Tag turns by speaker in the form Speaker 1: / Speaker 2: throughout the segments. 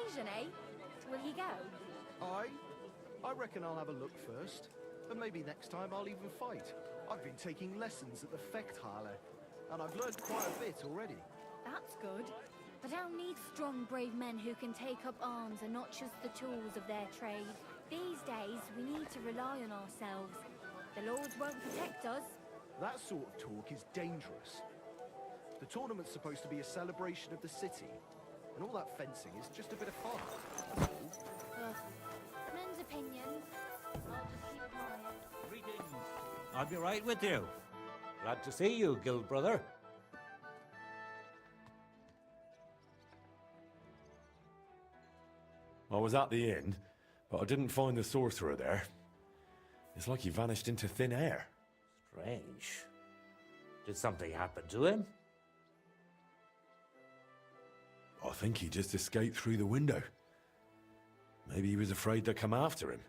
Speaker 1: decision, eh? Will you go?
Speaker 2: I reckon I'll have a look first. And maybe next time I'll even fight. I've been taking lessons at the Fechthalle, and I've learned quite a bit already.
Speaker 1: That's good. But I'll need strong, brave men who can take up arms and not just the tools of their trade. These days, we need to rely on ourselves. The Lord won't protect us.
Speaker 2: That sort of talk is dangerous. The tournament's supposed to be a celebration of the city, and all that fencing is just a bit of fun. That's all.
Speaker 1: Men's opinions. I'll just keep quiet.
Speaker 3: Greetings. I'll be right with you. Glad to see you, guild brother.
Speaker 4: I was at the inn, but I didn't find the sorcerer there. It's like he vanished into thin air.
Speaker 3: Strange. Did something happen to him?
Speaker 4: I think he just escaped through the window. Maybe he was afraid they'd come after him.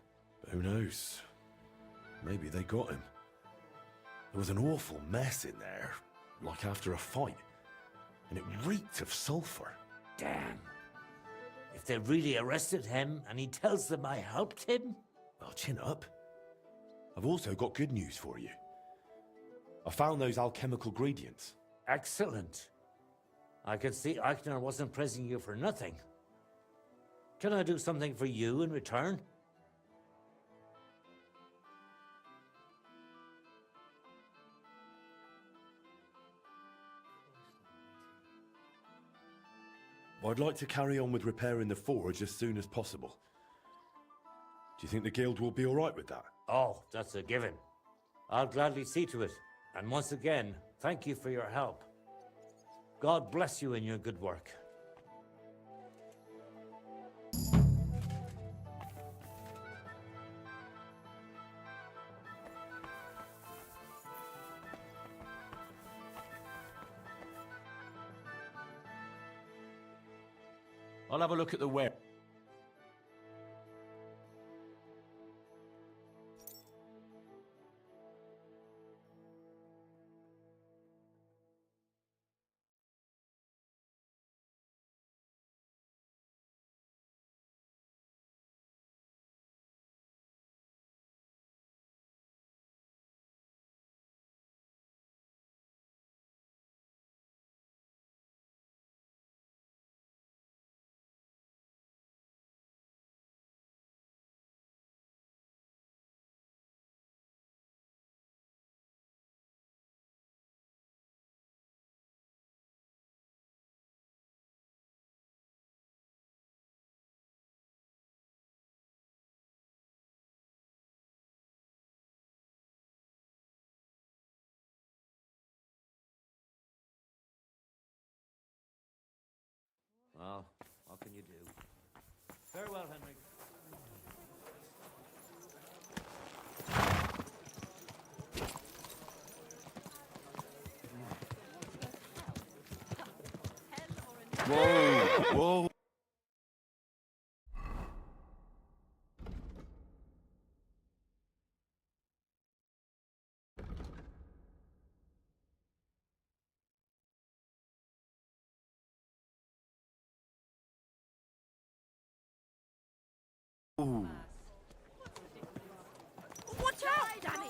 Speaker 4: But who knows? Maybe they got him. There was an awful mess in there, like after a fight. And it reeked of sulphur.
Speaker 3: Damn. If they really arrested him and he tells them I helped him?
Speaker 4: Well, chin up. I've also got good news for you. I found those alchemical ingredients.
Speaker 3: Excellent. I can see Eichner wasn't praising you for nothing. Can I do something for you in return?
Speaker 4: I'd like to carry on with repairing the forge as soon as possible. Do you think the guild will be all right with that?
Speaker 3: Oh, that's a given. I'll gladly see to it. And once again, thank you for your help. God bless you in your good work.
Speaker 4: I'll have a look at the web.
Speaker 3: Well, what can you do? Farewell, Henry.
Speaker 4: Whoa! Whoa! Ooh.
Speaker 1: Watch out, damn it!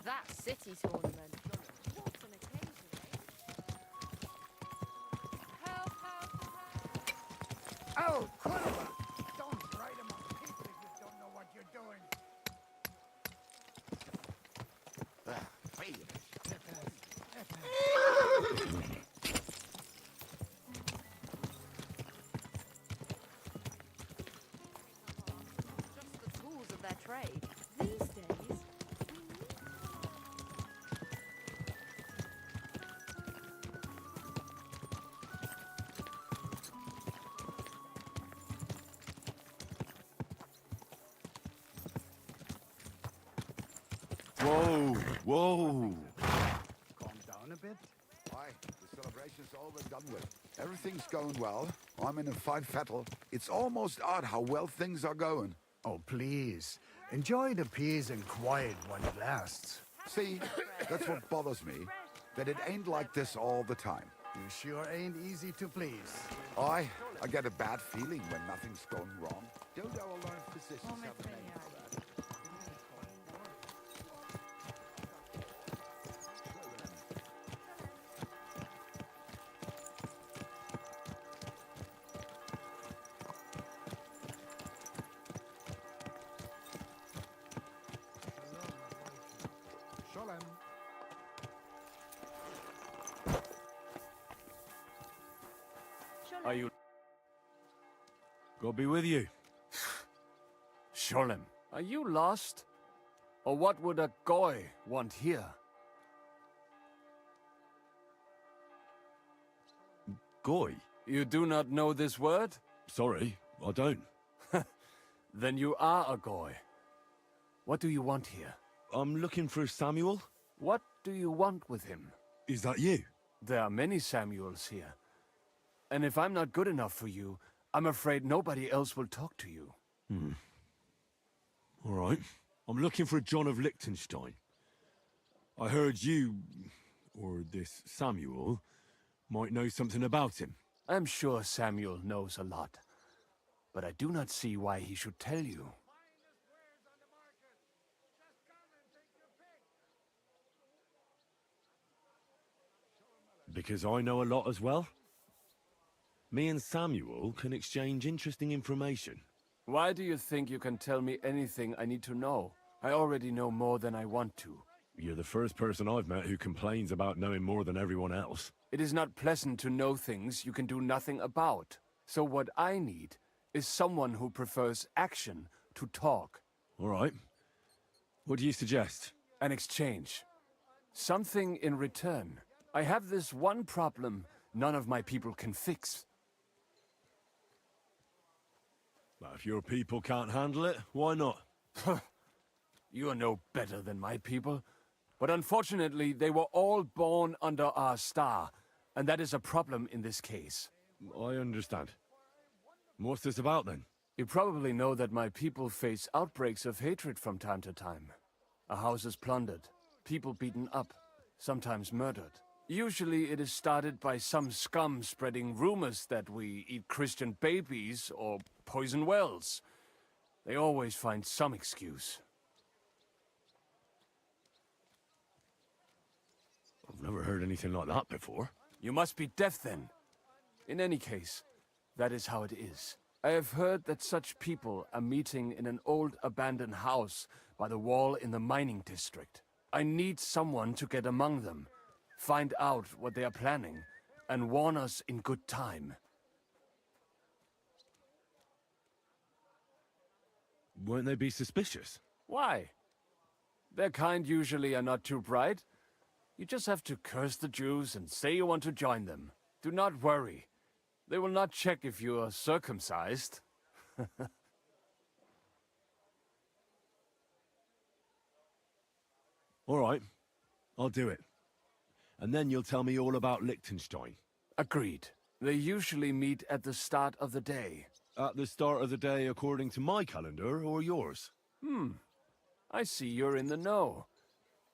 Speaker 1: That city tournament. What an occasion, eh? Help, help, help!
Speaker 5: Oh, Christopher! Don't write among people if you don't know what you're doing.
Speaker 1: Just the tools of their trade. These days.
Speaker 4: Whoa, whoa.
Speaker 5: Calm down a bit.
Speaker 6: Aye, the celebration's all but done with. Everything's going well. I'm in a fine fettle. It's almost odd how well things are going.
Speaker 5: Oh, please. Enjoy the peace and quiet when it lasts.
Speaker 6: See, that's what bothers me, that it ain't like this all the time.
Speaker 5: You sure ain't easy to please.
Speaker 6: I get a bad feeling when nothing's going wrong. Don't our learned physicians have a name for that?
Speaker 5: Shalom.
Speaker 7: Are you
Speaker 4: God be with you.
Speaker 7: Sholem? Are you lost? Or what would a goy want here?
Speaker 4: Goy?
Speaker 7: You do not know this word?
Speaker 4: Sorry, I don't.
Speaker 7: Then you are a goy. What do you want here?
Speaker 4: I'm looking for Samuel.
Speaker 7: What do you want with him?
Speaker 4: Is that you?
Speaker 7: There are many Samuels here. And if I'm not good enough for you, I'm afraid nobody else will talk to you.
Speaker 4: All right. I'm looking for John of Liechtenstein. I heard you, or this Samuel, might know something about him.
Speaker 7: I'm sure Samuel knows a lot. But I do not see why he should tell you.
Speaker 4: Because I know a lot as well. Me and Samuel can exchange interesting information.
Speaker 7: Why do you think you can tell me anything I need to know? I already know more than I want to.
Speaker 4: You're the first person I've met who complains about knowing more than everyone else.
Speaker 7: It is not pleasant to know things you can do nothing about. So what I need is someone who prefers action to talk.
Speaker 4: All right. What do you suggest?
Speaker 7: An exchange. Something in return. I have this one problem none of my people can fix.
Speaker 4: Well, if your people can't handle it, why not?
Speaker 7: You are no better than my people. But unfortunately, they were all born under our star, and that is a problem in this case.
Speaker 4: I understand. What's this about then?
Speaker 7: You probably know that my people face outbreaks of hatred from time to time. A house is plundered, people beaten up, sometimes murdered. Usually it is started by some scum spreading rumors that we eat Christian babies or poison wells. They always find some excuse.
Speaker 4: I've never heard anything like that before.
Speaker 7: You must be deaf then. In any case, that is how it is. I have heard that such people are meeting in an old abandoned house by the wall in the mining district. I need someone to get among them, find out what they are planning, and warn us in good time.
Speaker 4: Won't they be suspicious?
Speaker 7: Why? Their kind usually are not too bright. You just have to curse the Jews and say you want to join them. Do not worry. They will not check if you are circumcised.
Speaker 4: All right, I'll do it. And then you'll tell me all about Liechtenstein.
Speaker 7: Agreed. They usually meet at the start of the day.
Speaker 4: At the start of the day according to my calendar or yours?
Speaker 7: I see you're in the know.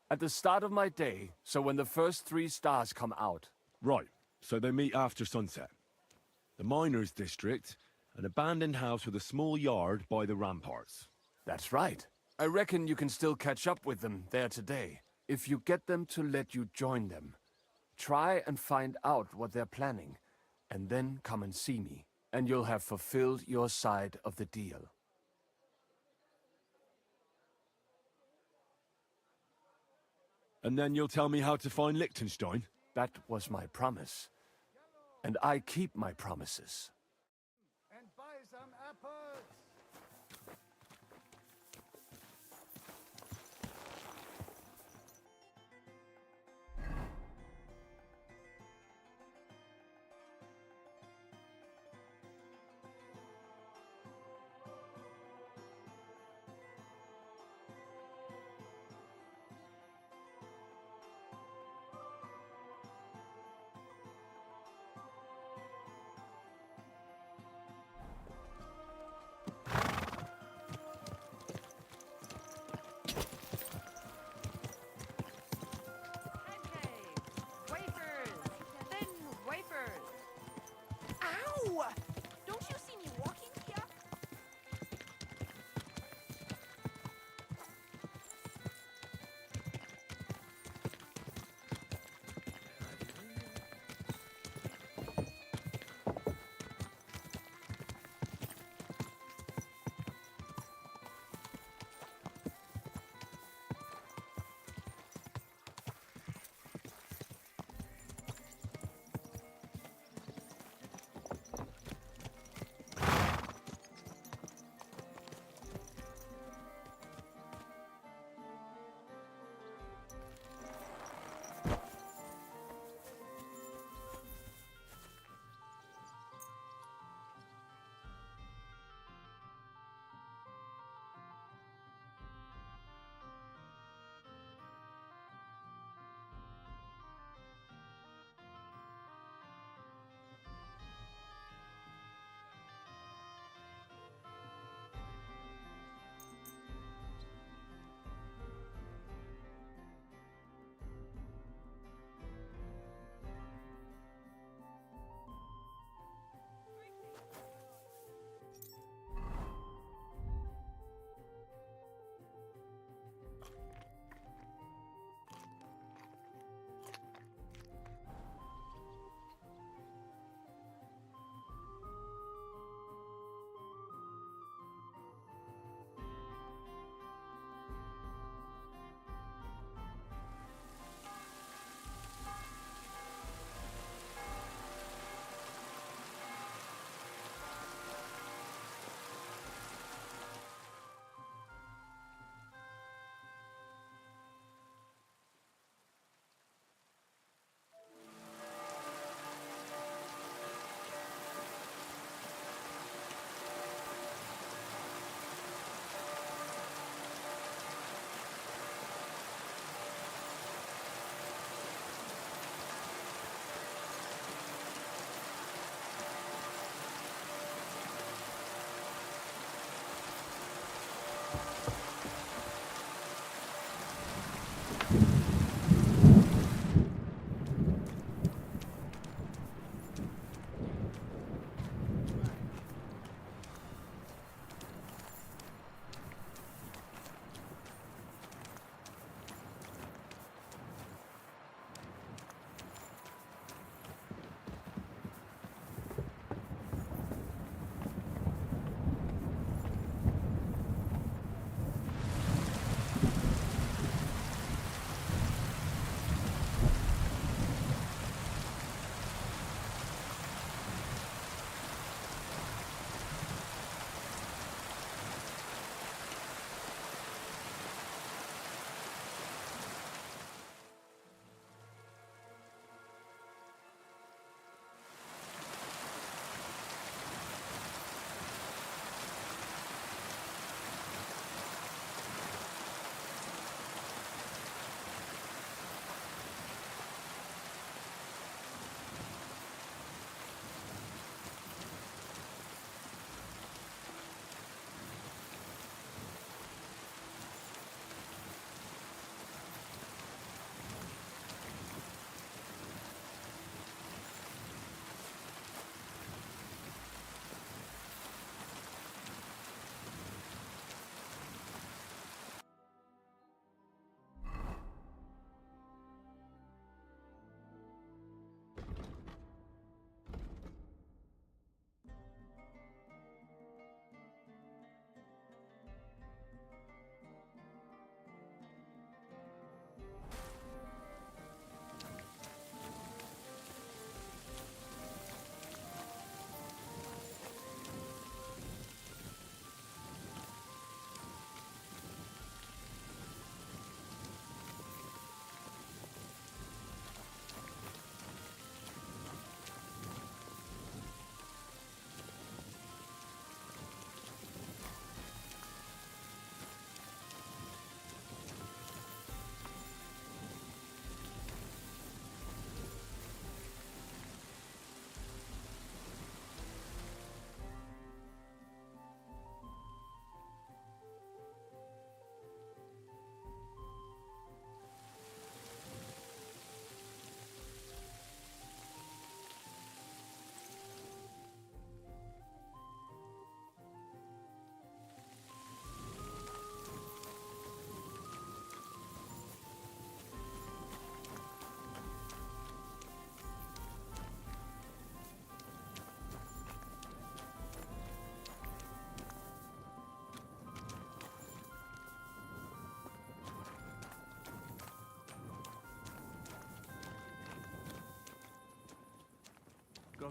Speaker 7: At the start of my day, so when the first 3 stars come out.
Speaker 4: Right, so they meet after sunset. The miners' district, an abandoned house with a small yard by the ramparts.
Speaker 7: That's right. I reckon you can still catch up with them there today. If you get them to let you join them. Try and find out what they're planning, and then come and see me, and you'll have fulfilled your side of the deal.
Speaker 4: And then you'll tell me how to find Liechtenstein?
Speaker 7: That was my promise. And I keep my promises.
Speaker 5: And buy some apples.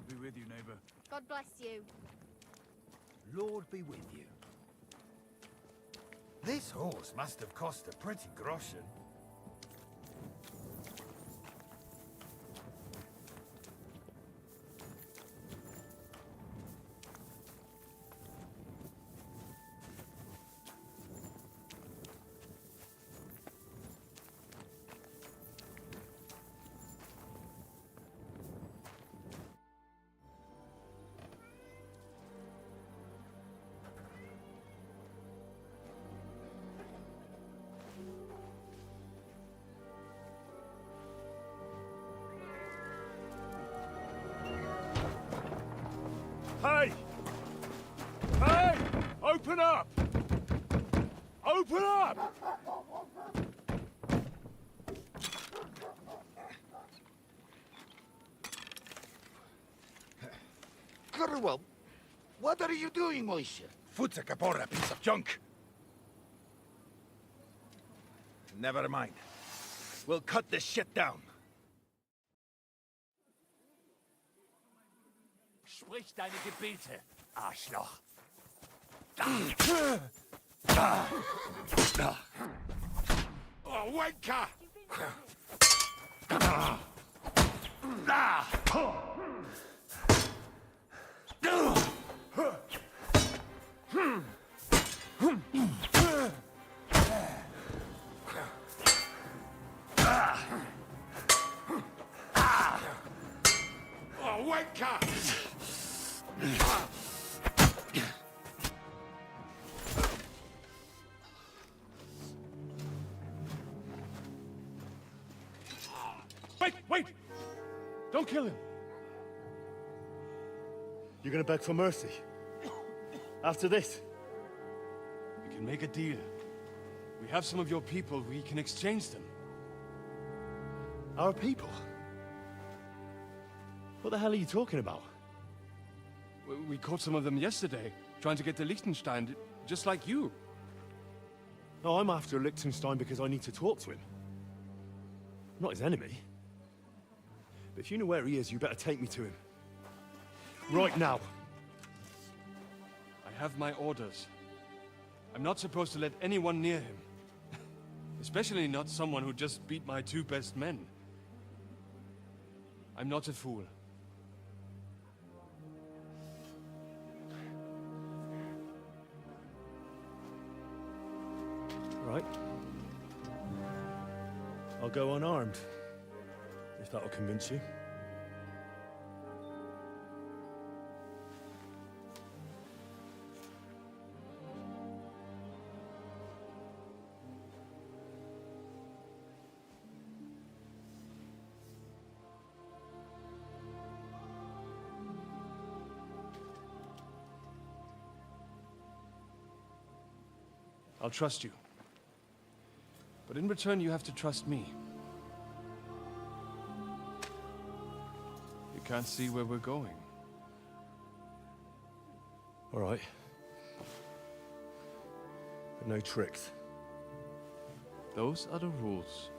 Speaker 7: Lord be with you, neighbor.
Speaker 1: God bless you.
Speaker 5: Lord be with you. This horse must have cost a pretty groschen.
Speaker 4: Hey! Hey! Open up! Open up!
Speaker 6: Curwell, what are you doing, Moishe?
Speaker 5: Foot's a capora, piece of junk. Never mind. We'll cut this shit down.
Speaker 7: Sprich deine Gebete, Arschloch.
Speaker 5: Oh, wanker! Oh, wanker!
Speaker 4: Wait! Don't kill him! You're gonna beg for mercy? After this?
Speaker 7: We can make a deal. We have some of your people, we can exchange them.
Speaker 4: Our people? What the hell are you talking about?
Speaker 7: We caught some of them yesterday, trying to get to Liechtenstein, just like you.
Speaker 4: No, I'm after Liechtenstein because I need to talk to him. I'm not his enemy. But if you know where he is, you better take me to him. Right now.
Speaker 7: I have my orders. I'm not supposed to let anyone near him. Especially not someone who just beat my two best men. I'm not a fool.
Speaker 4: Right. I'll go unarmed. If that'll convince you.
Speaker 7: I'll trust you. But in return, you have to trust me. You can't see where we're going.
Speaker 4: All right. But no tricks.
Speaker 7: Those are the rules.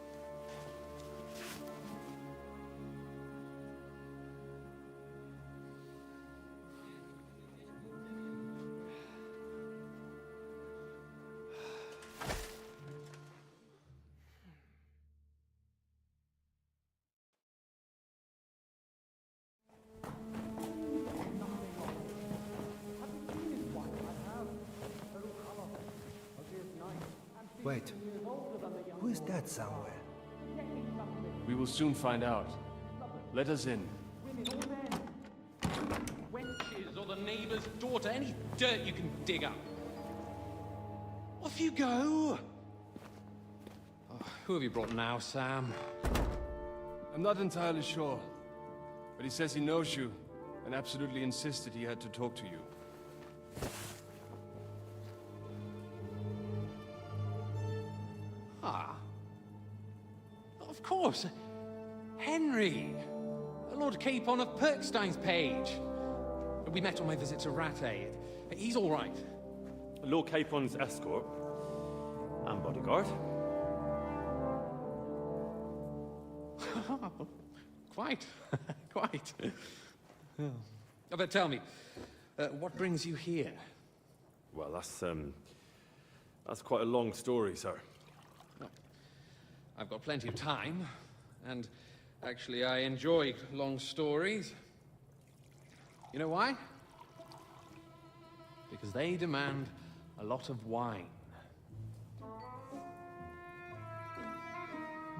Speaker 8: Wait, who is that somewhere?
Speaker 7: We will soon find out. Let us in.
Speaker 9: Wenches or the neighbor's daughter, any dirt you can dig up. Off you go! Oh, who have you brought now, Sam?
Speaker 7: I'm not entirely sure, but he says he knows you and absolutely insisted he had to talk to you.
Speaker 9: Ah. Of course. Henry. Lord Capon of Perkstein's page. We met on my visit to Rattay. He's all right.
Speaker 4: Lord Capon's escort and bodyguard.
Speaker 9: Quite. Quite. But tell me, what brings you here?
Speaker 4: Well, that's quite a long story, sir.
Speaker 9: I've got plenty of time, and actually I enjoy long stories. You know why? Because they demand a lot of wine.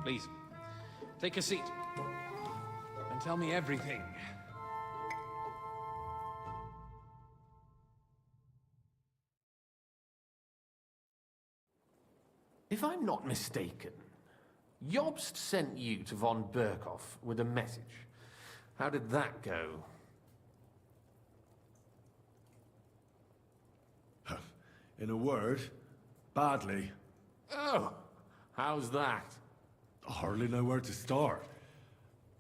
Speaker 9: Please, take a seat and tell me everything.
Speaker 10: If I'm not mistaken, Jobst sent you to von Berkhoff with a message. How did that go?
Speaker 4: In a word, badly.
Speaker 10: Oh, how's that?
Speaker 4: I hardly know where to start.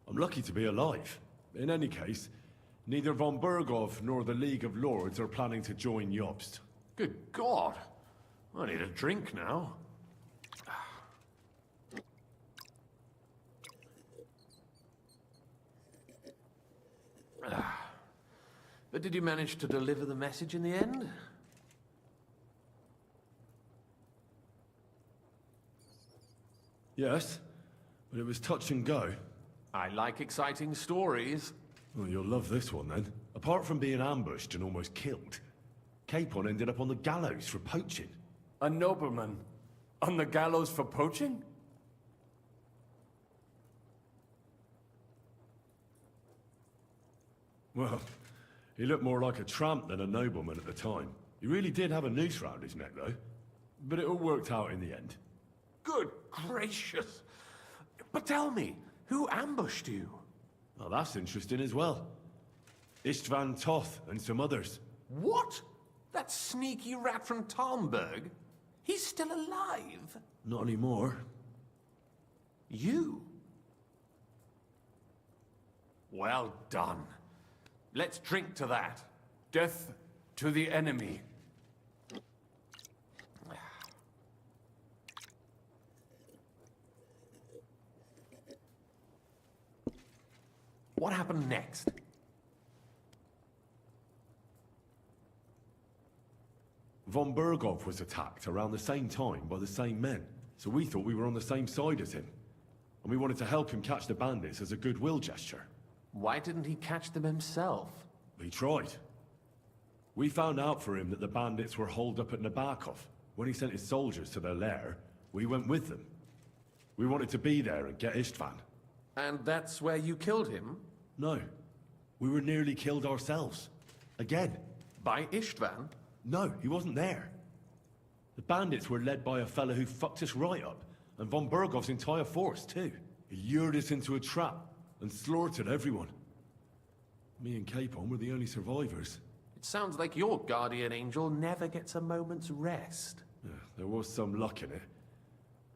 Speaker 4: I'm lucky to be alive. In any case, neither von Berghoff nor the League of Lords are planning to join Jobst.
Speaker 10: Good God. I need a drink now. But did you manage to deliver the message in the end?
Speaker 4: Yes, but it was touch and go.
Speaker 10: I like exciting stories.
Speaker 4: Well, you'll love this one then. Apart from being ambushed and almost killed, Capon ended up on the gallows for poaching.
Speaker 7: A nobleman on the gallows for poaching?
Speaker 4: Well, he looked more like a tramp than a nobleman at the time. He really did have a noose round his neck, though. But it all worked out in the end.
Speaker 10: Good gracious. But tell me, who ambushed you?
Speaker 4: Well, that's interesting as well. Istvan Toth and some others.
Speaker 10: What? That sneaky rat from Talmberg? He's still alive?
Speaker 4: Not anymore.
Speaker 10: You? Well done. Let's drink to that.
Speaker 7: Death to the enemy.
Speaker 10: What happened next?
Speaker 4: Von Berghoff was attacked around the same time by the same men, so we thought we were on the same side as him. And we wanted to help him catch the bandits as a goodwill gesture.
Speaker 10: Why didn't he catch them himself?
Speaker 4: He tried. We found out for him that the bandits were holed up at Nabokov. When he sent his soldiers to their lair, we went with them. We wanted to be there and get Istvan.
Speaker 10: And that's where you killed him?
Speaker 4: No. We were nearly killed ourselves. Again.
Speaker 10: By Istvan?
Speaker 4: No, he wasn't there. The bandits were led by a fellow who fucked us right up, and von Berghoff's entire force, too. He lured us into a trap and slaughtered everyone. Me and Capon were the only survivors.
Speaker 10: It sounds like your guardian angel never gets a moment's rest.
Speaker 4: Yeah, there was some luck in it.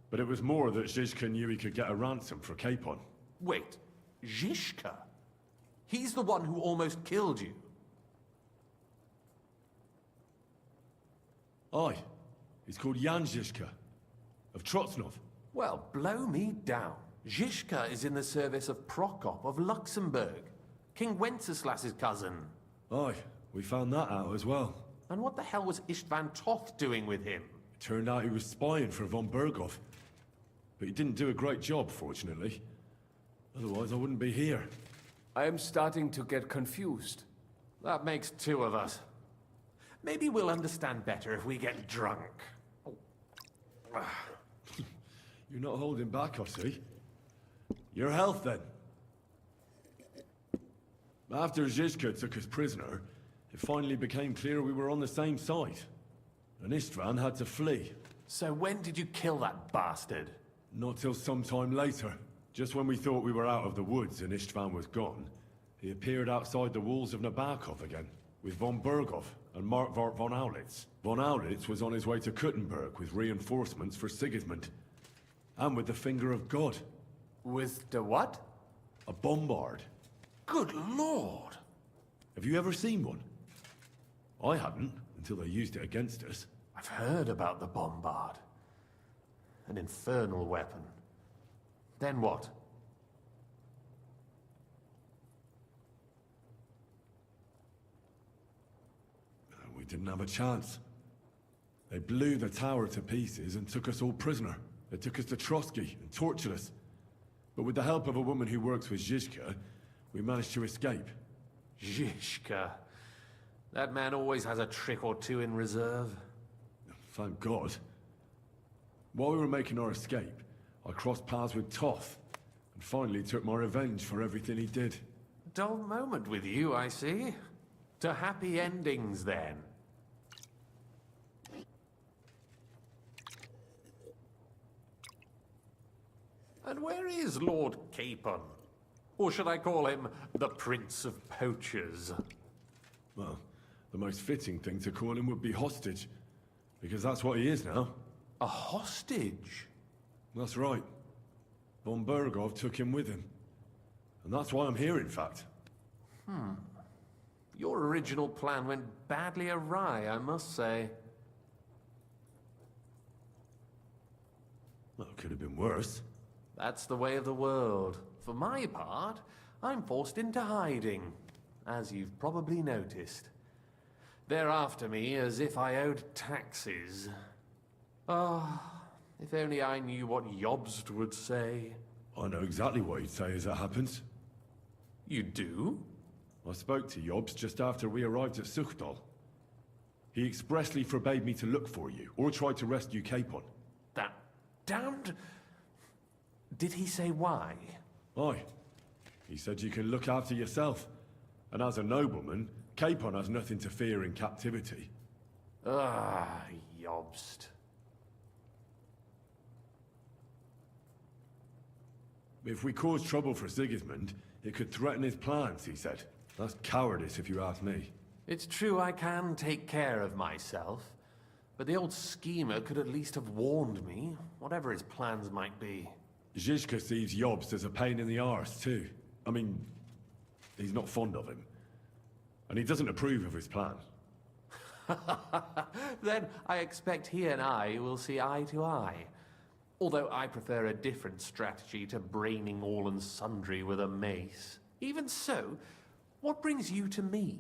Speaker 4: But it was more that Zizka knew he could get a ransom for Capon.
Speaker 10: Wait, Zizka? He's the one who almost killed you.
Speaker 4: Aye. He's called Jan Zizka, of Trotsnov.
Speaker 10: Well, blow me down. Zizka is in the service of Prokop of Luxembourg, King Wenceslas's cousin.
Speaker 4: Aye, we found that out as well.
Speaker 10: And what the hell was Istvan Toth doing with him?
Speaker 4: It turned out he was spying for von Berghoff. But he didn't do a great job, fortunately. Otherwise, I wouldn't be here.
Speaker 7: I am starting to get confused.
Speaker 10: That makes two of us. Maybe we'll understand better if we get drunk.
Speaker 4: You're not holding back, I see. Your health, then. After Zizka took us prisoner, it finally became clear we were on the same side. And Istvan had to flee.
Speaker 10: So when did you kill that bastard?
Speaker 4: Not till some time later. Just when we thought we were out of the woods and Istvan was gone, he appeared outside the walls of Nabokov again, with von Berghoff and Markvart von Aulitz. Von Aulitz was on his way to Kuttenberg with reinforcements for Sigismund. And with the finger of God.
Speaker 7: With the what?
Speaker 4: A bombard.
Speaker 10: Good lord!
Speaker 4: Have you ever seen one? I hadn't, until they used it against us.
Speaker 10: I've heard about the bombard. An infernal weapon. Then what?
Speaker 4: didn't have a chance. They blew the tower to pieces and took us all prisoner. They took us to Trotsky and tortured us. But with the help of a woman who works with Zizka, we managed to escape.
Speaker 10: Zizka. That man always has a trick or two in reserve.
Speaker 4: Thank God. While we were making our escape, I crossed paths with Toth, and finally took my revenge for everything he did.
Speaker 10: Dull moment with you, I see. To happy endings, then. And where is Lord Capon? Or should I call him the Prince of Poachers?
Speaker 4: Well, the most fitting thing to call him would be hostage, because that's what he is now.
Speaker 10: A hostage?
Speaker 4: That's right. Von Bergov took him with him. And that's why I'm here, in fact.
Speaker 10: Your original plan went badly awry, I must say.
Speaker 4: Well, it could have been worse.
Speaker 10: That's the way of the world. For my part, I'm forced into hiding, as you've probably noticed. They're after me as if I owed taxes. If only I knew what Jobst would say.
Speaker 4: I know exactly what he'd say as it happens.
Speaker 10: You do?
Speaker 4: I spoke to Jobst just after we arrived at Suchdal. He expressly forbade me to look for you, or try to rescue Capon.
Speaker 10: That damned... Did he say why?
Speaker 4: Aye. He said you can look after yourself. And as a nobleman, Capon has nothing to fear in captivity.
Speaker 10: Jobst.
Speaker 4: If we cause trouble for Sigismund, it could threaten his plans, he said. That's cowardice, if you ask me.
Speaker 10: It's true I can take care of myself, but the old schemer could at least have warned me, whatever his plans might be.
Speaker 4: Zizka sees Jobst as a pain in the arse, too. I mean, he's not fond of him. And he doesn't approve of his plan.
Speaker 10: Then I expect he and I will see eye to eye. Although I prefer a different strategy to braining all and sundry with a mace. Even so, what brings you to me?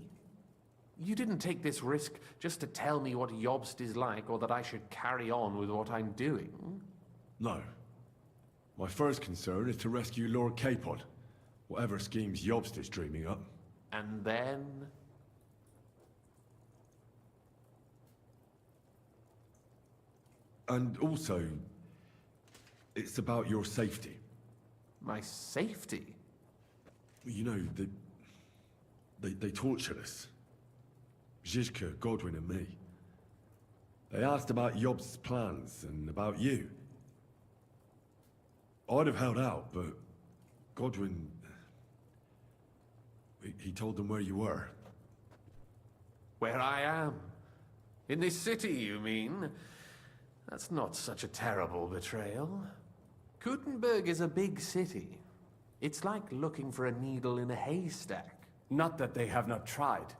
Speaker 10: You didn't take this risk just to tell me what Jobst is like, or that I should carry on with what I'm doing.
Speaker 4: No. My first concern is to rescue Lord Capon, whatever schemes Jobst is dreaming up.
Speaker 10: And then...
Speaker 4: And also, it's about your safety.
Speaker 10: My safety?
Speaker 4: You know, they tortured us. Zizka, Godwin and me. They asked about Jobst's plans and about you. I'd have held out, but Godwin... He told them where you were.
Speaker 10: Where I am? In this city, you mean? That's not such a terrible betrayal. Gutenberg is a big city. It's like looking for a needle in a haystack.
Speaker 7: Not that they have not tried.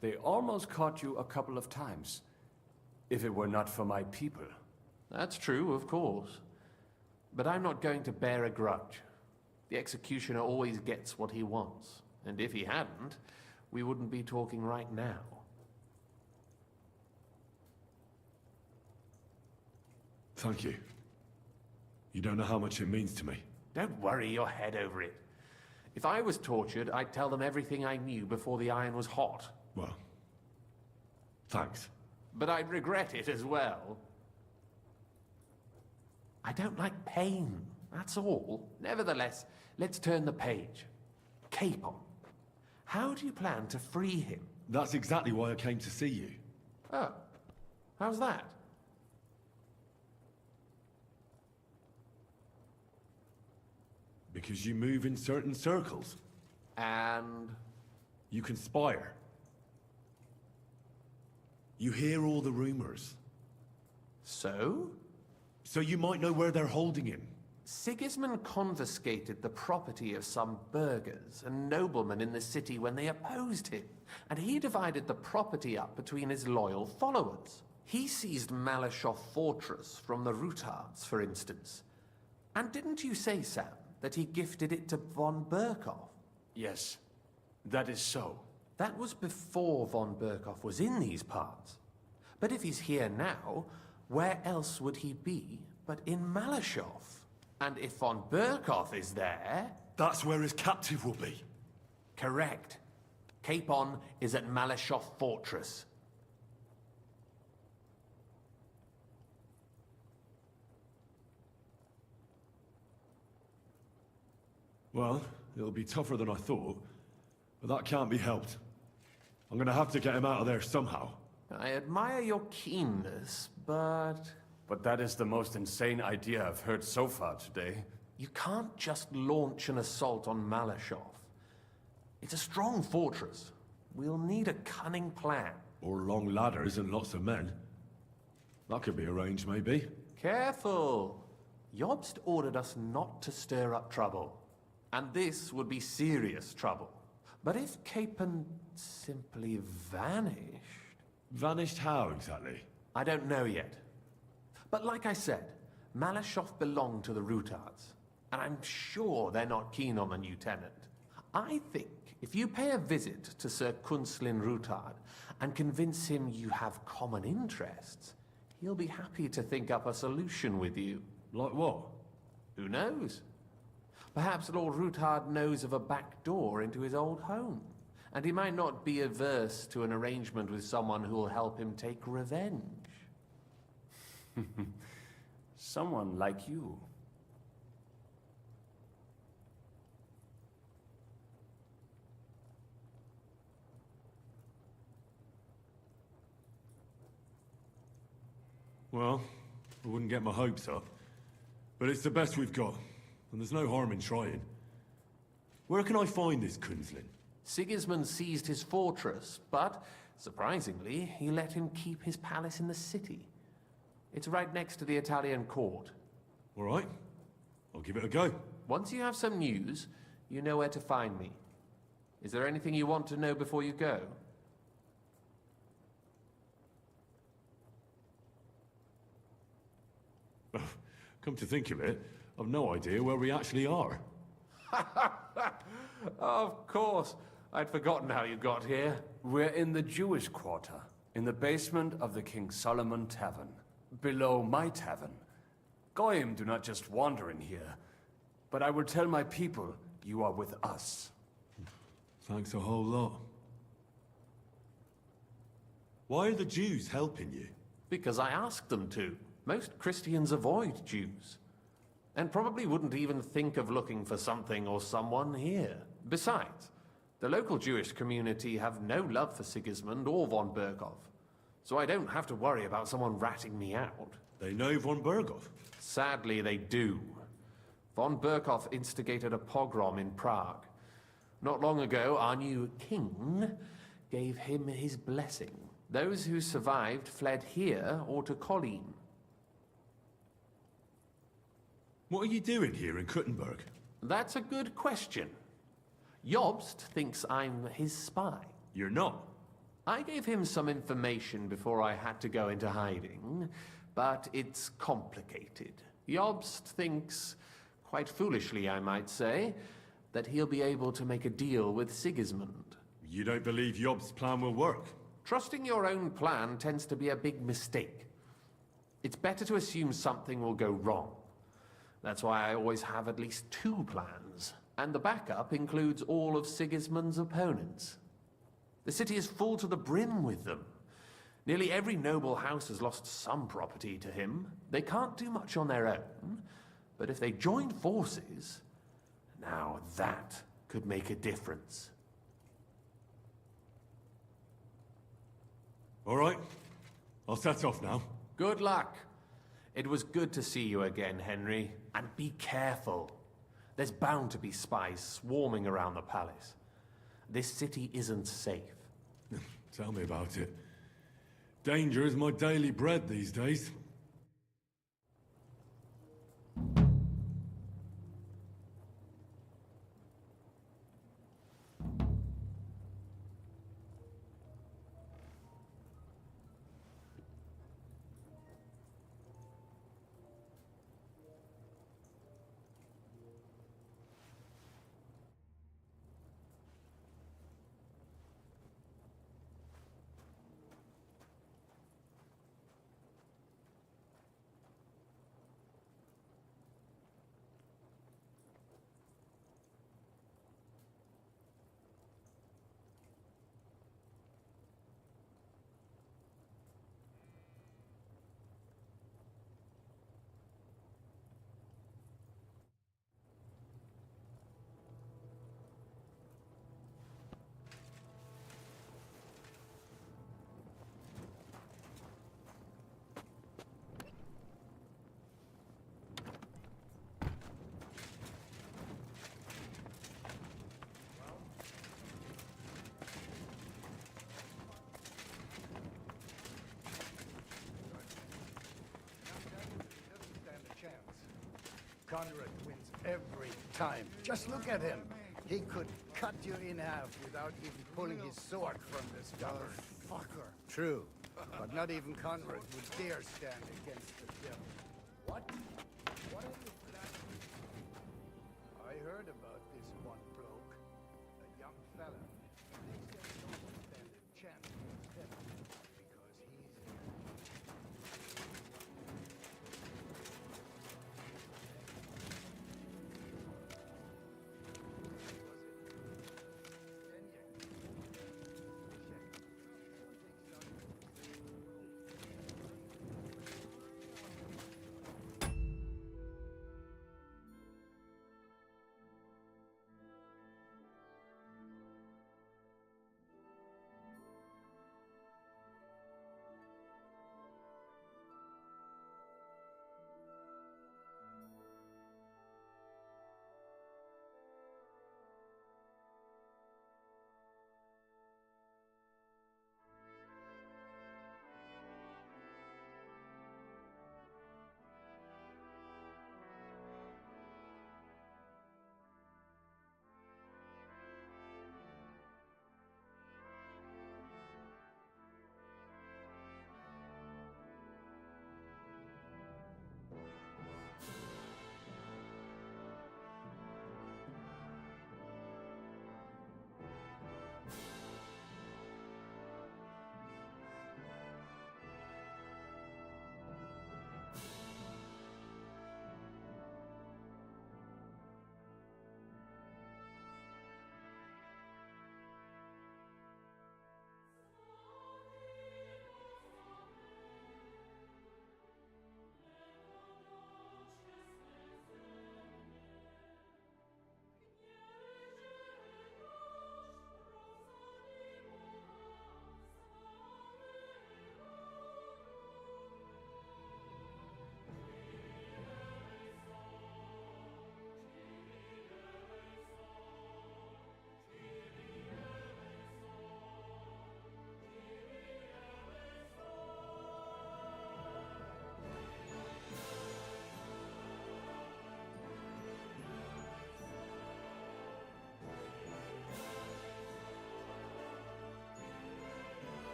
Speaker 7: They almost caught you a couple of times. If it were not for my people.
Speaker 10: That's true, of course. But I'm not going to bear a grudge. The executioner always gets what he wants. And if he hadn't, we wouldn't be talking right now.
Speaker 4: Thank you. You don't know how much it means to me.
Speaker 10: Don't worry your head over it. If I was tortured, I'd tell them everything I knew before the iron was hot.
Speaker 4: Well, thanks.
Speaker 10: But I'd regret it as well. I don't like pain, that's all. Nevertheless, let's turn the page. Capon. How do you plan to free him?
Speaker 4: That's exactly why I came to see you.
Speaker 10: Oh, how's that?
Speaker 4: Because you move in certain circles.
Speaker 10: And...
Speaker 4: You conspire. You hear all the rumors.
Speaker 10: So?
Speaker 4: So you might know where they're holding him.
Speaker 10: Sigismund confiscated the property of some burghers and noblemen in the city when they opposed him, and he divided the property up between his loyal followers. He seized Malashov Fortress from the Rutards, for instance. And didn't you say, Sam, that he gifted it to von Berkov?
Speaker 7: Yes, that is so.
Speaker 10: That was before von Berkoff was in these parts. But if he's here now, where else would he be but in Malashov? And if von Berkoff is there...
Speaker 4: That's where his captive will be.
Speaker 10: Correct. Capon is at Malashov Fortress.
Speaker 4: Well, it'll be tougher than I thought, but that can't be helped. I'm gonna have to get him out of there somehow.
Speaker 10: I admire your keenness, but...
Speaker 7: But that is the most insane idea I've heard so far today.
Speaker 10: You can't just launch an assault on Malashov. It's a strong fortress. We'll need a cunning plan.
Speaker 4: Or long ladders and lots of men. That could be arranged, maybe.
Speaker 10: Careful! Jobst ordered us not to stir up trouble. And this would be serious trouble. But if Capon simply vanished...
Speaker 4: Vanished how, exactly?
Speaker 10: I don't know yet. But like I said, Malashov belonged to the Rutards. And I'm sure they're not keen on the new tenant. I think if you pay a visit to Sir Kunslin Rutard and convince him you have common interests, he'll be happy to think up a solution with you.
Speaker 4: Like what?
Speaker 10: Who knows? Perhaps Lord Rutard knows of a back door into his old home, and he might not be averse to an arrangement with someone who will help him take revenge.
Speaker 7: Someone like you.
Speaker 4: Well, I wouldn't get my hopes up. But it's the best we've got, and there's no harm in trying. Where can I find this Kunslin?
Speaker 10: Sigismund seized his fortress, but, surprisingly, he let him keep his palace in the city. It's right next to the Italian court.
Speaker 4: All right. I'll give it a go.
Speaker 10: Once you have some news, you know where to find me. Is there anything you want to know before you go?
Speaker 4: Come to think of it, I've no idea where we actually are.
Speaker 10: Of course. I'd forgotten how you got here.
Speaker 7: We're in the Jewish quarter, in the basement of the King Solomon Tavern, below my tavern. Goyim do not just wander in here, but I will tell my people you are with us.
Speaker 4: Thanks a whole lot. Why are the Jews helping you?
Speaker 10: Because I asked them to. Most Christians avoid Jews, and probably wouldn't even think of looking for something or someone here. Besides, the local Jewish community have no love for Sigismund or von Berkoff, so I don't have to worry about someone ratting me out.
Speaker 4: They know von Berkoff?
Speaker 10: Sadly, they do. Von Berkoff instigated a pogrom in Prague. Not long ago, our new king gave him his blessing. Those who survived fled here or to Kolin.
Speaker 4: What are you doing here in Kuttenberg?
Speaker 10: That's a good question. Jobst thinks I'm his spy.
Speaker 4: You're not.
Speaker 10: I gave him some information before I had to go into hiding, but it's complicated. Jobst thinks, quite foolishly I might say, that he'll be able to make a deal with Sigismund.
Speaker 4: You don't believe Jobst's plan will work?
Speaker 10: Trusting your own plan tends to be a big mistake. It's better to assume something will go wrong. That's why I always have at least 2 plans, and the backup includes all of Sigismund's opponents. The city is full to the brim with them. Nearly every noble house has lost some property to him. They can't do much on their own, but if they join forces, now that could make a difference.
Speaker 4: All right, I'll set off now.
Speaker 10: Good luck. It was good to see you again, Henry. And be careful. There's bound to be spies swarming around the palace. This city isn't safe.
Speaker 4: Tell me about it. Danger is my daily bread these days.
Speaker 5: Conrad wins every time. Just look at him. He could cut you in half without even pulling his sword from the scabbard. Fucker. True. But not even Conrad would dare stand against the devil. What? What are you planning? I heard about this one bloke. A young fella. They say he don't stand a chance against him because he's here.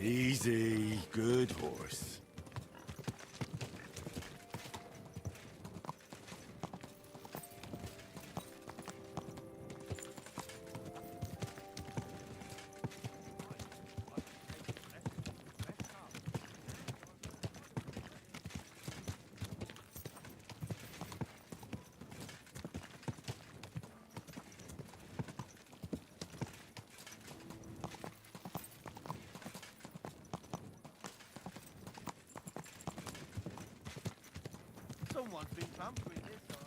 Speaker 4: Easy, good horse.
Speaker 2: Someone's been pampering this horse.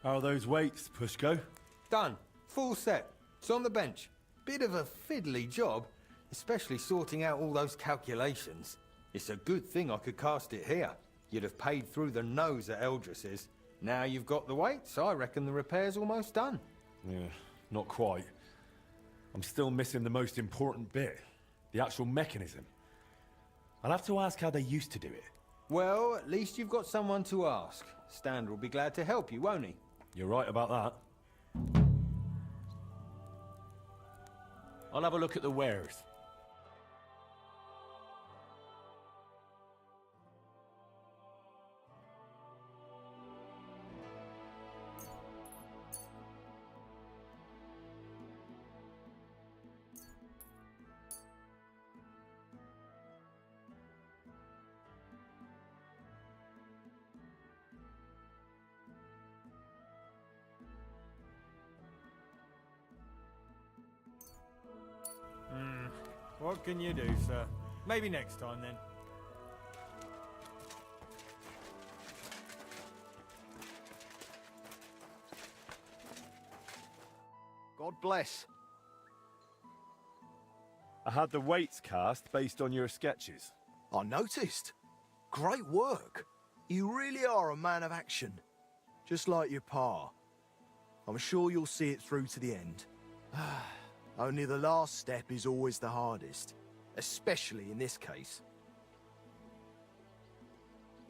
Speaker 4: How are those weights, Pushko?
Speaker 11: Done. Full set. It's on the bench. Bit of a fiddly job, especially sorting out all those calculations. It's a good thing I could cast it here. You'd have paid through the nose at Eldris's. Now you've got the weights, I reckon the repair's almost done.
Speaker 4: Yeah, not quite. I'm still missing the most important bit. The actual mechanism. I'll have to ask how they used to do it.
Speaker 11: Well, at least you've got someone to ask. Stander will be glad to help you, won't he?
Speaker 4: You're right about that. I'll have a look at the wares.
Speaker 11: What can you do, sir? Maybe next time, then.
Speaker 2: God bless.
Speaker 4: I had the weights cast based on your sketches.
Speaker 2: I noticed. Great work. You really are a man of action. Just like your pa. I'm sure you'll see it through to the end. Only the last step is always the hardest. Especially in this case.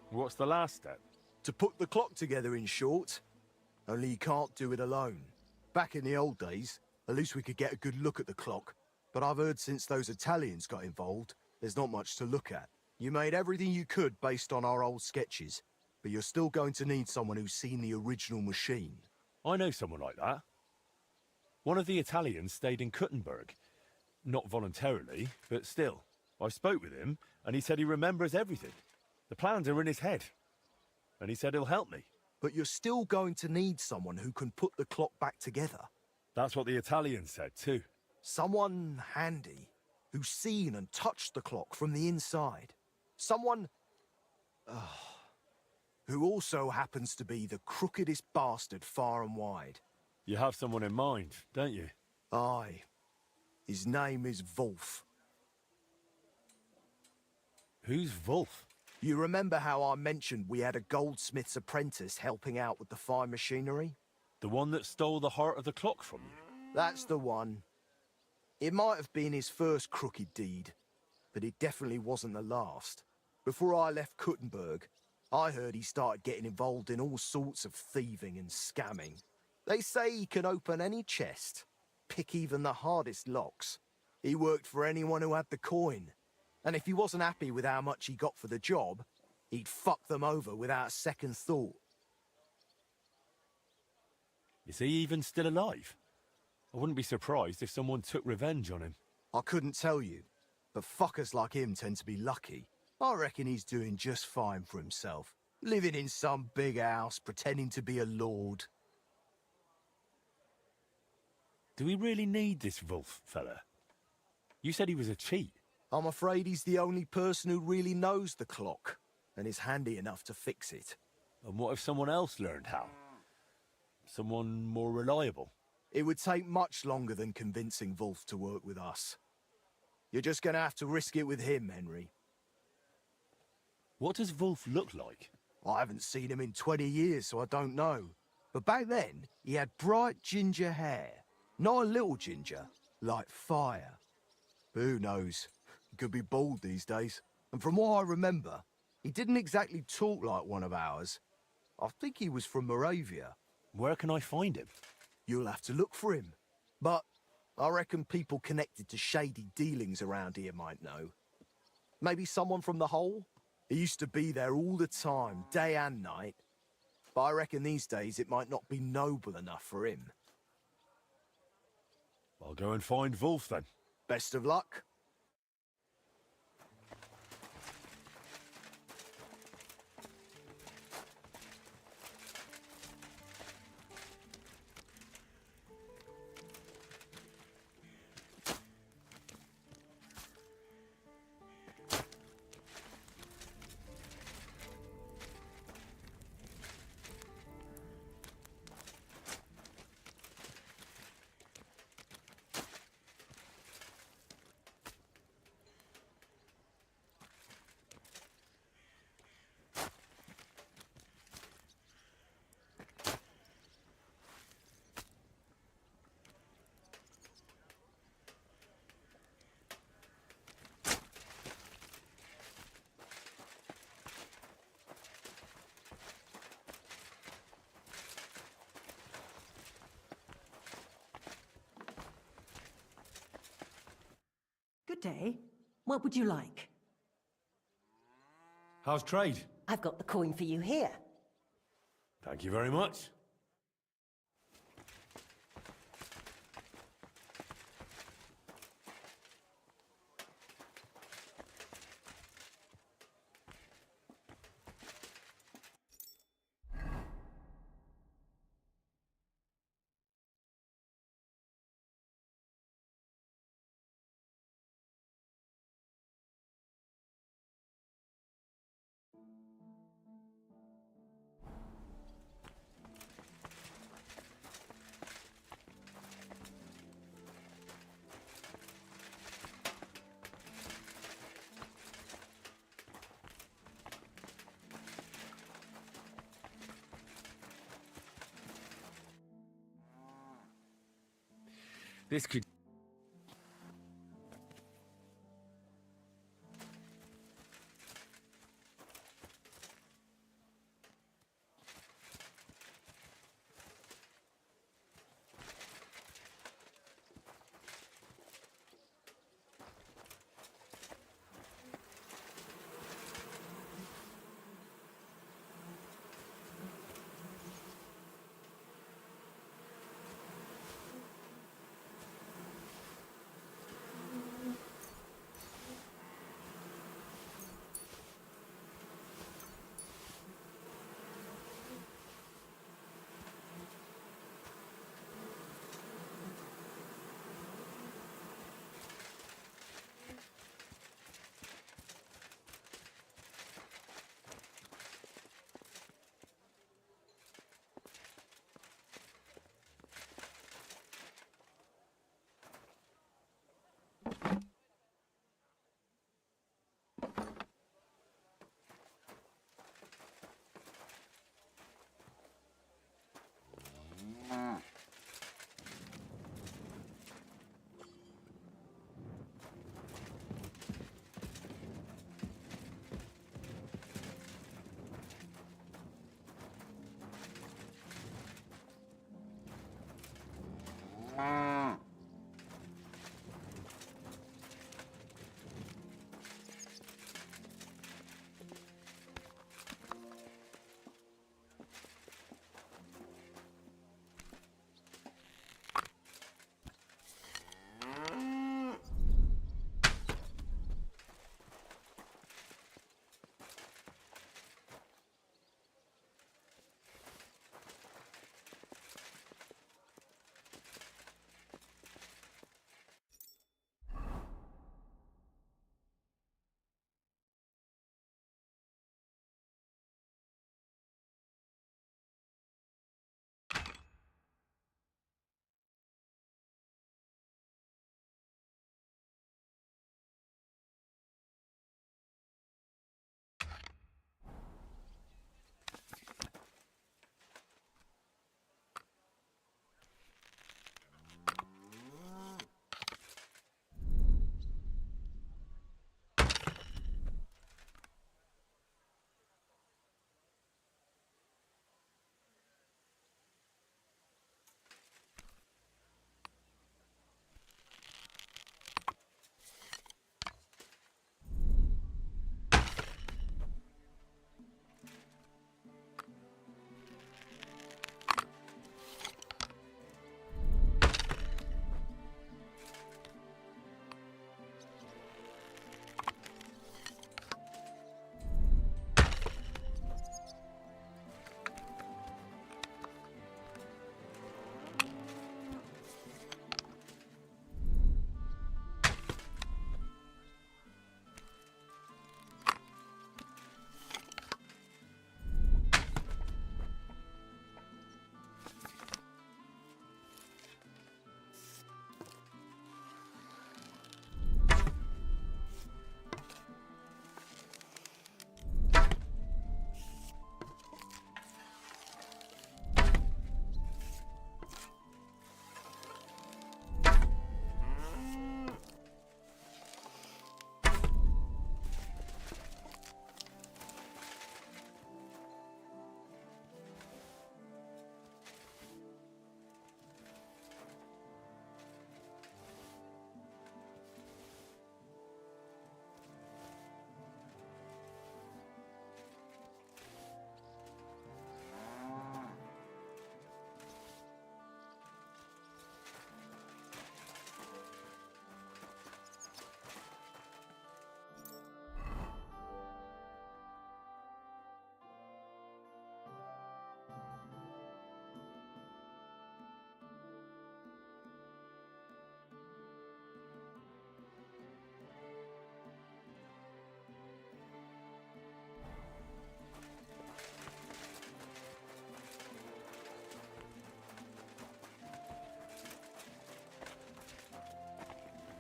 Speaker 4: What's the last step?
Speaker 2: To put the clock together, in short. Only you can't do it alone. Back in the old days, at least we could get a good look at the clock. But I've heard since those Italians got involved, there's not much to look at. You made everything you could based on our old sketches, but you're still going to need someone who's seen the original machine.
Speaker 4: I know someone like that. One of the Italians stayed in Kuttenberg. Not voluntarily, but still. I spoke with him, and he said he remembers everything. The plans are in his head. And he said he'll help me.
Speaker 2: But you're still going to need someone who can put the clock back together.
Speaker 4: That's what the Italian said, too.
Speaker 2: Someone handy, who's seen and touched the clock from the inside. Someone... who also happens to be the crookedest bastard far and wide.
Speaker 4: You have someone in mind, don't you?
Speaker 2: Aye. His name is Wolf.
Speaker 4: Who's Wolf?
Speaker 2: You remember how I mentioned we had a goldsmith's apprentice helping out with the fine machinery?
Speaker 4: The one that stole the heart of the clock from you?
Speaker 2: That's the one. It might have been his first crooked deed, but it definitely wasn't the last. Before I left Kuttenberg, I heard he started getting involved in all sorts of thieving and scamming. They say he can open any chest, pick even the hardest locks. He worked for anyone who had the coin. And if he wasn't happy with how much he got for the job, he'd fuck them over without a second thought.
Speaker 4: Is he even still alive? I wouldn't be surprised if someone took revenge on him.
Speaker 2: I couldn't tell you, but fuckers like him tend to be lucky. I reckon he's doing just fine for himself. Living in some big house, pretending to be a lord.
Speaker 4: Do we really need this Wolf fella? You said he was a cheat.
Speaker 2: I'm afraid he's the only person who really knows the clock, and is handy enough to fix it.
Speaker 4: And what if someone else learned how? Someone more reliable?
Speaker 2: It would take much longer than convincing Wolf to work with us. You're just gonna have to risk it with him, Henry.
Speaker 4: What does Wolf look like?
Speaker 2: I haven't seen him in 20 years, so I don't know. But back then, he had bright ginger hair. Not a little ginger, like fire. But who knows? He could be bald these days. And from what I remember, he didn't exactly talk like one of ours. I think he was from Moravia.
Speaker 4: Where can I find him?
Speaker 2: You'll have to look for him. But I reckon people connected to shady dealings around here might know. Maybe someone from the Hole? He used to be there all the time, day and night. But I reckon these days it might not be noble enough for him.
Speaker 4: I'll go and find Wolf then.
Speaker 2: Best of luck.
Speaker 12: Good day. What would you like?
Speaker 4: How's trade?
Speaker 12: I've got the coin for you here.
Speaker 4: Thank you very much.
Speaker 11: This could...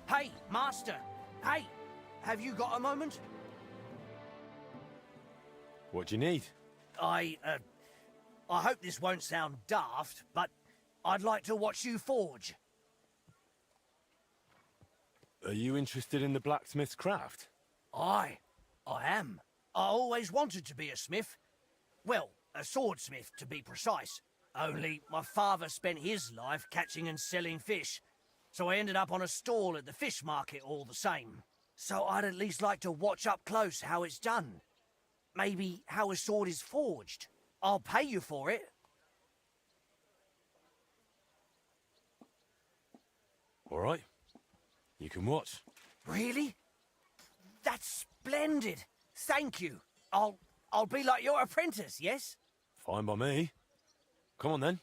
Speaker 13: Hey, Master! Hey! Have you got a moment?
Speaker 4: What do you need?
Speaker 13: I hope this won't sound daft, but I'd like to watch you forge.
Speaker 4: Are you interested in the blacksmith's craft?
Speaker 13: I am. I always wanted to be a smith. Well, a swordsmith, to be precise. Only my father spent his life catching and selling fish, so I ended up on a stall at the fish market all the same. So I'd at least like to watch up close how it's done. Maybe how a sword is forged. I'll pay you for it.
Speaker 4: All right. You can watch.
Speaker 13: Really? That's splendid. Thank you. I'll be like your apprentice, yes?
Speaker 4: Fine by me. Come on then.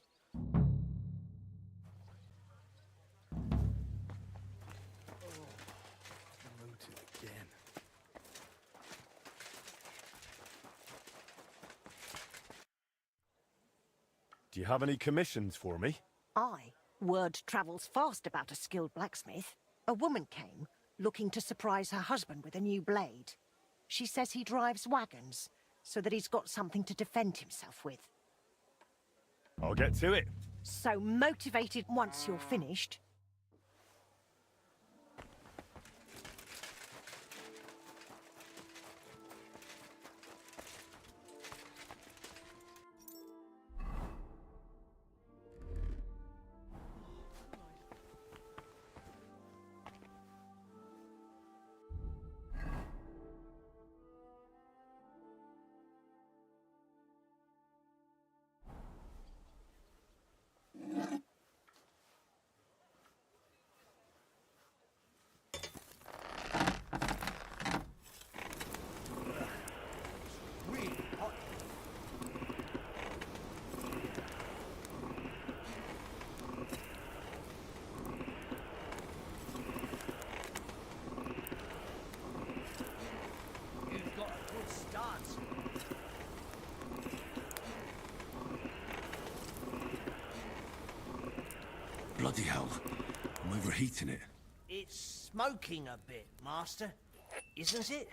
Speaker 4: Do you have any commissions for me?
Speaker 12: Word travels fast about a skilled blacksmith. A woman came, looking to surprise her husband with a new blade. She says he drives wagons, so that he's got something to defend himself with.
Speaker 4: I'll get to it.
Speaker 12: So motivated once you're finished.
Speaker 4: Bloody hell. I'm overheating it.
Speaker 13: It's smoking a bit, Master. Isn't it?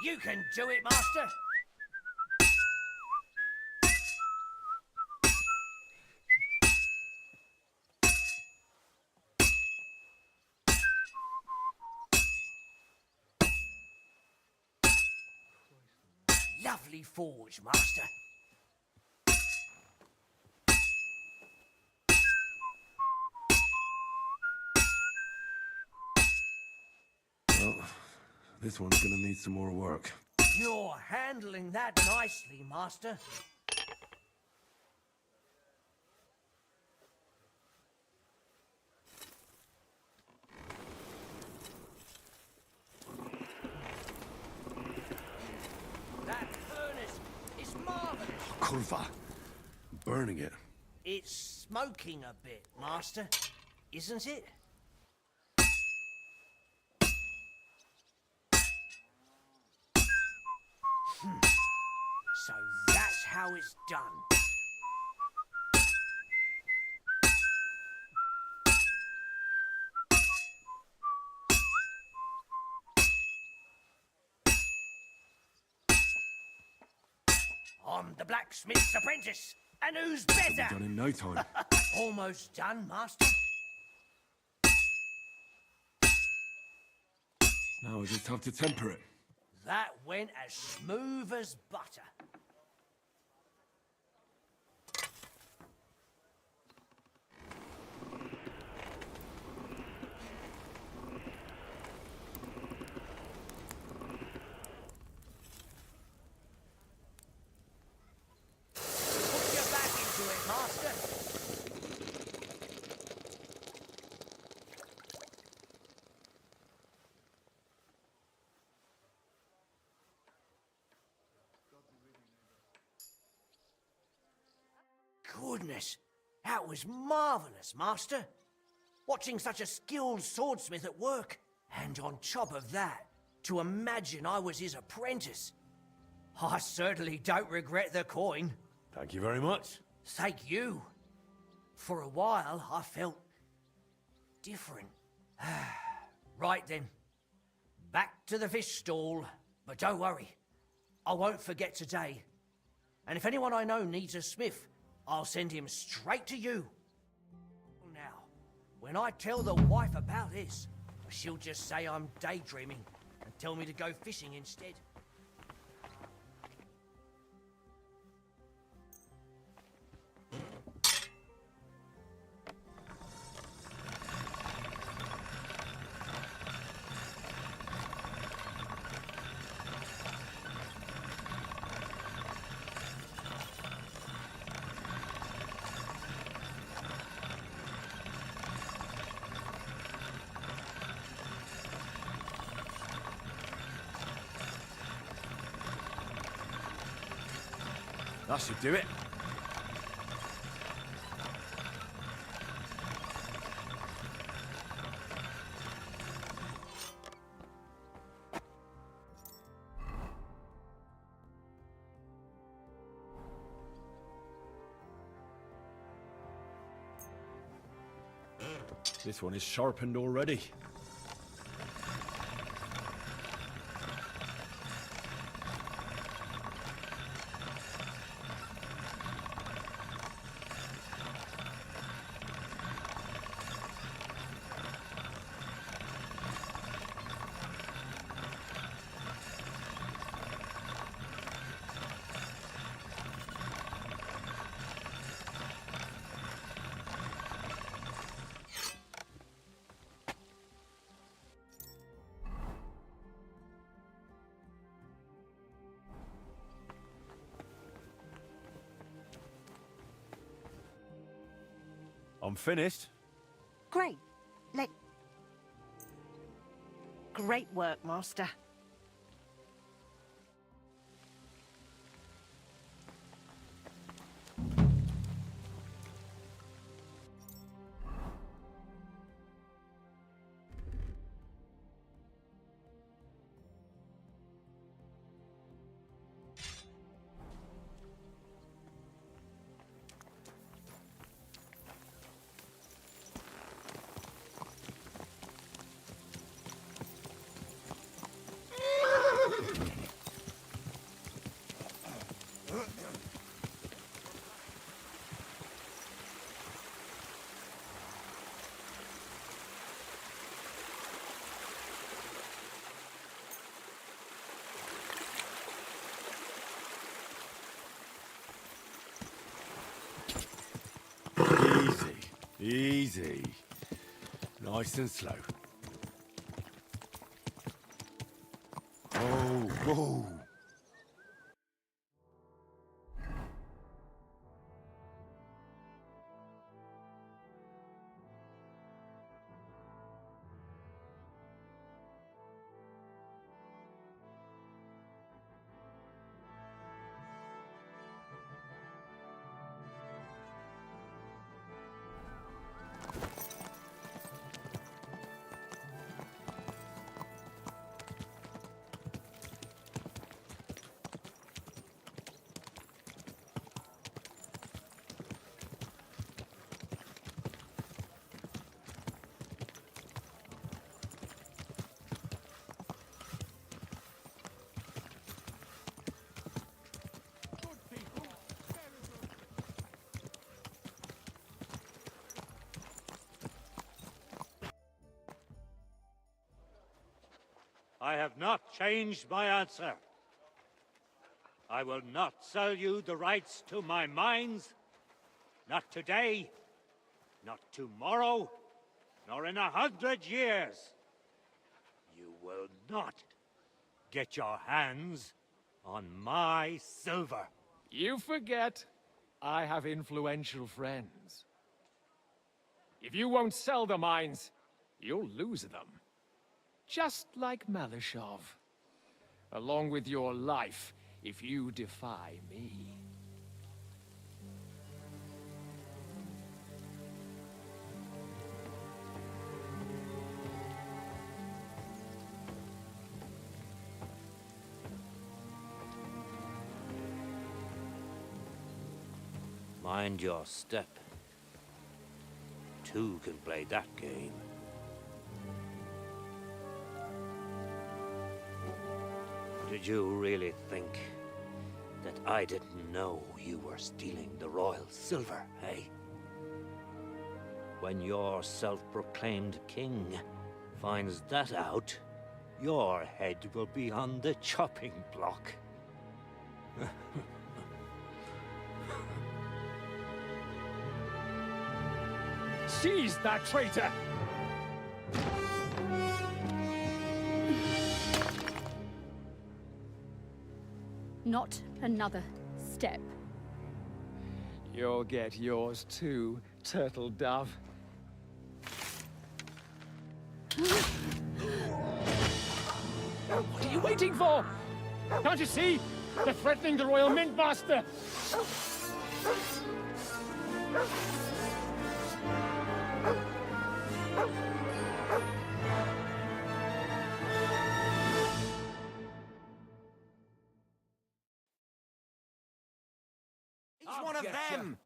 Speaker 13: You can do it, Master. Lovely forge, Master.
Speaker 4: Well, this one's gonna need some more work.
Speaker 13: You're handling that nicely, Master. That furnace is marvelous.
Speaker 4: Kurva. Burning it.
Speaker 13: It's smoking a bit, Master. Isn't it? So that's how it's done. I'm the blacksmith's apprentice, and who's better?
Speaker 4: Done in no time.
Speaker 13: Almost done, Master.
Speaker 4: Now I just have to temper it.
Speaker 13: That went as smooth as butter. Put your back into it, Master. Goodness, that was marvelous, Master. Watching such a skilled swordsmith at work. And on top of that, to imagine I was his apprentice. I certainly don't regret the coin.
Speaker 4: Thank you very much.
Speaker 13: Thank you. For a while, I felt different. Right then, back to the fish stall. But don't worry, I won't forget today. And if anyone I know needs a smith, I'll send him straight to you. Now, when I tell the wife about this, she'll just say I'm daydreaming and tell me to go fishing instead.
Speaker 7: That should do it.
Speaker 4: This one is sharpened already. I'm finished.
Speaker 12: Great. Great work, Master.
Speaker 4: Easy. Nice and slow. Oh, whoa.
Speaker 3: I have not changed my answer. I will not sell you the rights to my mines, not today, not tomorrow, nor in 100 years. You will not get your hands on my silver.
Speaker 9: You forget I have influential friends. If you won't sell the mines, you'll lose them. Just like Malishov. Along with your life, if you defy me.
Speaker 3: Mind your step. Two can play that game. Did you really think that I didn't know you were stealing the royal silver, eh? When your self-proclaimed king finds that out, your head will be on the chopping block.
Speaker 9: Seize that traitor!
Speaker 14: Not another step.
Speaker 9: You'll get yours too, turtle dove. What are you waiting for? Can't you see? They're threatening the Royal Mint Master!
Speaker 13: He's one of them!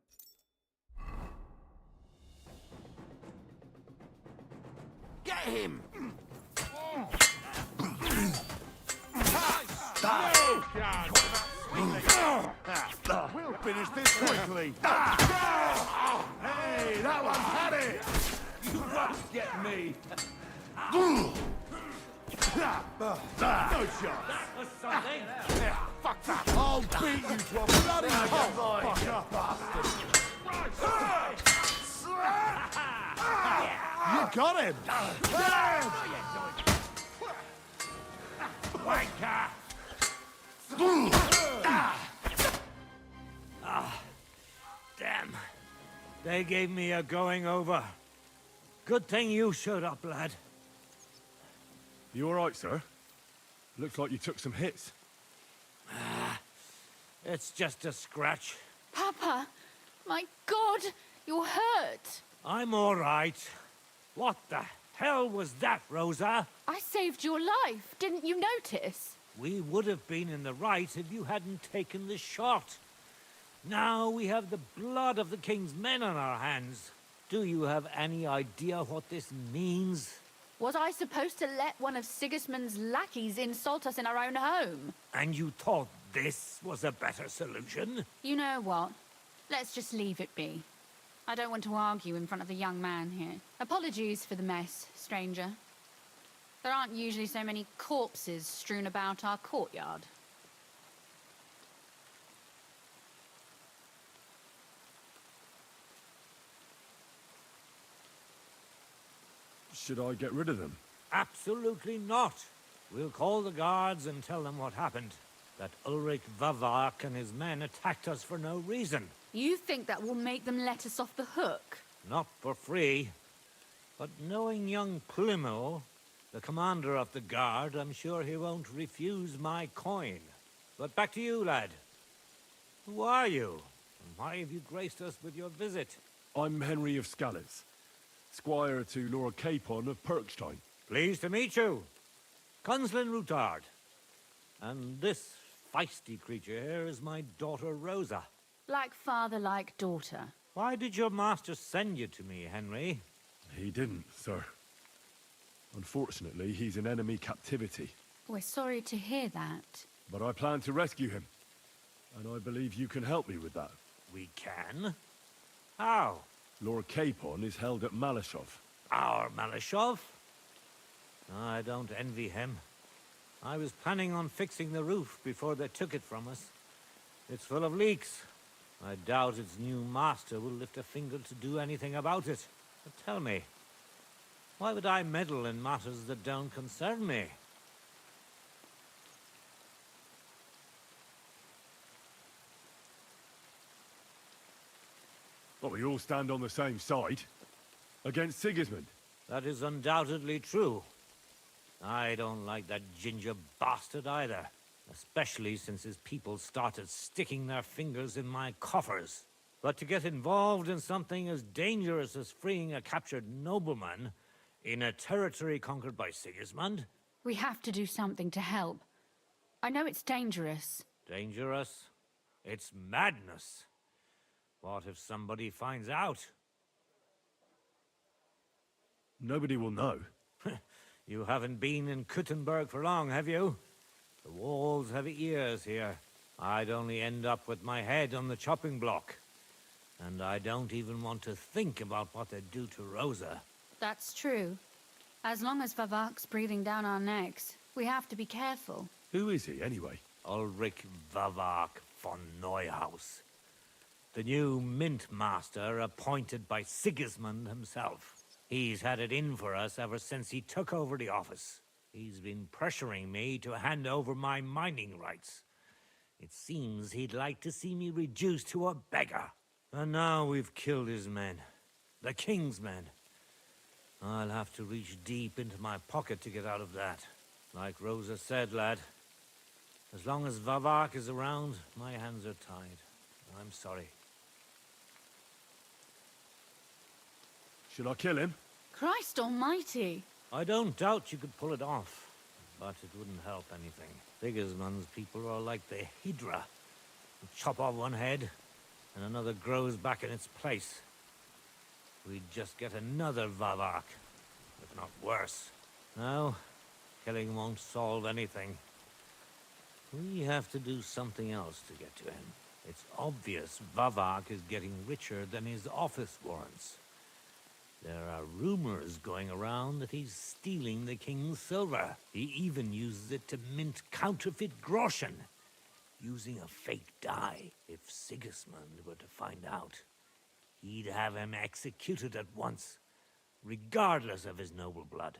Speaker 13: Get him!
Speaker 6: We'll finish this quickly. Hey, that one's had it.
Speaker 13: You won't get me!
Speaker 6: No shot.
Speaker 3: Was something?
Speaker 6: Fuck that. I'll beat you to a bloody pulp. Fucker bastard. You got him.
Speaker 3: Wanker! Damn. They gave me a going over. Good thing you showed up, lad.
Speaker 4: You all right, sir? Looks like you took some hits.
Speaker 3: It's just a scratch.
Speaker 14: Papa, my God, you're hurt.
Speaker 3: I'm all right. What the hell was that, Rosa?
Speaker 14: I saved your life. Didn't you notice?
Speaker 3: We would have been in the right if you hadn't taken the shot. Now we have the blood of the king's men on our hands. Do you have any idea what this means?
Speaker 14: Was I supposed to let one of Sigismund's lackeys insult us in our own home?
Speaker 3: And you thought this was a better solution?
Speaker 14: You know what? Let's just leave it be. I don't want to argue in front of the young man here. Apologies for the mess, stranger. There aren't usually so many corpses strewn about our courtyard.
Speaker 4: Should I get rid of them?
Speaker 3: Absolutely not. We'll call the guards and tell them what happened. That Ulrich Vavak and his men attacked us for no reason.
Speaker 14: You think that will make them let us off the hook?
Speaker 3: Not for free. But knowing young Plimo, the commander of the guard, I'm sure he won't refuse my coin. But back to you, lad. Who are you? And why have you graced us with your visit?
Speaker 4: I'm Henry of Scales, squire to Lord Capon of Perkstein.
Speaker 3: Pleased to meet you. Conslin Routard. And this feisty creature here is my daughter Rosa.
Speaker 14: Like father, like daughter.
Speaker 3: Why did your master send you to me, Henry?
Speaker 4: He didn't, sir. Unfortunately, he's in enemy captivity.
Speaker 14: We're sorry to hear that.
Speaker 4: But I plan to rescue him. And I believe you can help me with that.
Speaker 3: We can? How?
Speaker 4: Lord Capon is held at Malashov.
Speaker 3: Our Malashov? I don't envy him. I was planning on fixing the roof before they took it from us. It's full of leaks. I doubt its new master will lift a finger to do anything about it. But tell me, why would I meddle in matters that don't concern me?
Speaker 4: But we all stand on the same side. Against Sigismund.
Speaker 3: That is undoubtedly true. I don't like that ginger bastard either. Especially since his people started sticking their fingers in my coffers. But to get involved in something as dangerous as freeing a captured nobleman in a territory conquered by Sigismund?
Speaker 14: We have to do something to help. I know it's dangerous.
Speaker 3: Dangerous? It's madness. What if somebody finds out?
Speaker 4: Nobody will know.
Speaker 3: You haven't been in Kuttenberg for long, have you? The walls have ears here. I'd only end up with my head on the chopping block. And I don't even want to think about what they'd do to Rosa.
Speaker 14: That's true. As long as Vavak's breathing down our necks, we have to be careful.
Speaker 4: Who is he, anyway?
Speaker 3: Ulrich Vavak von Neuhaus. The new mint master appointed by Sigismund himself. He's had it in for us ever since he took over the office. He's been pressuring me to hand over my mining rights. It seems he'd like to see me reduced to a beggar. And now we've killed his men. The king's men. I'll have to reach deep into my pocket to get out of that. Like Rosa said, lad, as long as Vavak is around, my hands are tied. I'm sorry.
Speaker 4: Should I kill him?
Speaker 14: Christ almighty!
Speaker 3: I don't doubt you could pull it off, but it wouldn't help anything. Sigismund's people are like the Hydra. You chop off one head, and another grows back in its place. We'd just get another Vavak, if not worse. No, killing won't solve anything. We have to do something else to get to him. It's obvious Vavak is getting richer than his office warrants. There are rumors going around that he's stealing the king's silver. He even uses it to mint counterfeit groschen, using a fake dye. If Sigismund were to find out, he'd have him executed at once, regardless of his noble blood.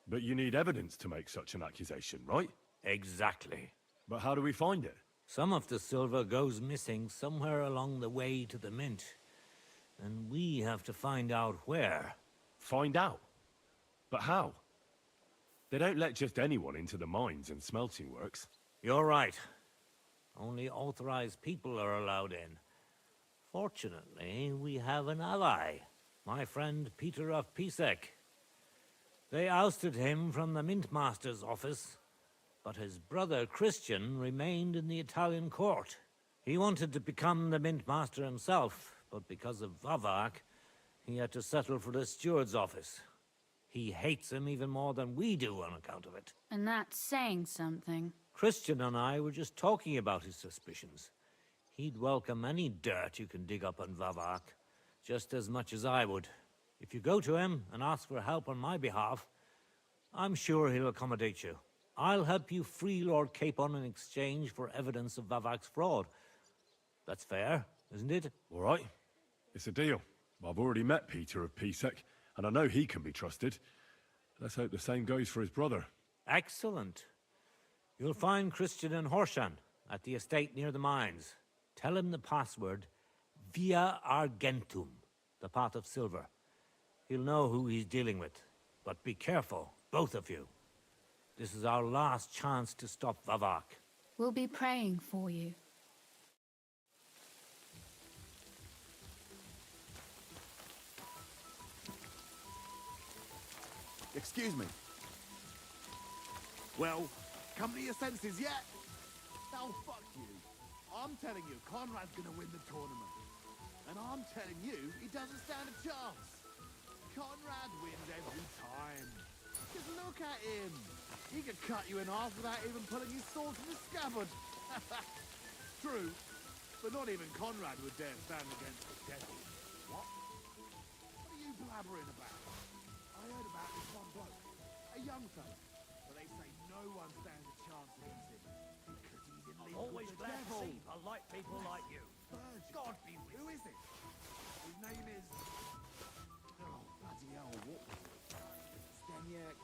Speaker 4: But you need evidence to make such an accusation, right?
Speaker 3: Exactly.
Speaker 4: But how do we find it?
Speaker 3: Some of the silver goes missing somewhere along the way to the mint, and we have to find out where.
Speaker 4: Find out? But how? They don't let just anyone into the mines and smelting works.
Speaker 3: You're right. Only authorized people are allowed in. Fortunately, we have an ally, my friend Peter of Pisek. They ousted him from the Mint Master's office, but his brother Christian remained in the Italian court. He wanted to become the Mint Master himself, but because of Vavak, he had to settle for the steward's office. He hates him even more than we do on account of it.
Speaker 14: And that's saying something.
Speaker 3: Christian and I were just talking about his suspicions. He'd welcome any dirt you can dig up on Vavak, just as much as I would. If you go to him and ask for help on my behalf, I'm sure he'll accommodate you. I'll help you free Lord Capon in exchange for evidence of Vavak's fraud. That's fair, isn't it?
Speaker 4: All right. It's a deal. I've already met Peter of Pisek, and I know he can be trusted. Let's hope the same goes for his brother.
Speaker 3: Excellent. You'll find Christian and Horshan at the estate near the mines. Tell him the password, Via Argentum, the path of silver. He'll know who he's dealing with. But be careful, both of you. This is our last chance to stop Vavak.
Speaker 14: We'll be praying for you.
Speaker 6: Excuse me. Well, come to your senses yet? Oh, fuck you. I'm telling you, Conrad's gonna win the tournament. And I'm telling you, he doesn't stand a chance. Conrad wins every time. Just look at him. He could cut you in half without even pulling his sword from the scabbard. True, but not even Conrad would dare stand against the devil. What? What are you blabbering about? I heard about this one bloke, a young fella, but they say no one stands a chance against him because he's in league
Speaker 13: Always
Speaker 6: with the
Speaker 13: glad to
Speaker 6: devil.
Speaker 13: see polite people like you.
Speaker 6: Virgin.
Speaker 13: God be with
Speaker 6: Who is it? His name is... Oh, bloody hell, what was it? Steniak,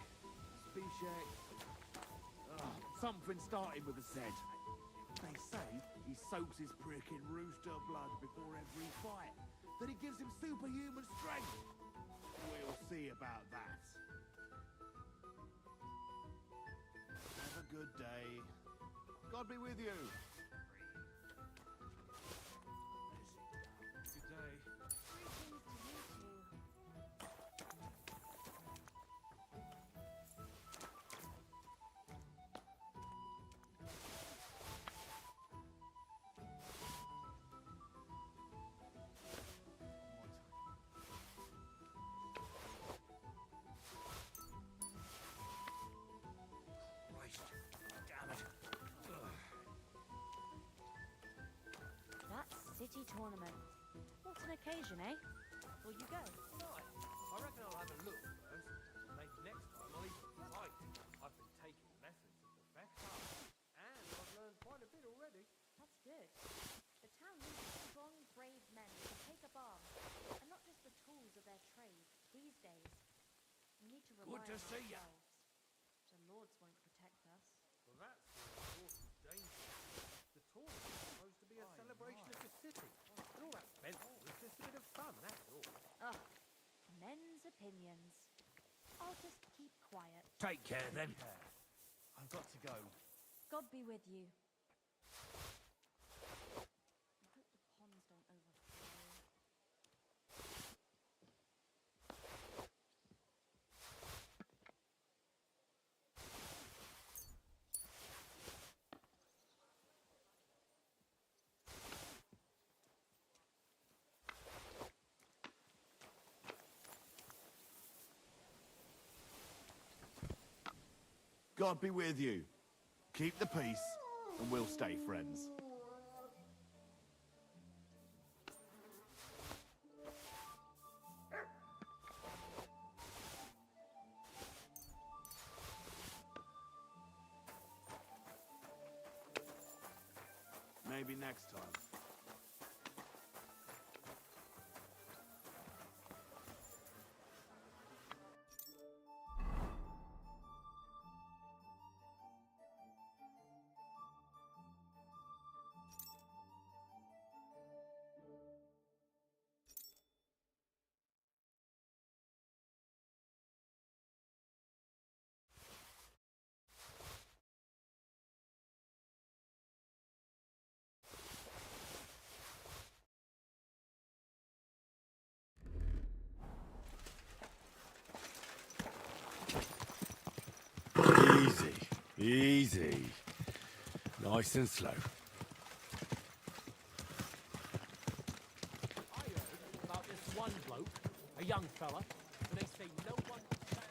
Speaker 6: Spishek... something starting with a Z. They say he soaks his prick in rooster blood before every fight, that it gives him superhuman strength. We'll see about that. Have a good day. God be with you.
Speaker 9: Good day.
Speaker 1: tournament. What an occasion, eh? Will you go?
Speaker 10: Right. I reckon I'll have a look first. Maybe next time I'll even fight. I've been taking lessons at the Festa, and I've learned quite a bit already.
Speaker 1: That's good. The town needs strong, brave men who can take up arms, and not just the tools of their trade. These days, we need to rely
Speaker 13: Good to
Speaker 1: on
Speaker 13: see ya.
Speaker 1: ourselves. The lords won't protect us.
Speaker 10: Well, that's the important danger. The tournament's supposed to be a celebration of the city. And all that's meant for is just a bit of fun, that's all.
Speaker 1: Ugh. Men's opinions. I'll just keep quiet.
Speaker 13: Take care then.
Speaker 6: I've got to go.
Speaker 1: God be with you. I hope the ponds don't overflow.
Speaker 6: God be with you. Keep the peace, and we'll stay friends. Maybe next time.
Speaker 4: Easy, easy. Nice and slow.
Speaker 9: I heard about this one bloke, a young fella, and they say no one can stand.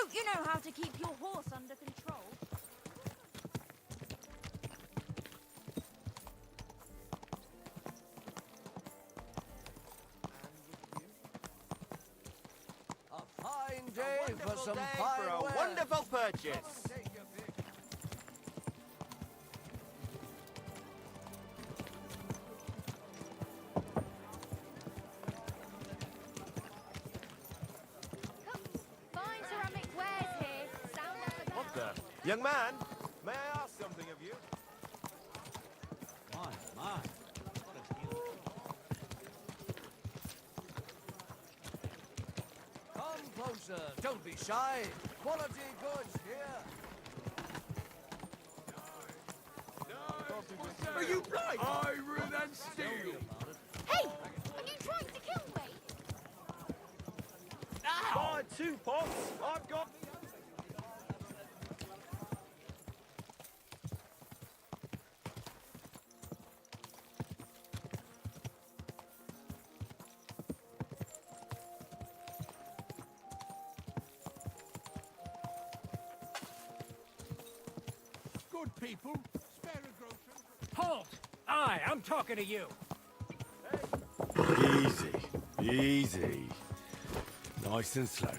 Speaker 1: Don't you know how to keep your horse under control?
Speaker 13: A fine day for some fine wares.
Speaker 15: Wonderful purchase.
Speaker 1: Fine ceramic wares here. Sound at the back.
Speaker 15: What the? Young man, may I ask something of you?
Speaker 13: My. Come closer. Don't be shy. Quality goods here.
Speaker 6: Are you blind? Iron and steel.
Speaker 1: Hey! Are you trying to kill me?
Speaker 15: Buy 2 pots. I've got...
Speaker 6: Good people. Spare a grocer.
Speaker 9: Halt! I'm talking to you.
Speaker 4: Easy, easy. Nice and slow.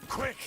Speaker 4: Quick!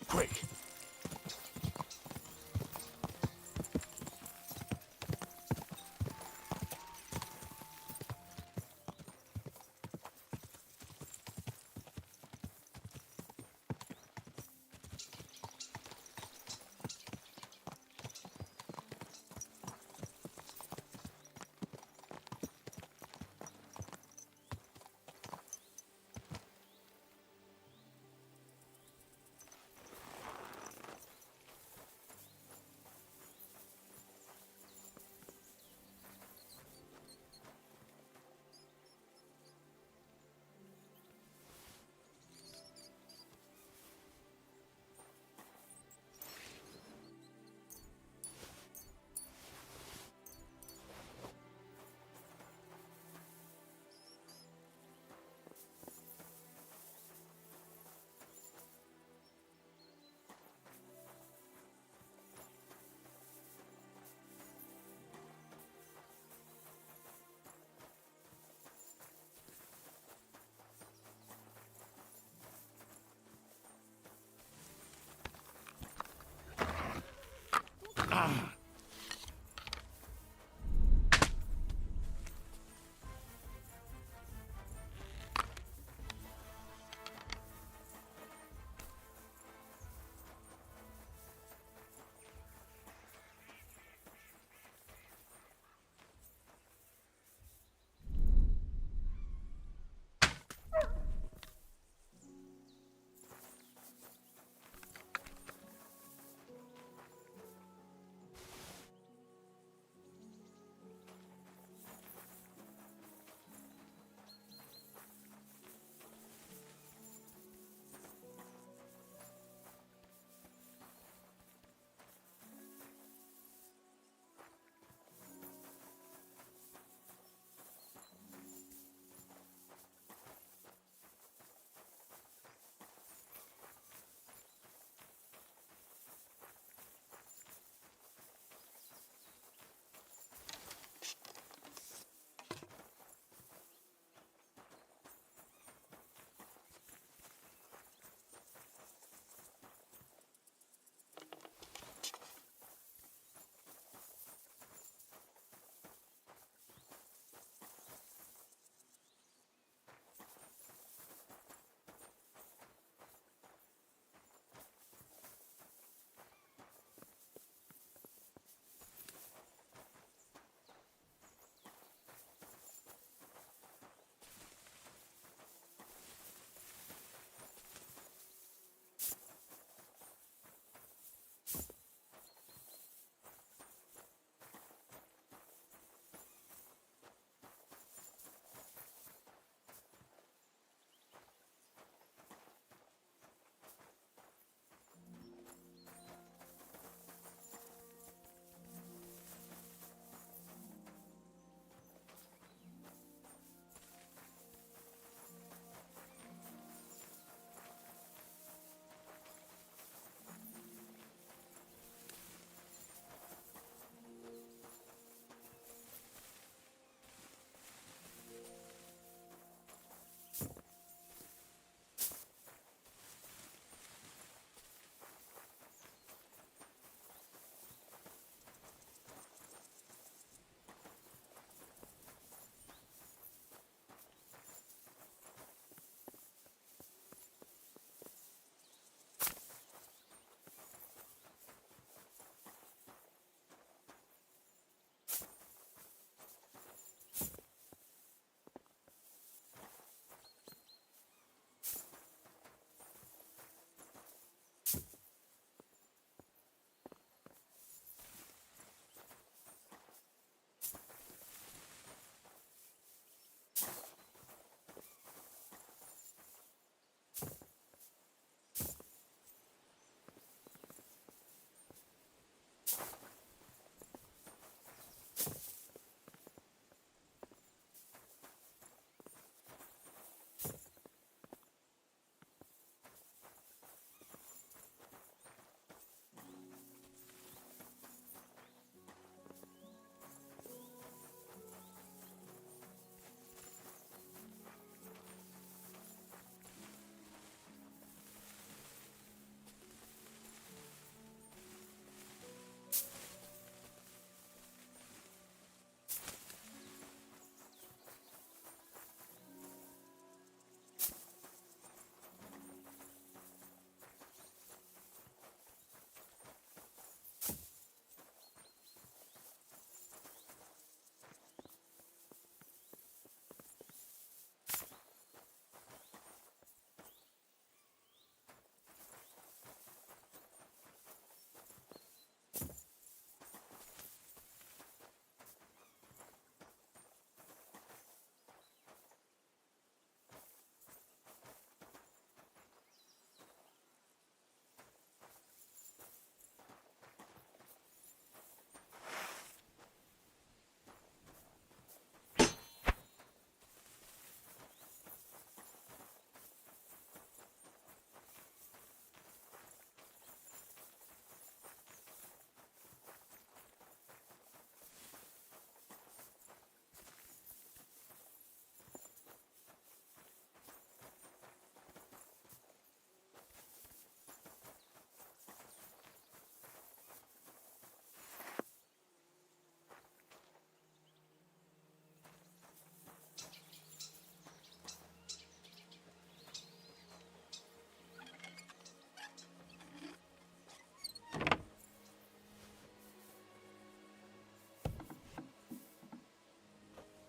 Speaker 4: Quick!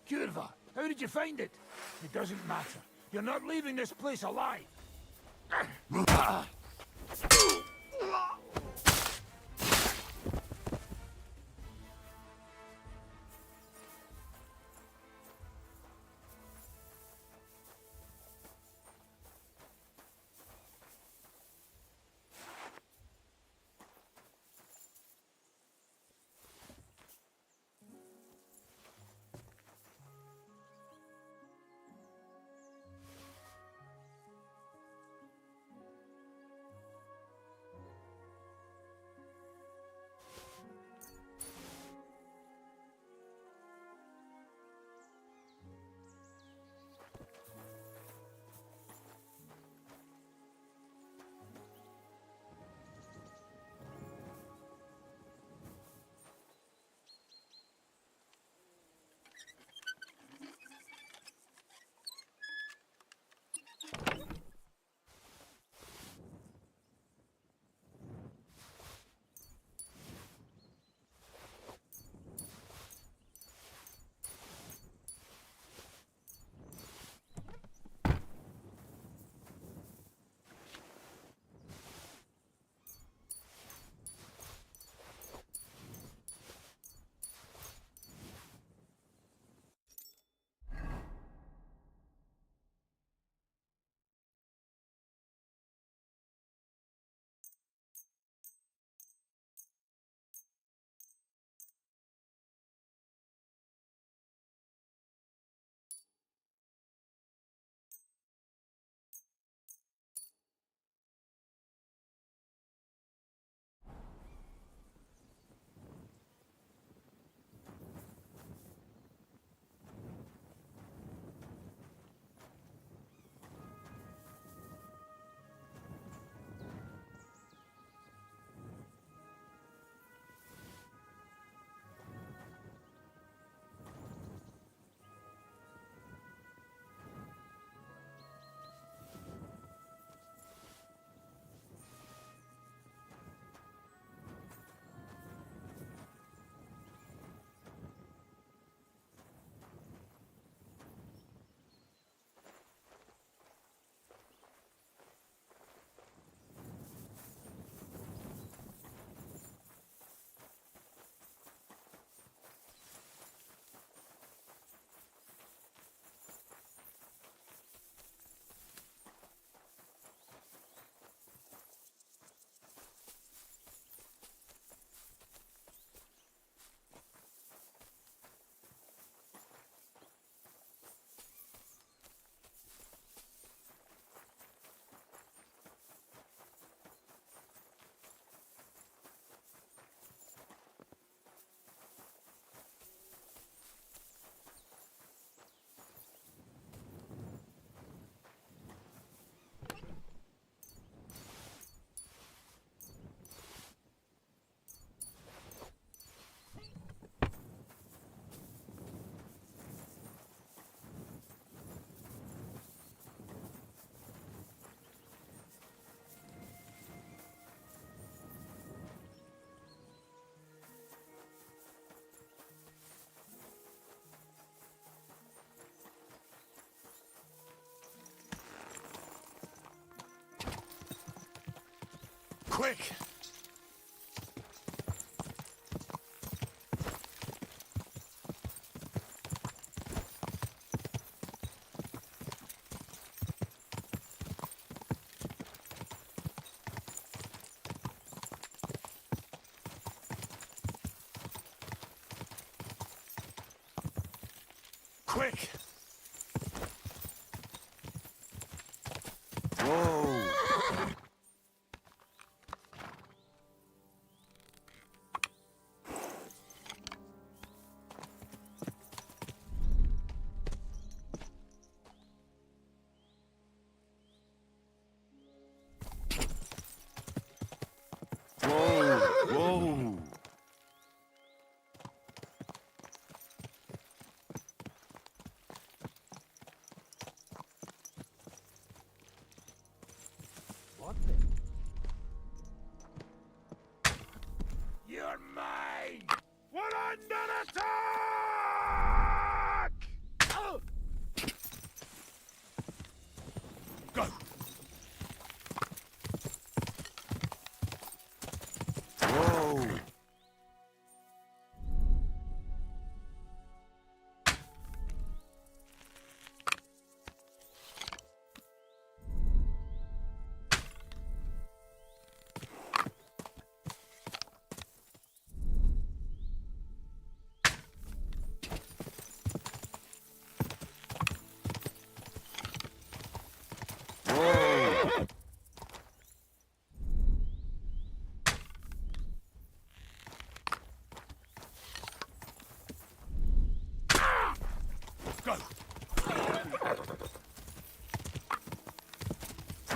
Speaker 6: Curva, how did you find it? It doesn't matter. You're not leaving this place alive.
Speaker 2: Quick! Quick! Whoa! Whoa!
Speaker 6: What You're mine! We're under attack!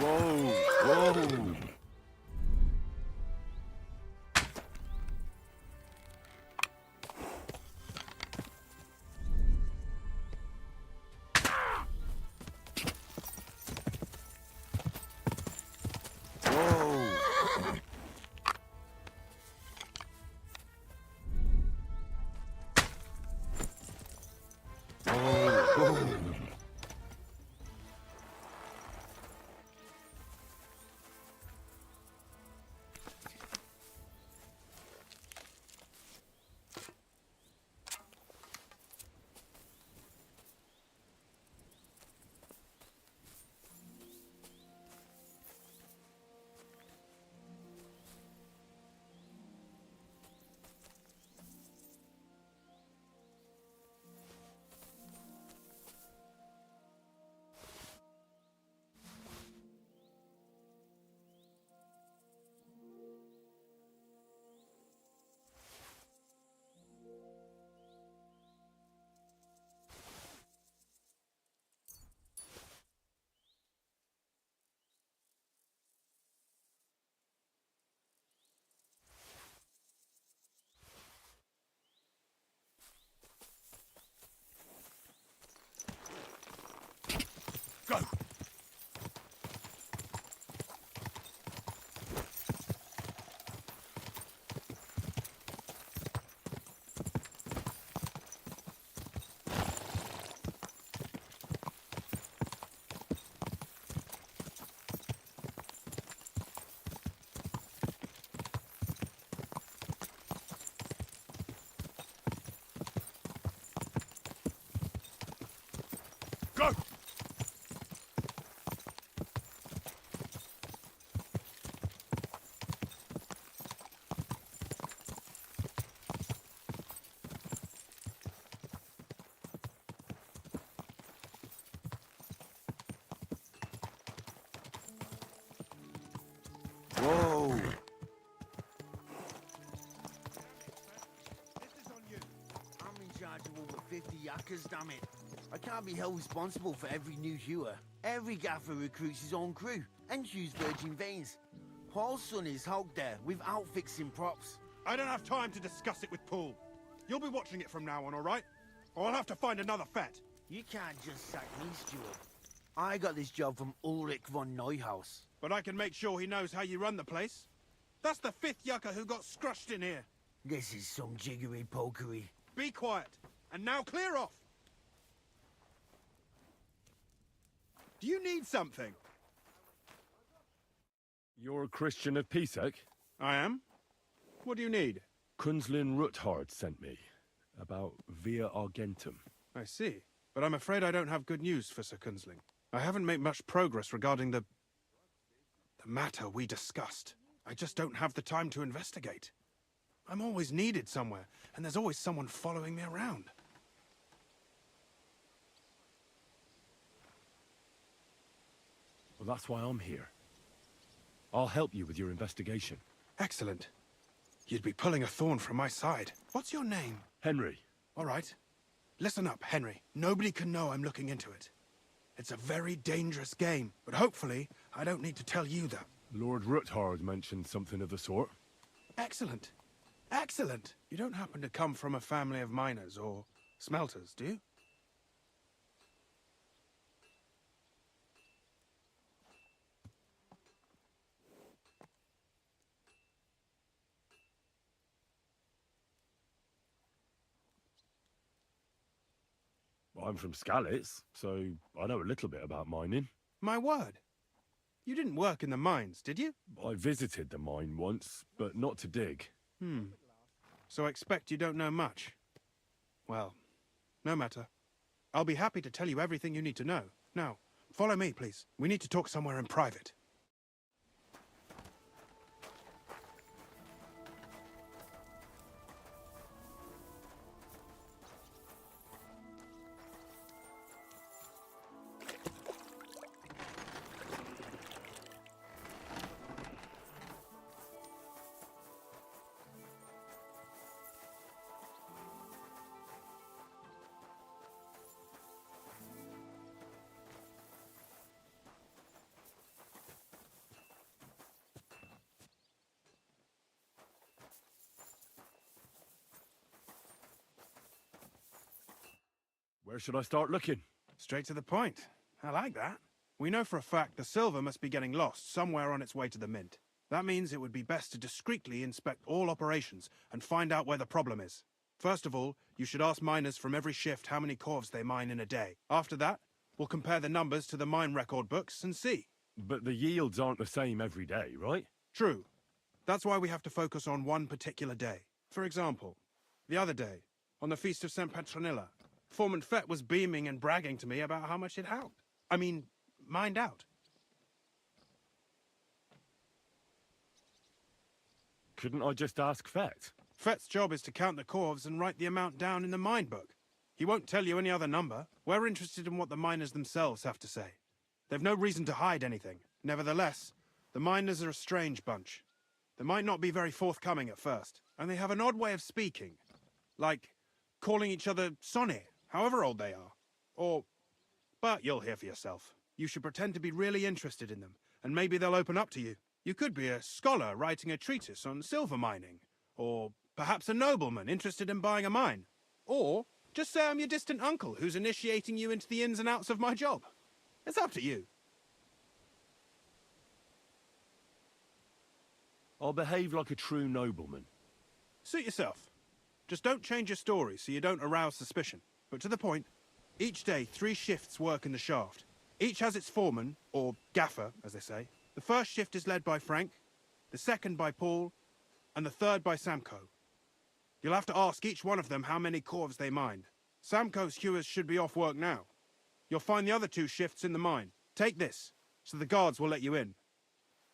Speaker 7: Whoa, whoa.
Speaker 6: Go! Go!
Speaker 2: Whoa!
Speaker 6: I'm in charge of over 50 yakkers, damn it. I can't be held responsible for every new hewer. Every gaffer recruits his own crew and chews virgin veins. Paul's son is hogged there without fixing props.
Speaker 15: I don't have time to discuss it with Paul. You'll be watching it from now on, all right? Or I'll have to find another fet.
Speaker 6: You can't just sack me, Stuart. I got this job from Ulrich von Neuhaus.
Speaker 15: But I can make sure he knows how you run the place. That's the 5th yucca who got scrushed in here.
Speaker 6: This is some jiggery-pokery.
Speaker 15: Be quiet. And now clear off. Do you need something?
Speaker 4: You're a Christian of Pisek?
Speaker 15: I am. What do you need?
Speaker 4: Kunzlin Ruthard sent me about Via Argentum.
Speaker 15: I see. But I'm afraid I don't have good news for Sir Kunzling. I haven't made much progress regarding the matter we discussed. I just don't have the time to investigate. I'm always needed somewhere, and there's always someone following me around.
Speaker 4: Well, that's why I'm here. I'll help you with your investigation.
Speaker 15: Excellent. You'd be pulling a thorn from my side. What's your name?
Speaker 4: Henry.
Speaker 15: All right. Listen up, Henry. Nobody can know I'm looking into it. It's a very dangerous game, but hopefully I don't need to tell you that.
Speaker 4: Lord Ruthard mentioned something of the sort.
Speaker 15: Excellent. Excellent. You don't happen to come from a family of miners or smelters, do you?
Speaker 4: I'm from Skalitz, so I know a little bit about mining.
Speaker 15: My word. You didn't work in the mines, did you?
Speaker 4: I visited the mine once, but not to dig.
Speaker 15: So I expect you don't know much. Well, no matter. I'll be happy to tell you everything you need to know. Now, follow me, please. We need to talk somewhere in private.
Speaker 4: Where should I start looking?
Speaker 15: Straight to the point. I like that. We know for a fact the silver must be getting lost somewhere on its way to the mint. That means it would be best to discreetly inspect all operations and find out where the problem is. First of all, you should ask miners from every shift how many corves they mine in a day. After that, we'll compare the numbers to the mine record books and see.
Speaker 4: But the yields aren't the same every day, right?
Speaker 15: True. That's why we have to focus on one particular day. For example, the other day, on the Feast of St. Petronilla, Foreman Fett was beaming and bragging to me about how much it helped. Mined out.
Speaker 4: Couldn't I just ask Fett?
Speaker 15: Fett's job is to count the corves and write the amount down in the mine book. He won't tell you any other number. We're interested in what the miners themselves have to say. They've no reason to hide anything. Nevertheless, the miners are a strange bunch. They might not be very forthcoming at first, and they have an odd way of speaking. Like calling each other Sonny, however old they are. But you'll hear for yourself. You should pretend to be really interested in them, and maybe they'll open up to you. You could be a scholar writing a treatise on silver mining, or perhaps a nobleman interested in buying a mine. Or just say I'm your distant uncle who's initiating you into the ins and outs of my job. It's up to you.
Speaker 4: I'll behave like a true nobleman.
Speaker 15: Suit yourself. Just don't change your story so you don't arouse suspicion. But to the point, each day 3 shifts work in the shaft. Each has its foreman, or gaffer, as they say. The first shift is led by Frank, the second by Paul, and the third by Samko. You'll have to ask each one of them how many corves they mined. Samko's hewers should be off work now. You'll find the other 2 shifts in the mine. Take this, so the guards will let you in.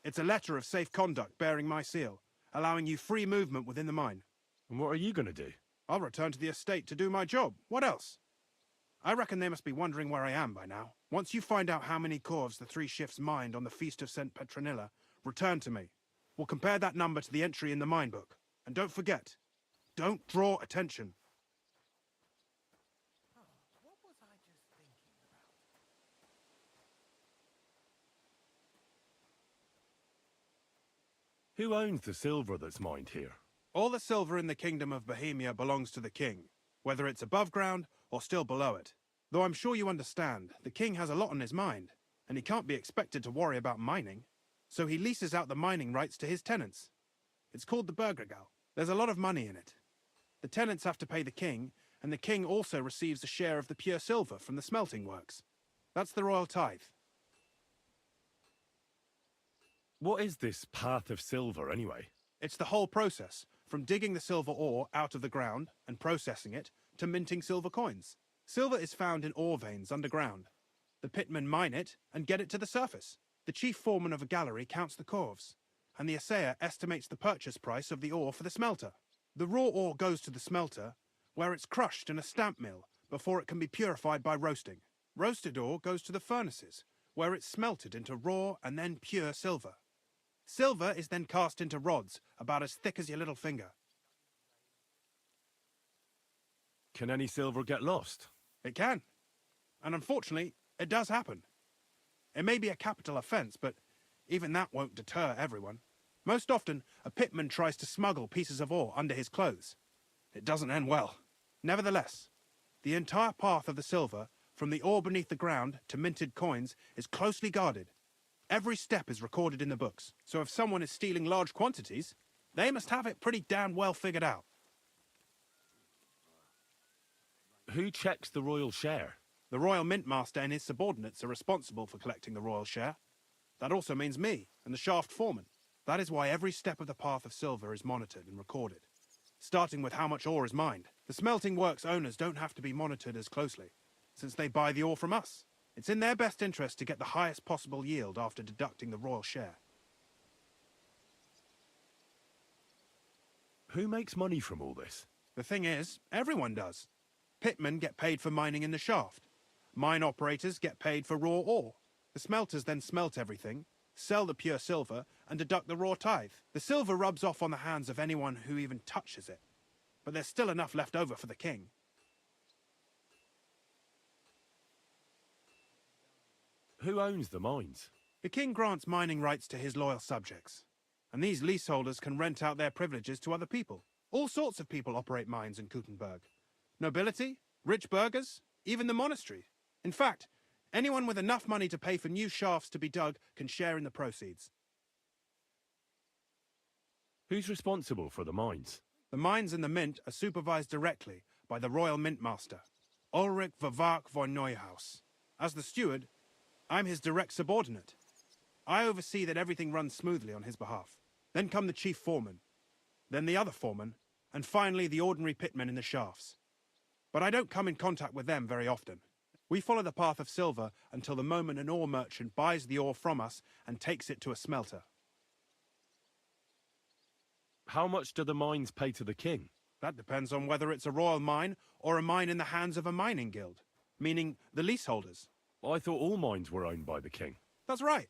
Speaker 15: It's a letter of safe conduct bearing my seal, allowing you free movement within the mine.
Speaker 4: And what are you going to do?
Speaker 15: I'll return to the estate to do my job. What else? I reckon they must be wondering where I am by now. Once you find out how many corves the 3 shifts mined on the Feast of St. Petronilla, return to me. We'll compare that number to the entry in the mine book. And don't forget, don't draw attention.
Speaker 4: Who owns the silver that's mined here?
Speaker 15: All the silver in the Kingdom of Bohemia belongs to the king, whether it's above ground or still below it. Though I'm sure you understand, the king has a lot on his mind, and he can't be expected to worry about mining. So he leases out the mining rights to his tenants. It's called the Burgergal. There's a lot of money in it. The tenants have to pay the king, and the king also receives a share of the pure silver from the smelting works. That's the royal tithe.
Speaker 4: What is this path of silver, anyway?
Speaker 15: It's the whole process, from digging the silver ore out of the ground and processing it, to minting silver coins. Silver is found in ore veins underground. The pitmen mine it and get it to the surface. The chief foreman of a gallery counts the corves, and the assayer estimates the purchase price of the ore for the smelter. The raw ore goes to the smelter, where it's crushed in a stamp mill before it can be purified by roasting. Roasted ore goes to the furnaces, where it's smelted into raw and then pure silver. Silver is then cast into rods about as thick as your little finger.
Speaker 4: Can any silver get lost?
Speaker 15: It can. And unfortunately, it does happen. It may be a capital offence, but even that won't deter everyone. Most often, a pitman tries to smuggle pieces of ore under his clothes. It doesn't end well. Nevertheless, the entire path of the silver, from the ore beneath the ground to minted coins, is closely guarded. Every step is recorded in the books, so if someone is stealing large quantities, they must have it pretty damn well figured out.
Speaker 4: Who checks the royal share?
Speaker 15: The royal mint master and his subordinates are responsible for collecting the royal share. That also means me and the shaft foreman. That is why every step of the path of silver is monitored and recorded, starting with how much ore is mined. The smelting works owners don't have to be monitored as closely, since they buy the ore from us. It's in their best interest to get the highest possible yield after deducting the royal share.
Speaker 4: Who makes money from all this?
Speaker 15: The thing is, everyone does. Pitmen get paid for mining in the shaft. Mine operators get paid for raw ore. The smelters then smelt everything, sell the pure silver, and deduct the raw tithe. The silver rubs off on the hands of anyone who even touches it. But there's still enough left over for the king.
Speaker 4: Who owns the mines?
Speaker 15: The king grants mining rights to his loyal subjects. And these leaseholders can rent out their privileges to other people. All sorts of people operate mines in Kuttenberg. Nobility, rich burghers, even the monastery. In fact, anyone with enough money to pay for new shafts to be dug can share in the proceeds.
Speaker 4: Who's responsible for the mines?
Speaker 15: The mines and the mint are supervised directly by the Royal Mint Master, Ulrich Vervark von Neuhaus. As the steward, I'm his direct subordinate. I oversee that everything runs smoothly on his behalf. Then come the chief foreman, then the other foreman, and finally the ordinary pitmen in the shafts. But I don't come in contact with them very often. We follow the path of silver until the moment an ore merchant buys the ore from us and takes it to a smelter.
Speaker 4: How much do the mines pay to the king?
Speaker 15: That depends on whether it's a royal mine or a mine in the hands of a mining guild, meaning the leaseholders.
Speaker 4: I thought all mines were owned by the king.
Speaker 15: That's right.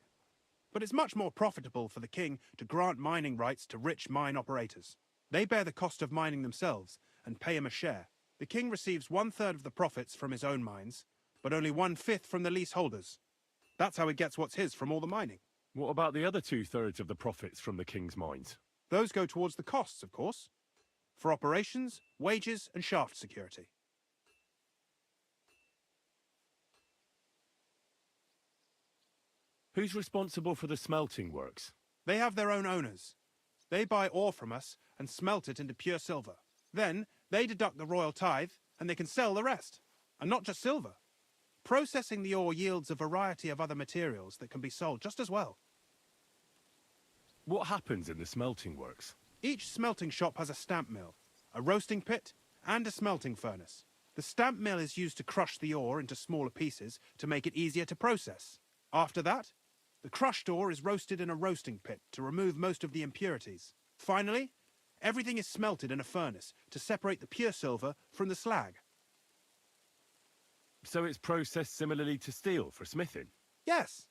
Speaker 15: But it's much more profitable for the king to grant mining rights to rich mine operators. They bear the cost of mining themselves and pay him a share. The king receives 1/3 of the profits from his own mines, but only 1/5 from the leaseholders. That's how he gets what's his from all the mining.
Speaker 4: What about the other 2/3 of the profits from the king's mines?
Speaker 15: Those go towards the costs, of course, for operations, wages, and shaft security.
Speaker 4: Who's responsible for the smelting works?
Speaker 15: They have their own owners. They buy ore from us and smelt it into pure silver. Then they deduct the royal tithe and they can sell the rest. And not just silver. Processing the ore yields a variety of other materials that can be sold just as well.
Speaker 4: What happens in the smelting works?
Speaker 15: Each smelting shop has a stamp mill, a roasting pit, and a smelting furnace. The stamp mill is used to crush the ore into smaller pieces to make it easier to process. After that, the crushed ore is roasted in a roasting pit to remove most of the impurities. Finally, everything is smelted in a furnace to separate the pure silver from the slag.
Speaker 4: So it's processed similarly to steel for smithing?
Speaker 15: Yes.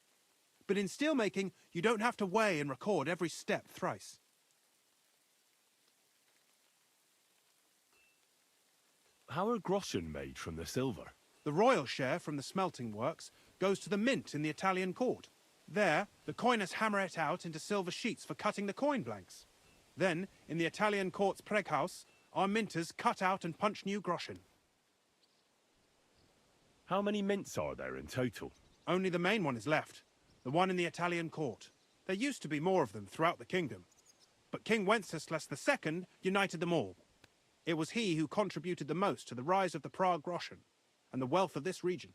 Speaker 15: But in steelmaking, you don't have to weigh and record every step thrice.
Speaker 4: How are groschen made from the silver?
Speaker 15: The royal share from the smelting works goes to the mint in the Italian court. There, the coiners hammer it out into silver sheets for cutting the coin blanks. Then, in the Italian court's preghouse, our minters cut out and punch new groschen.
Speaker 4: How many mints are there in total?
Speaker 15: Only the main one is left, the one in the Italian court. There used to be more of them throughout the kingdom, but King Wenceslas II united them all. It was he who contributed the most to the rise of the Prague groschen and the wealth of this region.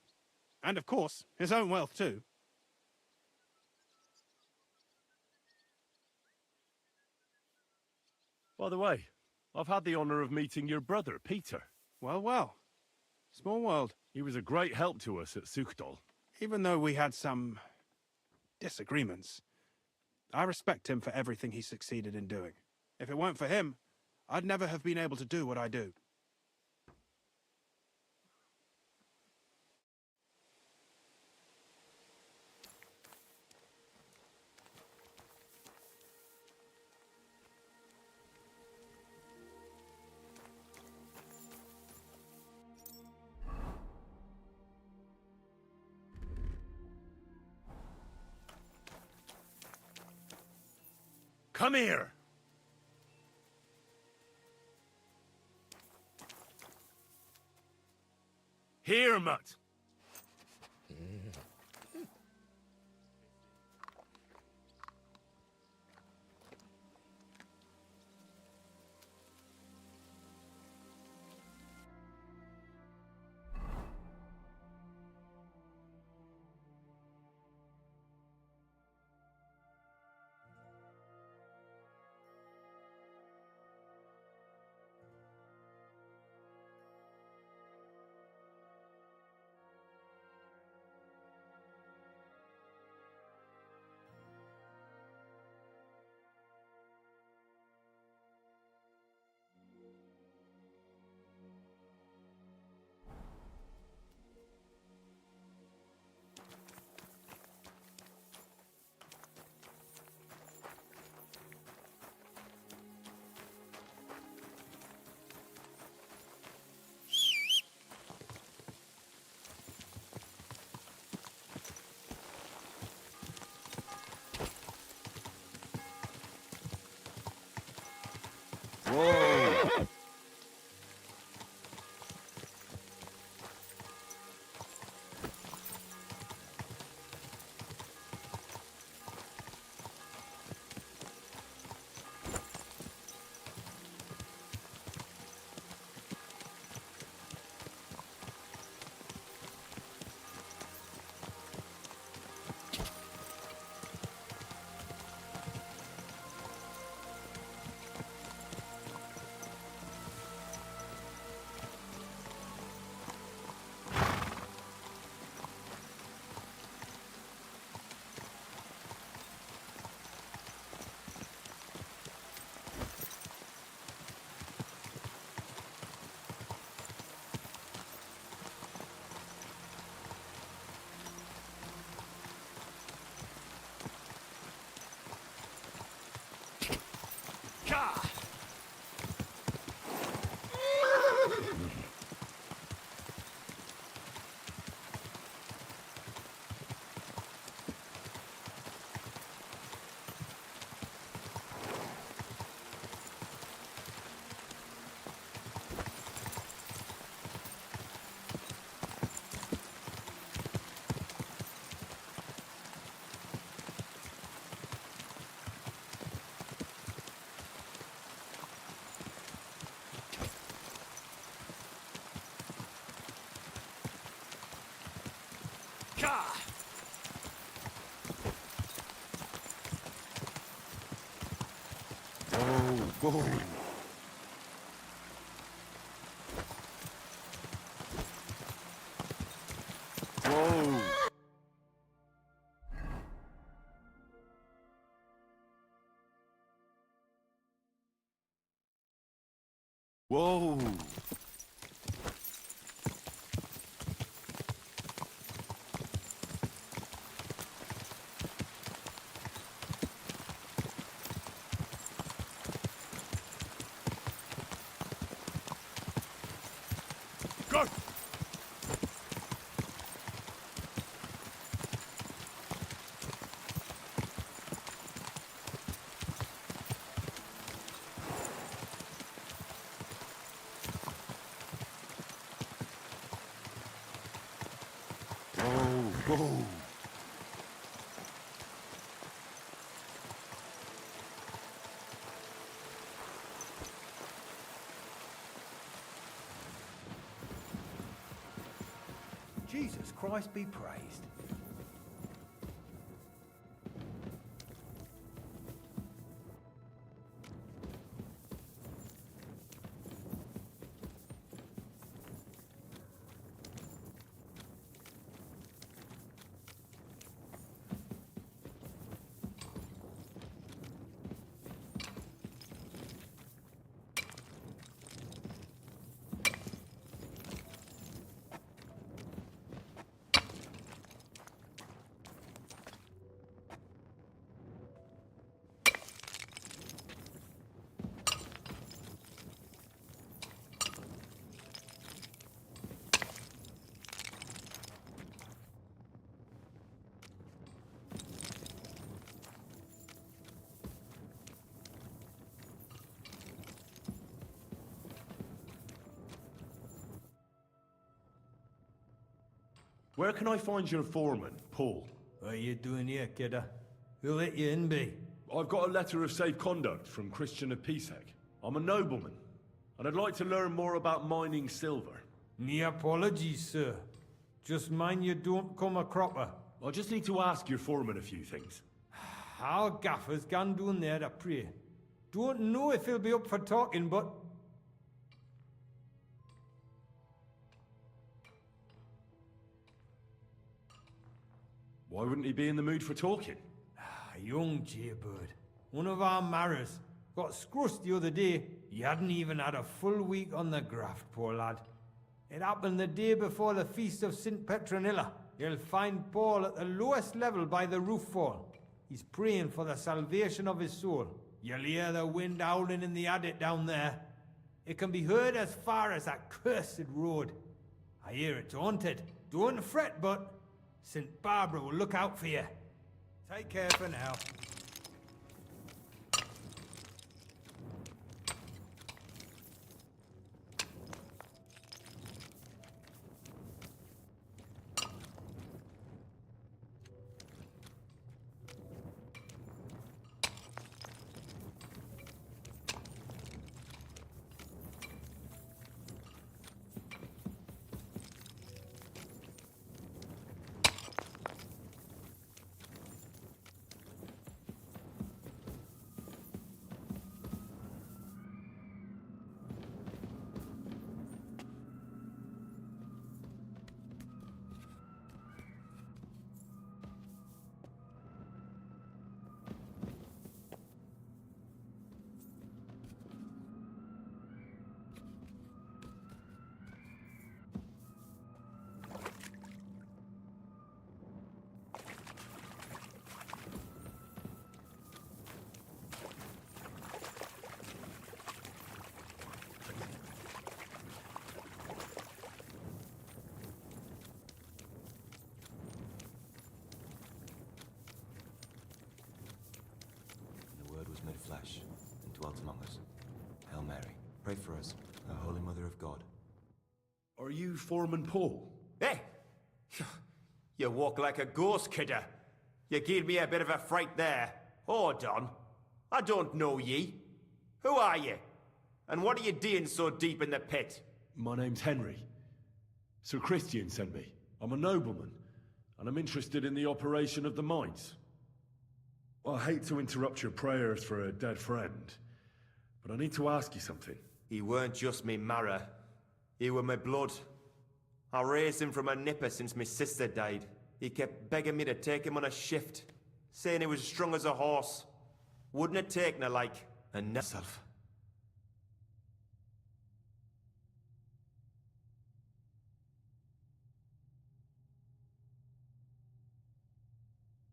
Speaker 15: And of course, his own wealth too.
Speaker 4: By the way, I've had the honour of meeting your brother, Peter.
Speaker 15: Well, well. Small world.
Speaker 4: He was a great help to us at Suchdol.
Speaker 15: Even though we had some disagreements, I respect him for everything he succeeded in doing. If it weren't for him, I'd never have been able to do what I do.
Speaker 4: Come here! Here, Mutt! Whoa, whoa. Whoa. Whoa.
Speaker 6: Go!
Speaker 4: Whoa, whoa.
Speaker 8: Jesus Christ be praised.
Speaker 4: Where can I find your foreman, Paul?
Speaker 11: What are you doing here, kidder? Who let you in, be?
Speaker 4: I've got a letter of safe conduct from Christian of Pisek. I'm a nobleman, and I'd like to learn more about mining silver.
Speaker 11: Me apologies, sir. Just mind you don't come a cropper.
Speaker 4: I just need to ask your foreman a few things.
Speaker 11: Our gaffer's gone down there to pray. Don't know if he'll be up for talking, but...
Speaker 4: Why wouldn't he be in the mood for talking?
Speaker 11: Young jaybird. One of our marrows. Got scrussed the other day. He hadn't even had a full week on the graft, poor lad. It happened the day before the feast of St. Petronilla. You'll find Paul at the lowest level by the roof fall. He's praying for the salvation of his soul. You'll hear the wind howling in the attic down there. It can be heard as far as that cursed road. I hear it's haunted. Don't fret, but St. Barbara will look out for you. Take care for now.
Speaker 16: made flesh and dwelt among us. Hail Mary, pray for us, the Holy Mother of God.
Speaker 4: Are you Foreman Paul?
Speaker 17: Hey! You walk like a ghost, kidder. You gave me a bit of a fright there. Hold on. I don't know ye. Who are you? And what are you doing so deep in the pit?
Speaker 4: My name's Henry. Sir Christian sent me. I'm a nobleman, and I'm interested in the operation of the mines. Well, I hate to interrupt your prayers for a dead friend, but I need to ask you something.
Speaker 17: He weren't just me marrow. He were my blood. I raised him from a nipper since my sister died. He kept begging me to take him on a shift, saying he was strong as a horse. Wouldn't it take no like, and self.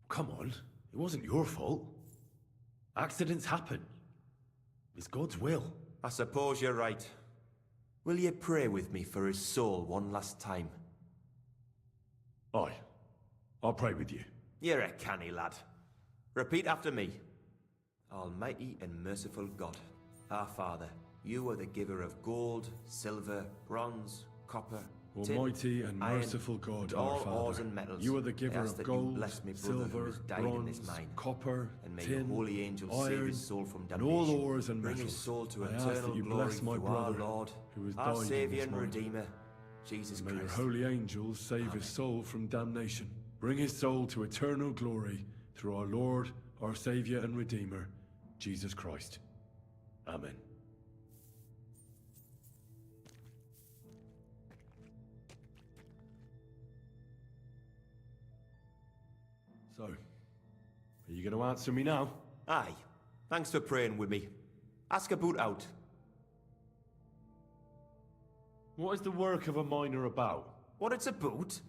Speaker 4: Come on, it wasn't your fault. Accidents happen. It's God's will.
Speaker 17: I suppose you're right. Will you pray with me for his soul one last time?
Speaker 4: Aye. I'll pray with you.
Speaker 17: You're a canny lad. Repeat after me. Almighty and merciful God, our Father, you are the giver of gold, silver, bronze, copper,
Speaker 4: Almighty
Speaker 17: tin,
Speaker 4: and
Speaker 17: iron,
Speaker 4: merciful God,
Speaker 17: and
Speaker 4: our
Speaker 17: all
Speaker 4: Father,
Speaker 17: ores and metals.
Speaker 4: you are the giver
Speaker 17: I ask
Speaker 4: of
Speaker 17: that
Speaker 4: gold,
Speaker 17: you bless me brother who
Speaker 4: silver,
Speaker 17: has died in this
Speaker 4: bronze,
Speaker 17: mine.
Speaker 4: copper,
Speaker 17: And may
Speaker 4: tin,
Speaker 17: your holy angels save
Speaker 4: iron,
Speaker 17: his soul from
Speaker 4: and
Speaker 17: damnation.
Speaker 4: all ores and
Speaker 17: Bring
Speaker 4: metals.
Speaker 17: his soul to
Speaker 4: I ask
Speaker 17: eternal
Speaker 4: that you
Speaker 17: glory
Speaker 4: bless my
Speaker 17: through our
Speaker 4: brother,
Speaker 17: Lord,
Speaker 4: who has
Speaker 17: our
Speaker 4: died in
Speaker 17: Saviour
Speaker 4: this
Speaker 17: and
Speaker 4: mine.
Speaker 17: Redeemer, Jesus
Speaker 4: May your
Speaker 17: Christ.
Speaker 4: holy angels save his soul from damnation. Bring his soul to eternal glory through our Lord, our Saviour and Redeemer, Jesus Christ. Amen. So, are you going to answer me now?
Speaker 17: Aye. Thanks for praying with me. Ask about out.
Speaker 4: What is the work of a miner about?
Speaker 17: What it's about?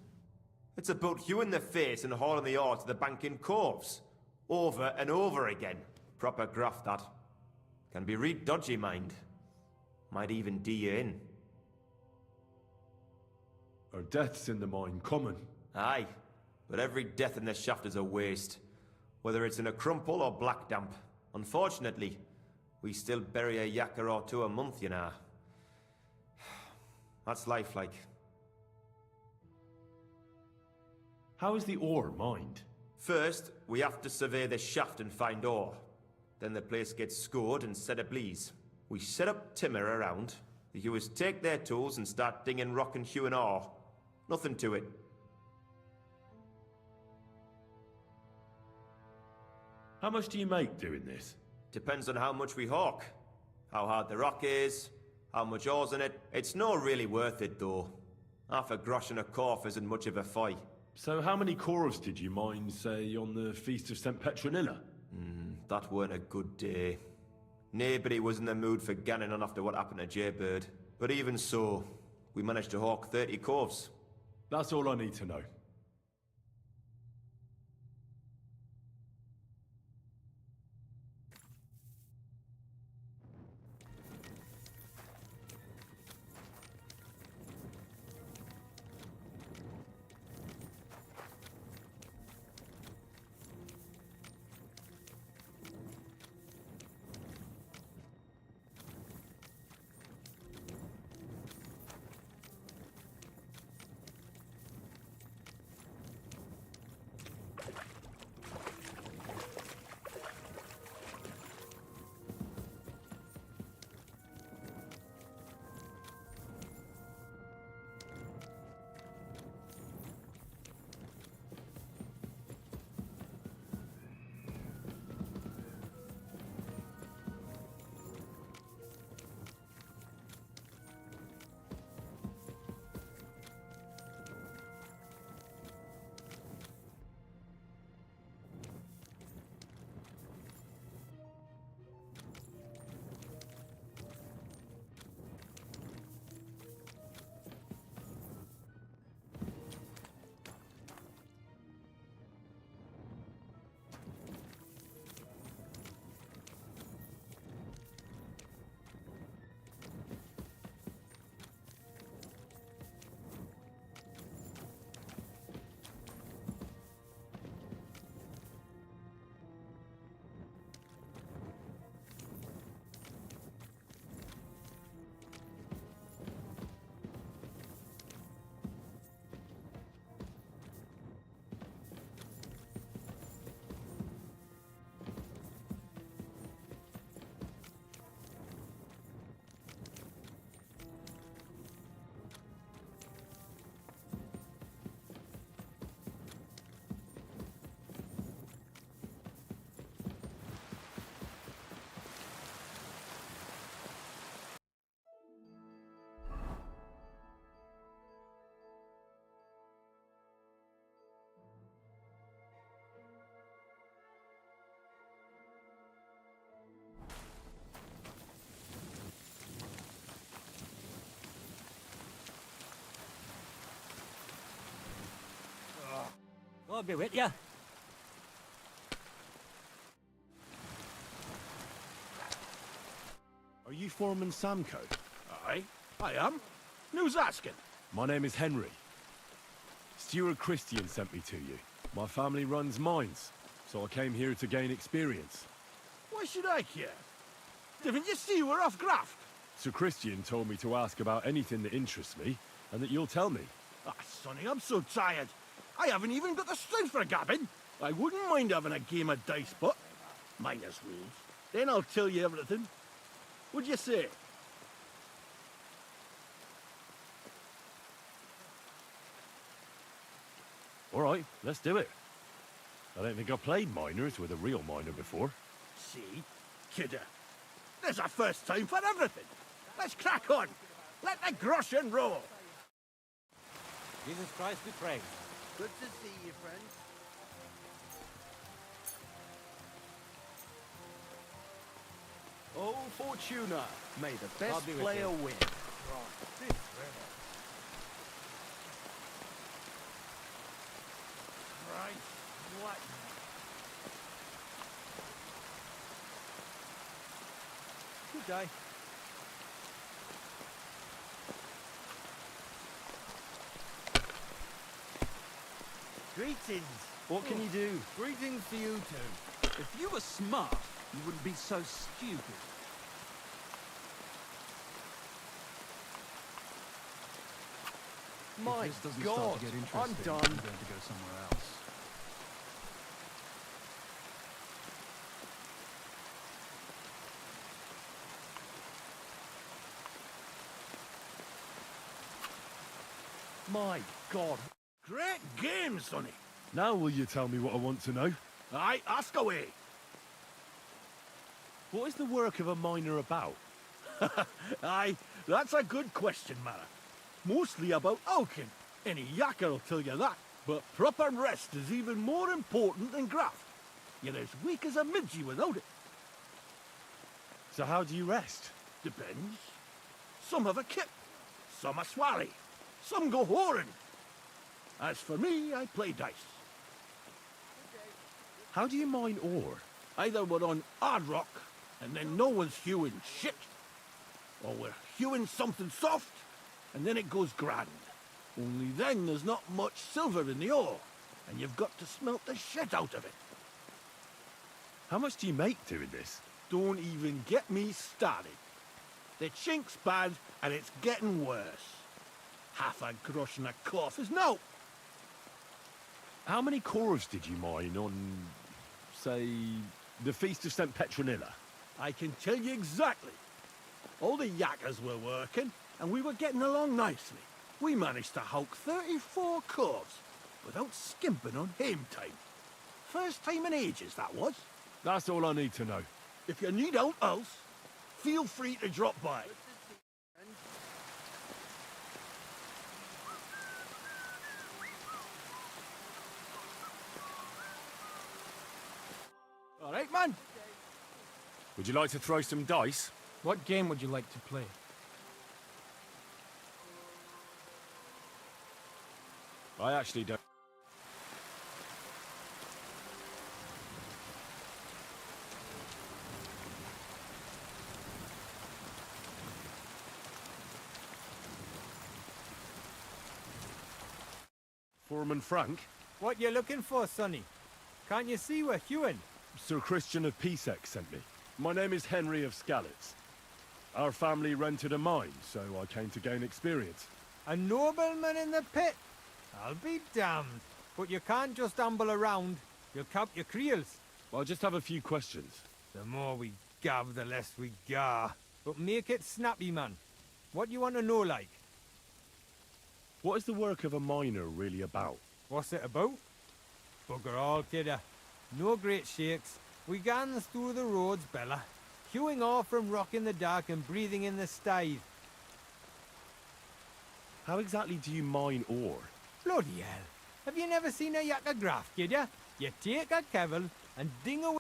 Speaker 17: It's about you in the face and hauling the ore to the bank in coves. Over and over again. Proper graft, that. Can be real dodgy, mind. Might even D you in.
Speaker 4: Are deaths in the mine common?
Speaker 17: Aye. But every death in the shaft is a waste. Whether it's in a crumple or black damp. Unfortunately, we still bury a yakker or two a month, you know. That's life like.
Speaker 4: How is the ore mined?
Speaker 17: First, we have to survey the shaft and find ore. Then the place gets scored and set ablaze. We set up timber around. The hewers take their tools and start dinging rock and hewing ore. Nothing to it.
Speaker 4: How much do you make doing this?
Speaker 17: Depends on how much we hawk. How hard the rock is, how much ore's in it. It's not really worth it, though. Half a grosh and a corf isn't much of a fight.
Speaker 4: So how many cores did you mine, say, on the Feast of St. Petronilla?
Speaker 17: That weren't a good day. Nobody was in the mood for ganning on after what happened to Jaybird. But even so, we managed to hawk 30 corves.
Speaker 4: That's all I need to know.
Speaker 13: I'll be with you.
Speaker 15: Are you Foreman Samco?
Speaker 18: Aye, I am. Who's asking?
Speaker 4: My name is Henry. Steward Christian sent me to you. My family runs mines, so I came here to gain experience.
Speaker 18: Why should I care? Didn't you see we're off graft?
Speaker 4: Sir Christian told me to ask about anything that interests me, and that you'll tell me.
Speaker 18: Ah, Sonny, I'm so tired. I haven't even got the strength for gabbing. I wouldn't mind having a game of dice, but minus rules. Then I'll tell you everything. What'd you say?
Speaker 4: All right, let's do it. I don't think I've played miners with a real miner before.
Speaker 18: See? Kidder. There's a first time for everything. Let's crack on. Let the groschen roll.
Speaker 13: Jesus Christ be praised.
Speaker 5: Good to see you, friend.
Speaker 13: Oh, Fortuna, may the
Speaker 5: I'll
Speaker 13: best
Speaker 5: be with
Speaker 13: player
Speaker 5: you.
Speaker 13: win.
Speaker 18: Right. What?
Speaker 13: Good day.
Speaker 5: Greetings.
Speaker 13: What can you do?
Speaker 5: Greetings to you too.
Speaker 13: If you were smart, you wouldn't be so stupid.
Speaker 5: My
Speaker 6: If this doesn't
Speaker 5: God,
Speaker 6: start to get
Speaker 5: I'm
Speaker 6: interesting,
Speaker 5: done.
Speaker 6: I'm going to go somewhere else.
Speaker 5: My God.
Speaker 18: Great game, Sonny.
Speaker 4: Now will you tell me what I want to know?
Speaker 18: Aye, ask away.
Speaker 4: What is the work of a miner about?
Speaker 18: Aye, that's a good question, Mara. Mostly about Alkin. Any yakker will tell you that. But proper rest is even more important than graft. You're as weak as a midgie without it.
Speaker 4: So how do you rest?
Speaker 18: Depends. Some have a kit, some a swally, some go whoring. As for me, I play dice.
Speaker 4: How do you mine ore?
Speaker 18: Either we're on hard rock, and then no one's hewing shit, or we're hewing something soft, and then it goes grand. Only then there's not much silver in the ore, and you've got to smelt the shit out of it.
Speaker 4: How much do you make doing this?
Speaker 18: Don't even get me started. The chink's bad, and it's getting worse. Half a grosh and a cough is no.
Speaker 4: How many cores did you mine on, say, the Feast of St. Petronilla?
Speaker 18: I can tell you exactly. All the yakkers were working, and we were getting along nicely. We managed to hulk 34 cores without skimping on hame time. First time in ages, that was.
Speaker 4: That's all I need to know.
Speaker 18: If you need out else, feel free to drop by. All right, man.
Speaker 4: Would you like to throw some dice?
Speaker 9: What game would you like to play?
Speaker 4: I actually don't. Foreman Frank?
Speaker 11: What you looking for, Sonny? Can't you see we're hewing?
Speaker 4: Sir Christian of Pisex sent me. My name is Henry of Skalitz. Our family rented a mine, so I came to gain experience.
Speaker 11: A nobleman in the pit? I'll be damned. But you can't just amble around. You'll count your creels.
Speaker 4: I just have a few questions.
Speaker 11: The more we gav, the less we gar. But make it snappy, man. What do you want to know, like?
Speaker 4: What is the work of a miner really about?
Speaker 11: What's it about? Bugger all, kidder. No great shakes. We gans through the roads, Bella. Hewing off from rock in the dark and breathing in the stythe.
Speaker 4: How exactly do you mine ore?
Speaker 11: Bloody hell. Have you never seen a yakker graft, kidder? You take a kevel and ding away.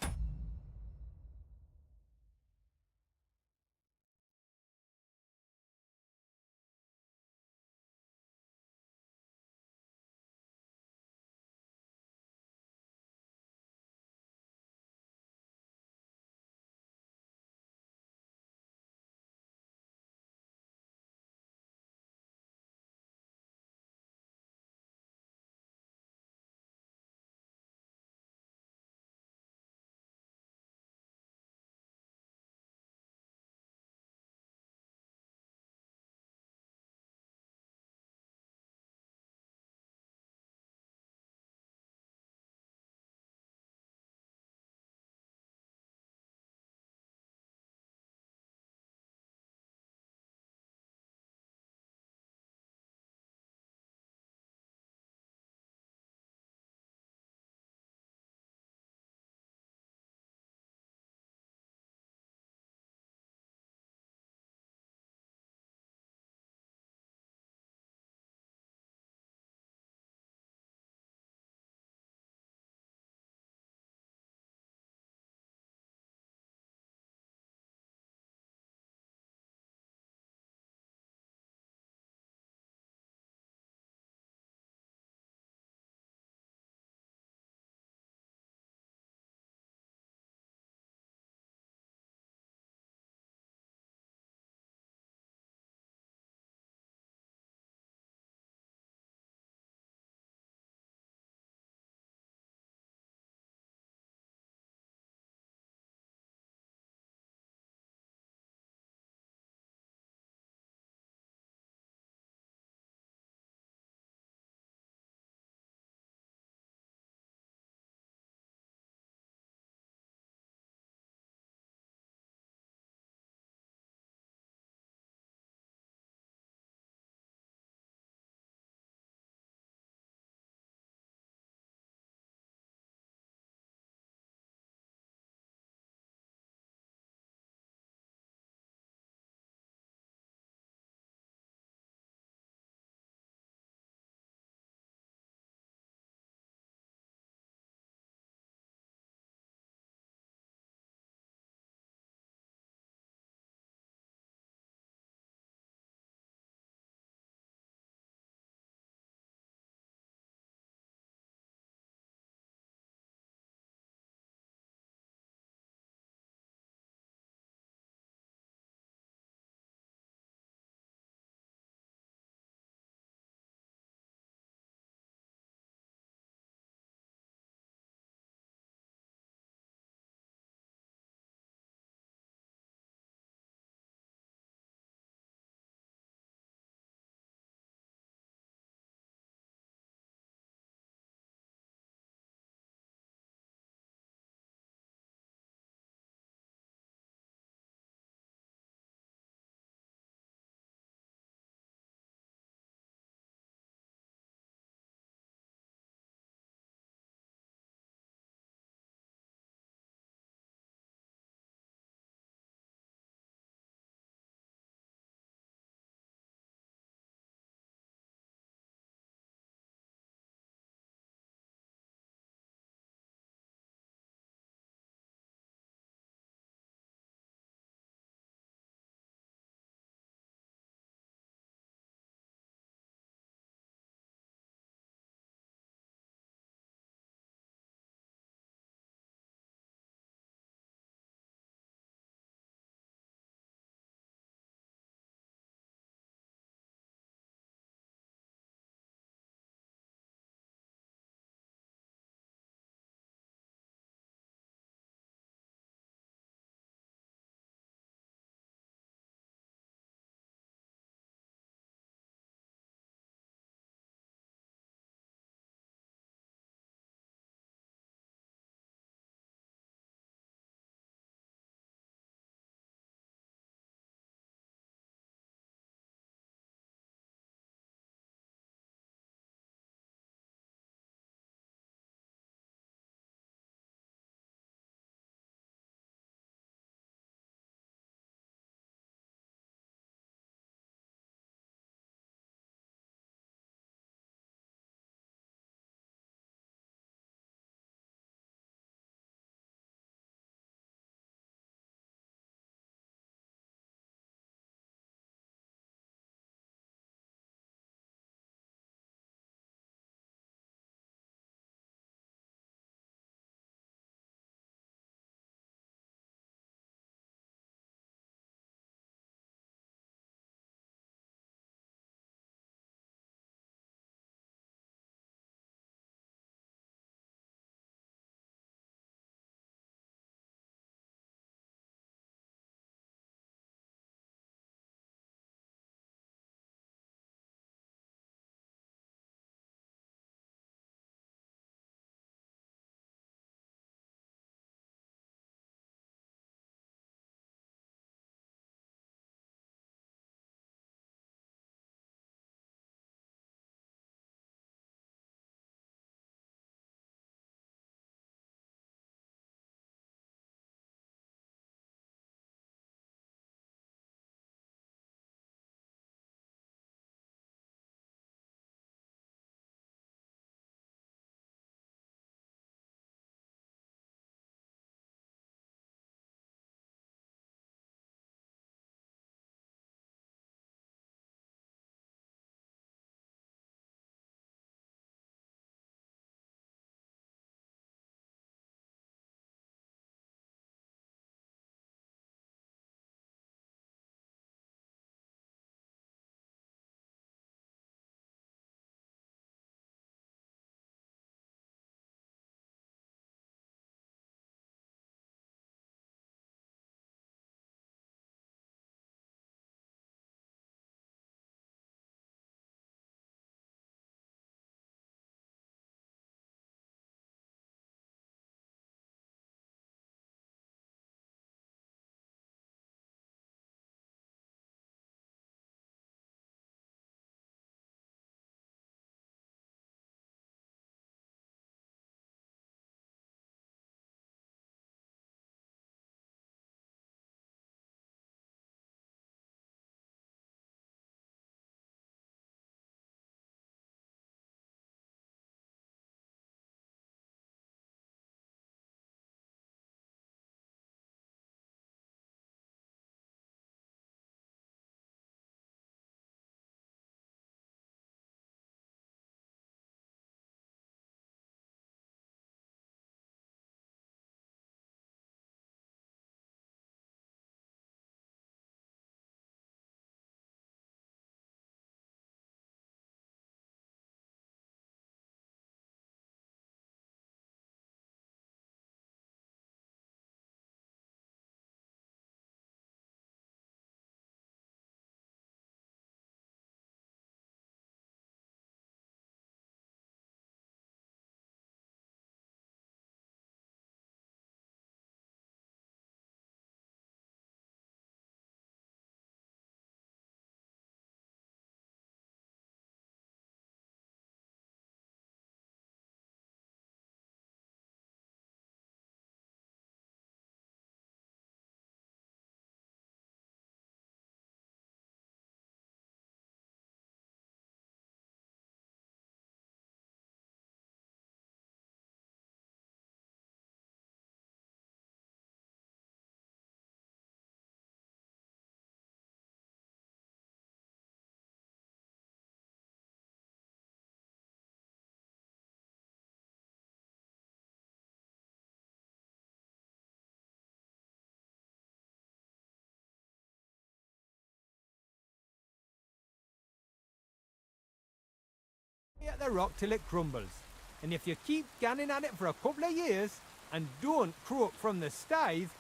Speaker 8: the rock till it crumbles. And if you keep ganning at it for a couple of years and don't croak from the stithe,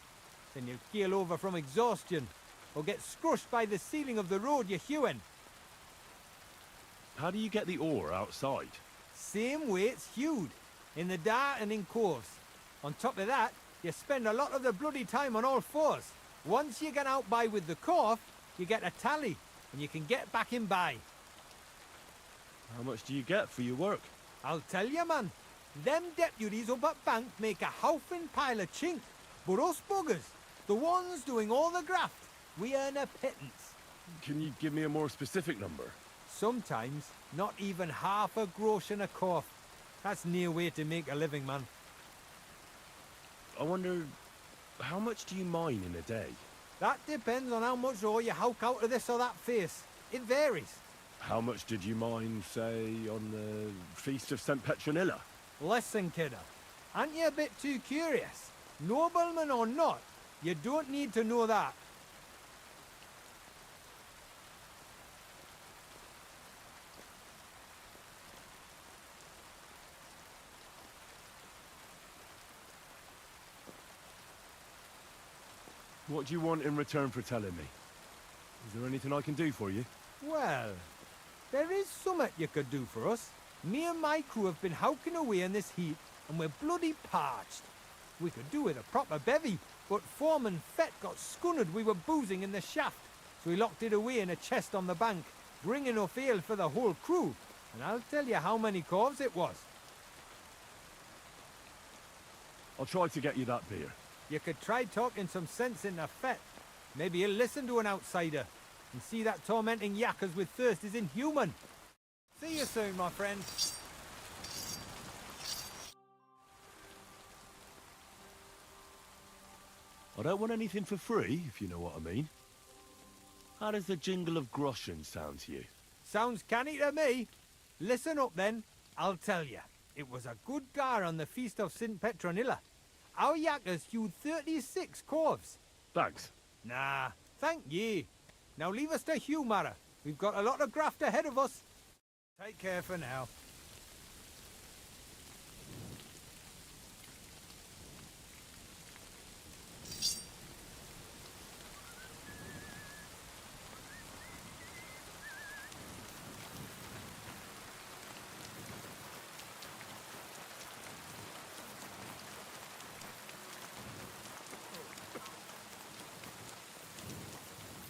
Speaker 8: then you'll keel over from exhaustion or get scrushed by the ceiling of the road you're hewing.
Speaker 4: How do you get the ore outside?
Speaker 8: Same way it's hewed, in the dark and in coves. On top of that, you spend a lot of the bloody time on all fours. Once you get out by with the corf, you get a tally, and you can get back in by.
Speaker 4: How much do you get for your work?
Speaker 8: I'll tell you, man. Them deputies up at bank make a howfing pile of chink. But us buggers, the ones doing all the graft, we earn a pittance.
Speaker 4: Can you give me a more specific number?
Speaker 8: Sometimes, not even half a grosh in a corf. That's near way to make a living, man.
Speaker 4: I wonder, how much do you mine in a day?
Speaker 8: That depends on how much ore you howk out of this or that face. It varies.
Speaker 4: How much did you mine, say, on the Feast of St. Petronilla?
Speaker 8: Listen, kidder. Aren't you a bit too curious? Nobleman or not, you don't need to know that.
Speaker 4: What do you want in return for telling me? Is there anything I can do for you?
Speaker 8: Well, there is summat you could do for us. Me and my crew have been howking away in this heat, and we're bloody parched. We could do with a proper bevy, but Foreman Fett got scunnered we were boozing in the shaft, so he locked it away in a chest on the bank, bringing enough ale for the whole crew. And I'll tell you how many corves it was.
Speaker 4: I'll try to get you that beer.
Speaker 8: You could try talking some sense into Fett. Maybe he'll listen to an outsider and see that tormenting yakkers with thirst is inhuman. See you soon, my friend.
Speaker 4: I don't want anything for free, if you know what I mean. How does the jingle of groschen sound to you?
Speaker 8: Sounds canny to me. Listen up then, I'll tell you. It was a good gar on the Feast of St. Petronilla. Our yakkers hewed 36 corves.
Speaker 4: Thanks.
Speaker 8: Nah, thank ye. Now leave us to hew, Mara. We've got a lot of graft ahead of us. Take care for now.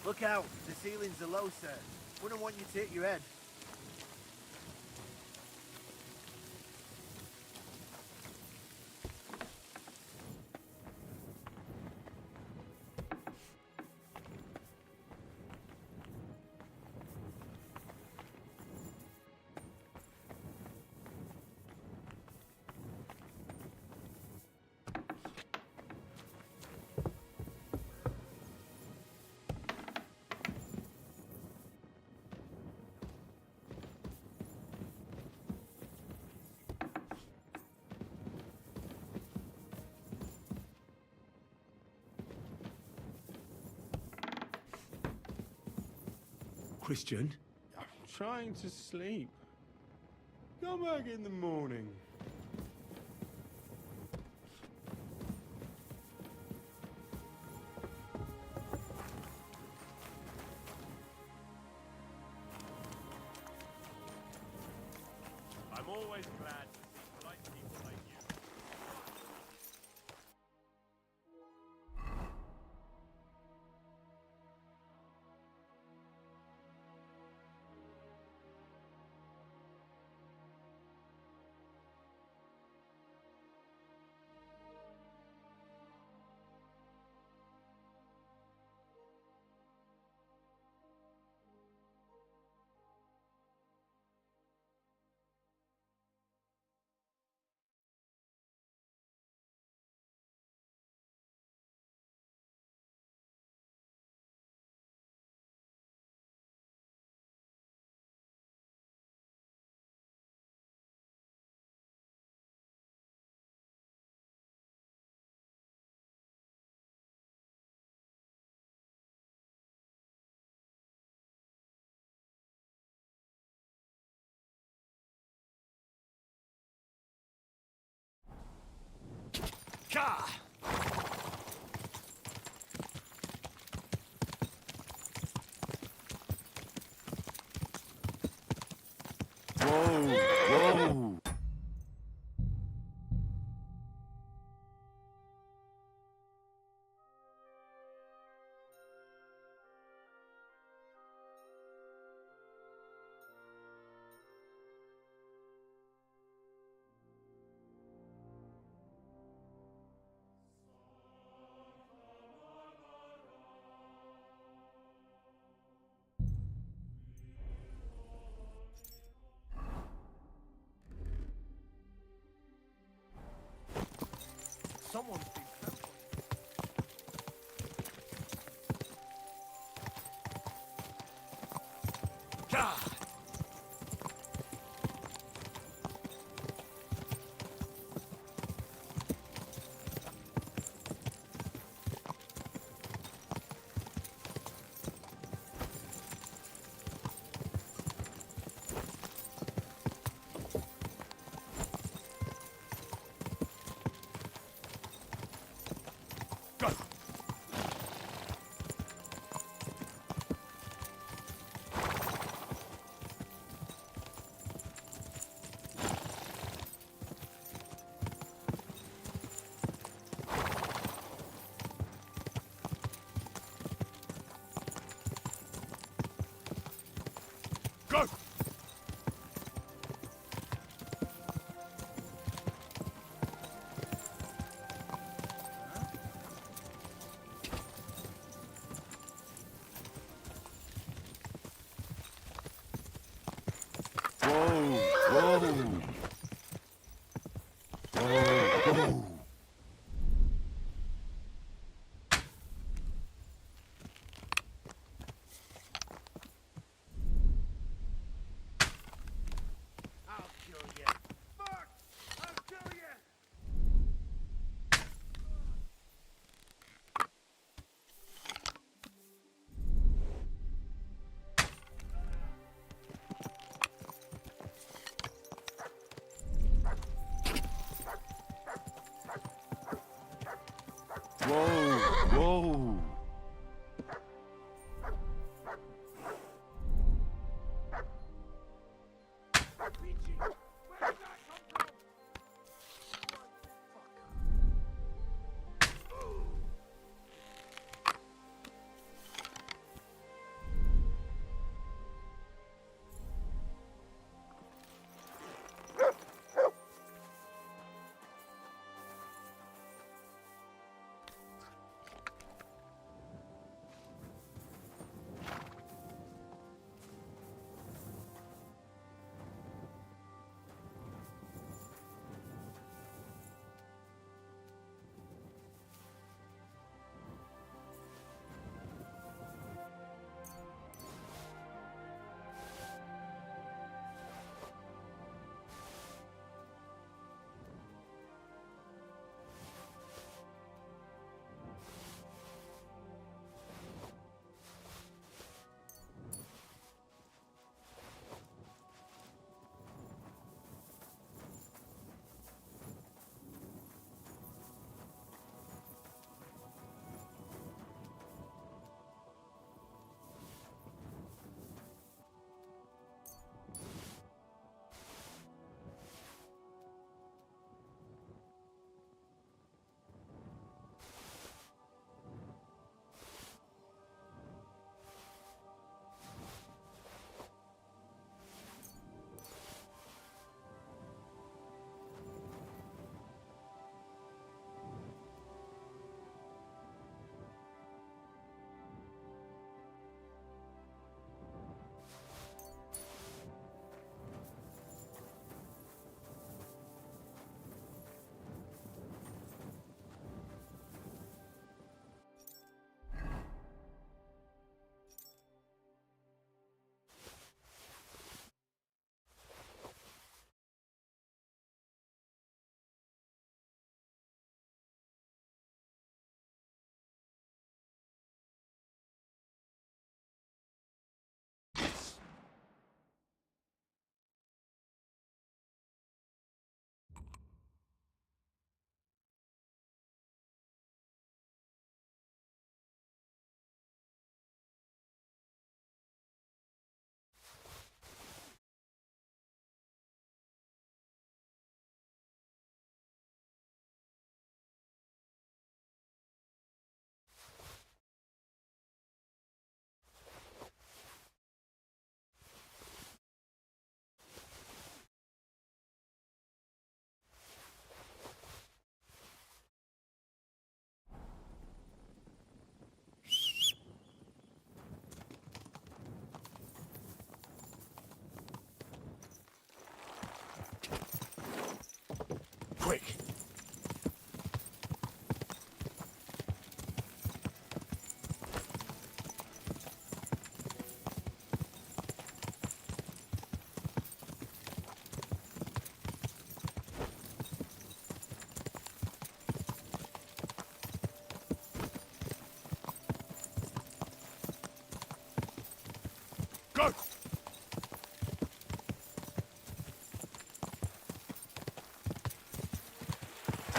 Speaker 6: Look out, the ceilings are low, sir. Wouldn't want you to hit your head.
Speaker 4: Christian?
Speaker 15: I'm trying to sleep. Come back in the morning.
Speaker 4: I'm always glad to see polite people like you.
Speaker 9: Gah!
Speaker 4: Whoa! Whoa!
Speaker 13: Someone's been trampling. Gah!
Speaker 9: Go!
Speaker 4: Whoa! Whoa! Whoa! Whoa!
Speaker 6: I'll kill you. Fuck! I'll kill you!
Speaker 4: Whoa! Whoa!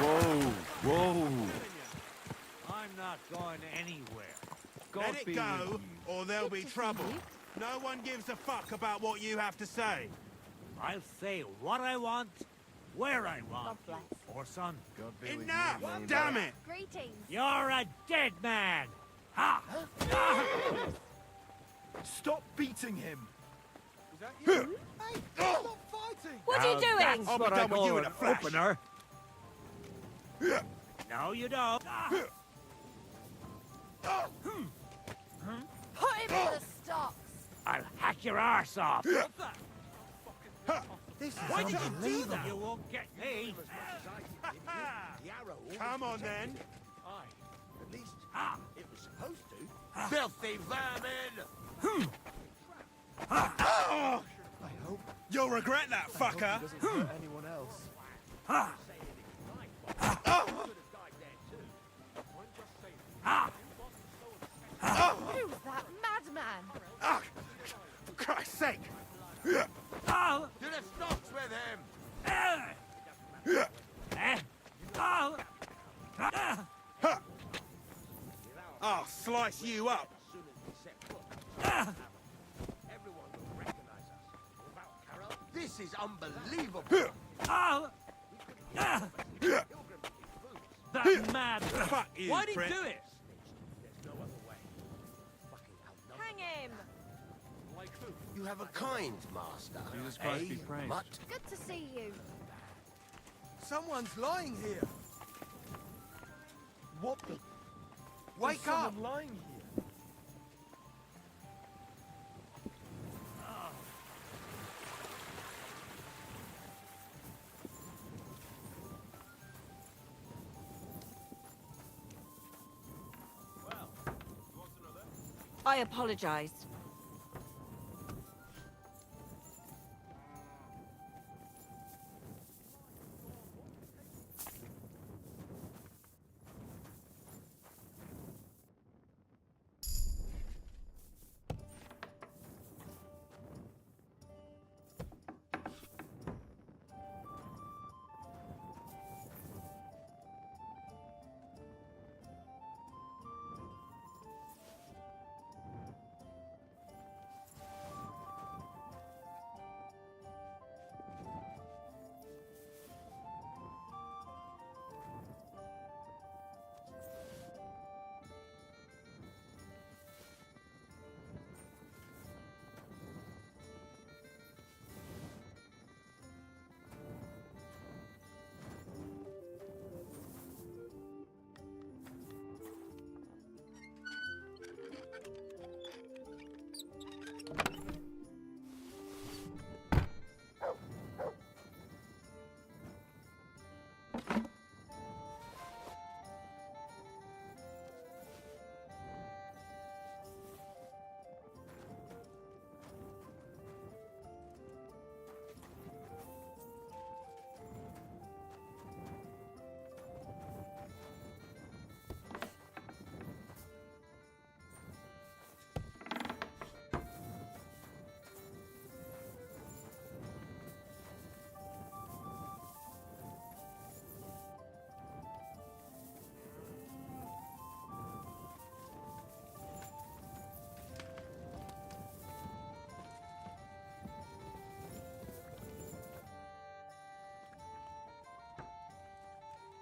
Speaker 4: Whoa, whoa.
Speaker 3: I'm not going anywhere.
Speaker 15: Let it go, or there'll be trouble. No one gives a fuck about what you have to say.
Speaker 3: I'll say what I want, where I want. Or son.
Speaker 15: Enough! Damn it!
Speaker 1: Greetings.
Speaker 3: You're a dead man! Ha!
Speaker 6: Stop beating him!
Speaker 8: Hey, stop fighting!
Speaker 12: What are you doing?
Speaker 15: I'll be
Speaker 8: What I
Speaker 15: done with
Speaker 8: call
Speaker 15: you in a
Speaker 8: an
Speaker 15: flash.
Speaker 8: opener.
Speaker 3: No, you don't.
Speaker 1: Put him in the stocks.
Speaker 3: I'll hack your arse off.
Speaker 8: This is
Speaker 3: Why did you do
Speaker 8: unbelievable.
Speaker 3: that? You won't get me.
Speaker 15: Come on then.
Speaker 18: At least it was supposed to. Filthy vermin!
Speaker 15: I hope you'll regret that, fucker.
Speaker 6: Doesn't hurt anyone else.
Speaker 1: Who's that madman?
Speaker 15: For Christ's sake.
Speaker 18: To the stocks with him!
Speaker 15: I'll slice you up.
Speaker 18: This is unbelievable!
Speaker 3: That mad.
Speaker 15: Fuck you,
Speaker 3: Why'd he
Speaker 15: prick.
Speaker 3: do it?
Speaker 1: Hang him.
Speaker 18: You have a kind master.
Speaker 7: Jesus Christ be praised.
Speaker 18: Mutt?
Speaker 1: Good to see you.
Speaker 8: Someone's lying here.
Speaker 6: What the?
Speaker 8: Wake
Speaker 6: There's
Speaker 8: up!
Speaker 6: someone lying here.
Speaker 12: I apologize.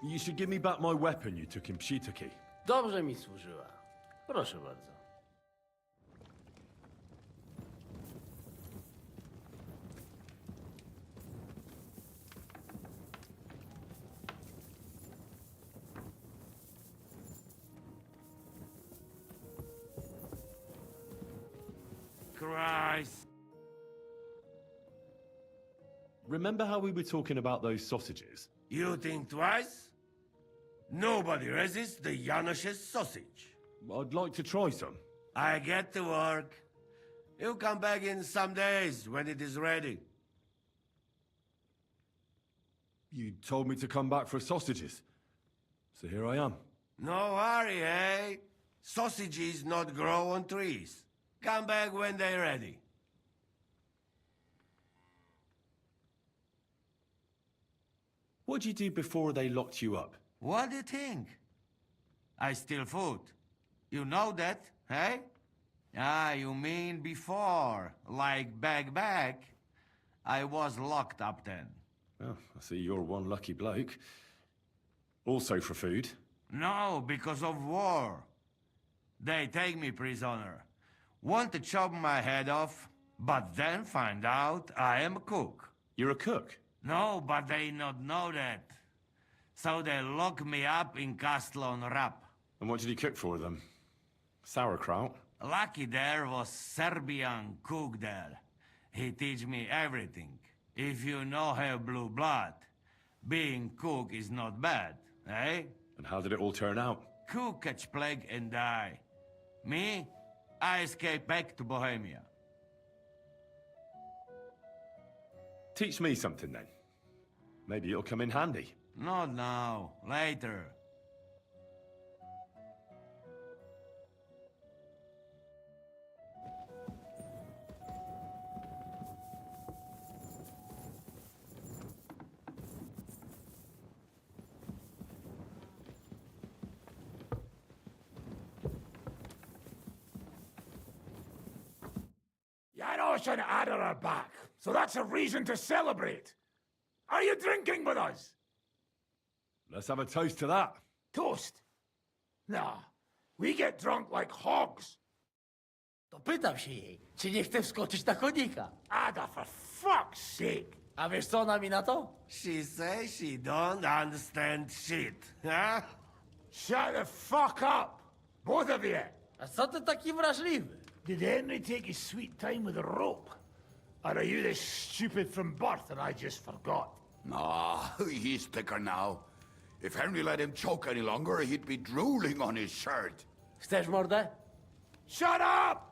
Speaker 4: You should give me back my weapon you took in Pshitaki.
Speaker 19: Dobrze mi służyła. Proszę bardzo.
Speaker 3: Christ.
Speaker 4: Remember how we were talking about those sausages?
Speaker 18: You think twice? Nobody resists the Janos's sausage.
Speaker 4: I'd like to try some.
Speaker 18: I get to work. You'll come back in some days when it is ready.
Speaker 4: You told me to come back for sausages. So here I am.
Speaker 18: No hurry, eh? Sausages not grow on trees. Come back when they're ready.
Speaker 4: What'd you do before they locked you up?
Speaker 17: What do you think? I steal food. You know that, hey? Ah, you mean before, like back. I was locked up then.
Speaker 4: Well, I see you're one lucky bloke. Also for food?
Speaker 17: No, because of war. They take me prisoner. Want to chop my head off, but then find out I am a cook.
Speaker 4: You're a cook?
Speaker 17: No, but they not know that. So they lock me up in Castle on Rap.
Speaker 4: And what did you cook for them? Sauerkraut?
Speaker 17: Lucky there was Serbian cook there. He teach me everything. If you no have blue blood, being cook is not bad, eh?
Speaker 4: And how did it all turn out?
Speaker 17: Cook catch plague and die. Me, I escape back to Bohemia.
Speaker 4: Teach me something then. Maybe it'll come in handy.
Speaker 17: Not now, later.
Speaker 20: Janos and Ada are back, so that's a reason to celebrate. Are you drinking with us?
Speaker 4: Let's have a toast to that.
Speaker 20: Toast? Nah, we get drunk like hogs.
Speaker 19: To pytam się jej, czy nie chce wskoczyć na konika.
Speaker 20: Ada, for fuck's sake.
Speaker 19: A wiesz co ona mi na to?
Speaker 17: She says she don't understand shit, huh?
Speaker 20: Shut the fuck up, both of you.
Speaker 19: A co ty taki wrażliwy?
Speaker 20: Did Henry take his sweet time with a rope? Or are you this stupid from birth and I just forgot?
Speaker 6: Nah, he's thicker now. If Henry let him choke any longer, he'd be drooling on his shirt.
Speaker 19: Chcesz mordę?
Speaker 20: Shut up!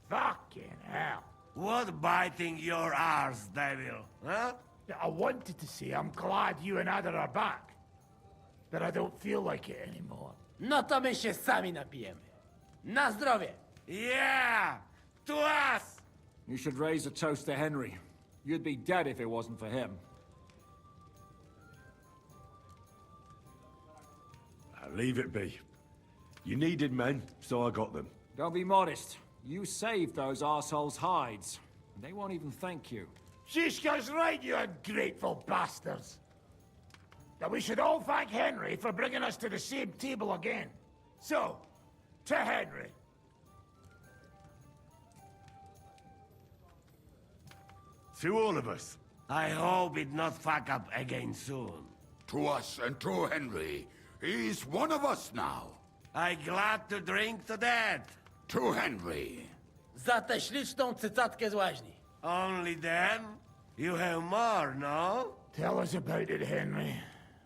Speaker 20: Fucking hell.
Speaker 17: What biting your arse, devil, huh?
Speaker 20: I wanted to say I'm glad you and Ada are back. But I don't feel like it anymore.
Speaker 19: No to my się sami napijemy. Na zdrowie!
Speaker 17: Yeah! To us!
Speaker 21: You should raise a toast to Henry. You'd be dead if it wasn't for him.
Speaker 4: Leave it be. You needed men, so I got them.
Speaker 21: Don't be modest. You saved those assholes' hides. They won't even thank you.
Speaker 20: Shishka's right, you ungrateful bastards. That we should all thank Henry for bringing us to the same table again. So, to Henry.
Speaker 4: To all of us.
Speaker 17: I hope it not fuck up again soon.
Speaker 6: To us and to Henry. He's one of us now.
Speaker 17: I glad to drink to that.
Speaker 6: To Henry.
Speaker 19: Za tę śliczną cycatkę z łaźni.
Speaker 17: Only them? You have more, no?
Speaker 20: Tell us about it, Henry.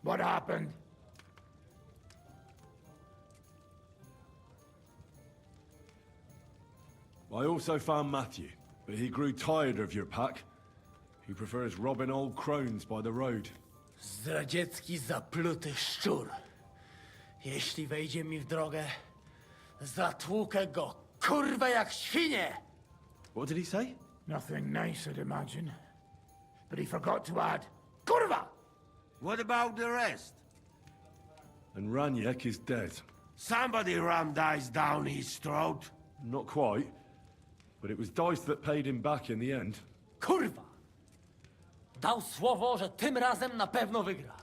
Speaker 20: What happened?
Speaker 4: I also found Matthew, but he grew tired of your pack. He prefers robbing old crones by the road.
Speaker 19: Zdradziecki, zapluty szczur. Jeśli wejdzie mi w drogę, zatłukę go, kurwa, jak świnie!
Speaker 4: What did he say?
Speaker 20: Nothing nice, I'd imagine. But he forgot to add, kurwa!
Speaker 17: What about the rest?
Speaker 4: And Raniek is dead.
Speaker 17: Somebody rammed dice down his throat.
Speaker 4: Not quite, but it was dice that paid him back in the end.
Speaker 19: Kurwa! Dał słowo, że tym razem na pewno wygra.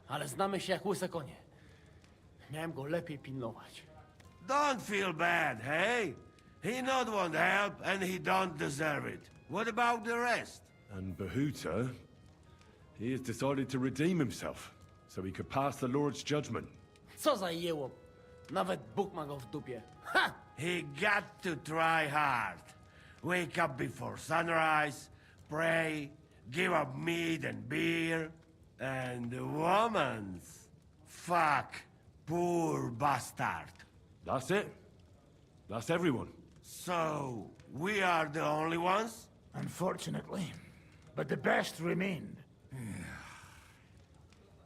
Speaker 19: Ale znamy się jak łyse konie. Miałem go lepiej pilnować.
Speaker 17: Don't feel bad, hey? He not want help and he don't deserve it. What about the rest?
Speaker 4: And Bahuta, he has decided to redeem himself, so he could pass the Lord's judgment.
Speaker 19: Co za jełop. Nawet Bóg ma go w dupie. Ha!
Speaker 17: He got to try hard. Wake up before sunrise, pray, give up meat and beer, and the woman's. Fuck, poor bastard.
Speaker 4: That's it. That's everyone.
Speaker 17: So, we are the only ones?
Speaker 20: Unfortunately. But the best remained.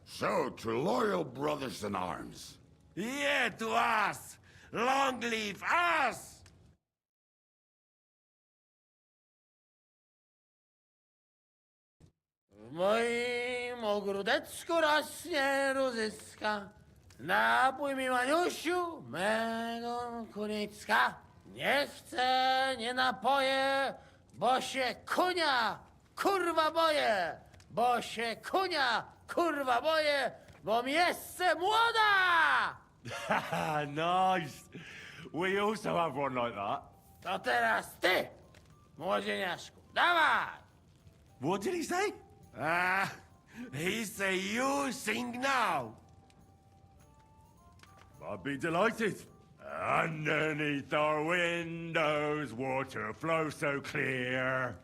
Speaker 6: So, to loyal brothers in arms.
Speaker 17: Yeah, to us! Long live us!
Speaker 19: W moim ogródeczku rośnie różyska. Napój mi, Maniusiu, mego kunicka. Nie chcę, nie napoję, bo się kunia, kurwa boję. Bo się kunia, kurwa boję, bo mi jeszcze młoda!
Speaker 4: Nice. We also have one like that.
Speaker 19: To teraz ty, młodzieniaszku, dawaj!
Speaker 4: What did he say?
Speaker 17: He say you sing now.
Speaker 4: I'd be delighted. Underneath our windows, water flows so clear.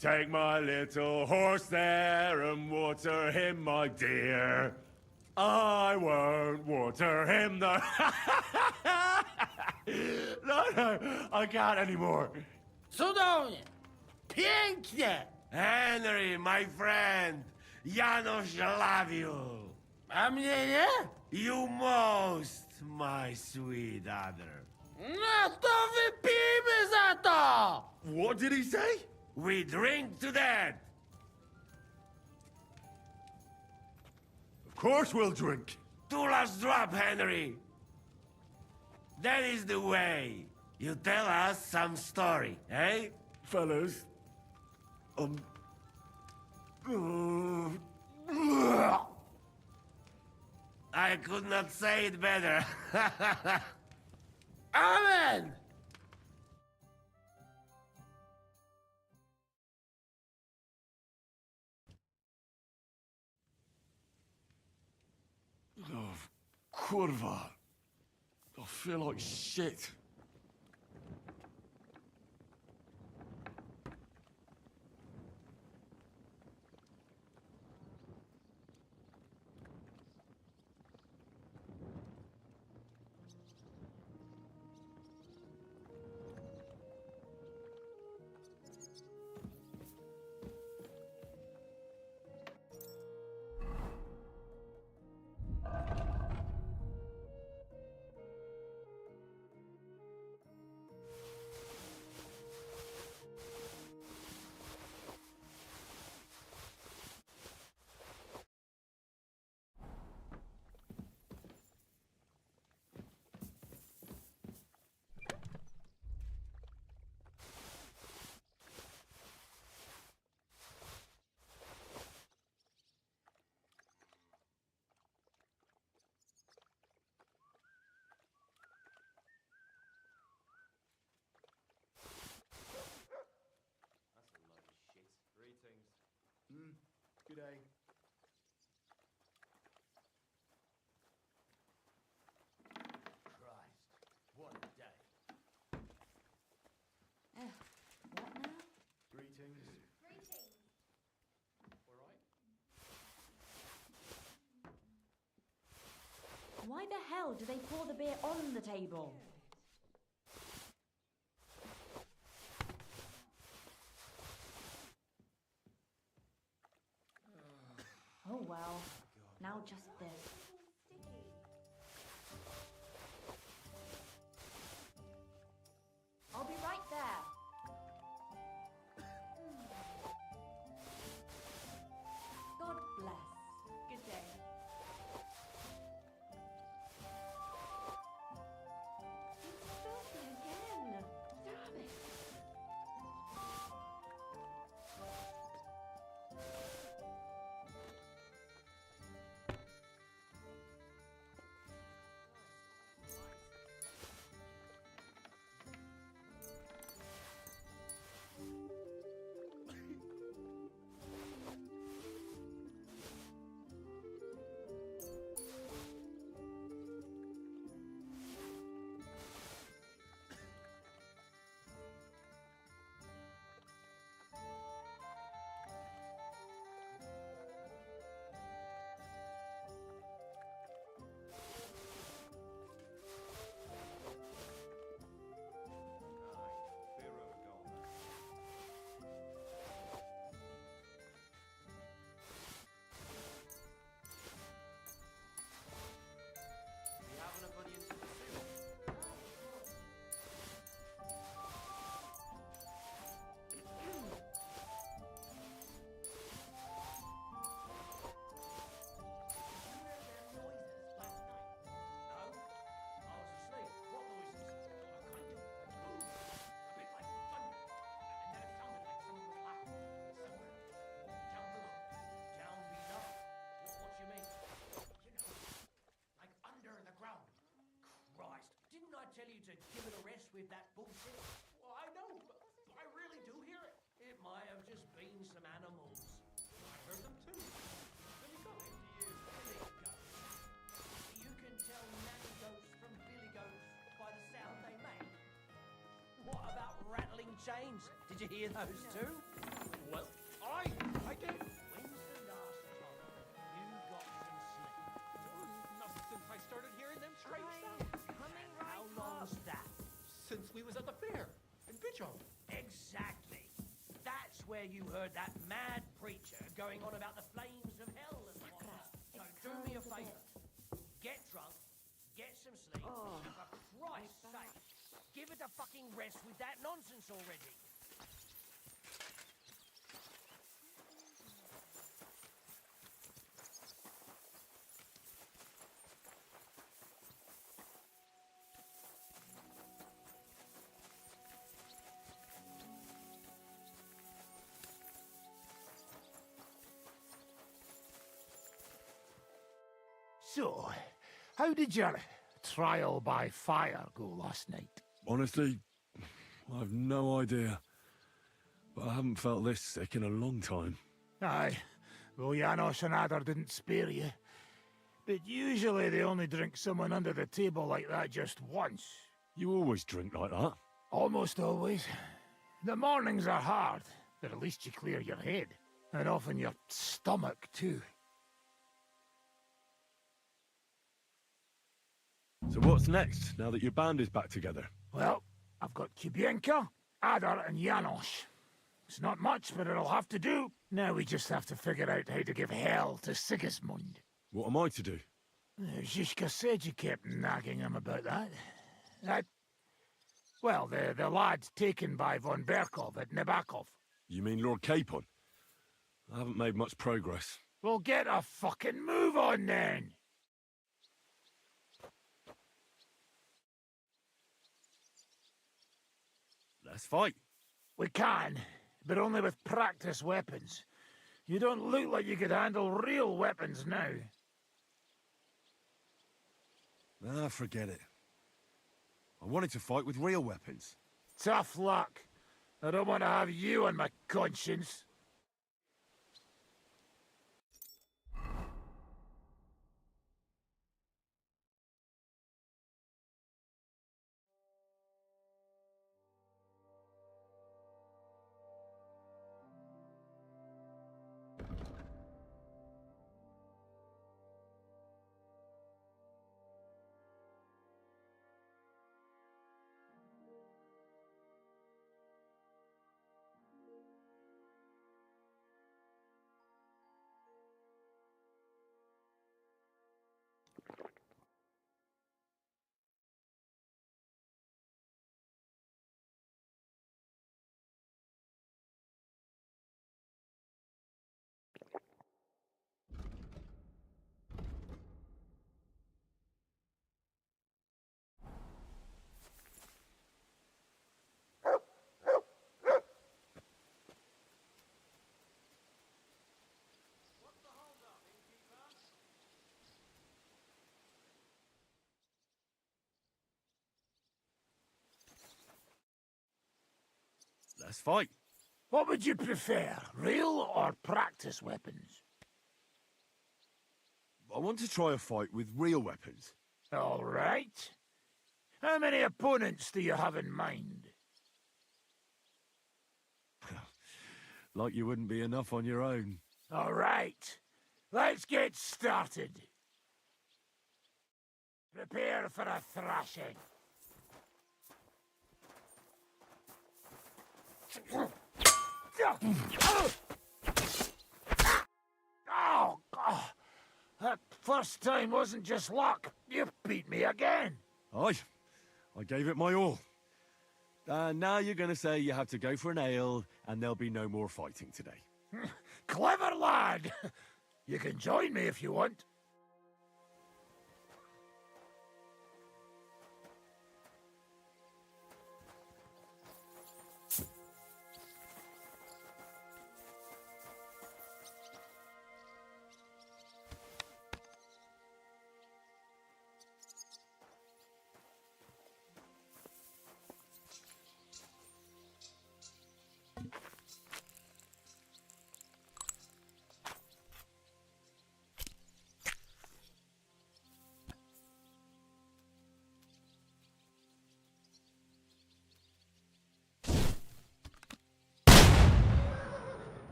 Speaker 4: Take my little horse there and water him, my dear. I won't water him, though. No, I can't anymore.
Speaker 19: Cudownie! Pięknie!
Speaker 17: Henry, my friend, Janusz love you.
Speaker 19: A mnie nie?
Speaker 17: You most, my sweet other.
Speaker 19: No to wypijmy za to!
Speaker 4: What did he say?
Speaker 17: We drink to that.
Speaker 4: Of course we'll drink.
Speaker 17: To last drop, Henry. That is the way. You tell us some story, eh?
Speaker 4: Fellas,
Speaker 17: I could not say it better.
Speaker 19: Amen!
Speaker 4: oh, kurwa. I feel like shit.
Speaker 6: Good day.
Speaker 13: Christ, what a day.
Speaker 1: What now?
Speaker 6: Greetings.
Speaker 14: Why the hell do they pour the beer on the table? Oh well, now just this. I'll be right there. God bless. Good day. It's filthy again. Damn it.
Speaker 13: chains. Did you hear those too?
Speaker 21: Well, I did.
Speaker 13: When's the last time you got some sleep?
Speaker 21: Not since I started hearing them strange sounds.
Speaker 12: Coming
Speaker 13: How long's that?
Speaker 21: Since we was at the fair in Bicho.
Speaker 13: Exactly. That's where you heard that mad preacher going on about the flames of hell and whatnot. So do me a favour. Get drunk, get some sleep, and for Christ's sake, give it a fucking rest with that nonsense already.
Speaker 20: So, how did your trial by fire go last night?
Speaker 4: Honestly, I've no idea. But I haven't felt this sick in a long time.
Speaker 20: Aye, well, Janos and Adder didn't spare you. But usually they only drink someone under the table like that just once.
Speaker 4: You always drink like that?
Speaker 20: Almost always. The mornings are hard, but at least you clear your head. And often your stomach, too.
Speaker 4: So what's next, now that your band is back together?
Speaker 20: Well, I've got Kubienka, Adder and Janos. It's not much, but it'll have to do. Now we just have to figure out how to give hell to Sigismund.
Speaker 4: What am I to do?
Speaker 20: Zizka said you kept nagging him about that. Well, the lad taken by von Berkov at Nebakov.
Speaker 4: You mean Lord Capon? I haven't made much progress.
Speaker 20: Well, get a fucking move on then!
Speaker 4: Let's fight.
Speaker 20: We can, but only with practice weapons. You don't look like you could handle real weapons now.
Speaker 4: Ah, forget it. I wanted to fight with real weapons.
Speaker 20: Tough luck. I don't want to have you on my conscience.
Speaker 4: Let's fight.
Speaker 20: What would you prefer, real or practice weapons?
Speaker 4: I want to try a fight with real weapons.
Speaker 20: All right. How many opponents do you have in mind?
Speaker 4: Like you wouldn't be enough on your own.
Speaker 20: All right. Let's get started. Prepare for a thrashing. Oh, God. That first time wasn't just luck. You beat me again.
Speaker 4: I gave it my all. And now you're going to say you have to go for an ale and there'll be no more fighting today.
Speaker 20: Clever lad. You can join me if you want.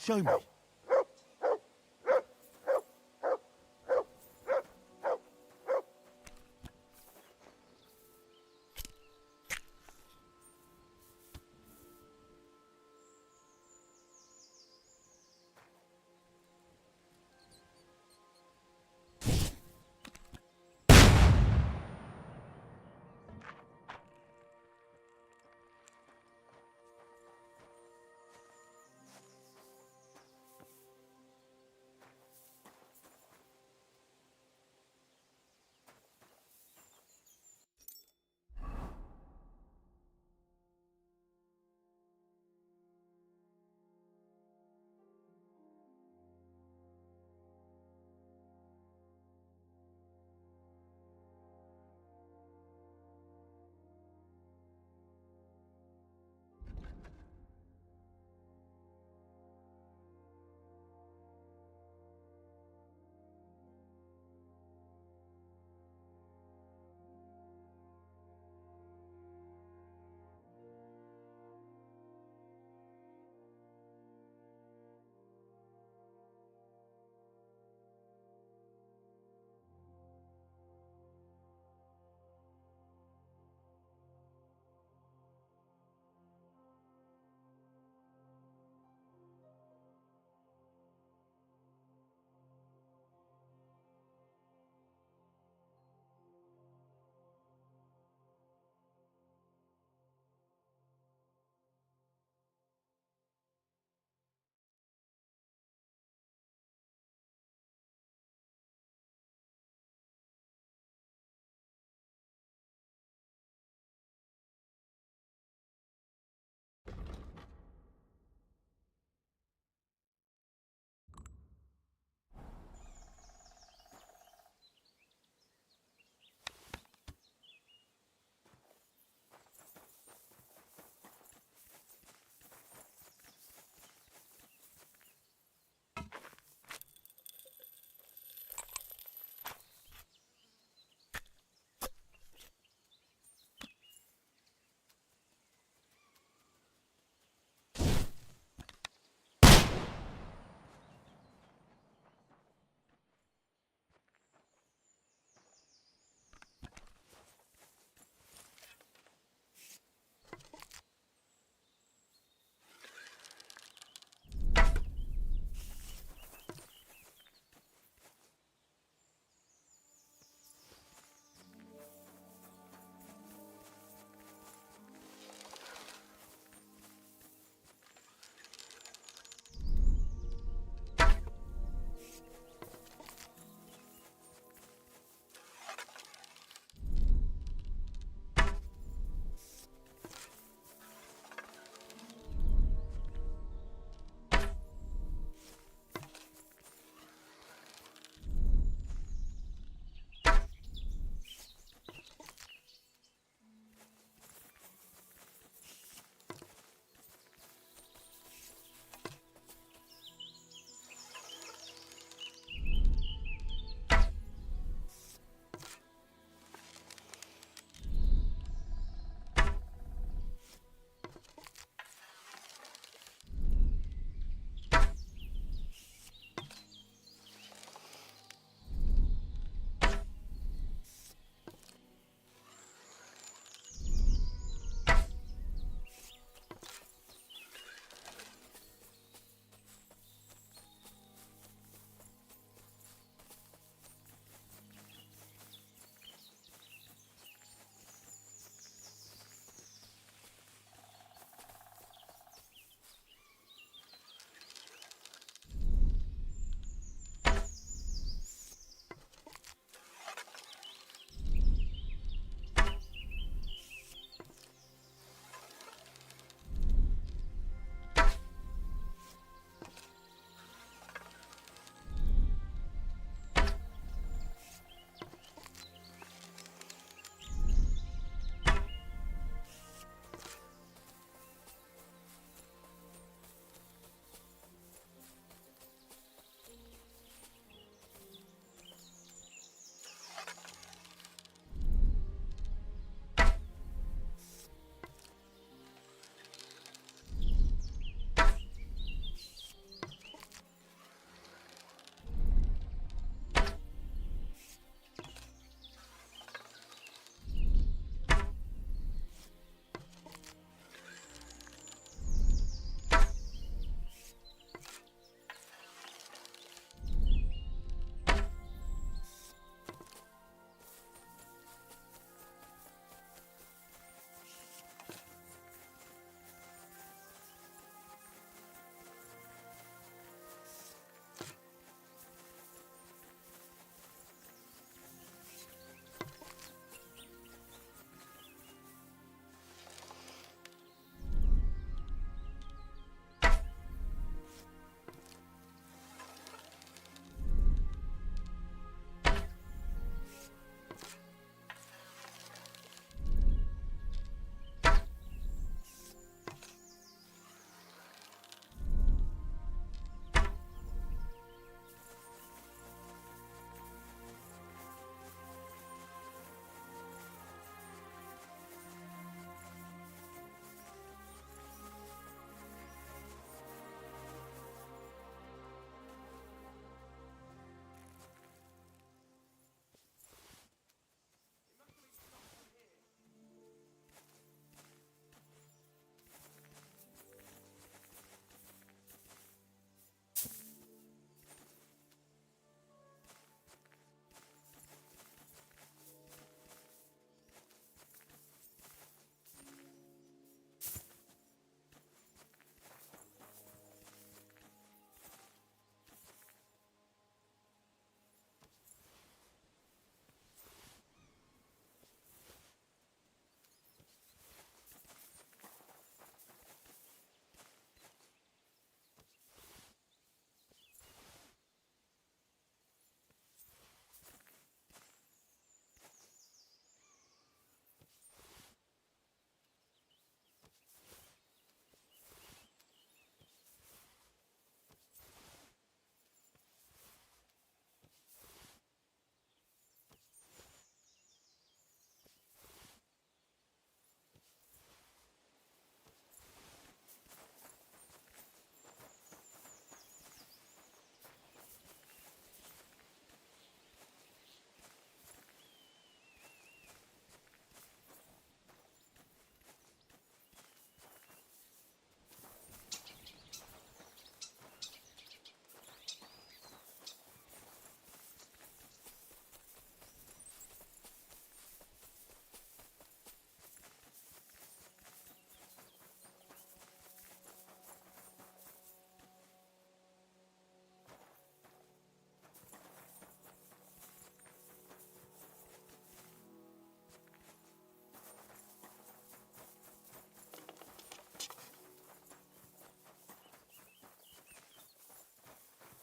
Speaker 18: Show me.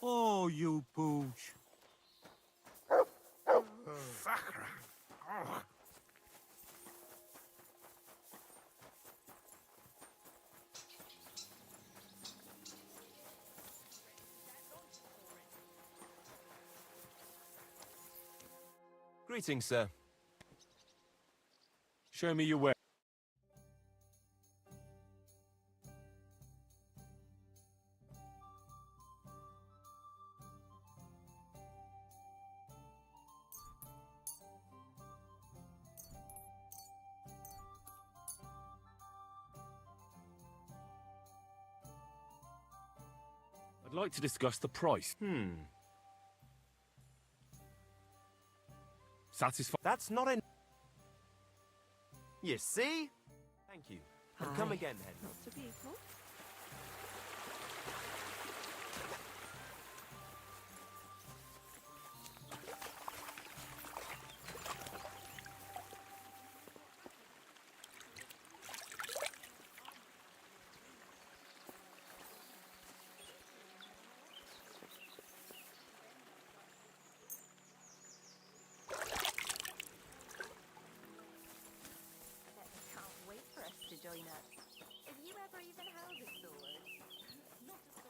Speaker 18: Oh, you pooch.
Speaker 15: Fucker. Oh.
Speaker 16: Greetings, sir.
Speaker 4: Show me your way. I'd like to discuss the price. Satisfied?
Speaker 16: That's not en- You see? Thank you. And come again, then.
Speaker 12: Lots of people.
Speaker 1: Join us. Have you ever even held a sword? Not a sword.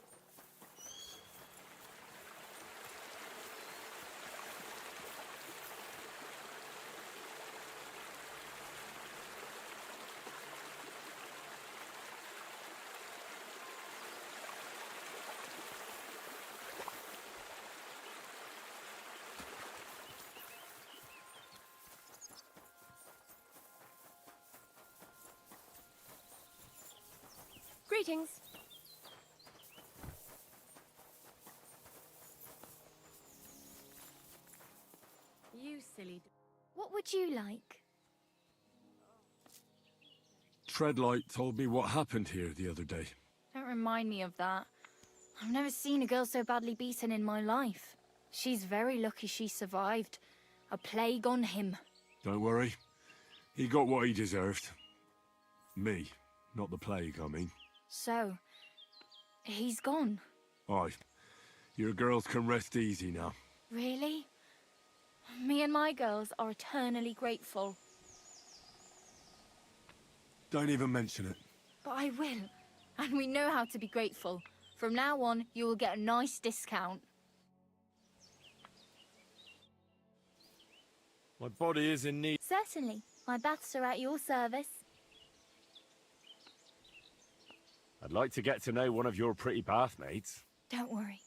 Speaker 10: Greetings.
Speaker 1: You silly. What would you like?
Speaker 4: Treadlight told me what happened here the other day.
Speaker 1: Don't remind me of that. I've never seen a girl so badly beaten in my life. She's very lucky she survived. A plague on him.
Speaker 4: Don't worry. He got what he deserved. Me, not the plague, I mean.
Speaker 1: So, he's gone.
Speaker 4: Aye. Your girls can rest easy now.
Speaker 1: Really? Me and my girls are eternally grateful.
Speaker 4: Don't even mention it.
Speaker 1: But I will. And we know how to be grateful. From now on, you will get a nice discount.
Speaker 4: My body is in need.
Speaker 1: Certainly. My baths are at your service.
Speaker 4: I'd like to get to know one of your pretty bathmates.
Speaker 1: Don't worry.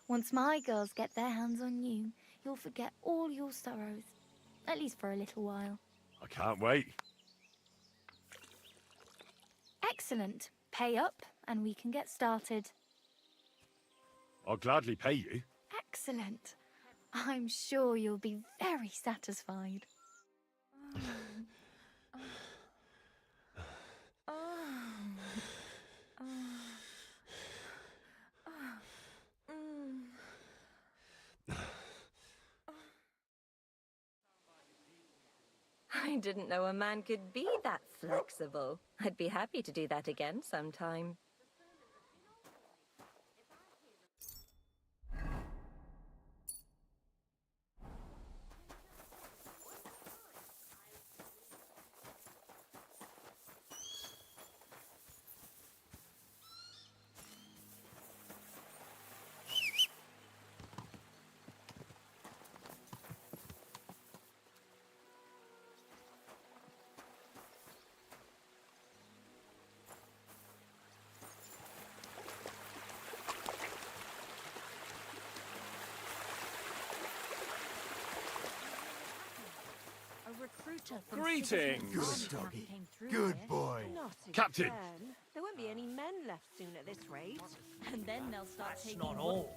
Speaker 1: Once my girls get their hands on you, you'll forget all your sorrows. At least for a little while.
Speaker 4: I can't wait.
Speaker 1: Excellent. Pay up, and we can get started.
Speaker 4: I'll gladly pay you.
Speaker 1: Excellent. I'm sure you'll be very satisfied.
Speaker 10: I didn't know a man could be that flexible. I'd be happy to do that again sometime.
Speaker 21: Greetings.
Speaker 5: Good doggy. Good boy.
Speaker 12: Not
Speaker 4: Captain.
Speaker 12: again. There won't be any men left soon at this rate.
Speaker 1: And then they'll start
Speaker 13: That's
Speaker 1: taking...
Speaker 13: not all.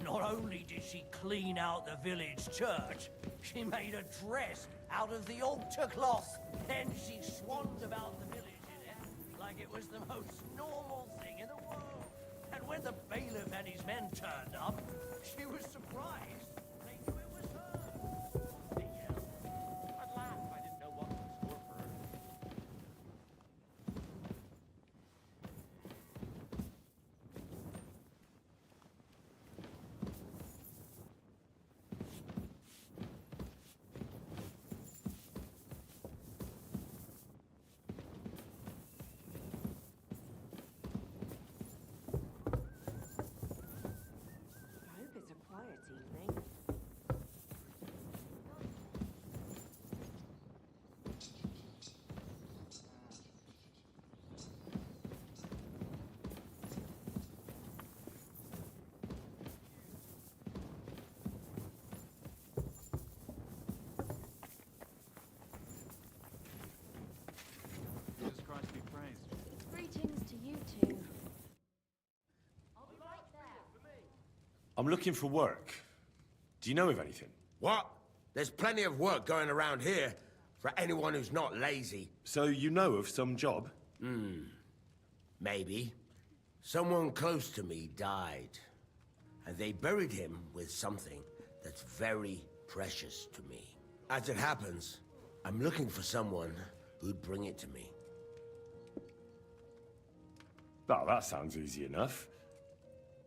Speaker 13: Not only did she clean out the village church, she made a dress out of the altar cloth. Then she swanned about the village in it like it was the most normal thing in the world. And when the bailiff and his men turned up, she was surprised. They knew it was her. They yelled. I'd laugh if I didn't know what was in store for her.
Speaker 14: You two.
Speaker 4: I'm looking for work. Do you know of anything?
Speaker 2: What? There's plenty of work going around here for anyone who's not lazy.
Speaker 4: So you know of some job?
Speaker 2: Maybe. Someone close to me died, and they buried him with something that's very precious to me. As it happens, I'm looking for someone who'd bring it to me.
Speaker 4: Oh, that sounds easy enough.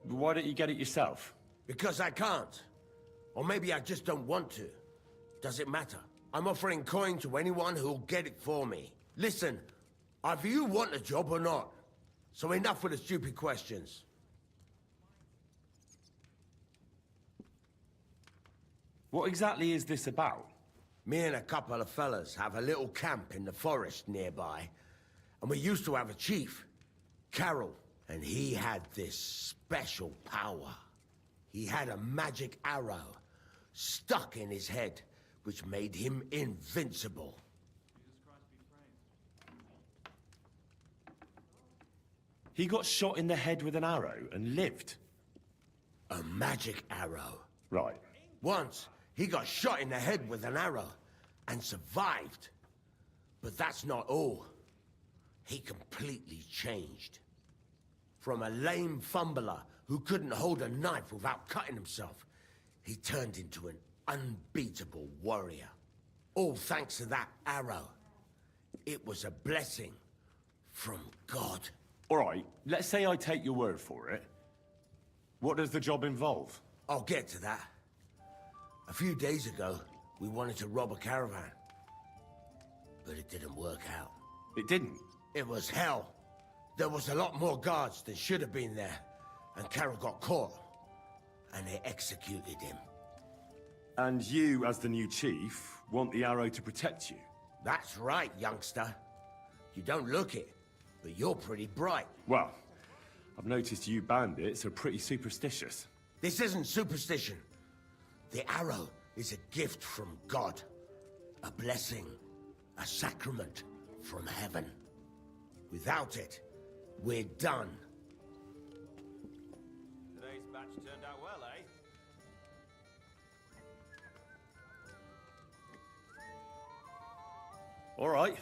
Speaker 4: Why don't you get it yourself?
Speaker 2: Because I can't. Or maybe I just don't want to. Does it matter? I'm offering coin to anyone who'll get it for me. Listen, either you want a job or not. So enough with the stupid questions.
Speaker 4: What exactly is this about?
Speaker 2: Me and a couple of fellas have a little camp in the forest nearby. And we used to have a chief, Carol. And he had this special power. He had a magic arrow stuck in his head, which made him invincible.
Speaker 4: He got shot in the head with an arrow and lived?
Speaker 2: A magic arrow.
Speaker 4: Right.
Speaker 2: Once, he got shot in the head with an arrow and survived. But that's not all. He completely changed. From a lame fumbler who couldn't hold a knife without cutting himself, he turned into an unbeatable warrior. All thanks to that arrow. It was a blessing from God.
Speaker 4: All right, let's say I take your word for it. What does the job involve?
Speaker 2: I'll get to that. A few days ago, we wanted to rob a caravan. But it didn't work out.
Speaker 4: It didn't?
Speaker 2: It was hell. There was a lot more guards than should have been there. And Carol got caught. And they executed him.
Speaker 4: And you, as the new chief, want the arrow to protect you?
Speaker 2: That's right, youngster. You don't look it, but you're pretty bright.
Speaker 4: Well, I've noticed you bandits are pretty superstitious.
Speaker 2: This isn't superstition. The arrow is a gift from God. A blessing. A sacrament from heaven. Without it, we're done.
Speaker 17: Today's batch turned out well, eh?
Speaker 4: All right.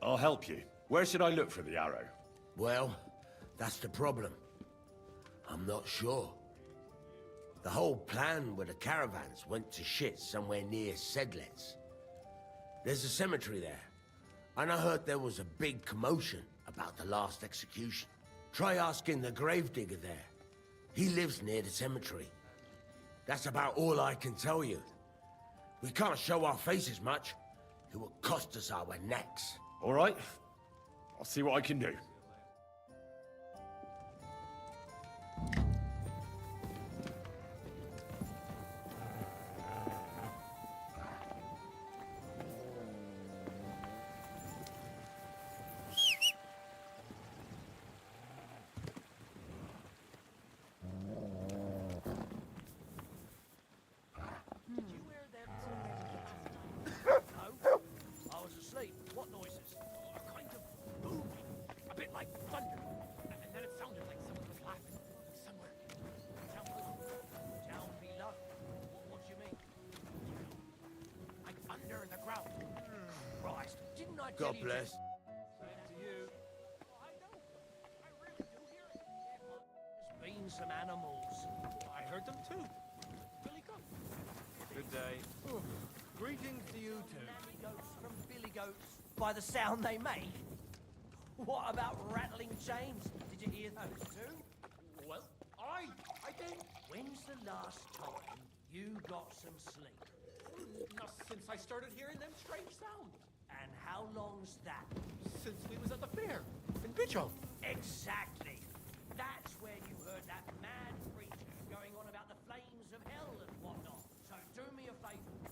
Speaker 4: I'll help you. Where should I look for the arrow?
Speaker 2: Well, that's the problem. I'm not sure. The whole plan with the caravans went to shit somewhere near Sedlets. There's a cemetery there. And I heard there was a big commotion about the last execution. Try asking the gravedigger there. He lives near the cemetery. That's about all I can tell you. We can't show our faces much. It will cost us our necks.
Speaker 4: All right. I'll see what I can do.
Speaker 2: God bless.
Speaker 13: There's been some animals. I heard them too. Billy Goat.
Speaker 17: Good day.
Speaker 13: Greetings to you too. Nanny goats from billy goats by the sound they make. What about rattling chains? Did you hear those too?
Speaker 19: Well, I think...
Speaker 13: When's the last time you got some sleep?
Speaker 19: Not since I started hearing them strange sounds.
Speaker 13: And how long's that?
Speaker 19: Since we was at the fair in Bicho.
Speaker 13: Exactly. That's where you heard that mad preacher going on about the flames of hell and whatnot. So do me a favor.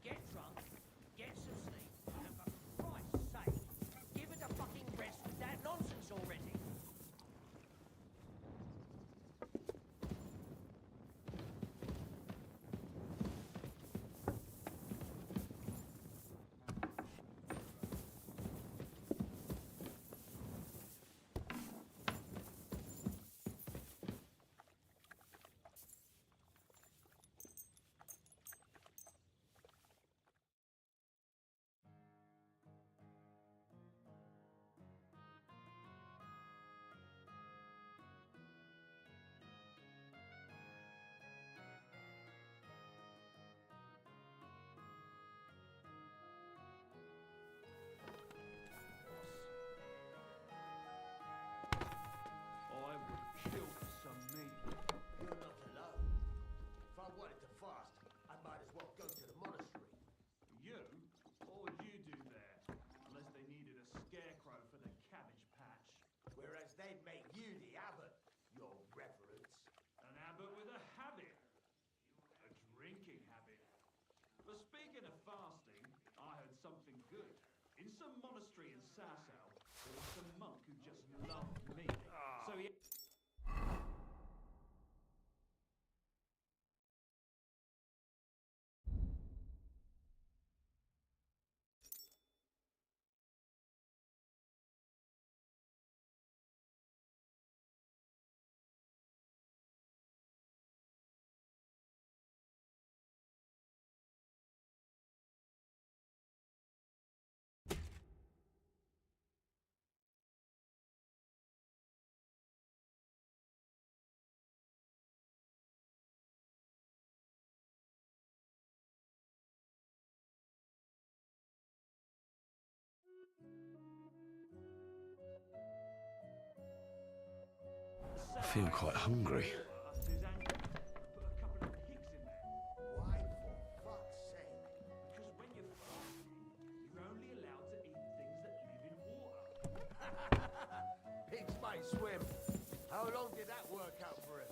Speaker 13: Get drunk, get some sleep, and for Christ's sake, give it a fucking rest with that nonsense already.
Speaker 11: In some monastery in Sasau, there was some monk who just loved me. So he...
Speaker 4: I feel quite hungry.
Speaker 2: Why, for fuck's sake?
Speaker 11: Because when you're fasting, you're only allowed to eat things that live in water.
Speaker 2: Pigs may swim. How long did that work out for him?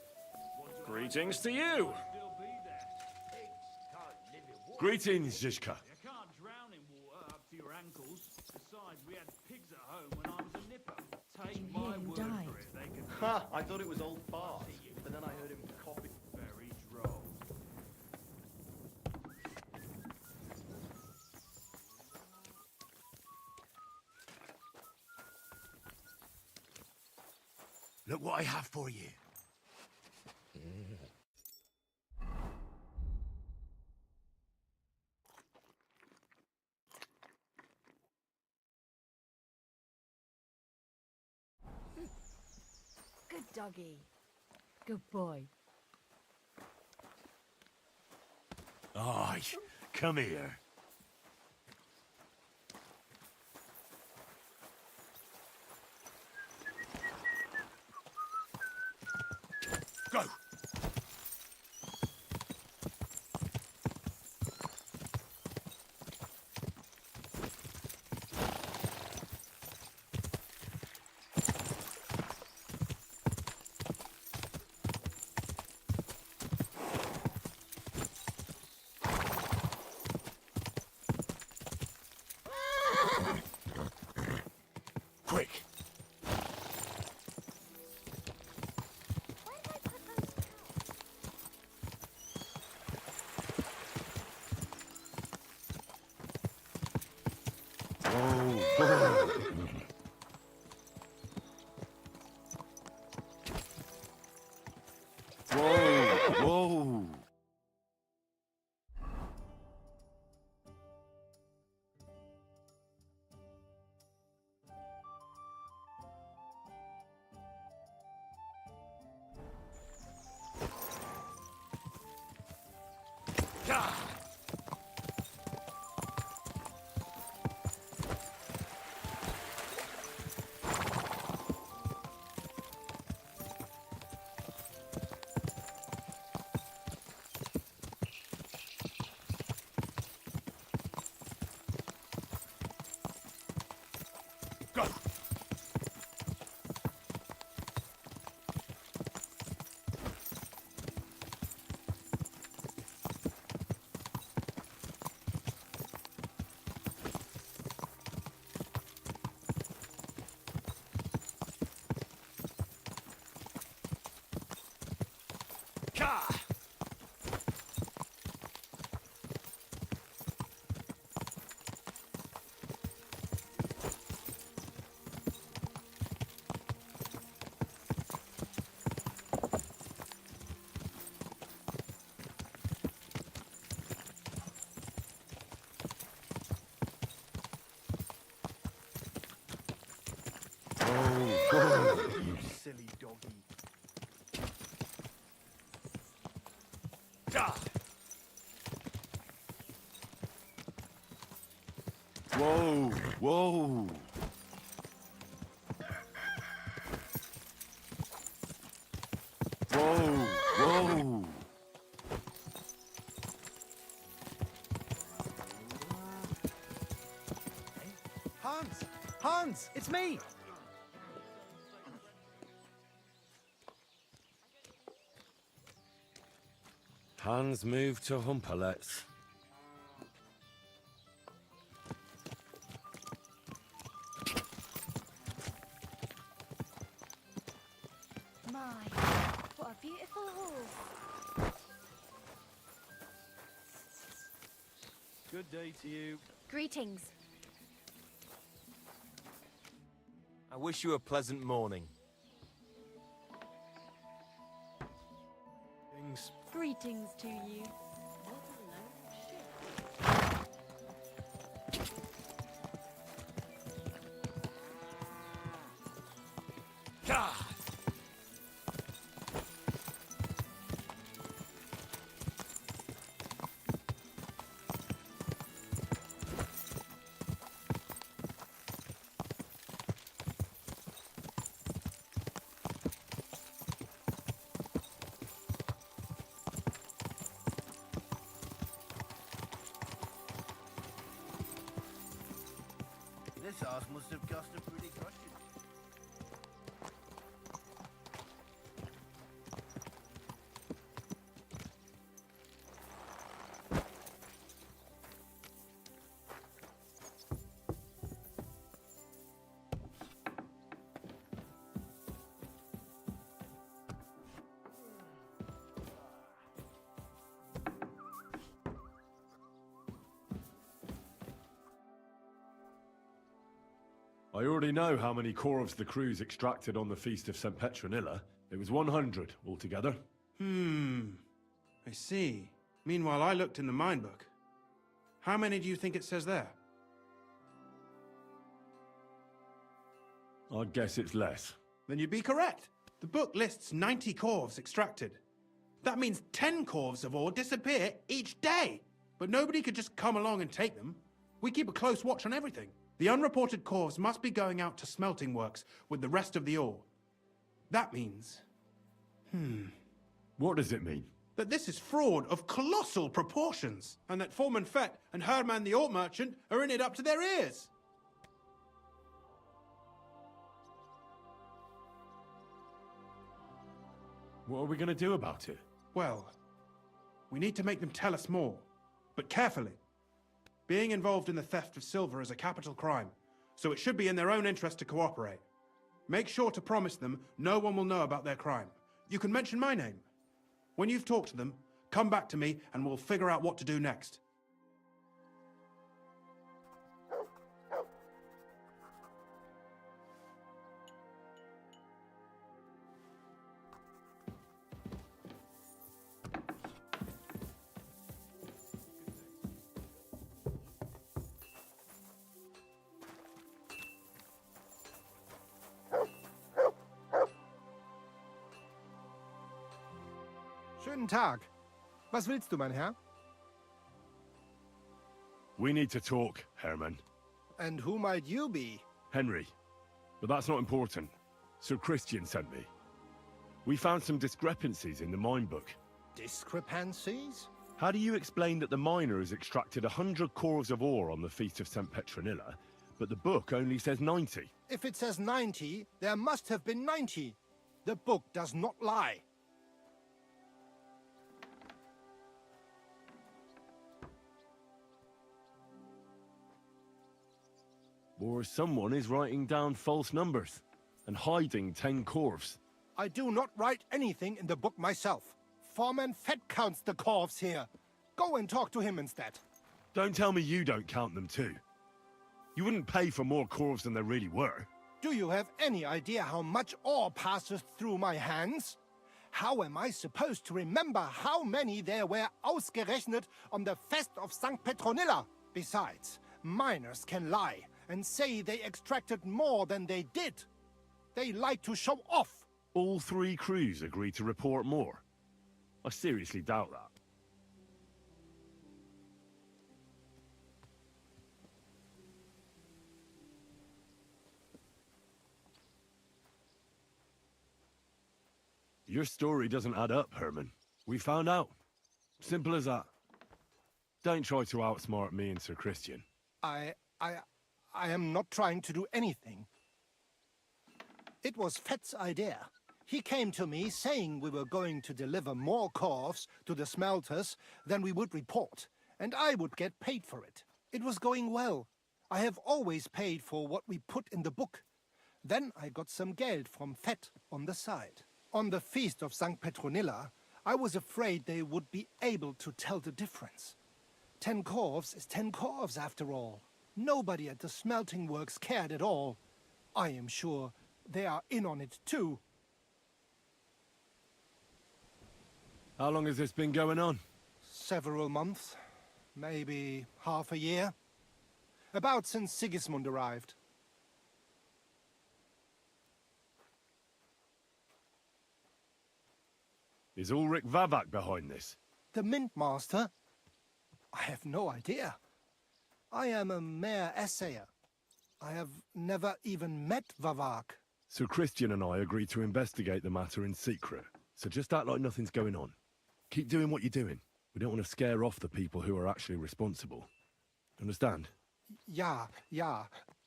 Speaker 21: Greetings to you.
Speaker 11: Still be there.
Speaker 2: Pigs can't live in water.
Speaker 4: Greetings, Zizka.
Speaker 11: You can't drown in water up to your ankles. Besides, we had pigs at home when I was a nipper. Take my word for it, they can...
Speaker 22: Ha! I thought it was old fart, but then I heard him copy.
Speaker 11: Very droll.
Speaker 2: Look what I have for you.
Speaker 1: Good doggy. Good boy.
Speaker 4: Aye, come here. Go! Quick! Whoa! Whoa! Go! Ka!
Speaker 22: You silly doggy.
Speaker 4: Whoa! Whoa! Whoa! Whoa!
Speaker 13: Hans! Hans! It's me!
Speaker 4: Hans moved to Humperlets.
Speaker 1: beautiful horse.
Speaker 22: Good day to you.
Speaker 1: Greetings.
Speaker 7: I wish you a pleasant morning.
Speaker 14: Greetings to you.
Speaker 5: This house must have cost a pretty fortune.
Speaker 4: I already know how many corvs the crews extracted on the Feast of St. Petronilla. It was 100 altogether.
Speaker 15: I see. Meanwhile, I looked in the mine book. How many do you think it says there?
Speaker 4: I'd guess it's less.
Speaker 15: Then you'd be correct. The book lists 90 corvs extracted. That means 10 corvs of ore disappear each day. But nobody could just come along and take them. We keep a close watch on everything. The unreported corvs must be going out to smelting works with the rest of the ore. That means...
Speaker 4: What does it mean?
Speaker 15: That this is fraud of colossal proportions, and that Foreman Fett and Herman the ore merchant are in it up to their ears.
Speaker 4: What are we going to do about it?
Speaker 15: Well, we need to make them tell us more, but carefully. Being involved in the theft of silver is a capital crime, so it should be in their own interest to cooperate. Make sure to promise them no one will know about their crime. You can mention my name. When you've talked to them, come back to me and we'll figure out what to do next.
Speaker 9: Schönen Tag. Was willst du, mein Herr?
Speaker 4: We need to talk, Herman.
Speaker 9: And who might you be?
Speaker 4: Henry. But that's not important. Sir Christian sent me. We found some discrepancies in the mine book.
Speaker 9: Discrepancies?
Speaker 4: How do you explain that the miner has extracted 100 corvs of ore on the Feast of St. Petronilla, but the book only says 90?
Speaker 9: If it says 90, there must have been 90. The book does not lie.
Speaker 4: Or someone is writing down false numbers and hiding 10 corvs.
Speaker 9: I do not write anything in the book myself. Foreman Fett counts the corvs here. Go and talk to him instead.
Speaker 4: Don't tell me you don't count them too. You wouldn't pay for more corvs than there really were.
Speaker 9: Do you have any idea how much ore passes through my hands? How am I supposed to remember how many there were ausgerechnet on the Fest of St. Petronilla? Besides, miners can lie and say they extracted more than they did. They like to show off.
Speaker 4: All 3 crews agreed to report more. I seriously doubt that. Your story doesn't add up, Herman. We found out. Simple as that. Don't try to outsmart me and Sir Christian.
Speaker 9: I am not trying to do anything. It was Fett's idea. He came to me saying we were going to deliver more corvs to the smelters than we would report, and I would get paid for it. It was going well. I have always paid for what we put in the book. Then I got some geld from Fett on the side. On the feast of St. Petronilla, I was afraid they would be able to tell the difference. 10 corves is 10 corves after all. Nobody at the smelting works cared at all. I am sure they are in on it too.
Speaker 4: How long has this been going on?
Speaker 9: Several months. Maybe half a year. About since Sigismund arrived.
Speaker 4: Is Ulrich Vavak behind this?
Speaker 9: The Mint Master? I have no idea. I am a mere essayer. I have never even met Vavak.
Speaker 4: So Christian and I agreed to investigate the matter in secret. So just act like nothing's going on. Keep doing what you're doing. We don't want to scare off the people who are actually responsible. Understand?
Speaker 9: Yeah,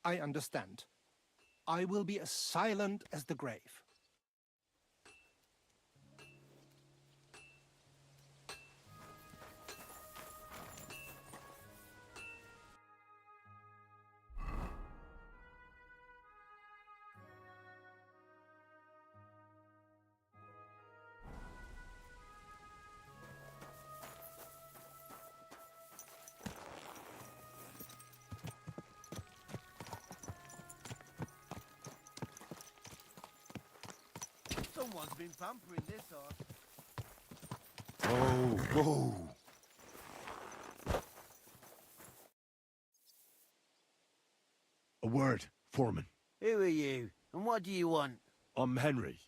Speaker 9: I understand. I will be as silent as the grave.
Speaker 5: Someone's been pampering this horse.
Speaker 4: Oh, whoa. A word, Foreman.
Speaker 13: Who are you, and what do you want?
Speaker 4: I'm Henry,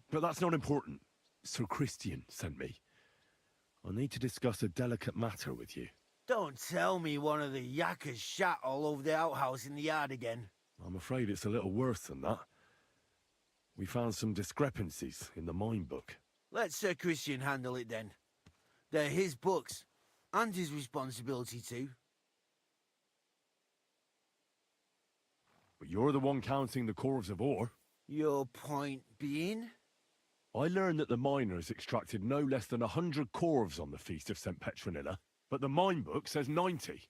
Speaker 4: but that's not important. Sir Christian sent me. I need to discuss a delicate matter with you.
Speaker 13: Don't tell me one of the yakkers shat all over the outhouse in the yard again.
Speaker 4: I'm afraid it's a little worse than that. We found some discrepancies in the mine book.
Speaker 13: Let Sir Christian handle it then. They're his books, and his responsibility too.
Speaker 4: But you're the one counting the corves of ore.
Speaker 13: Your point being?
Speaker 4: I learned that the miners extracted no less than 100 corves on the Feast of St. Petronilla, but the mine book says 90.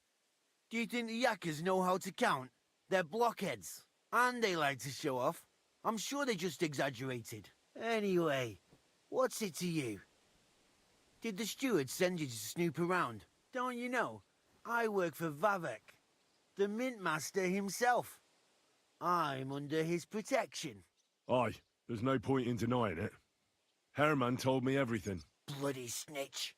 Speaker 13: Do you think the yakkers know how to count? They're blockheads, and they like to show off. I'm sure they just exaggerated. Anyway, what's it to you? Did the steward send you to snoop around? Don't you know? I work for Vavek, the mint master himself. I'm under his protection.
Speaker 4: Aye, there's no point in denying it. Herman told me everything.
Speaker 13: Bloody snitch.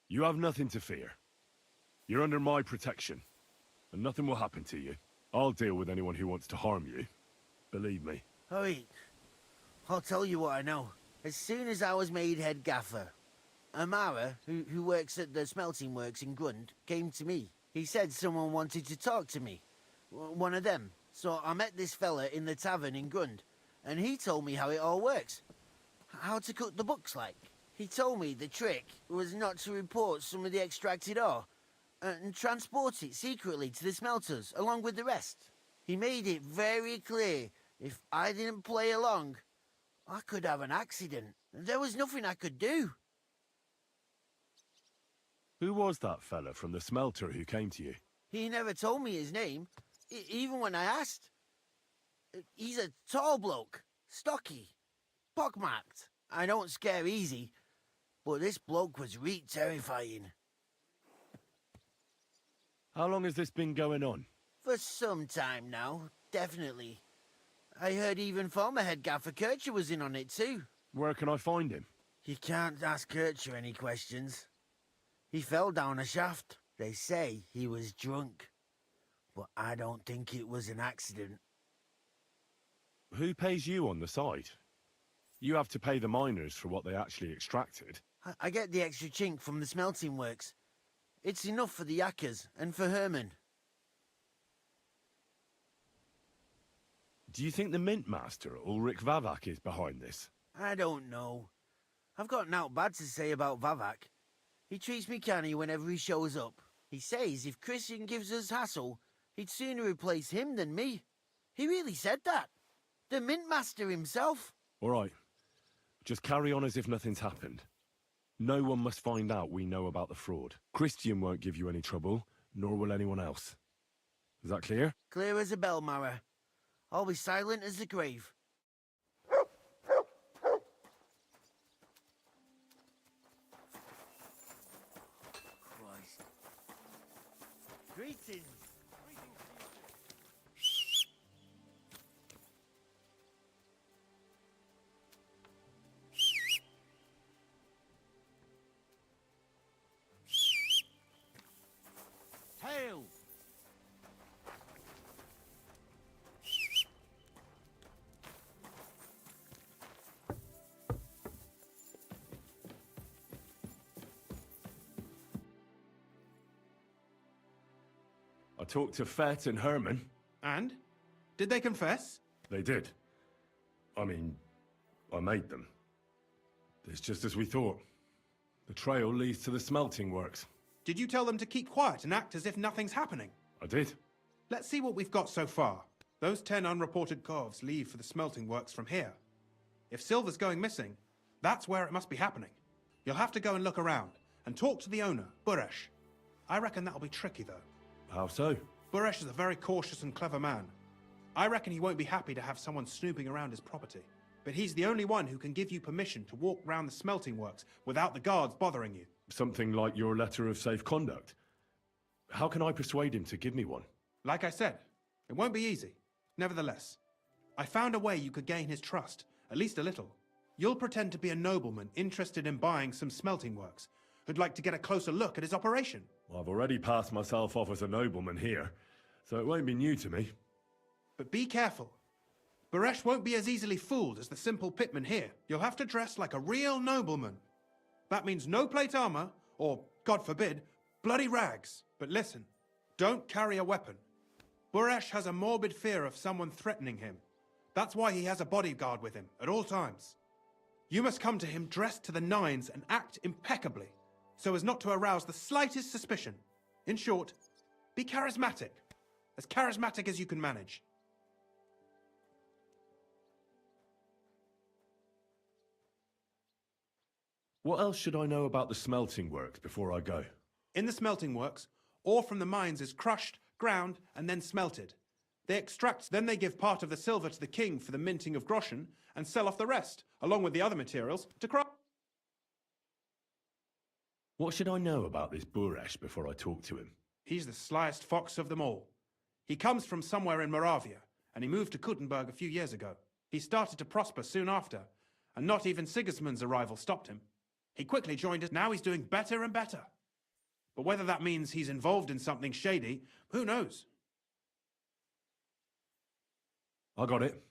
Speaker 4: You have nothing to fear. You're under my protection, and nothing will happen to you. I'll deal with anyone who wants to harm you. Believe me.
Speaker 13: Wait, I'll tell you what I know. As soon as I was made head gaffer, Amara, who works at the smelting works in Grund, came to me. He said someone wanted to talk to me. One of them. So I met this fella in the tavern in Grund, and he told me how it all works. How to cook the books like. He told me the trick was not to report some of the extracted ore and transport it secretly to the smelters along with the rest. He made it very clear if I didn't play along, I could have an accident. There was nothing I could do.
Speaker 4: Who was that fella from the smelter who came to you?
Speaker 13: He never told me his name, even when I asked. He's a tall bloke, stocky, pockmarked. I don't scare easy, but this bloke was reet terrifying.
Speaker 4: How long has this been going on?
Speaker 13: For some time now, definitely. I heard even former head gaffer Kircher was in on it too.
Speaker 4: Where can I find him?
Speaker 13: You can't ask Kircher any questions. He fell down a shaft. They say he was drunk, but I don't think it was an accident.
Speaker 4: Who pays you on the side? You have to pay the miners for what they actually extracted.
Speaker 13: I get the extra chink from the smelting works. It's enough for the yakkers and for Herman.
Speaker 4: Do you think the mint master, Ulrich Vavak, is behind this?
Speaker 13: I don't know. I've got naught bad to say about Vavak. He treats me canny whenever he shows up. He says if Christian gives us hassle, he'd sooner replace him than me. He really said that.
Speaker 3: The mint master himself.
Speaker 4: All right. Just carry on as if nothing's happened. No one must find out we know about the fraud. Christian won't give you any trouble, nor will anyone else. Is that clear?
Speaker 3: Clear as a bell, Mara. I'll be silent as the grave. Christ. Greetings. Hail!
Speaker 4: I talked to Fett and Herman.
Speaker 15: And? Did they confess?
Speaker 4: They did. I mean, I made them. It's just as we thought. The trail leads to the smelting works.
Speaker 15: Did you tell them to keep quiet and act as if nothing's happening?
Speaker 4: I did.
Speaker 15: Let's see what we've got so far. Those 10 unreported corves leave for the smelting works from here. If silver's going missing, that's where it must be happening. You'll have to go and look around and talk to the owner, Buresh. I reckon that'll be tricky, though.
Speaker 4: How so?
Speaker 15: Buresh is a very cautious and clever man. I reckon he won't be happy to have someone snooping around his property. But he's the only one who can give you permission to walk round the smelting works without the guards bothering you.
Speaker 4: Something like your letter of safe conduct. How can I persuade him to give me one?
Speaker 15: Like I said, it won't be easy. Nevertheless, I found a way you could gain his trust, at least a little. You'll pretend to be a nobleman interested in buying some smelting works, who'd like to get a closer look at his operation.
Speaker 4: I've already passed myself off as a nobleman here, so it won't be new to me.
Speaker 15: But be careful. Buresh won't be as easily fooled as the simple pitman here. You'll have to dress like a real nobleman. That means no plate armor, or, God forbid, bloody rags. But listen, don't carry a weapon. Buresh has a morbid fear of someone threatening him. That's why he has a bodyguard with him at all times. You must come to him dressed to the nines and act impeccably, so as not to arouse the slightest suspicion. In short, be charismatic as you can manage.
Speaker 4: What else should I know about the smelting works before I go?
Speaker 15: In the smelting works, ore from the mines is crushed, ground, and then smelted. They extract, then they give part of the silver to the king for the minting of groschen, and sell off the rest, along with the other materials, to craft.
Speaker 4: What should I know about this Buresh before I talk to him?
Speaker 15: He's the slyest fox of them all. He comes from somewhere in Moravia, and he moved to Kuttenberg a few years ago. He started to prosper soon after, and not even Sigismund's arrival stopped him. He quickly joined us. Now he's doing better and better. But whether that means he's involved in something shady, who knows?
Speaker 4: I got it.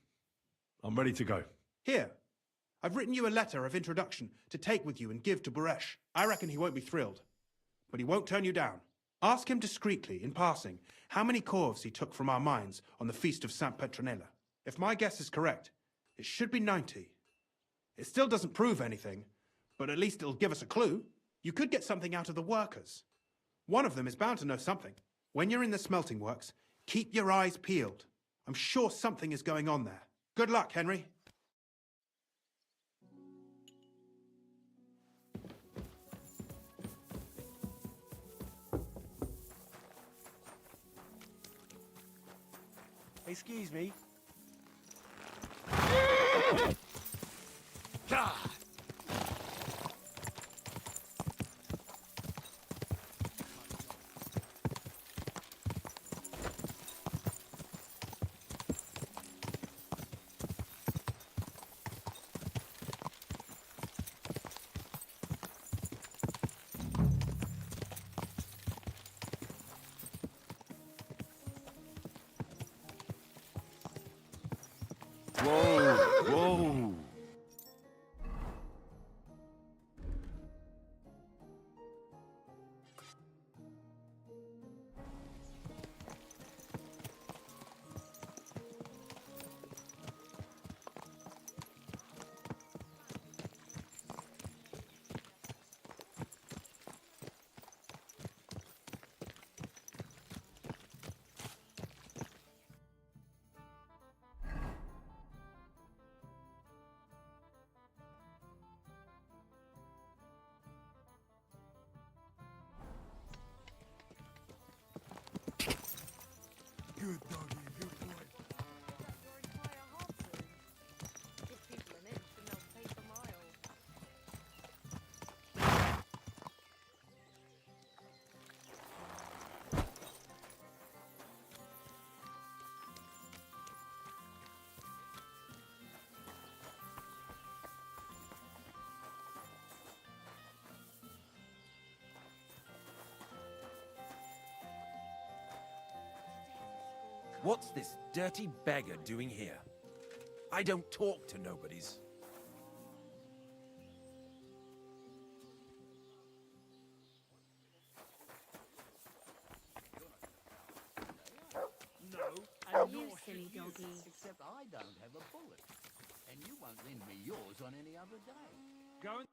Speaker 4: I'm ready to go.
Speaker 15: Here, I've written you a letter of introduction to take with you and give to Buresh. I reckon he won't be thrilled, but he won't turn you down. Ask him discreetly, in passing, how many corves he took from our mines on the feast of St. Petronilla. If my guess is correct, it should be 90. It still doesn't prove anything, but at least it'll give us a clue. You could get something out of the workers. One of them is bound to know something. When you're in the smelting works, keep your eyes peeled. I'm sure something is going on there. Good luck, Henry.
Speaker 3: Excuse me.
Speaker 4: Whoa, whoa.
Speaker 6: Good doggy, good boy.
Speaker 8: What's this dirty beggar doing here? I don't talk to nobodies.
Speaker 5: No, and you silly doggy. Except I don't have a bullet. And you won't lend me yours on any other day.
Speaker 21: Go and...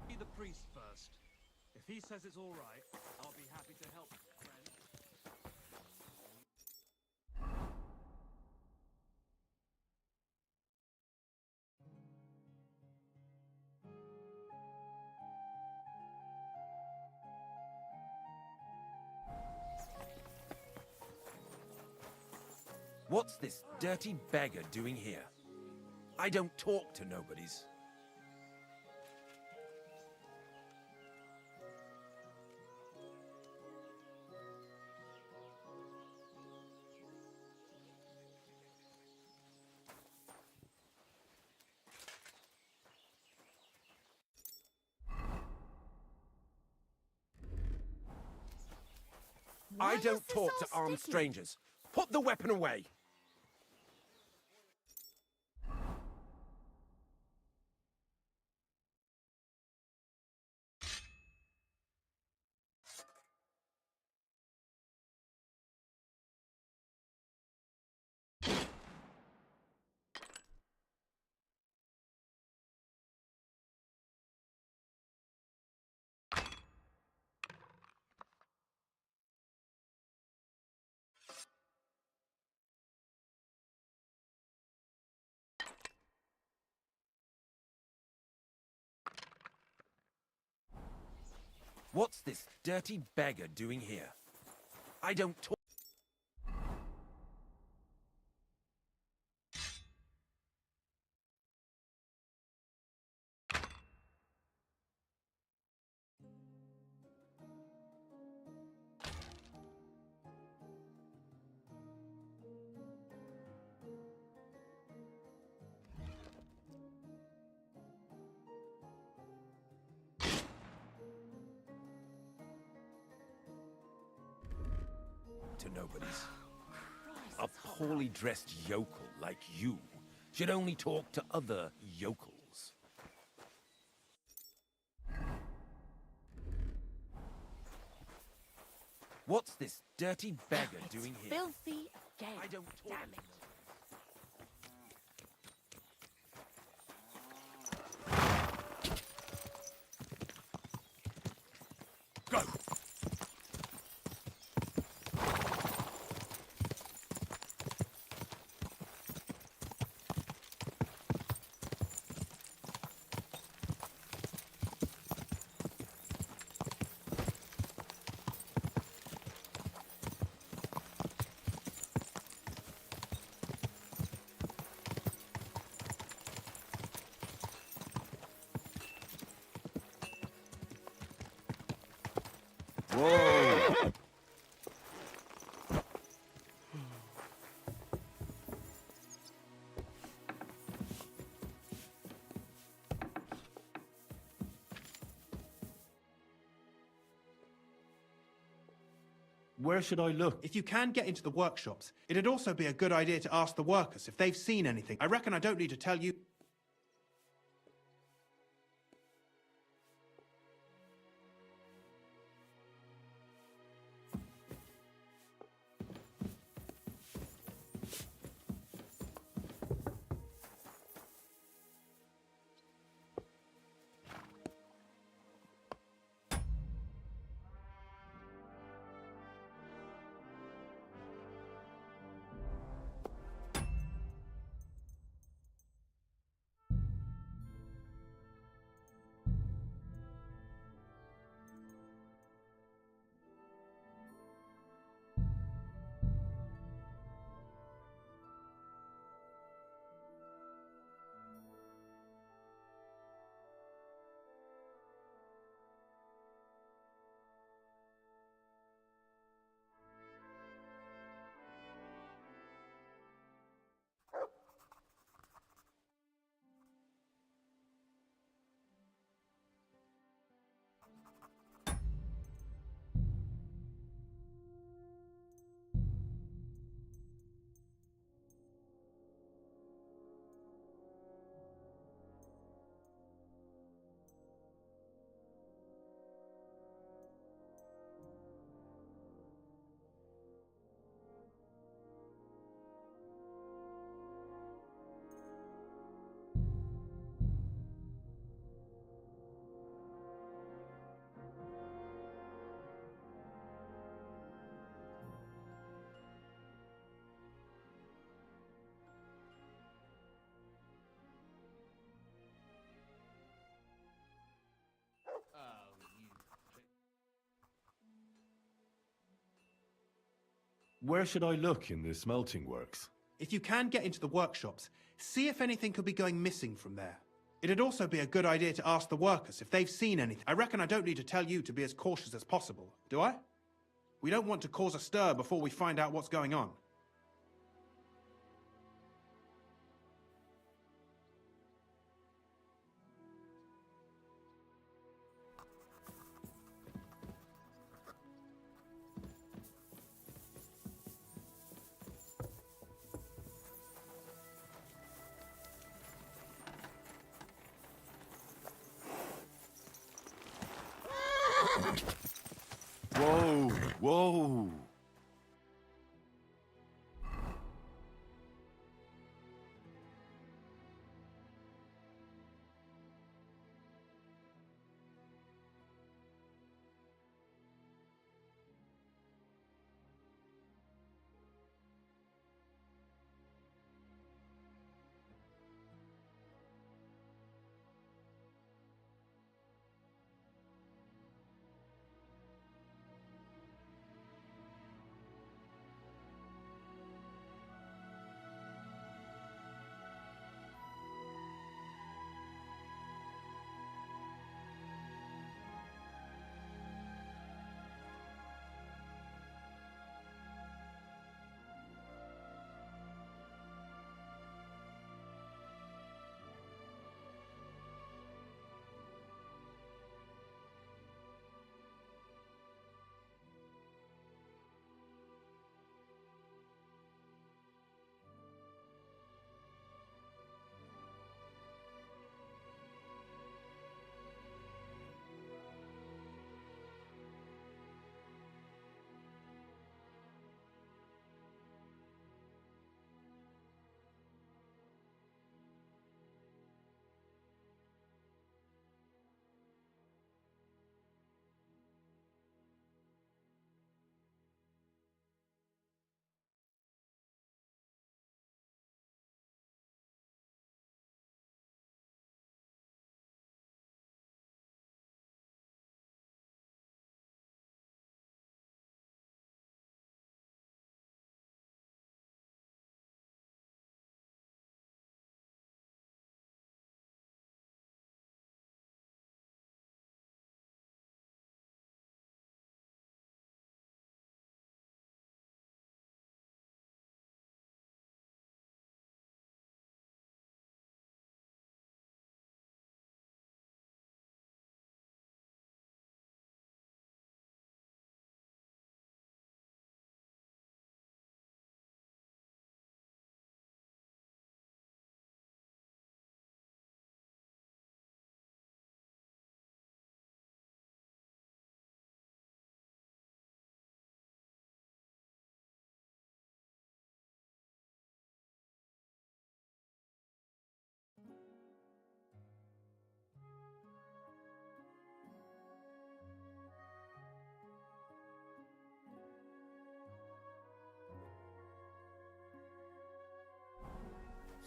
Speaker 11: Be the priest first. If he says it's all right, I'll be happy to help, friend.
Speaker 8: What's this dirty beggar doing here? I don't talk to nobodies. I don't talk to armed strangers. Put the weapon away. What's this dirty beggar doing here? I don't talk. To nobodies. A poorly dressed yokel like you should only talk to other yokels. What's this dirty beggar doing here?
Speaker 1: Filthy again.
Speaker 8: I don't talk.
Speaker 1: Damn it.
Speaker 8: Go! Whoa!
Speaker 4: Where should I look?
Speaker 15: If you can get into the workshops, it'd also be a good idea to ask the workers if they've seen anything. I reckon I don't need to tell you.
Speaker 4: Where should I look in the smelting works?
Speaker 15: If you can get into the workshops, see if anything could be going missing from there. It'd also be a good idea to ask the workers if they've seen anything. I reckon I don't need to tell you to be as cautious as possible, do I? We don't want to cause a stir before we find out what's going on.
Speaker 4: Whoa, whoa.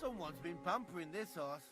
Speaker 3: Someone's been pampering this horse.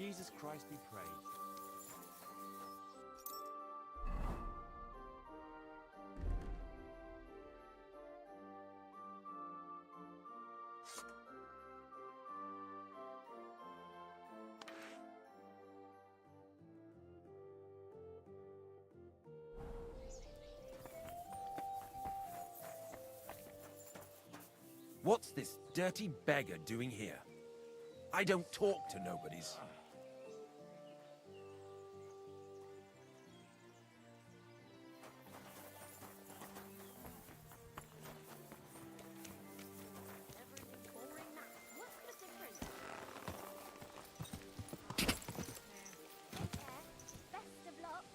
Speaker 8: Jesus Christ be praised. What's this dirty beggar doing here? I don't talk to nobodies.
Speaker 1: Best of luck.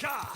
Speaker 8: Gah!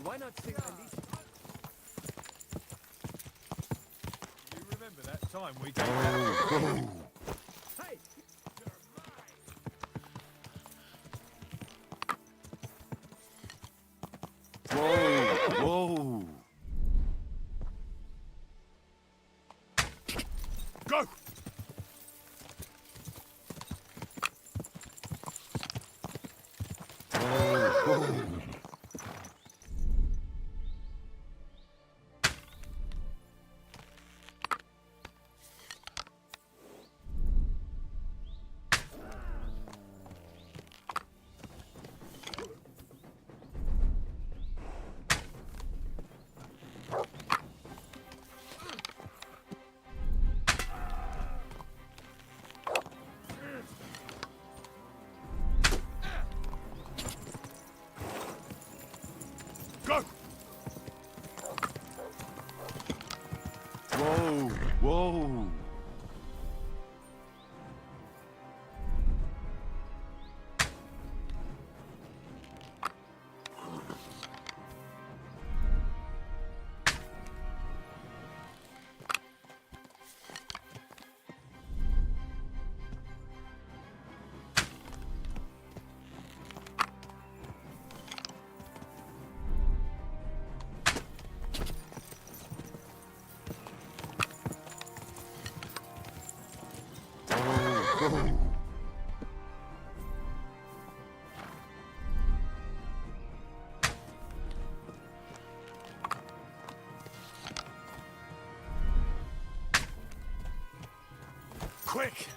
Speaker 8: Why not sing at least?
Speaker 21: You remember that time we gave that? Hey!
Speaker 4: Whoa! Whoa!
Speaker 18: Go!
Speaker 4: Whoa!
Speaker 18: Go!
Speaker 4: Whoa! Whoa!
Speaker 18: Quick!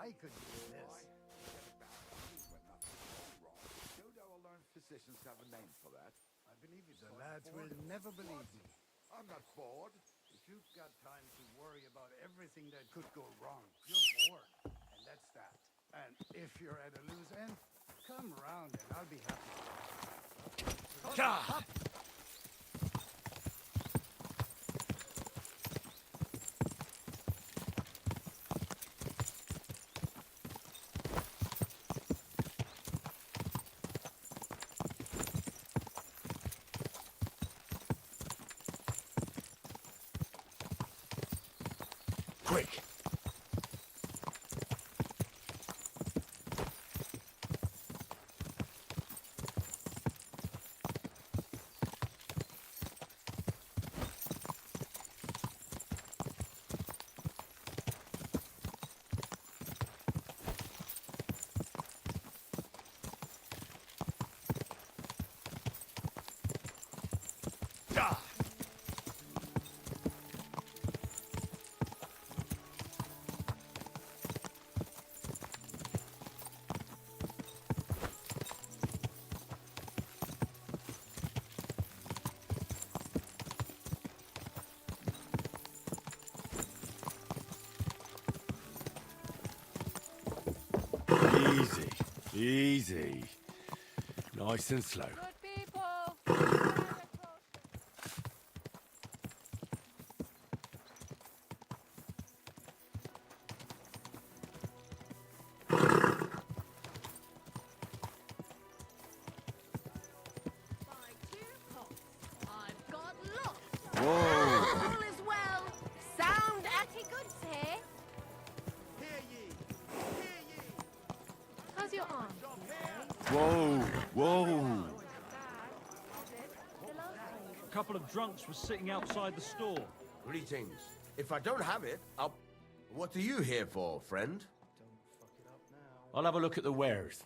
Speaker 5: I could use this.
Speaker 6: Physicians have a name for that.
Speaker 5: I believe it. The lads will never believe me.
Speaker 6: I'm not bored.
Speaker 5: If you've got time to worry about everything that could go wrong, you're bored. And that's that. And if you're at a loose end, come around and I'll be happy.
Speaker 2: God! Quick! Ah!
Speaker 4: Easy, easy. Nice and slow.
Speaker 1: I've got lots.
Speaker 4: Whoa.
Speaker 1: All is well. Sound atty goods here.
Speaker 6: Hear ye! Hear ye!
Speaker 1: How's your arm?
Speaker 4: Whoa, whoa.
Speaker 11: A couple of drunks were sitting outside the store.
Speaker 2: Greetings. If I don't have it, I'll... What are you here for, friend?
Speaker 19: I'll have a look at the wares.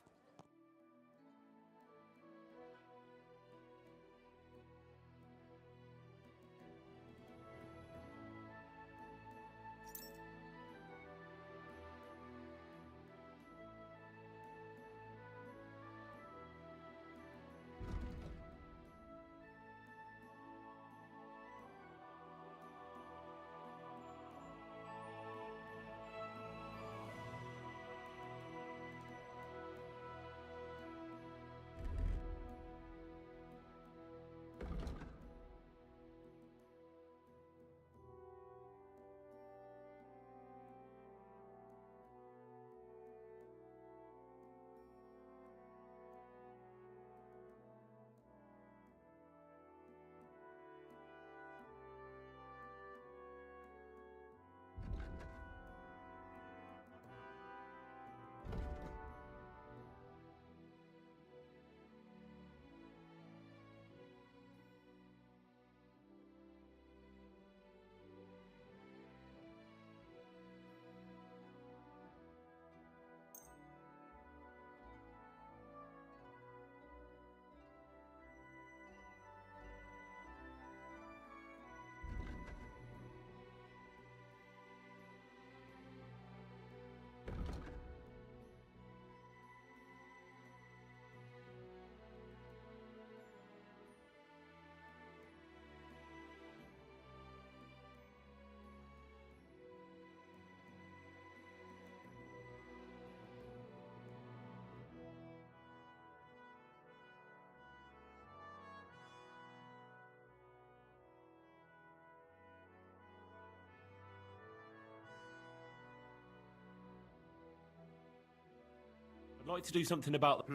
Speaker 19: I'd like to do something about...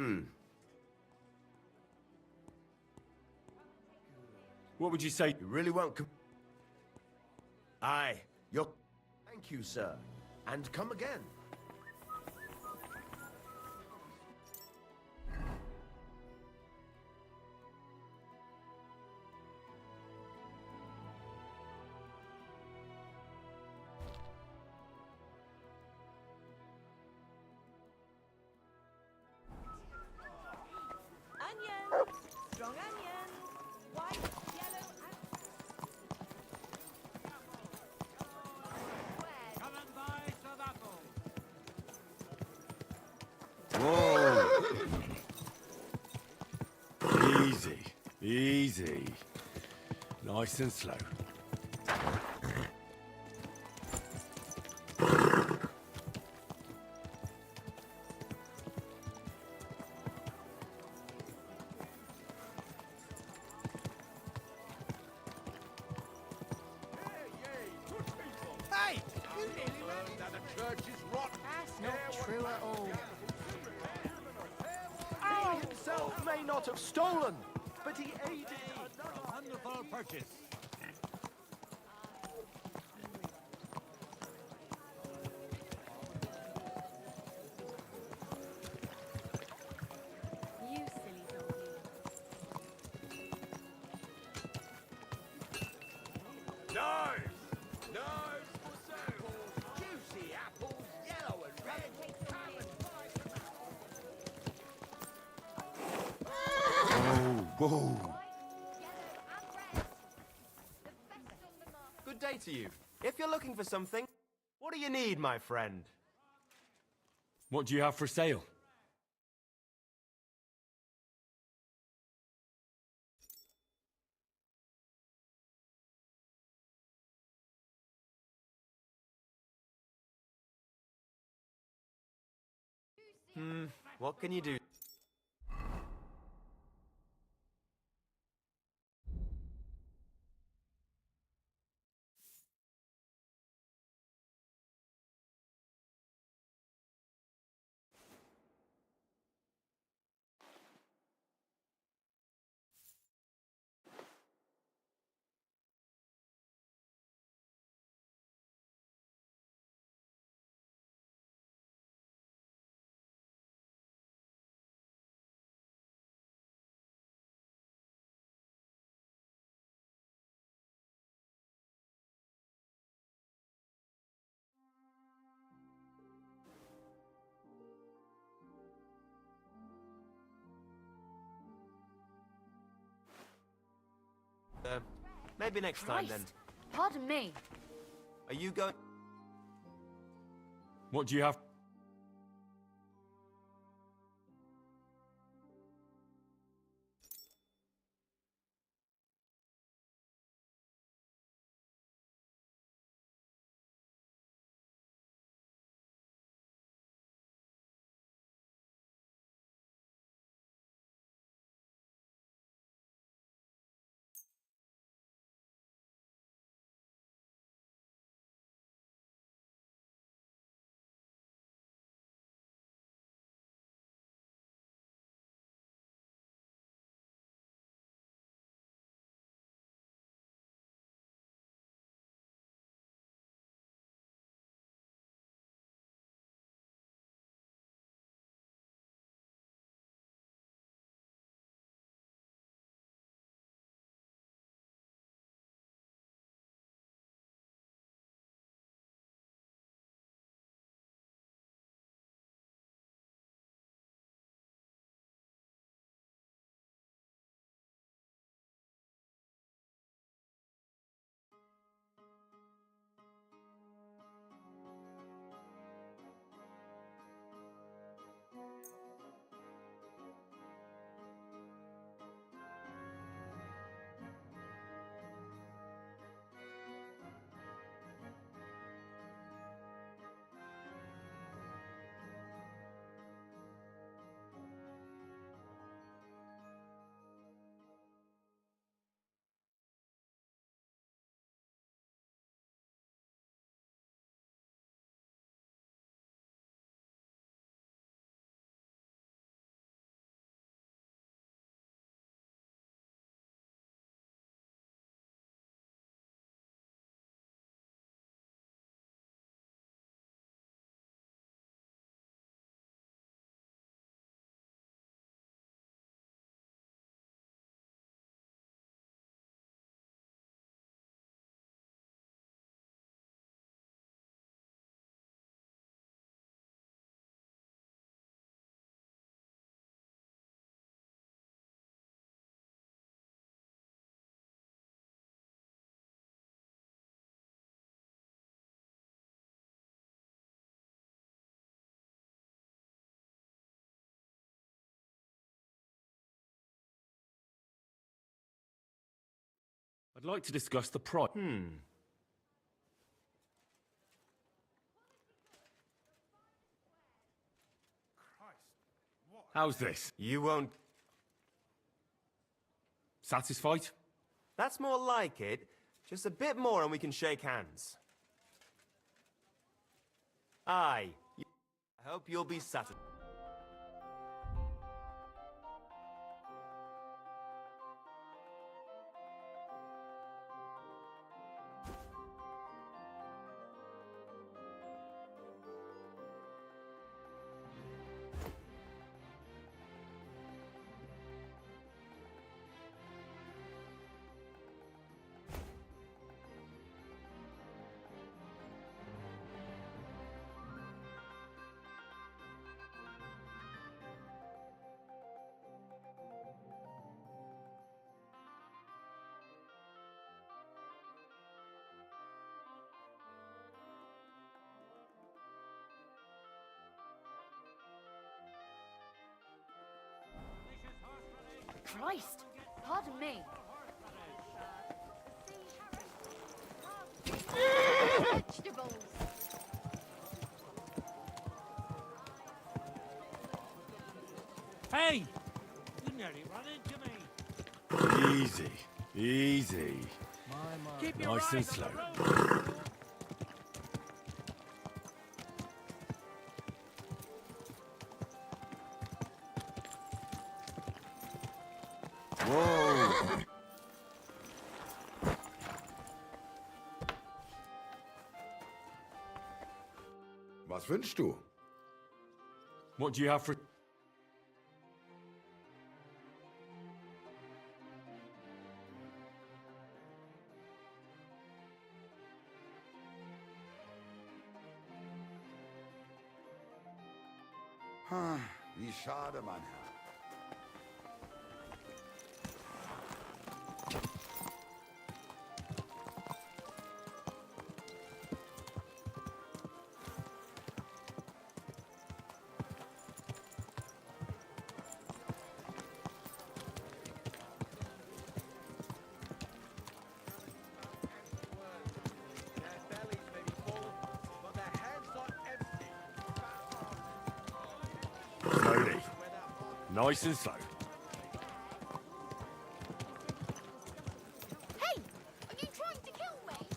Speaker 19: What would you say?
Speaker 2: You really won't Aye, you're... Thank you, sir. And come again.
Speaker 10: Onion! Strong onion! White, yellow, and...
Speaker 11: Come and buy some apples.
Speaker 4: Easy. Nice and slow.
Speaker 6: Hey! You nearly learned that the church is rotten.
Speaker 1: That's not true at all.
Speaker 22: He himself may not have stolen, but he aided. A wonderful purchase.
Speaker 1: You silly donkey.
Speaker 6: Knives! Knives for sale! Juicy apples, yellow and red. Come and
Speaker 4: Whoa, whoa.
Speaker 17: Good day to you. If you're looking for something, what do you need, my friend?
Speaker 4: What do you have for sale?
Speaker 17: What can you do? Maybe next time then.
Speaker 1: Christ. Pardon me.
Speaker 17: Are you going?
Speaker 4: What do you have? like to discuss the price. How's this?
Speaker 17: You won't...
Speaker 4: Satisfied?
Speaker 7: That's more like it. Just a bit more and we can shake hands. Aye. I hope you'll be satisfied.
Speaker 1: Christ! Pardon me. Vegetables!
Speaker 11: Hey! You nearly ran into me.
Speaker 4: Easy, easy.
Speaker 11: Keep your
Speaker 4: Nice and
Speaker 11: eyes on
Speaker 4: slow.
Speaker 11: the road.
Speaker 4: Whoa!
Speaker 6: Was wünschst du?
Speaker 4: What do you have for...
Speaker 6: Wie schade, mein Herr.
Speaker 4: Slowly. Nice and slow.
Speaker 1: Hey! Are you trying to kill me?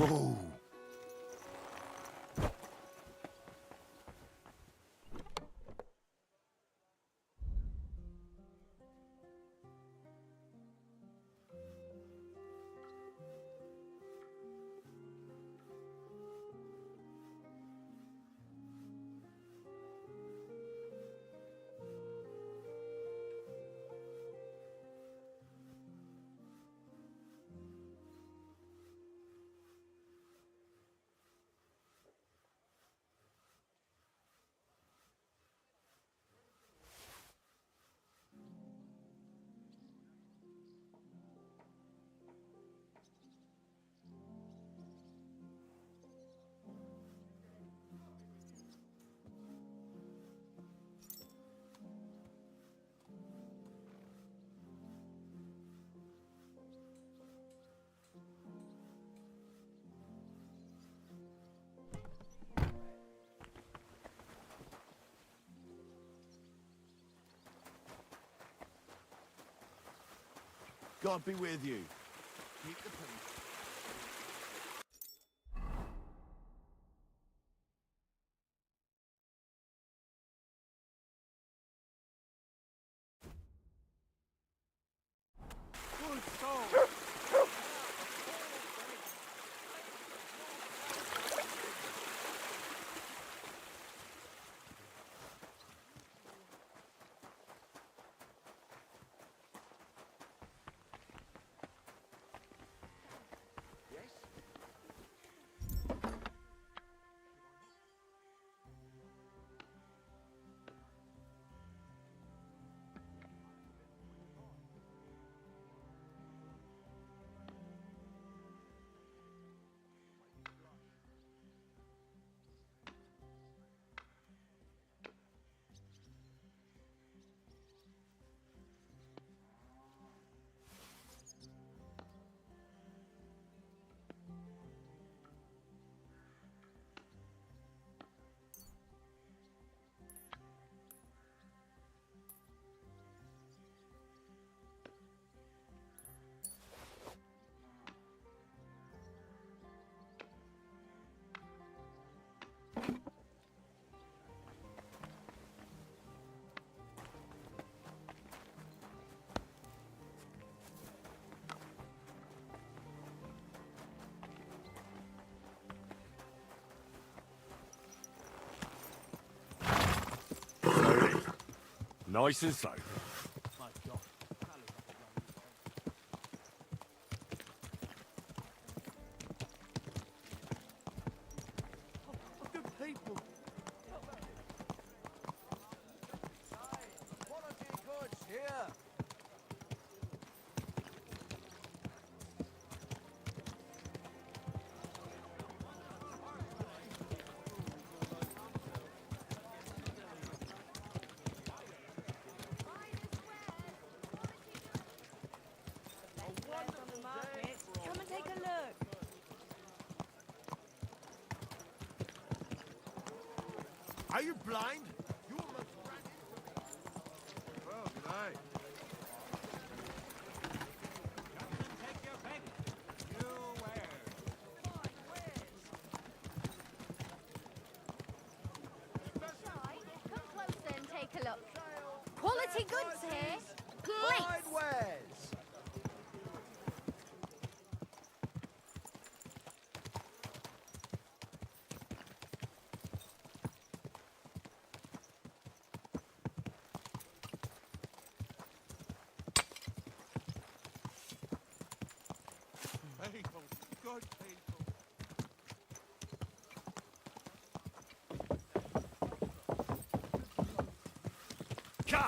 Speaker 4: Whoa.
Speaker 18: God be with you. Keep the peace. Good soul.
Speaker 4: Nice and slow.
Speaker 11: My God. Good people.
Speaker 22: Quality goods here.
Speaker 14: Come and take a look.
Speaker 22: Are you blind? You almost ran into it. Well, good night.
Speaker 11: Take your pick. You where?
Speaker 1: Come closer and take a look. Quality goods here. Please.
Speaker 22: Sideways. People, good people.
Speaker 4: Ka!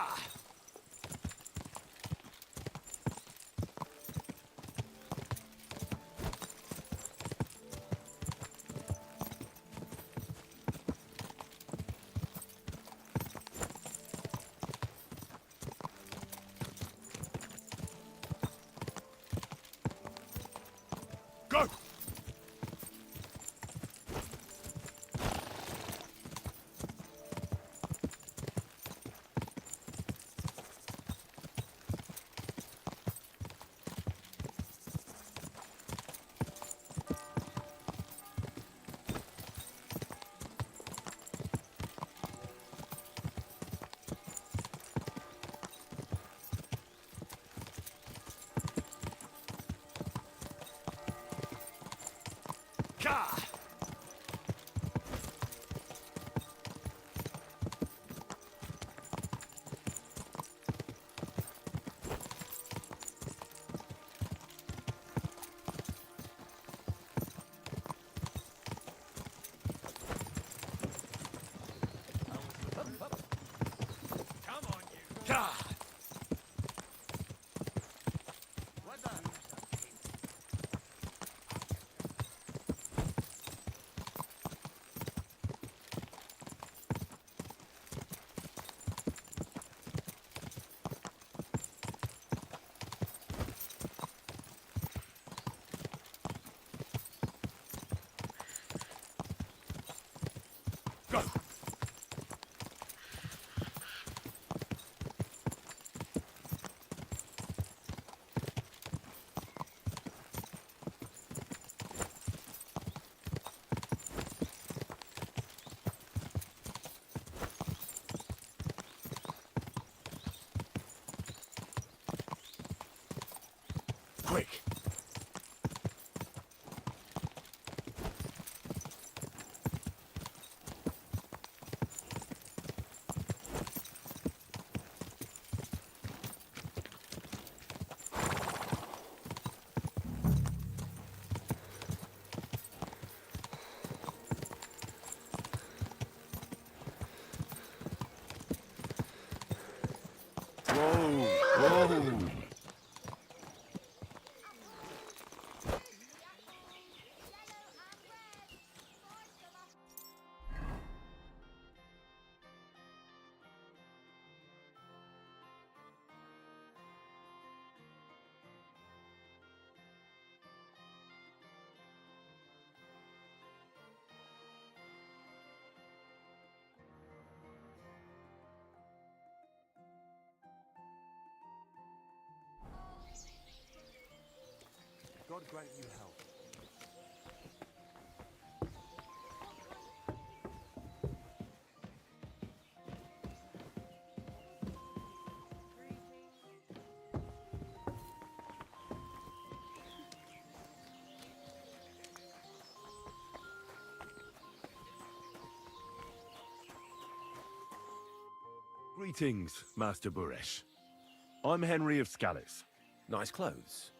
Speaker 4: Go! Ka!
Speaker 22: Come on, you.
Speaker 4: Ka!
Speaker 22: What the?
Speaker 4: Go! Quick! Whoa! Whoa!
Speaker 22: God grant you help.
Speaker 4: Greetings, Master Buresh. I'm Henry of Scallis.
Speaker 8: Nice clothes.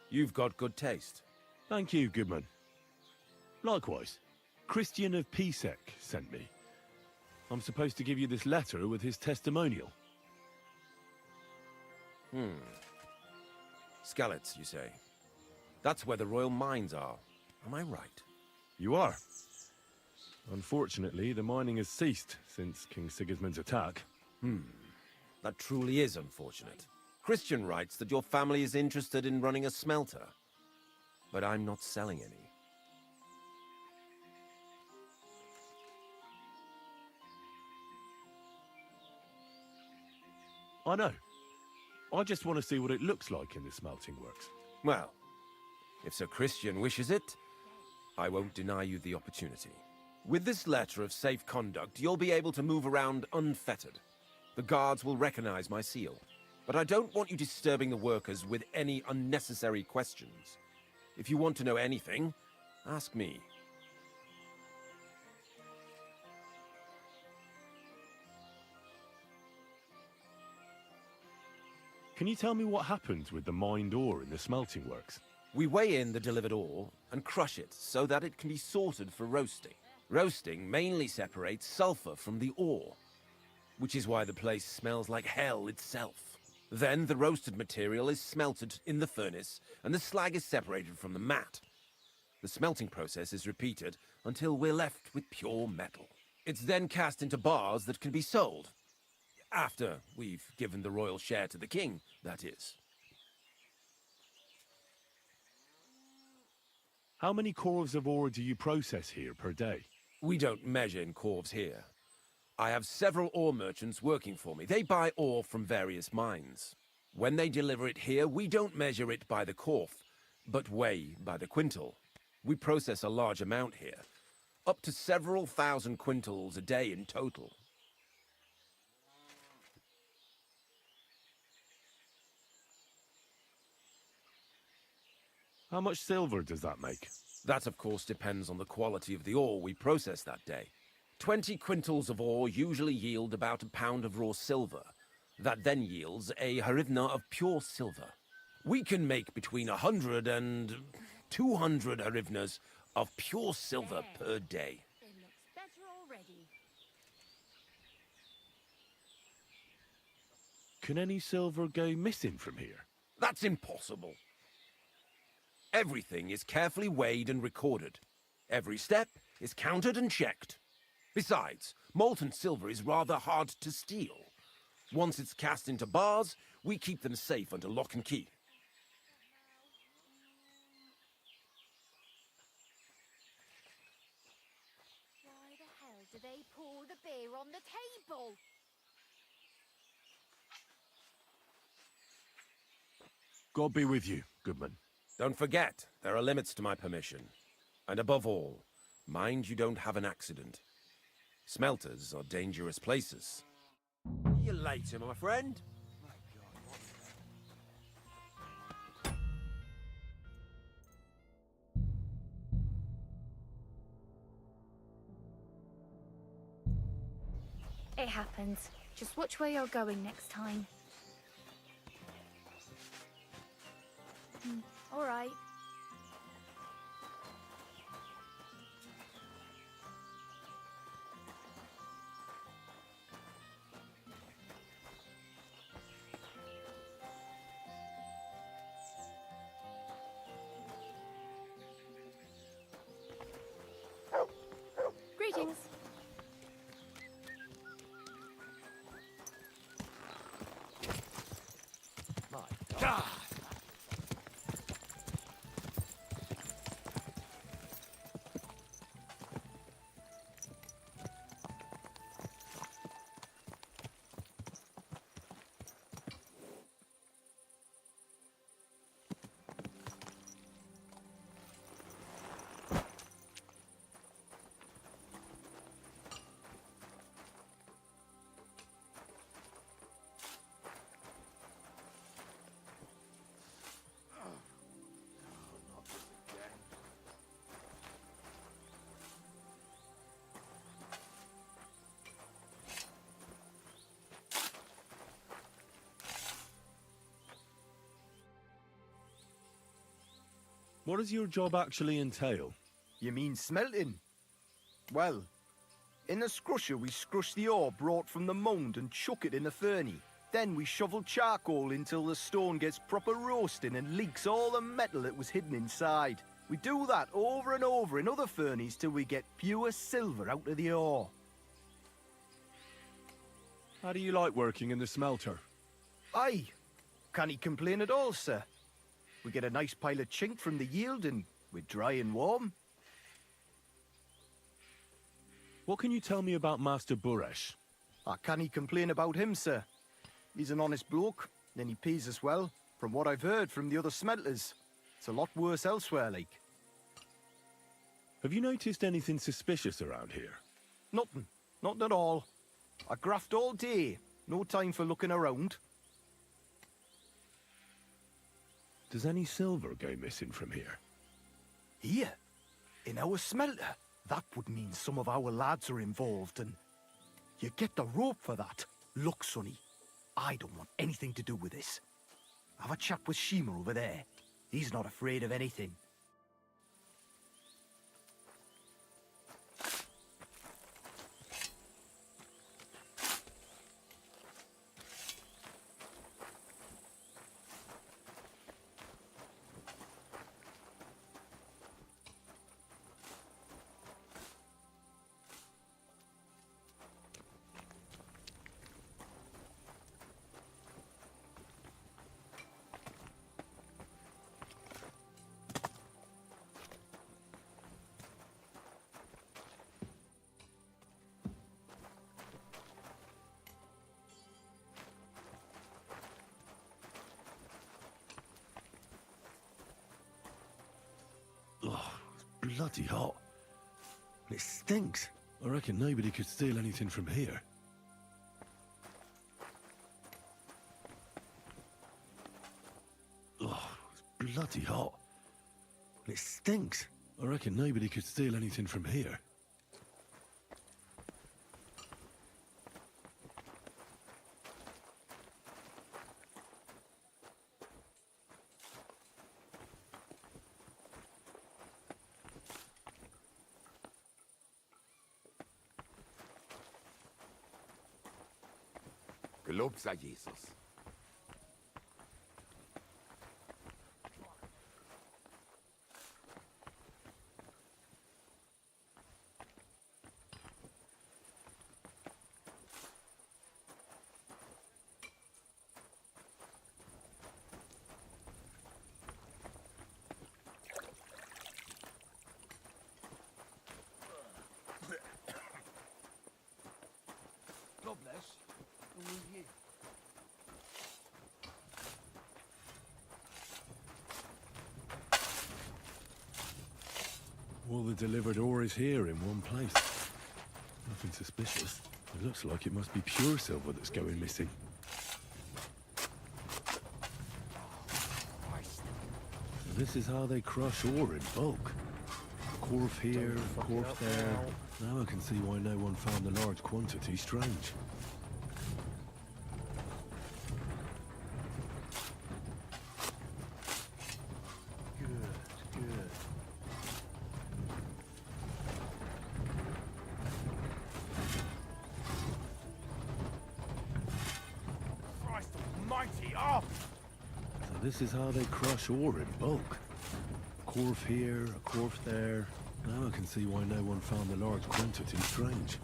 Speaker 8: You've got good taste.
Speaker 4: Thank you, Goodman. Likewise, Christian of Pisek sent me. I'm supposed to give you this letter with his testimonial.
Speaker 8: Skalitz, you say? That's where the royal mines are. Am I right?
Speaker 4: You are. Unfortunately, the mining has ceased since King Sigismund's attack.
Speaker 8: That truly is unfortunate. Christian writes that your family is interested in running a smelter. But I'm not selling any.
Speaker 4: I know. I just want to see what it looks like in the smelting works.
Speaker 8: Well, if Sir Christian wishes it, I won't deny you the opportunity. With this letter of safe conduct, you'll be able to move around unfettered. The guards will recognize my seal. But I don't want you disturbing the workers with any unnecessary questions. If you want to know anything, ask me.
Speaker 4: Can you tell me what happens with the mined ore in the smelting works?
Speaker 8: We weigh in the delivered ore and crush it so that it can be sorted for roasting. Roasting mainly separates sulfur from the ore, which is why the place smells like hell itself. Then the roasted material is smelted in the furnace and the slag is separated from the matte. The smelting process is repeated until we're left with pure metal. It's then cast into bars that can be sold. After we've given the royal share to the king, that is.
Speaker 4: How many corves of ore do you process here per day?
Speaker 8: We don't measure in corves here. I have several ore merchants working for me. They buy ore from various mines. When they deliver it here, we don't measure it by the corf, but weigh by the quintal. We process a large amount here, up to several thousand quintals a day in total.
Speaker 4: How much silver does that make?
Speaker 8: That, of course, depends on the quality of the ore we process that day. 20 quintals of ore usually yield about a pound of raw silver. That then yields a hryvnia of pure silver. We can make between 100 and 200 hryvnias of pure silver per day.
Speaker 1: It looks better already.
Speaker 4: Can any silver go missing from here?
Speaker 8: That's impossible. Everything is carefully weighed and recorded. Every step is counted and checked. Besides, molten silver is rather hard to steal. Once it's cast into bars, we keep them safe under lock and key.
Speaker 1: Why the hell do they pour the beer on the table?
Speaker 4: God be with you, Goodman.
Speaker 8: Don't forget, there are limits to my permission. And above all, mind you don't have an accident. Smelters are dangerous places. See you later, my friend.
Speaker 1: It happens. Just watch where you're going next time. All right. Greetings.
Speaker 8: My God!
Speaker 4: What does your job actually entail?
Speaker 22: You mean smelting? Well, in the scrusher we scrush the ore brought from the mound and chuck it in the furnace. Then we shovel charcoal until the stone gets proper roasting and leaks all the metal that was hidden inside. We do that over and over in other furnaces till we get pure silver out of the ore.
Speaker 4: How do you like working in the smelter?
Speaker 22: Aye, can't complain at all, sir. We get a nice pile of chink from the yield and we're dry and warm.
Speaker 4: What can you tell me about Master Buresh?
Speaker 22: I can't complain about him, sir. He's an honest bloke, and he pays us well, from what I've heard from the other smelters. It's a lot worse elsewhere, like.
Speaker 4: Have you noticed anything suspicious around here?
Speaker 22: Nothing. Nothing at all. I graft all day. No time for looking around.
Speaker 4: Does any silver go missing from here?
Speaker 22: Here? In our smelter? That would mean some of our lads are involved, and you get the rope for that. Look, Sonny, I don't want anything to do with this. Have a chat with Shima over there. He's not afraid of anything.
Speaker 4: Oh, it's bloody hot. And it stinks. I reckon nobody could steal anything from here. Oh, it's bloody hot. And it stinks. I reckon nobody could steal anything from here.
Speaker 6: Gelobt sei Jesus.
Speaker 22: God bless. Only you.
Speaker 4: All the delivered ore is here in one place. Nothing suspicious. It looks like it must be pure silver that's going missing. This is how they crush ore in bulk. A quarf here, a quarf there. Now I can see why no one found the large quantity strange. This is how they crush ore in bulk. A quarf here, a quarf there. Now I can see why no one found the large quantity strange.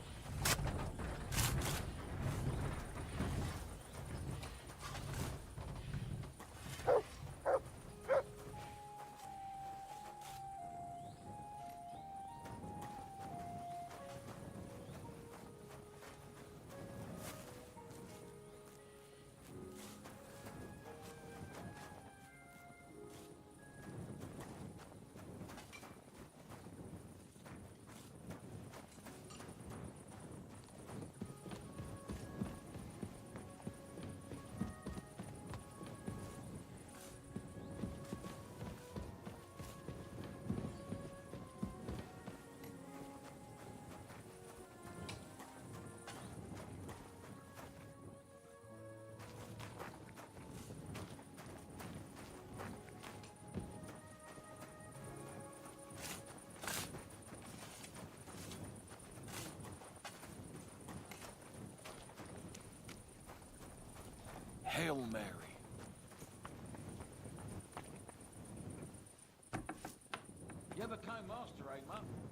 Speaker 21: Hail Mary. You became master, eh, mate?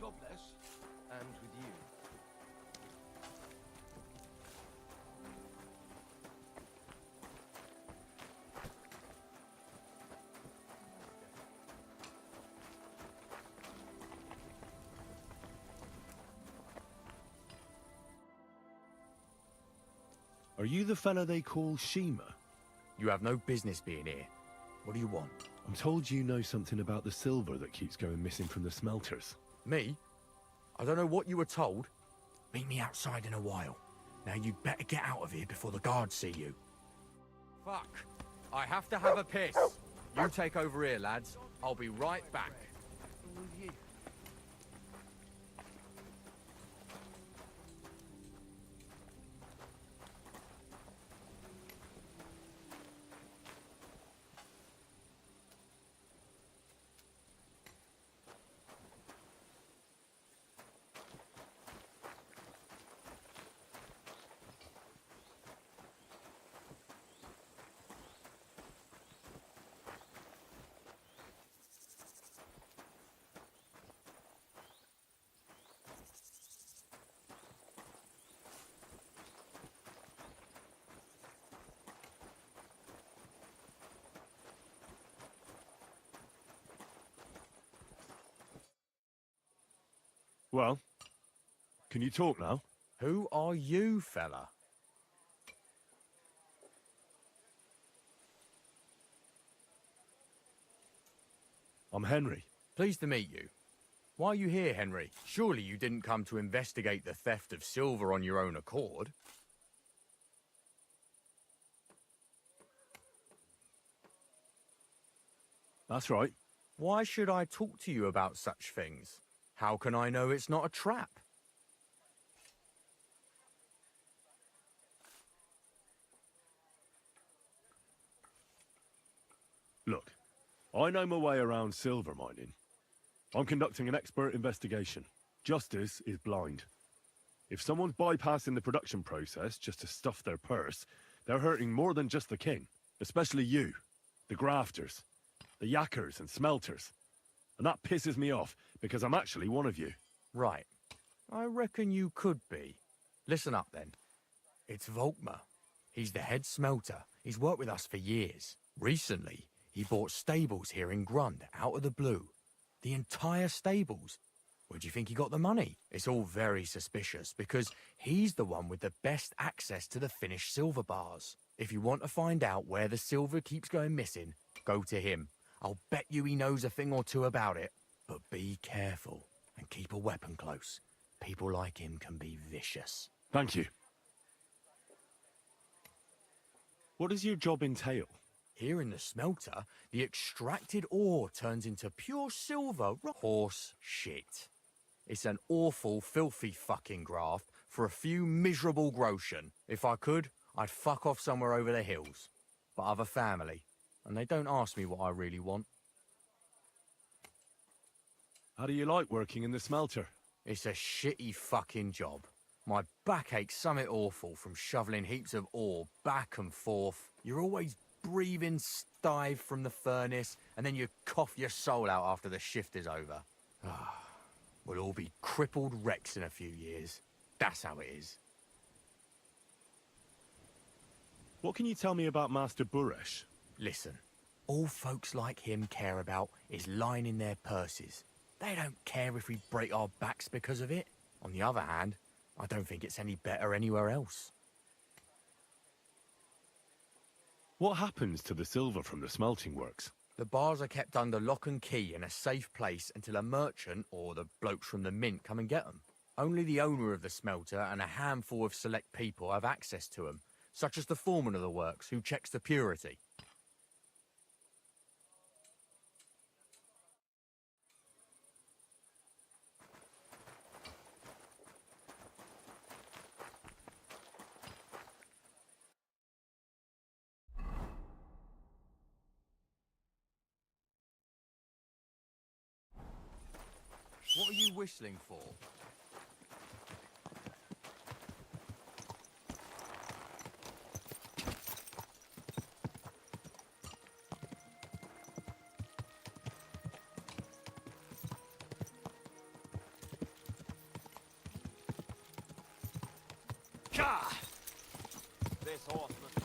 Speaker 18: God bless.
Speaker 22: And with you.
Speaker 4: Are you the fella they call Shima?
Speaker 22: You have no business being here. What do you want?
Speaker 4: I'm told you know something about the silver that keeps going missing from the smelters.
Speaker 22: Me? I don't know what you were told. Meet me outside in a while. Now you'd better get out of here before the guards see you. Fuck. I have to have a piss. You take over here, lads. I'll be right back.
Speaker 4: Well, can you talk now?
Speaker 16: Who are you, fella?
Speaker 4: I'm Henry.
Speaker 16: Pleased to meet you. Why are you here, Henry? Surely you didn't come to investigate the theft of silver on your own accord?
Speaker 4: That's right.
Speaker 16: Why should I talk to you about such things? How can I know it's not a trap?
Speaker 4: Look, I know my way around silver mining. I'm conducting an expert investigation. Justice is blind. If someone's bypassing the production process just to stuff their purse, they're hurting more than just the king. Especially you, the grafters, the yackers and smelters. And that pisses me off, because I'm actually one of you.
Speaker 16: Right. I reckon you could be. Listen up, then. It's Volkmar. He's the head smelter. He's worked with us for years. Recently, he bought stables here in Grund, out of the blue. The entire stables. Where do you think he got the money? It's all very suspicious, because he's the one with the best access to the finished silver bars. If you want to find out where the silver keeps going missing, go to him. I'll bet you he knows a thing or two about it. But be careful, and keep a weapon close. People like him can be vicious.
Speaker 4: Thank you. What does your job entail?
Speaker 16: Here in the smelter, the extracted ore turns into pure silver. Horse shit. It's an awful, filthy fucking graft for a few miserable groschen. If I could, I'd fuck off somewhere over the hills. But I've a family, and they don't ask me what I really want.
Speaker 4: How do you like working in the smelter?
Speaker 16: It's a shitty fucking job. My back aches something awful from shoveling heaps of ore back and forth. You're always breathing stive from the furnace, and then you cough your soul out after the shift is over. We'll all be crippled wrecks in a few years. That's how it is.
Speaker 4: What can you tell me about Master Buresh?
Speaker 16: Listen, all folks like him care about is lining their purses. They don't care if we break our backs because of it. On the other hand, I don't think it's any better anywhere else.
Speaker 4: What happens to the silver from the smelting works?
Speaker 16: The bars are kept under lock and key in a safe place until a merchant or the blokes from the mint come and get them. Only the owner of the smelter and a handful of select people have access to them, such as the foreman of the works who checks the purity. What are you whistling for?
Speaker 17: This horse must...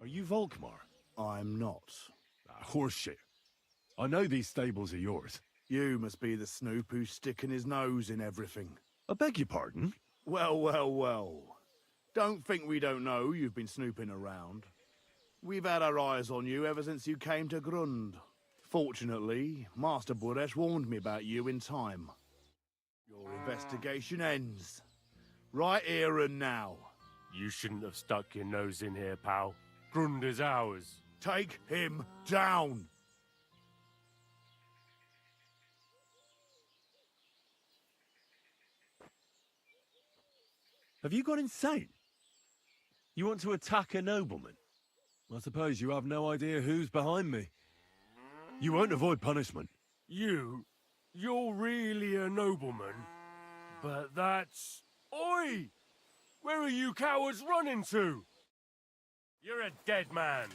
Speaker 4: Are you Volkmar?
Speaker 20: I'm not.
Speaker 4: Horseshit. I know these stables are yours.
Speaker 20: You must be the snoop who's sticking his nose in everything.
Speaker 4: I beg your pardon?
Speaker 20: Well, well, well. Don't think we don't know you've been snooping around. We've had our eyes on you ever since you came to Grund. Fortunately, Master Buresh warned me about you in time. Your investigation ends. Right here and now.
Speaker 23: You shouldn't have stuck your nose in here, pal. Grund is ours.
Speaker 20: Take him down!
Speaker 4: Have you gone insane? You want to attack a nobleman? I suppose you have no idea who's behind me. You won't avoid punishment.
Speaker 9: You're really a nobleman? But that's... Oi! Where are you cowards running to? You're a dead man.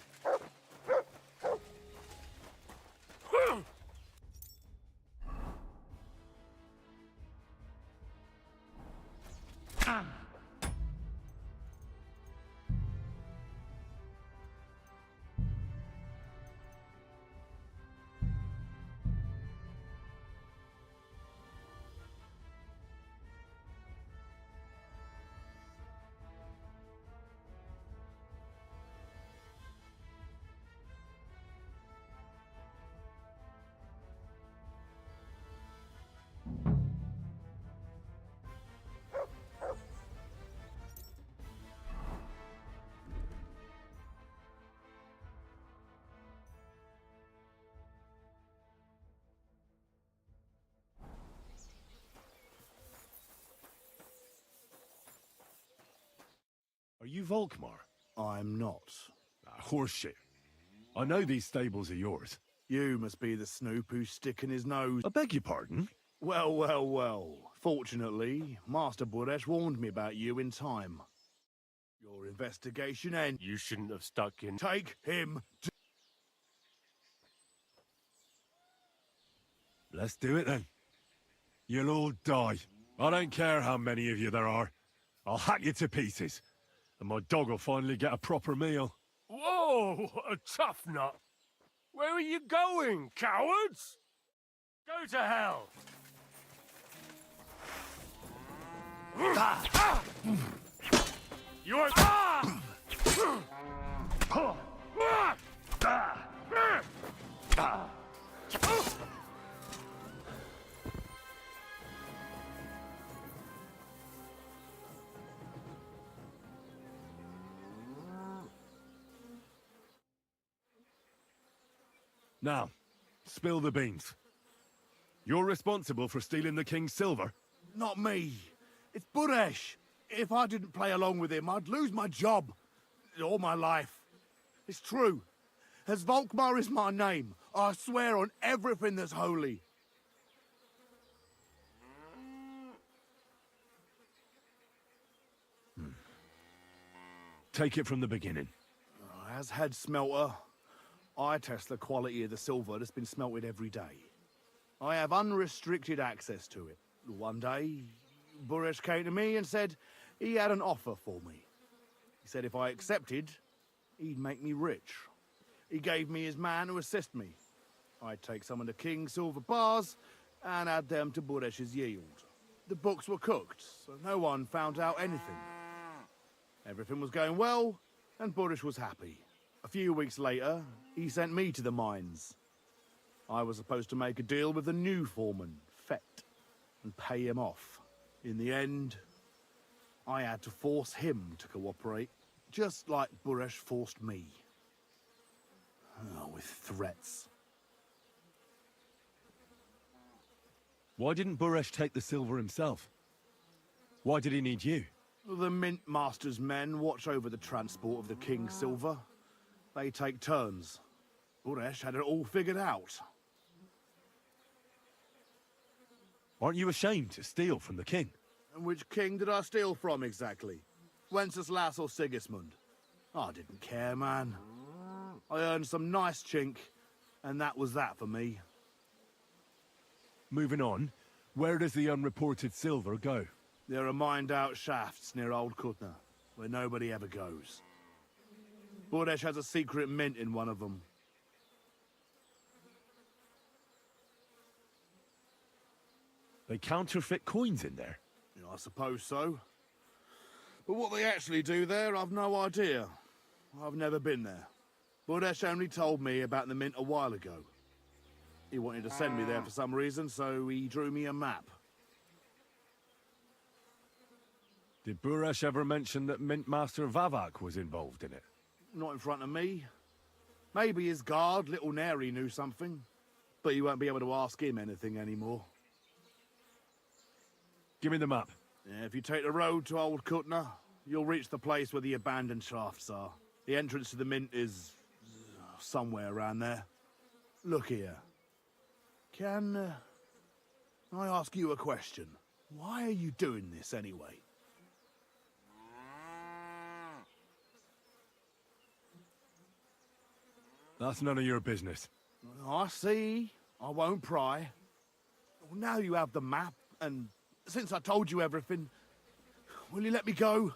Speaker 4: Are you Volkmar?
Speaker 20: I'm not.
Speaker 4: Horseshit. I know these stables are yours.
Speaker 20: You must be the snoop who's sticking his nose...
Speaker 4: I beg your pardon?
Speaker 20: Well. Fortunately, Master Buresh warned me about you in time. Your investigation ends.
Speaker 9: You shouldn't have stuck in...
Speaker 20: Take him to...
Speaker 4: Let's do it then. You'll all die. I don't care how many of you there are. I'll hack you to pieces. And my dog will finally get a proper meal.
Speaker 9: Whoa! A tough nut. Where are you going, cowards? Go to hell! You are...
Speaker 4: Now, spill the beans. You're responsible for stealing the king's silver?
Speaker 20: Not me. It's Buresh. If I didn't play along with him, I'd lose my job. All my life. It's true. As Volkmar is my name, I swear on everything that's holy.
Speaker 4: Take it from the beginning.
Speaker 20: As head smelter, I test the quality of the silver that's been smelted every day. I have unrestricted access to it. One day, Buresh came to me and said he had an offer for me. He said if I accepted, he'd make me rich. He gave me his man to assist me. I'd take some of the king's silver bars and add them to Buresh's yield. The books were cooked, so no one found out anything. Everything was going well, and Buresh was happy. A few weeks later, he sent me to the mines. I was supposed to make a deal with the new foreman, Fett, and pay him off. In the end, I had to force him to cooperate, just like Buresh forced me. Oh, with threats.
Speaker 4: Why didn't Buresh take the silver himself? Why did he need you?
Speaker 20: The Mint Master's men watch over the transport of the king's silver. They take turns. Buresh had it all figured out.
Speaker 4: Aren't you ashamed to steal from the king?
Speaker 20: And which king did I steal from exactly? Wenceslas or Sigismund? I didn't care, man. I earned some nice chink, and that was that for me.
Speaker 4: Moving on, where does the unreported silver go?
Speaker 20: There are mined-out shafts near Old Kutna, where nobody ever goes. Buresh has a secret mint in one of them.
Speaker 4: They counterfeit coins in there?
Speaker 20: Yeah, I suppose so. But what they actually do there, I've no idea. I've never been there. Buresh only told me about the mint a while ago. He wanted to send me there for some reason, so he drew me a map.
Speaker 4: Did Buresh ever mention that Mint Master Vavak was involved in it?
Speaker 20: Not in front of me. Maybe his guard, Little Neri, knew something. But you won't be able to ask him anything anymore.
Speaker 4: Give me the map.
Speaker 20: If you take the road to Old Kutner, you'll reach the place where the abandoned shafts are. The entrance to the mint is somewhere around there. Look here. Can I ask you a question? Why are you doing this anyway?
Speaker 4: That's none of your business.
Speaker 20: I see. I won't pry. Well, now you have the map, and since I told you everything, will you let me go?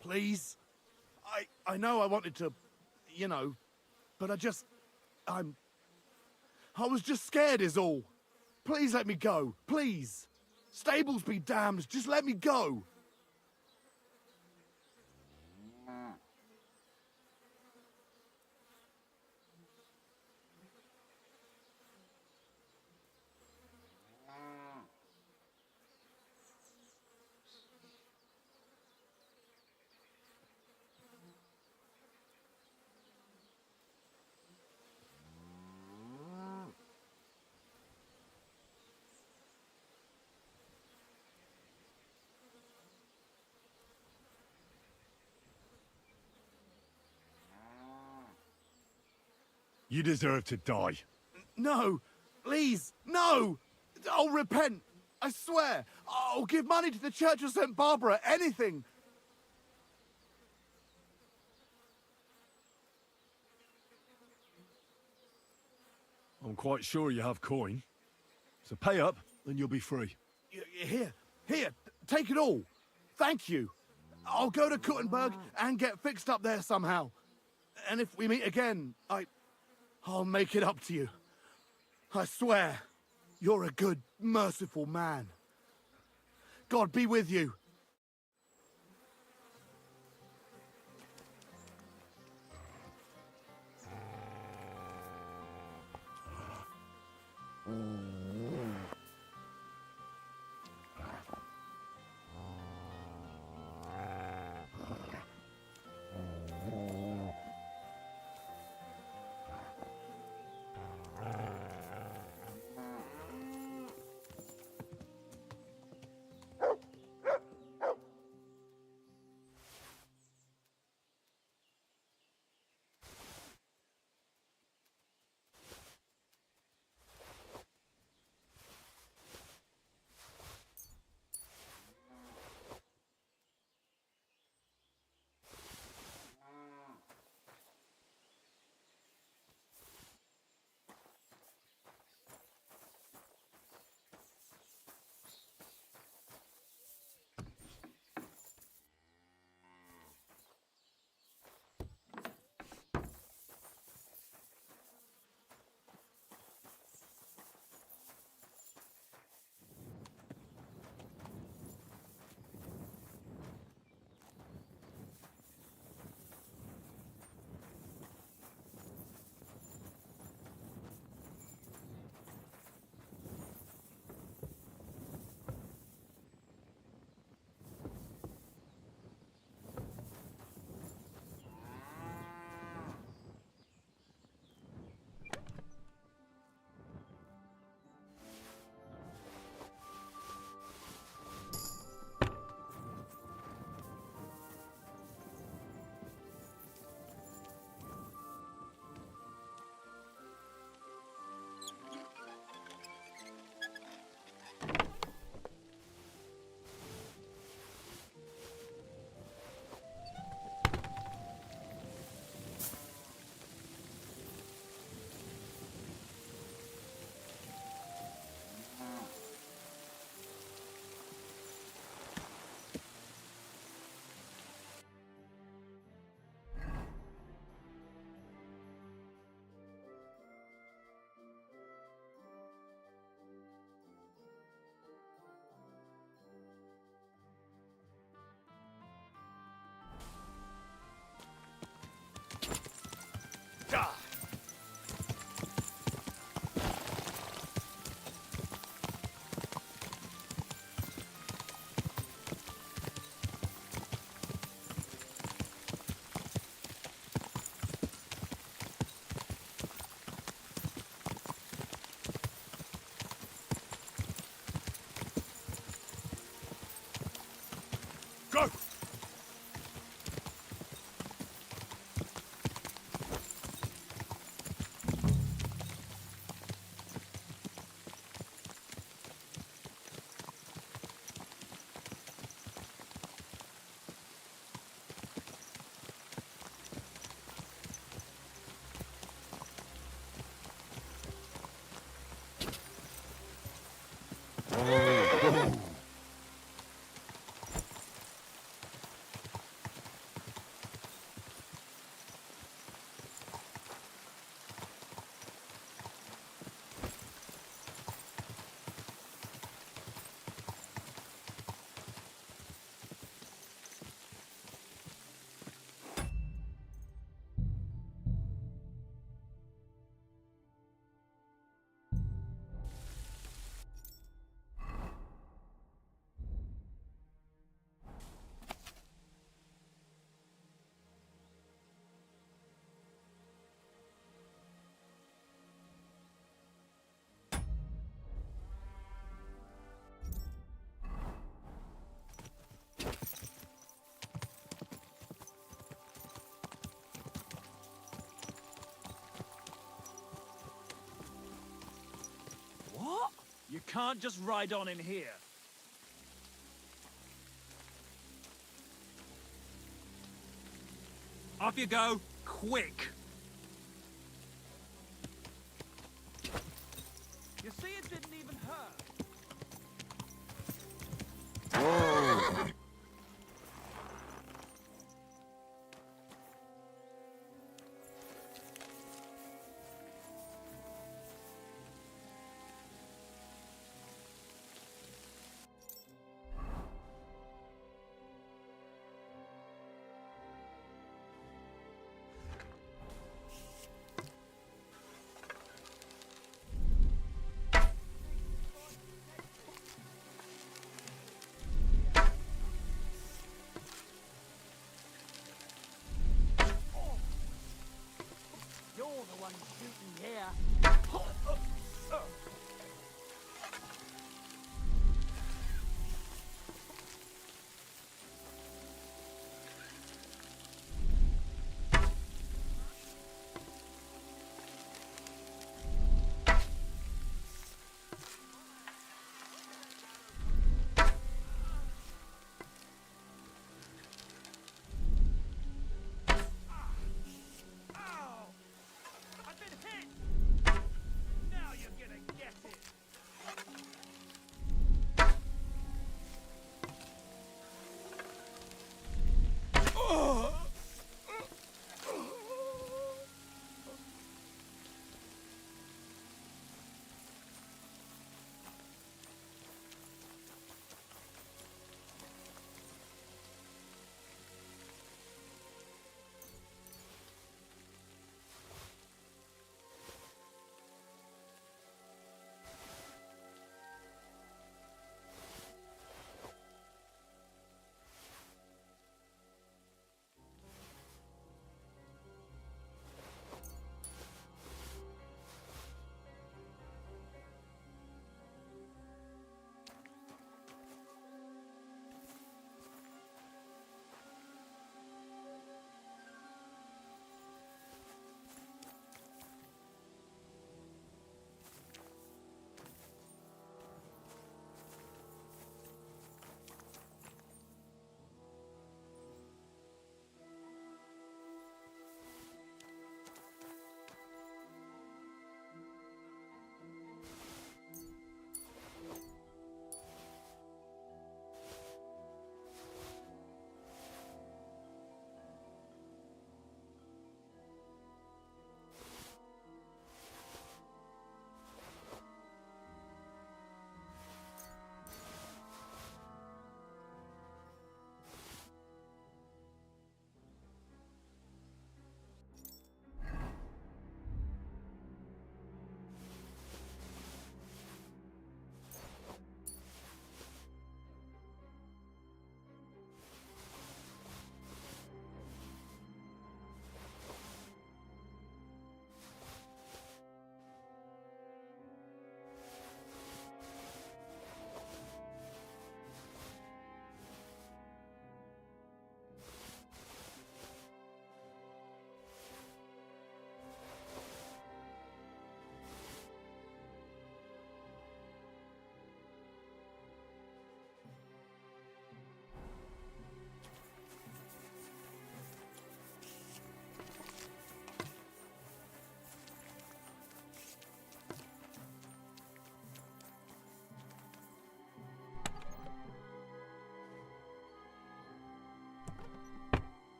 Speaker 20: Please? I know I wanted to, you know, but I was just scared is all. Please let me go. Please. Stables be damned. Just let me go.
Speaker 4: You deserve to die.
Speaker 20: No, please, no! I'll repent. I swear. I'll give money to the Church of St. Barbara, anything.
Speaker 4: I'm quite sure you have coin. So pay up, and you'll be free.
Speaker 20: Here, take it all. Thank you. I'll go to Kuttenberg and get fixed up there somehow. And if we meet again, I'll make it up to you. I swear, you're a good, merciful man. God be with you.
Speaker 9: Go!
Speaker 11: What? You can't just ride on in here. Off you go, quick. You see, it didn't even hurt. You're the one shooting here.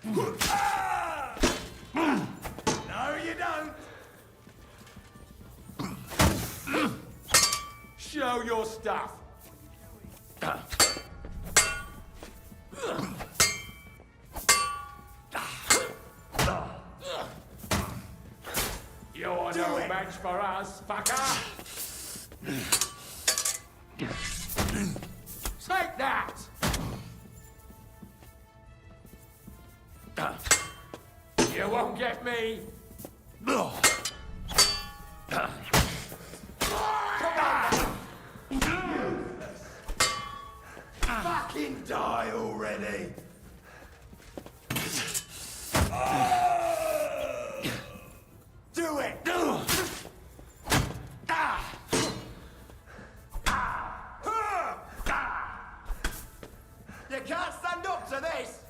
Speaker 6: No, you don't. Show your stuff. You're no match for us, fucker. Take that. You won't get me. Fucking die already! Do it! You can't stand up to this!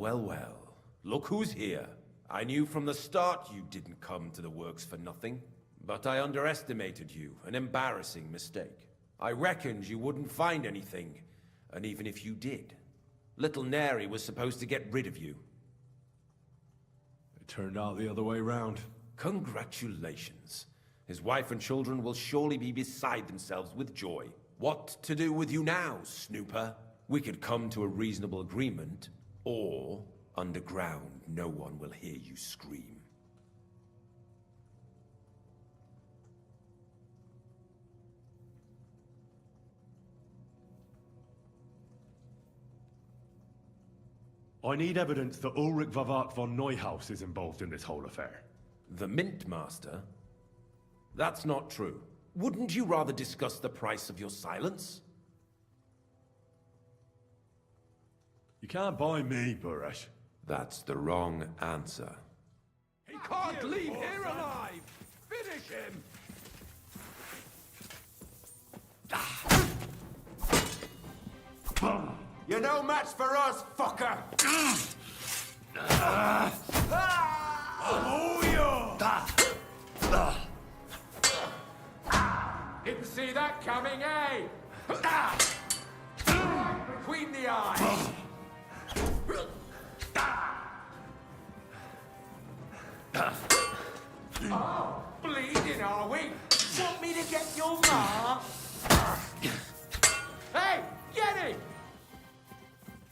Speaker 8: well, well. Look who's here. I knew from the start you didn't come to the works for nothing. But I underestimated you, an embarrassing mistake. I reckoned you wouldn't find anything, and even if you did, little Neri was supposed to get rid of you.
Speaker 4: It turned out the other way round.
Speaker 8: Congratulations. His wife and children will surely be beside themselves with joy. What to do with you now, snooper? We could come to a reasonable agreement, or underground no one will hear you scream.
Speaker 4: I need evidence that Ulrich Vavart von Neuhaus is involved in this whole affair.
Speaker 8: The Mint Master? That's not true. Wouldn't you rather discuss the price of your silence?
Speaker 4: You can't buy me, Buresh.
Speaker 8: That's the wrong answer.
Speaker 6: He can't leave here alive! Finish him!
Speaker 17: You're no match for us, fucker!
Speaker 6: Didn't see that coming, eh? Between the eyes! Oh, bleeding, are we? Want me to get your ma? Hey, get it!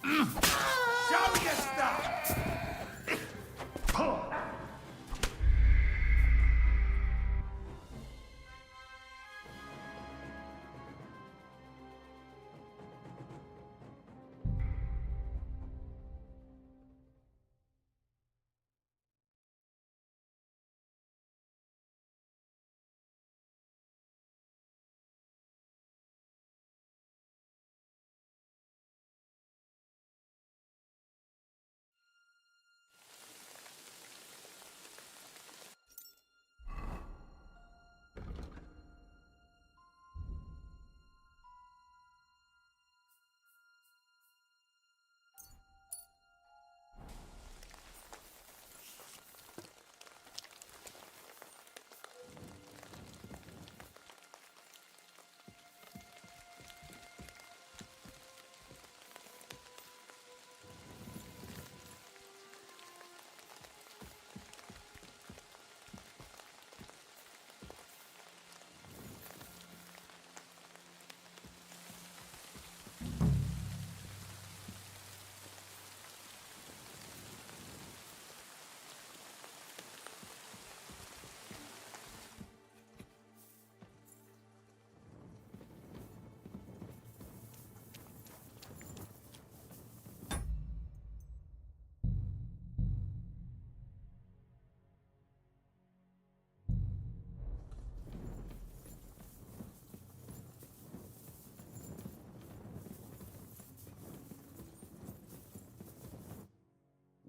Speaker 6: Show your stuff!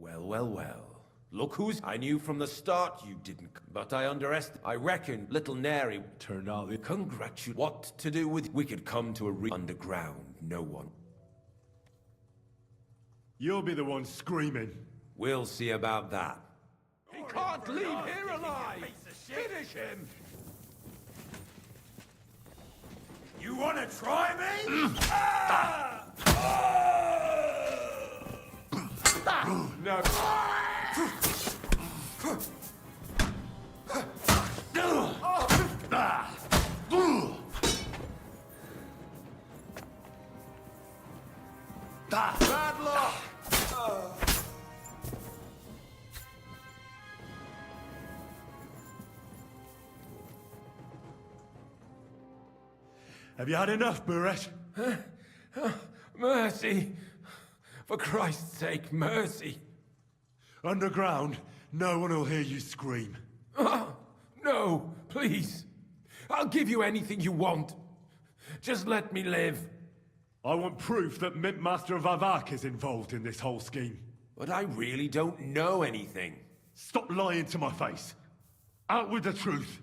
Speaker 8: Well, well, well. Look who's... I knew from the start you didn't... But I underestimated... I reckon little Neri turned out the... Congratulate... What to do with... We could come to a underground. No one...
Speaker 4: You'll be the one screaming.
Speaker 8: We'll see about that.
Speaker 6: He can't leave here alive! Finish him! You wanna try me? No. Bad luck!
Speaker 4: Have you had enough, Buresh?
Speaker 8: Mercy! For Christ's sake, mercy!
Speaker 4: Underground, no one will hear you scream.
Speaker 8: No, please. I'll give you anything you want. Just let me live.
Speaker 4: I want proof that Mint Master Vavak is involved in this whole scheme.
Speaker 8: But I really don't know anything.
Speaker 4: Stop lying to my face. Out with the truth.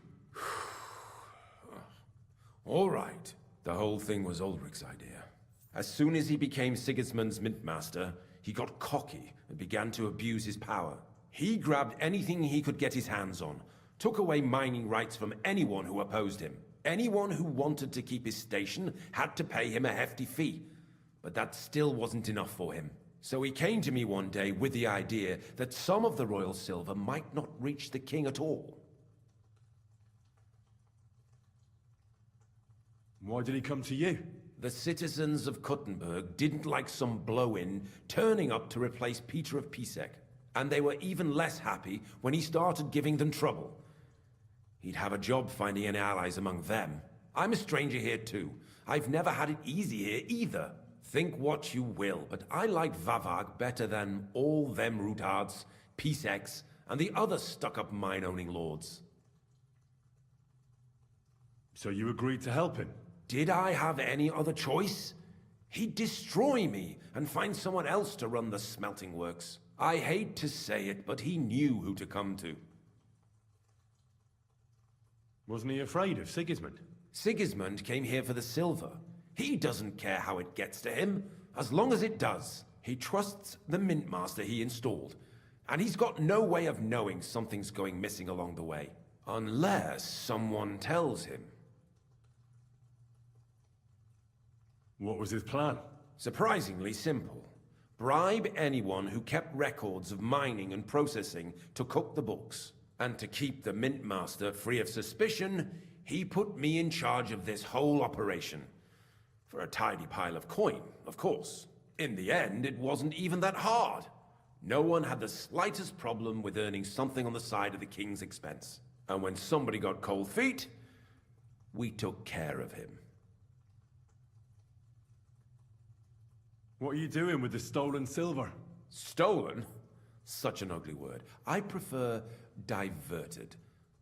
Speaker 8: All right. The whole thing was Ulrich's idea. As soon as he became Sigismund's Mint Master, he got cocky and began to abuse his power. He grabbed anything he could get his hands on, took away mining rights from anyone who opposed him. Anyone who wanted to keep his station had to pay him a hefty fee, but that still wasn't enough for him. So he came to me one day with the idea that some of the royal silver might not reach the king at all.
Speaker 4: Why did he come to you?
Speaker 8: The citizens of Kuttenberg didn't like some blow-in turning up to replace Peter of Pisek, and they were even less happy when he started giving them trouble. He'd have a job finding any allies among them. I'm a stranger here too. I've never had it easy here either. Think what you will, but I like Vavag better than all them Rutards, Piseks, and the other stuck-up mine-owning lords.
Speaker 4: So you agreed to help him?
Speaker 8: Did I have any other choice? He'd destroy me and find someone else to run the smelting works. I hate to say it, but he knew who to come to.
Speaker 4: Wasn't he afraid of Sigismund?
Speaker 8: Sigismund came here for the silver. He doesn't care how it gets to him, as long as it does. He trusts the mint master he installed, and he's got no way of knowing something's going missing along the way. Unless someone tells him.
Speaker 4: What was his plan?
Speaker 8: Surprisingly simple. Bribe anyone who kept records of mining and processing to cook the books. And to keep the mint master free of suspicion, he put me in charge of this whole operation. For a tidy pile of coin, of course. In the end, it wasn't even that hard. No one had the slightest problem with earning something on the side of the king's expense. And when somebody got cold feet, we took care of him.
Speaker 4: What are you doing with the stolen silver?
Speaker 8: Stolen? Such an ugly word. I prefer diverted,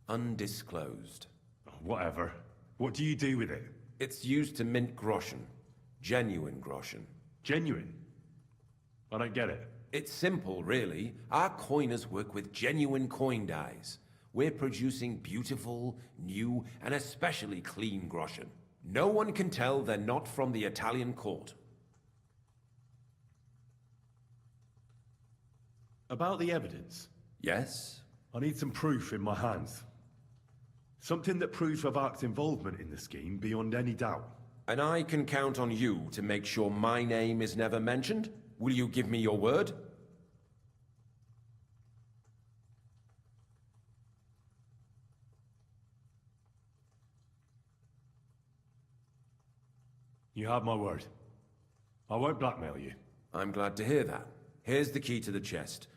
Speaker 8: undisclosed.
Speaker 4: Whatever. What do you do with it?
Speaker 8: It's used to mint groschen. Genuine groschen.
Speaker 4: Genuine? I don't get it.
Speaker 8: It's simple, really. Our coiners work with genuine coin dyes. We're producing beautiful, new, and especially clean groschen. No one can tell they're not from the Italian court.
Speaker 4: About the evidence?
Speaker 8: Yes?
Speaker 4: I need some proof in my hands. Something that proves Vavak's involvement in the scheme beyond any doubt.
Speaker 8: And I can count on you to make sure my name is never mentioned? Will you give me your word?
Speaker 4: You have my word. I won't blackmail you.
Speaker 8: I'm glad to hear that. Here's the key to the chest.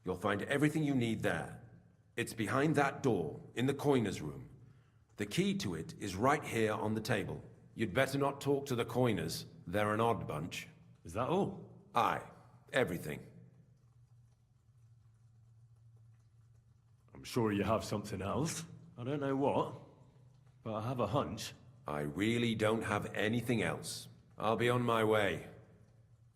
Speaker 8: You'll find everything you need there. It's behind that door, in the coiner's room. The key to it is right here on the table. You'd better not talk to the coiners. They're an odd bunch.
Speaker 4: Is that all?
Speaker 8: Aye. Everything.
Speaker 4: I'm sure you have something else. I don't know what, but I have a hunch.
Speaker 8: I really don't have anything else. I'll be on my way.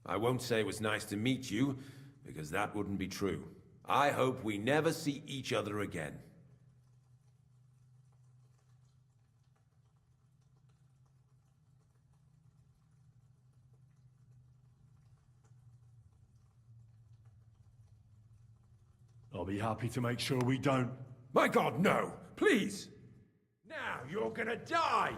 Speaker 8: I won't say it was nice to meet you, because that wouldn't be true. I hope we never see each other again.
Speaker 4: I'll be happy to make sure we don't.
Speaker 8: My God, no! Please! Now you're gonna die!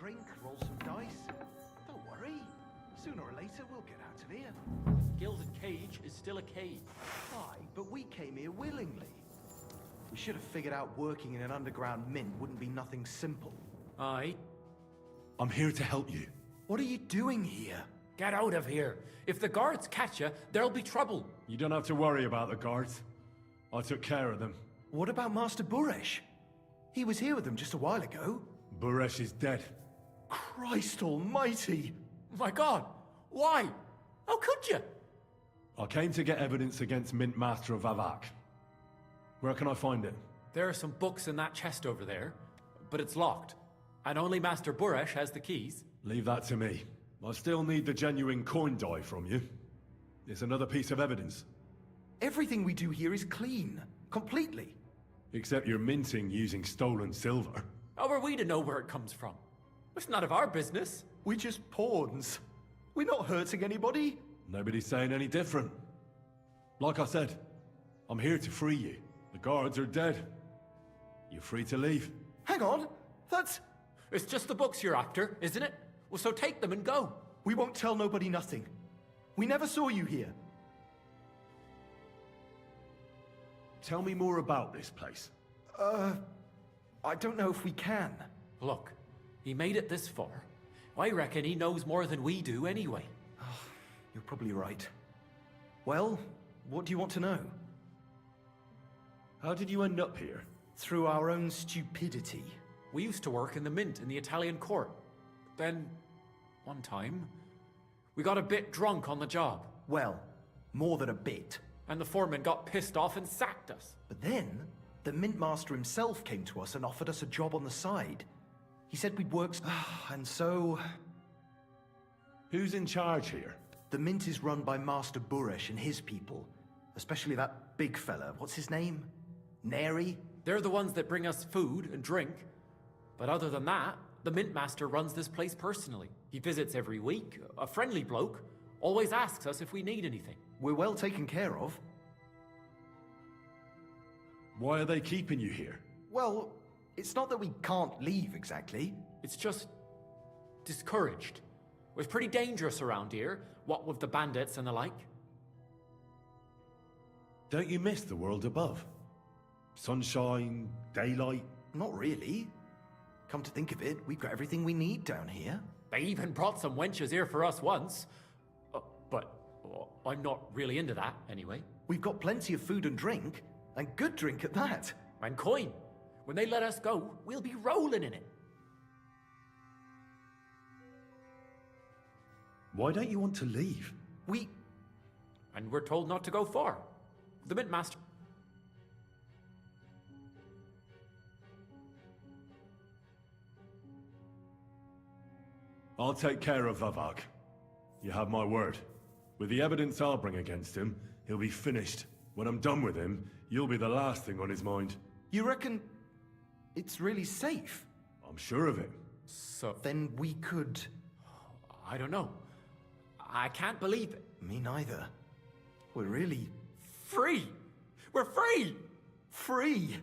Speaker 3: drink, roll some dice. Don't worry. Sooner or later, we'll get out of here.
Speaker 19: Gilded cage is still a cage.
Speaker 3: Aye, but we came here willingly. We should have figured out working in an underground mint wouldn't be nothing simple.
Speaker 19: Aye.
Speaker 4: I'm here to help you.
Speaker 3: What are you doing here?
Speaker 19: Get out of here. If the guards catch you, there'll be trouble.
Speaker 4: You don't have to worry about the guards. I took care of them.
Speaker 3: What about Master Buresh? He was here with them just a while ago.
Speaker 4: Buresh is dead.
Speaker 3: Christ almighty!
Speaker 19: My God! Why? How could you?
Speaker 4: I came to get evidence against Mint Master of Vavak. Where can I find it?
Speaker 19: There are some books in that chest over there, but it's locked. And only Master Buresh has the keys.
Speaker 4: Leave that to me. I still need the genuine coin die from you. It's another piece of evidence.
Speaker 3: Everything we do here is clean. Completely.
Speaker 4: Except you're minting using stolen silver.
Speaker 19: How are we to know where it comes from? It's none of our business.
Speaker 3: We're just pawns. We're not hurting anybody.
Speaker 4: Nobody's saying any different. Like I said, I'm here to free you. The guards are dead. You're free to leave.
Speaker 3: Hang on. That's...
Speaker 19: It's just the books you're after, isn't it? Well, so take them and go.
Speaker 3: We won't tell nobody nothing. We never saw you here.
Speaker 4: Tell me more about this place.
Speaker 3: I don't know if we can.
Speaker 19: Look, he made it this far. I reckon he knows more than we do anyway.
Speaker 3: You're probably right. Well, what do you want to know?
Speaker 4: How did you end up here?
Speaker 3: Through our own stupidity.
Speaker 19: We used to work in the mint in the Italian court. Then, one time, we got a bit drunk on the job.
Speaker 3: Well, more than a bit.
Speaker 19: And the foreman got pissed off and sacked us.
Speaker 3: But then, the mint master himself came to us and offered us a job on the side. He said we'd work... and so...
Speaker 4: Who's in charge here?
Speaker 3: The mint is run by Master Buresh and his people. Especially that big fella. What's his name? Neri?
Speaker 19: They're the ones that bring us food and drink. But other than that, the mint master runs this place personally. He visits every week, a friendly bloke, always asks us if we need anything.
Speaker 3: We're well taken care of.
Speaker 4: Why are they keeping you here?
Speaker 3: Well, it's not that we can't leave exactly.
Speaker 19: It's just discouraged. It was pretty dangerous around here, what with the bandits and the like.
Speaker 4: Don't you miss the world above? Sunshine, daylight?
Speaker 3: Not really. Come to think of it, we've got everything we need down here.
Speaker 19: They even brought some wenches here for us once. But I'm not really into that, anyway.
Speaker 3: We've got plenty of food and drink, and good drink at that.
Speaker 19: And coin. When they let us go, we'll be rolling in it.
Speaker 4: Why don't you want to leave?
Speaker 19: And we're told not to go far. The mint master...
Speaker 4: I'll take care of Vavak. You have my word. With the evidence I'll bring against him, he'll be finished. When I'm done with him, you'll be the last thing on his mind.
Speaker 3: You reckon it's really safe?
Speaker 4: I'm sure of it.
Speaker 19: So...
Speaker 3: Then we could...
Speaker 19: I don't know. I can't believe it.
Speaker 3: Me neither. We're really...
Speaker 19: Free! We're free!
Speaker 3: Free!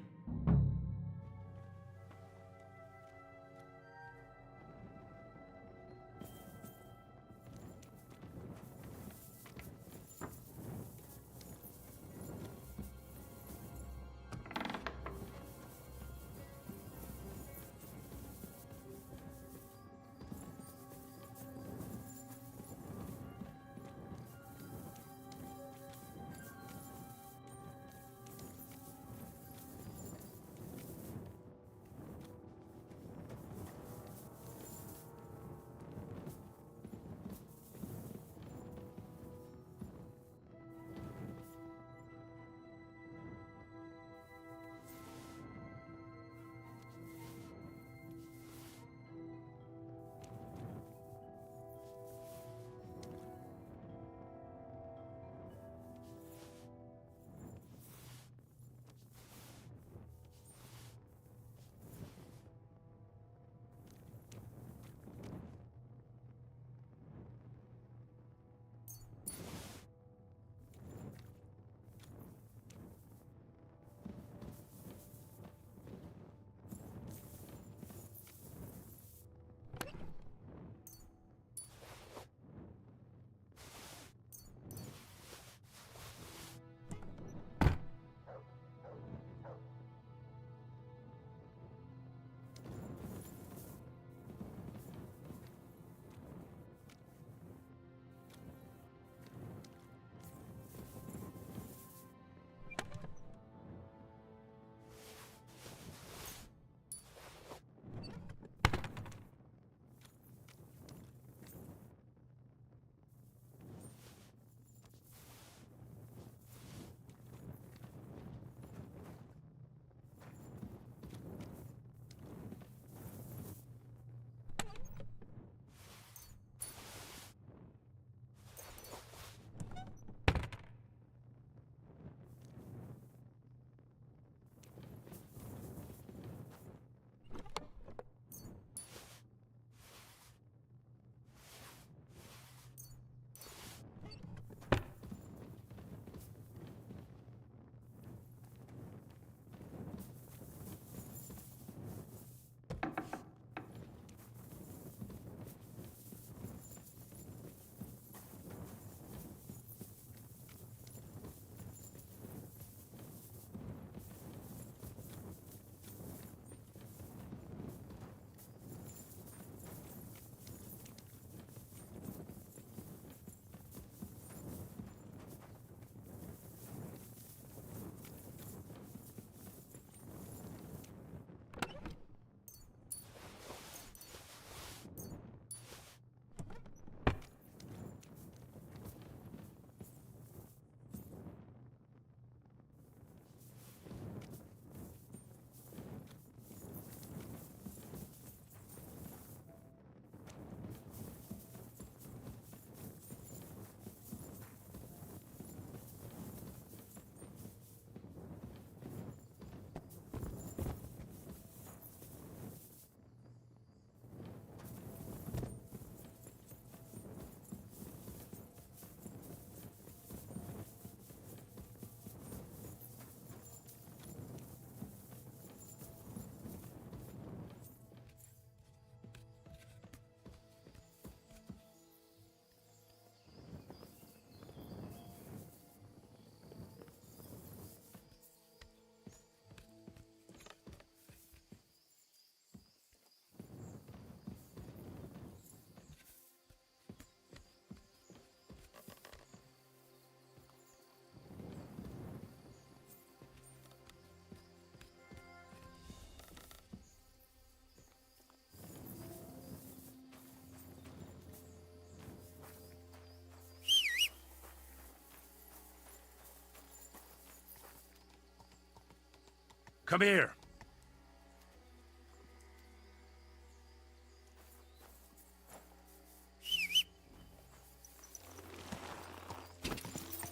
Speaker 9: Come here.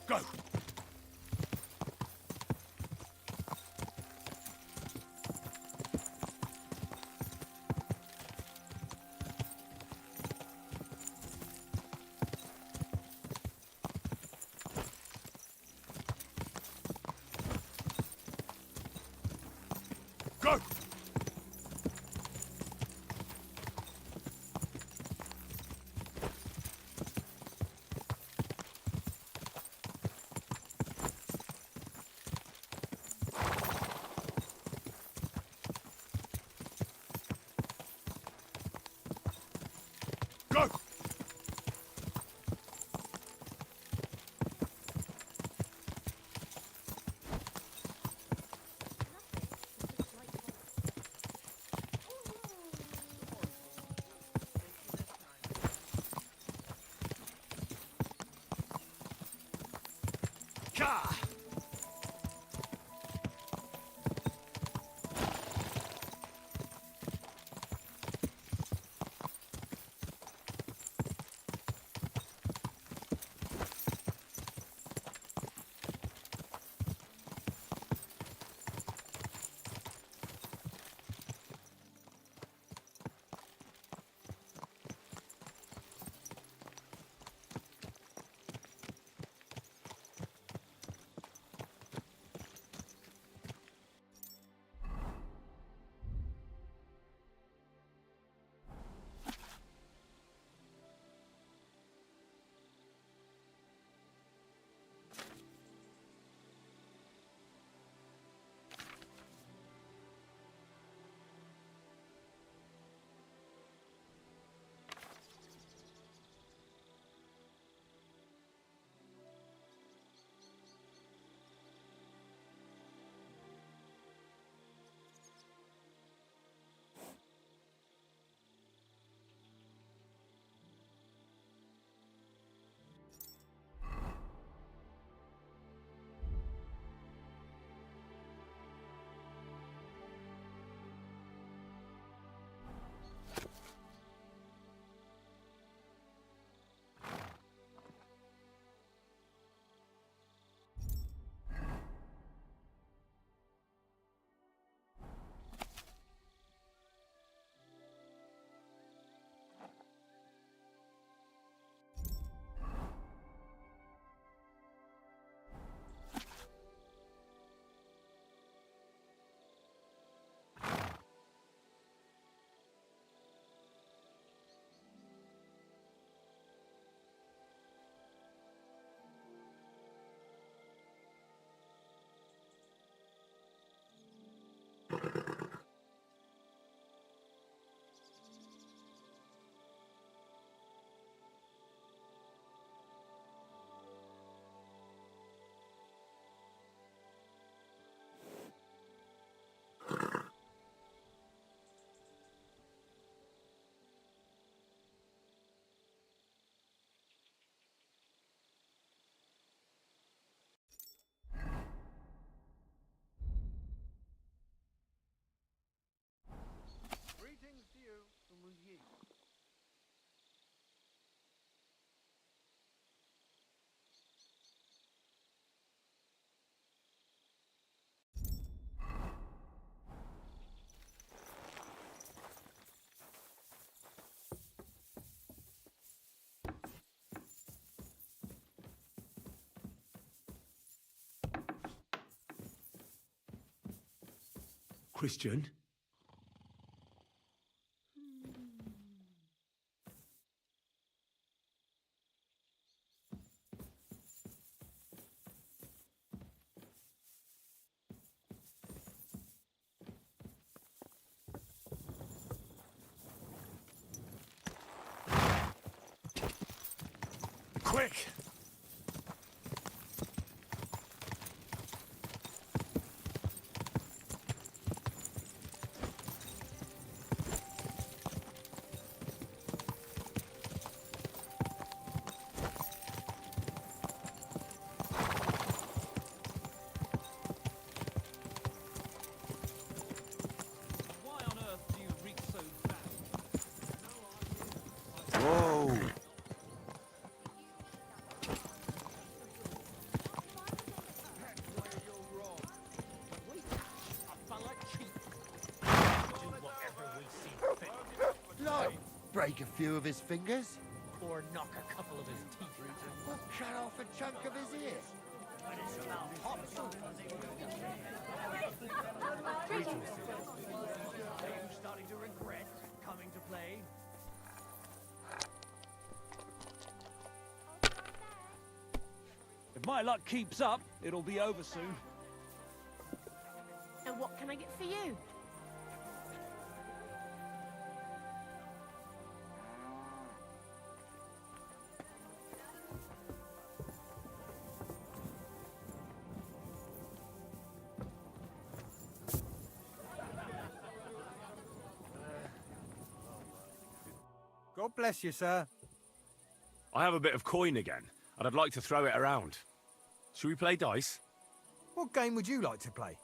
Speaker 9: Go. Go! Go! Ka!
Speaker 20: Greetings to you from Ye.
Speaker 9: Christian? Quick!
Speaker 6: break a few of his fingers.
Speaker 19: Or knock a couple of his teeth out.
Speaker 6: Or cut off a chunk of his ear.
Speaker 19: But it's about hot soup. Are you starting to regret coming to play?
Speaker 11: If my luck keeps up, it'll be over soon.
Speaker 14: And what can I get for you?
Speaker 16: God bless you, sir.
Speaker 4: I have a bit of coin again, and I'd like to throw it around. Should we play dice?
Speaker 16: What game would you like to play?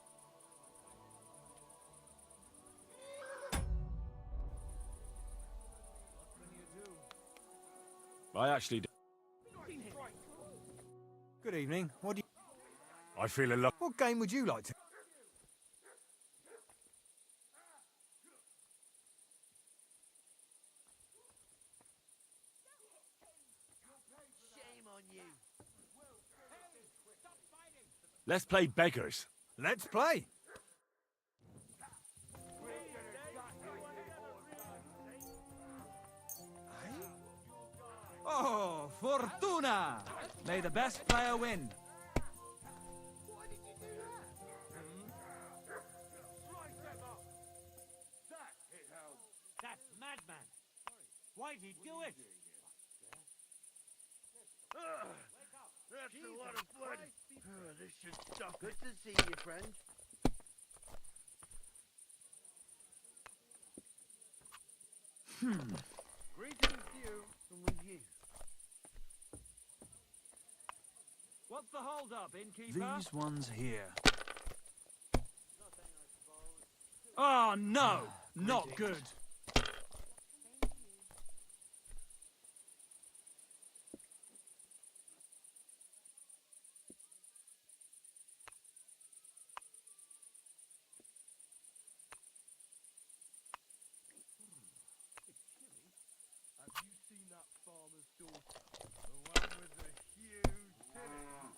Speaker 4: I actually do.
Speaker 16: Good evening. What do you...
Speaker 4: I feel a lot.
Speaker 16: What game would you like to...
Speaker 6: Shame on you.
Speaker 4: Let's play beggars.
Speaker 16: Let's play.
Speaker 12: Oh, Fortuna! May the best player win.
Speaker 19: That madman! Why'd he do it?
Speaker 6: That's a lot of blood. This should stop. Good to see you, friend. Greetings to you from with you.
Speaker 11: What's the hold-up, innkeeper?
Speaker 12: These ones here. Oh, no! Not good.
Speaker 6: Have you seen that farmer's daughter? The one with the huge titties?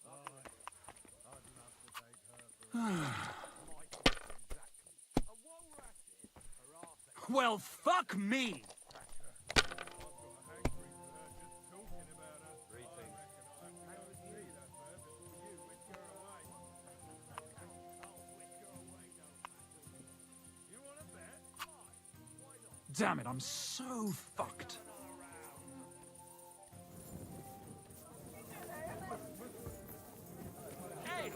Speaker 6: I'd love to take her for a walrus or Arthur.
Speaker 12: Well, fuck me! Damn it, I'm so fucked.
Speaker 19: Hey!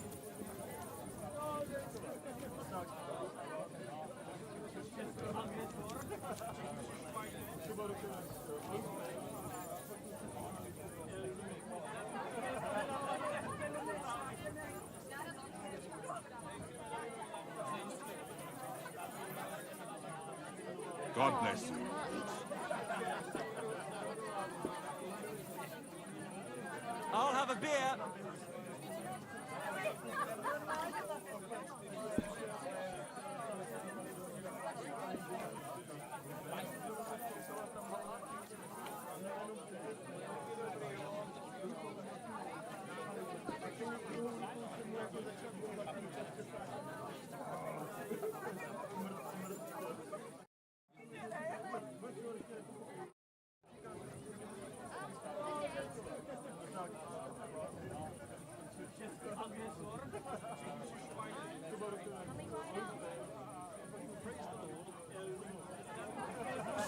Speaker 15: God bless you.
Speaker 12: I'll have a beer.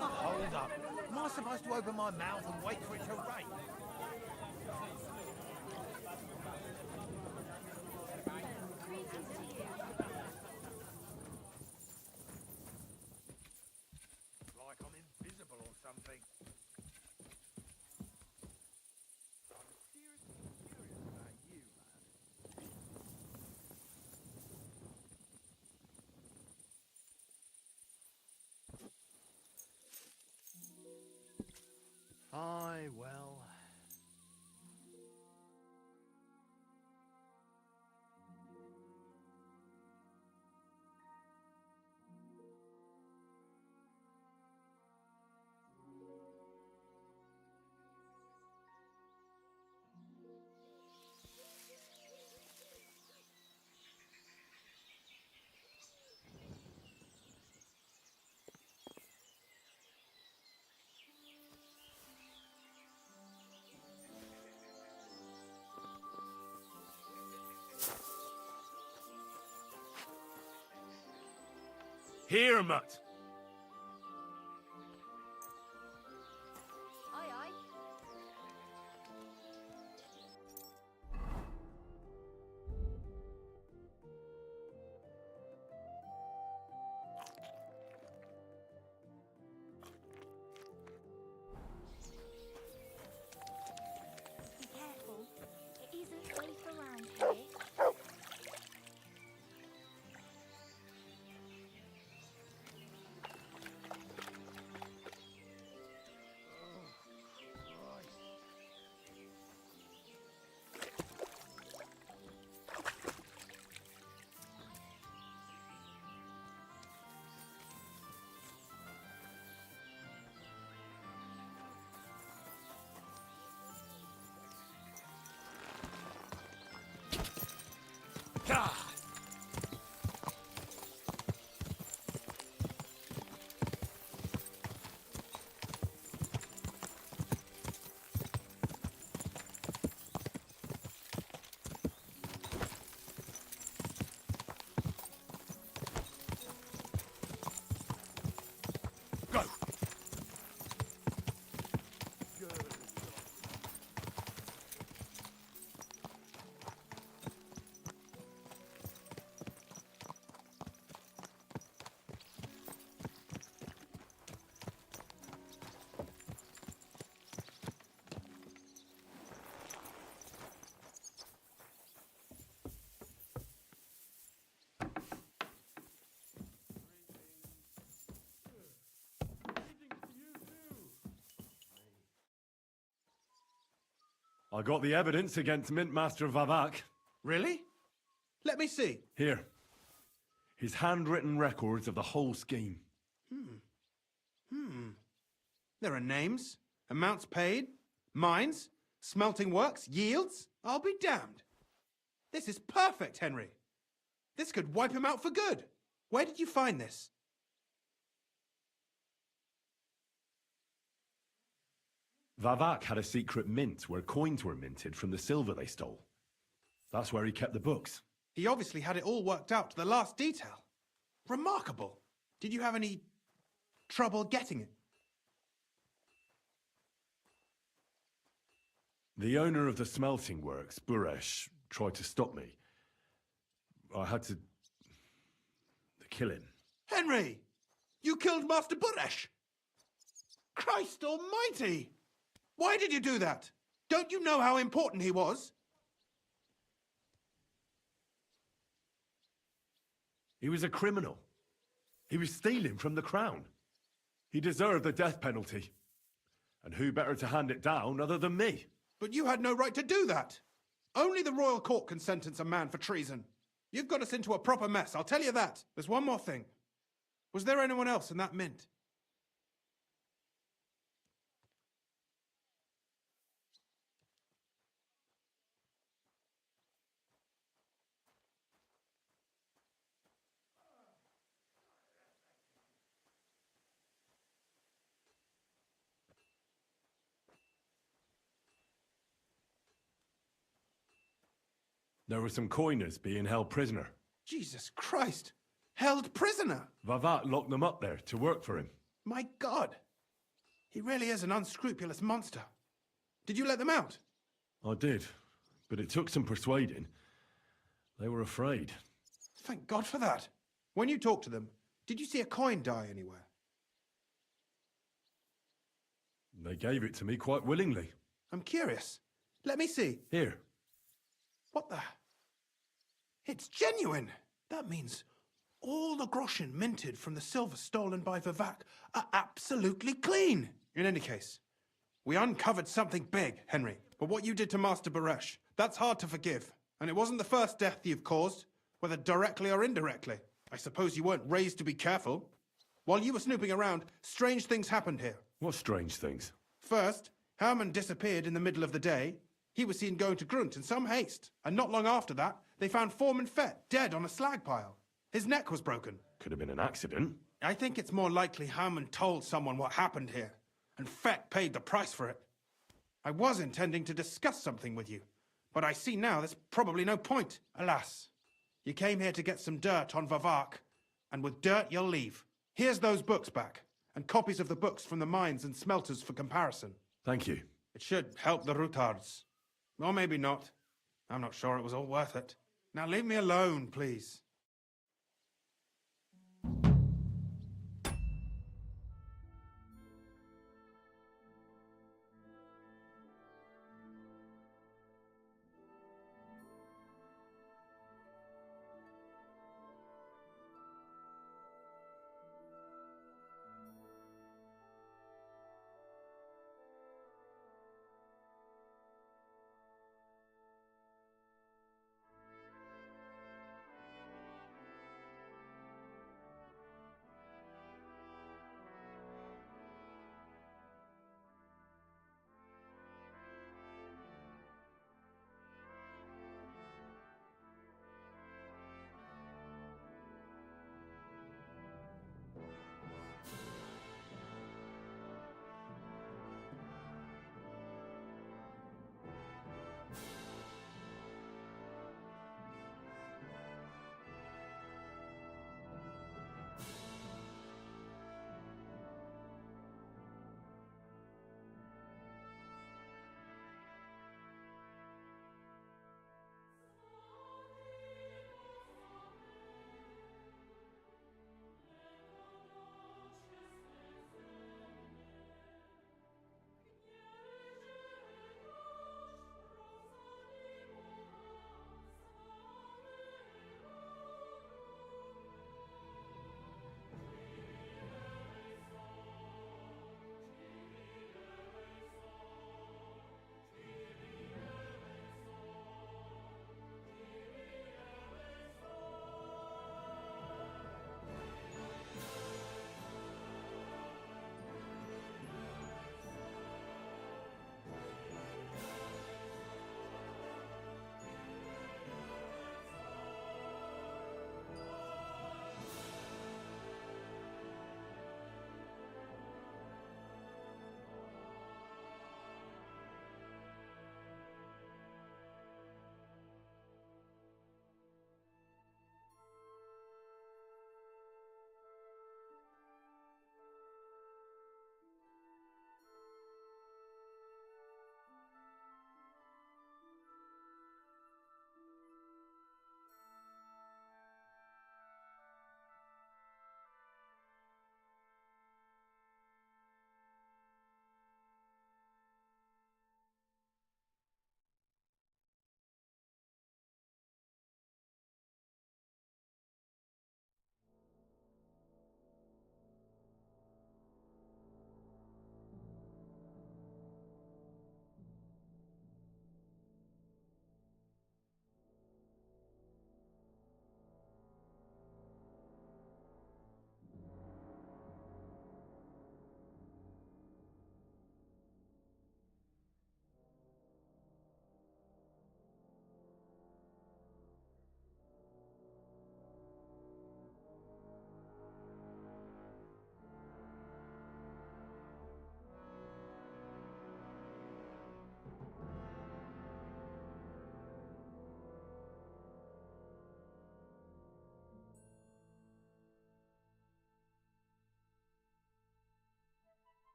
Speaker 6: Hold up. Am I supposed to open my mouth and wait for it to rain? Like I'm invisible or something. I'm seriously curious about you, man. Aye, well,
Speaker 9: Here, Mutt.
Speaker 1: Aye, aye. Be careful. It isn't safe around here.
Speaker 4: I got the evidence against Mintmaster Vavak.
Speaker 15: Really? Let me see.
Speaker 4: Here. His handwritten records of the whole scheme.
Speaker 15: There are names, amounts paid, mines, smelting works, yields. I'll be damned. This is perfect, Henry. This could wipe him out for good. Where did you find this?
Speaker 4: Vavak had a secret mint where coins were minted from the silver they stole. That's where he kept the books.
Speaker 15: He obviously had it all worked out to the last detail. Remarkable. Did you have any trouble getting it?
Speaker 4: The owner of the smelting works, Buresh, tried to stop me. I had to kill him.
Speaker 15: Henry! You killed Master Buresh! Christ almighty! Why did you do that? Don't you know how important he was?
Speaker 4: He was a criminal. He was stealing from the crown. He deserved the death penalty. And who better to hand it down other than me?
Speaker 15: But you had no right to do that. Only the royal court can sentence a man for treason. You've got us into a proper mess, I'll tell you that. There's one more thing. Was there anyone else in that mint?
Speaker 4: There were some coiners being held prisoner.
Speaker 15: Jesus Christ! Held prisoner!
Speaker 4: Vavat locked them up there to work for him.
Speaker 15: My God! He really is an unscrupulous monster. Did you let them out?
Speaker 4: I did, but it took some persuading. They were afraid.
Speaker 15: Thank God for that. When you talked to them, did you see a coin die anywhere?
Speaker 4: They gave it to me quite willingly.
Speaker 15: I'm curious. Let me see.
Speaker 4: Here.
Speaker 15: What the? It's genuine! That means all the groschen minted from the silver stolen by Vivek are absolutely clean! In any case, we uncovered something big, Henry. But what you did to Master Baresh, that's hard to forgive. And it wasn't the first death you've caused, whether directly or indirectly. I suppose you weren't raised to be careful. While you were snooping around, strange things happened here.
Speaker 4: What strange things?
Speaker 15: First, Herman disappeared in the middle of the day. He was seen going to Grunt in some haste, and not long after that, they found Foreman Fett dead on a slag pile. His neck was broken.
Speaker 4: Could have been an accident.
Speaker 15: I think it's more likely Herman told someone what happened here, and Fett paid the price for it. I was intending to discuss something with you, but I see now there's probably no point. Alas, you came here to get some dirt on Vavak, And with dirt, you'll leave. Here's those books back, and copies of the books from the mines and smelters for comparison.
Speaker 4: Thank you.
Speaker 15: It should help the retards. Or maybe not. I'm not sure it was all worth it. Now leave me alone, please.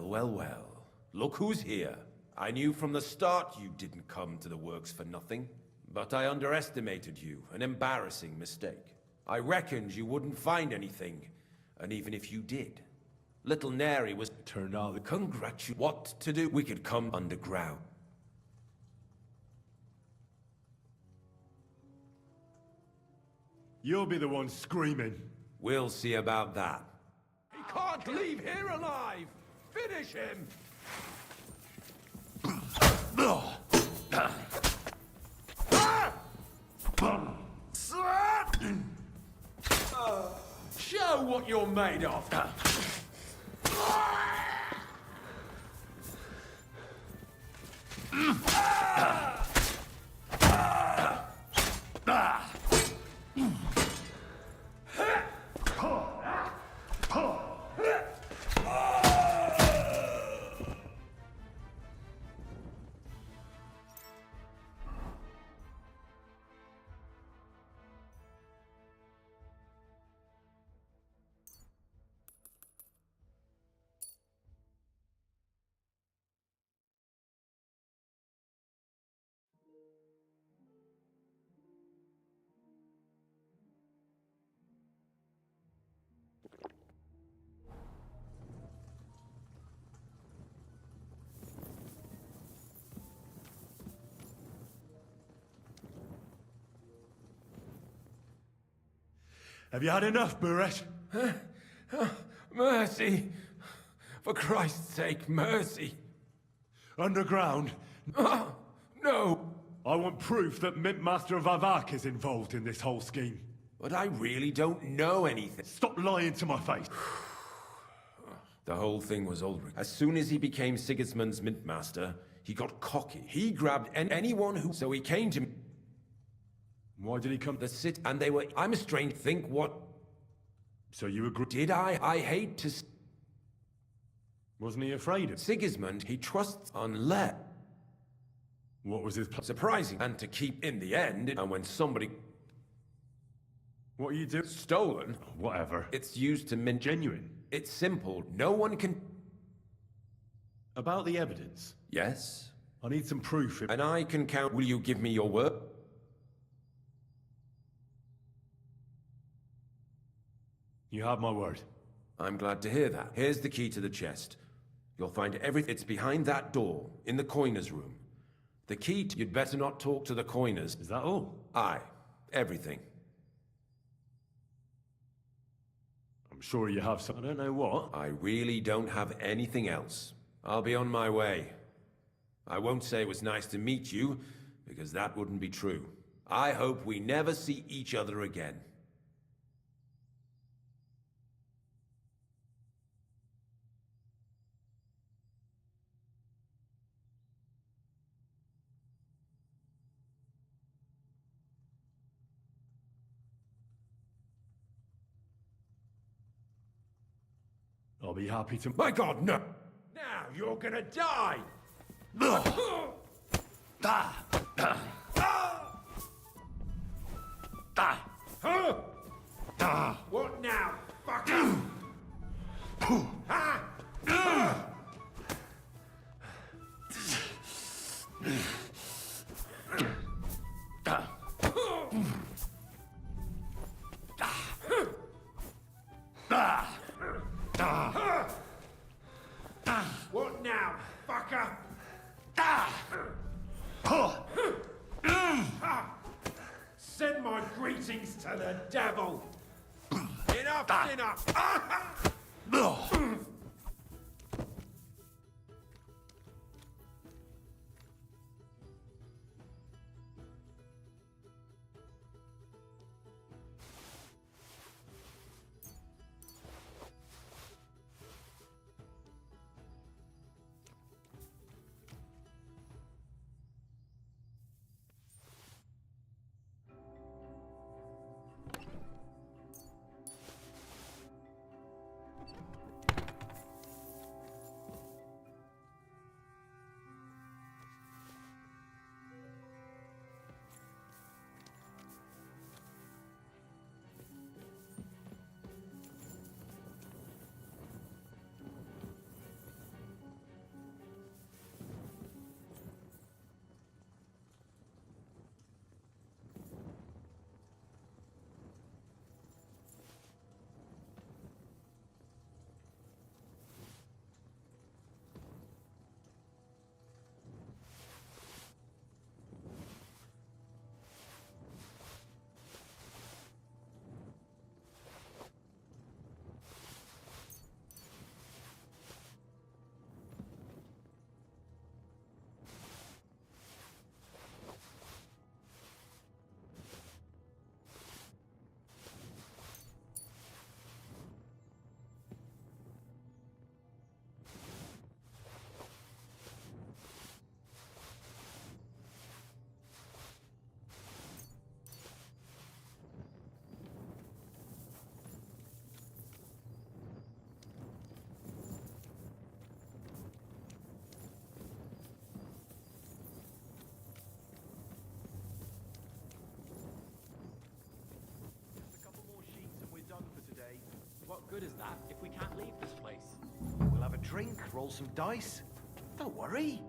Speaker 8: Well, well, well. Look who's here. I knew from the start you didn't come to the works for nothing. But I underestimated you, an embarrassing mistake. I reckoned you wouldn't find anything, and even if you did, little Neri was turned out to congratulate. What to do? We could come underground.
Speaker 4: You'll be the one screaming.
Speaker 8: We'll see about that.
Speaker 18: He can't leave here alive! Finish him!
Speaker 8: Show what you're made of.
Speaker 4: Have you had enough, Buret?
Speaker 8: Mercy. For Christ's sake, mercy.
Speaker 4: Underground?
Speaker 8: No.
Speaker 4: I want proof that Mint Master Vavak is involved in this whole scheme.
Speaker 8: But I really don't know anything.
Speaker 4: Stop lying to my face.
Speaker 8: The whole thing was Ulrich. As soon as he became Sigismund's Mint Master, he got cocky. He grabbed anyone who... So he came to me.
Speaker 4: Why did he come?
Speaker 8: The city, and they were... I'm a strange... Think what...
Speaker 4: So you agree?
Speaker 8: Did I? I hate to...
Speaker 4: Wasn't he afraid of?
Speaker 8: Sigismund, he trusts unless...
Speaker 4: What was his plan?
Speaker 8: Surprising. And to keep in the end, and when somebody...
Speaker 4: What are you doing?
Speaker 8: Stolen?
Speaker 4: Whatever.
Speaker 8: It's used to mint...
Speaker 4: Genuine?
Speaker 8: It's simple. No one can...
Speaker 4: About the evidence?
Speaker 8: Yes.
Speaker 4: I need some proof.
Speaker 8: And I can count... Will you give me your word?
Speaker 4: You have my word.
Speaker 8: I'm glad to hear that. Here's the key to the chest. You'll find everything. It's behind that door, in the coiner's room. The key to... You'd better not talk to the coiners.
Speaker 4: Is that all?
Speaker 8: Aye. Everything.
Speaker 4: I'm sure you have some... I don't know what.
Speaker 8: I really don't have anything else. I'll be on my way. I won't say it was nice to meet you, because that wouldn't be true. I hope we never see each other again.
Speaker 4: I'll be happy to...
Speaker 8: My God, no! Now you're gonna die! What now, fucker? What now, fucker? Send my greetings to the devil. Enough, enough.
Speaker 19: good is that if we can't leave this place?
Speaker 3: We'll have a drink, roll some dice. Don't worry.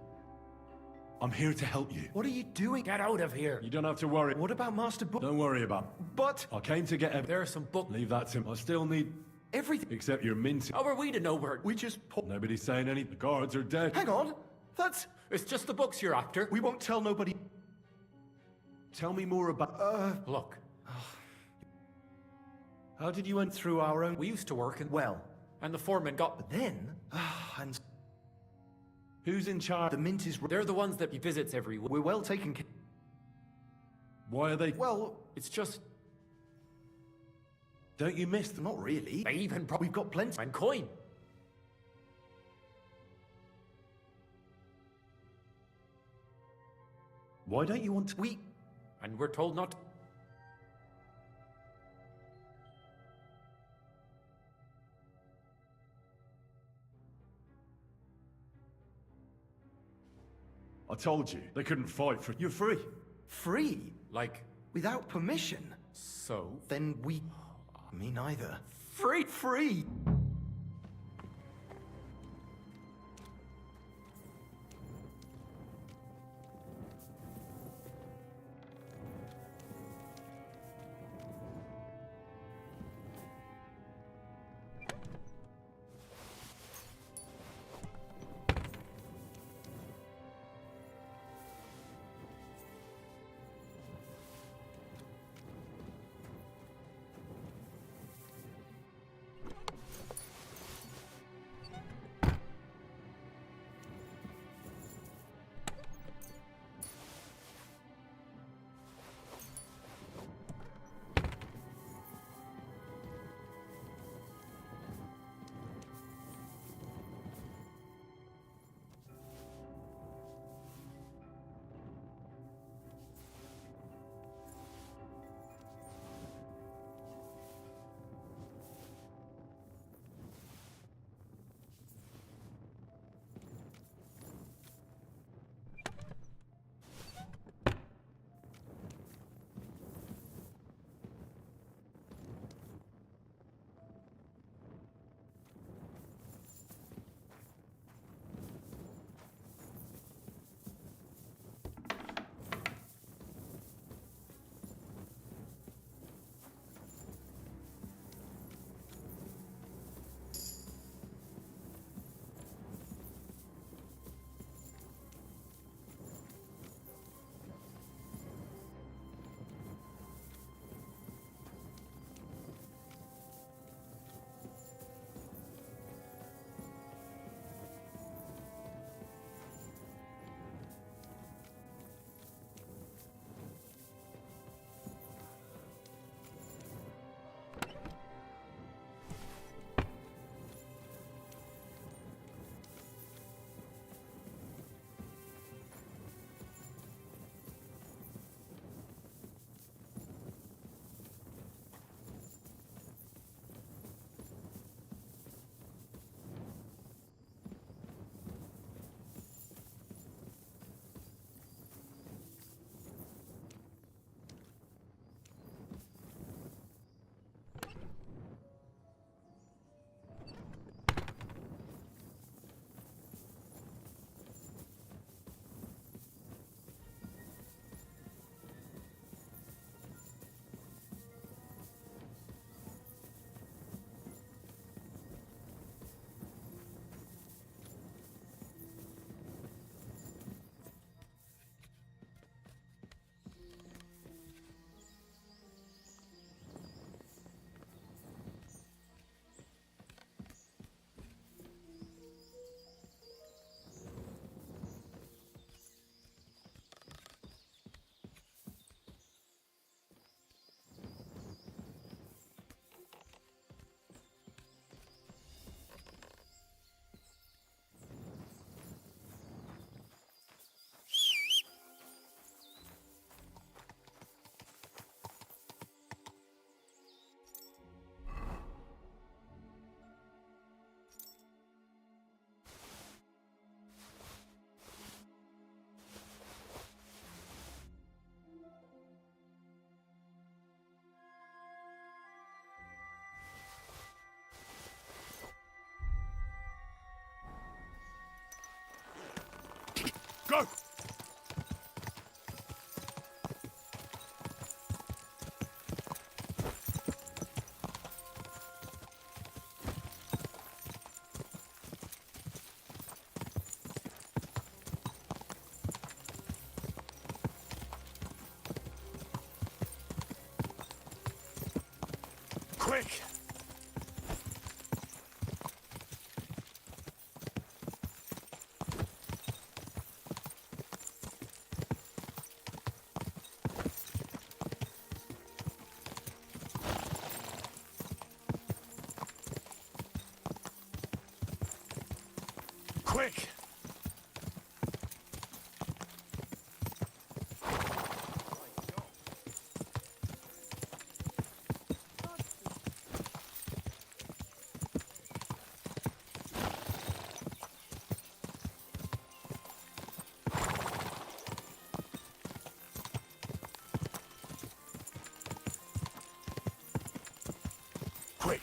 Speaker 4: I'm here to help you.
Speaker 3: What are you doing?
Speaker 19: Get out of here.
Speaker 4: You don't have to worry.
Speaker 3: What about Master Book?
Speaker 4: Don't worry about it.
Speaker 3: But
Speaker 4: I came to get
Speaker 19: There are some books.
Speaker 4: Leave that to him. I still need
Speaker 3: everything.
Speaker 4: except your minting.
Speaker 19: How are we to know where?
Speaker 3: We just
Speaker 4: Nobody's saying any. The guards are dead.
Speaker 3: Hang on. That's...
Speaker 19: It's just the books you're after.
Speaker 3: We won't tell nobody.
Speaker 4: Tell me more about...
Speaker 19: Look,
Speaker 4: How did you went through our own...
Speaker 19: we used to work and
Speaker 3: Well,
Speaker 19: the foreman got.
Speaker 3: but then... and
Speaker 4: Who's in charge?
Speaker 3: the mint is...
Speaker 19: They're the ones that he visits every week.
Speaker 3: We're well taken care...
Speaker 4: Why are they...
Speaker 3: Well,
Speaker 19: It's just
Speaker 4: Don't you miss them?
Speaker 3: not really.
Speaker 19: they even
Speaker 3: We've got plenty.
Speaker 19: and coin.
Speaker 4: Why don't you want to...
Speaker 19: And we're told not.
Speaker 4: I told you. They couldn't fight for... You're free.
Speaker 3: Free?
Speaker 19: Like,
Speaker 3: Without permission?
Speaker 19: so?
Speaker 3: Then we... Me neither.
Speaker 19: Free!
Speaker 3: Free!
Speaker 4: Quick! Quick! Quick!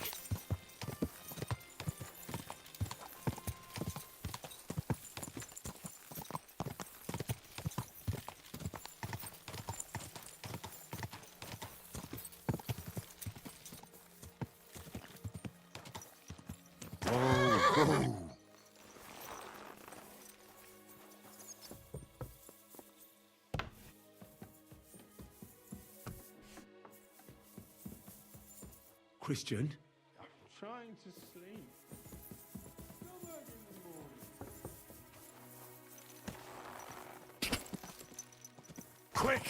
Speaker 4: Christian?
Speaker 6: I'm trying to sleep. Come back in the morning.
Speaker 4: Quick!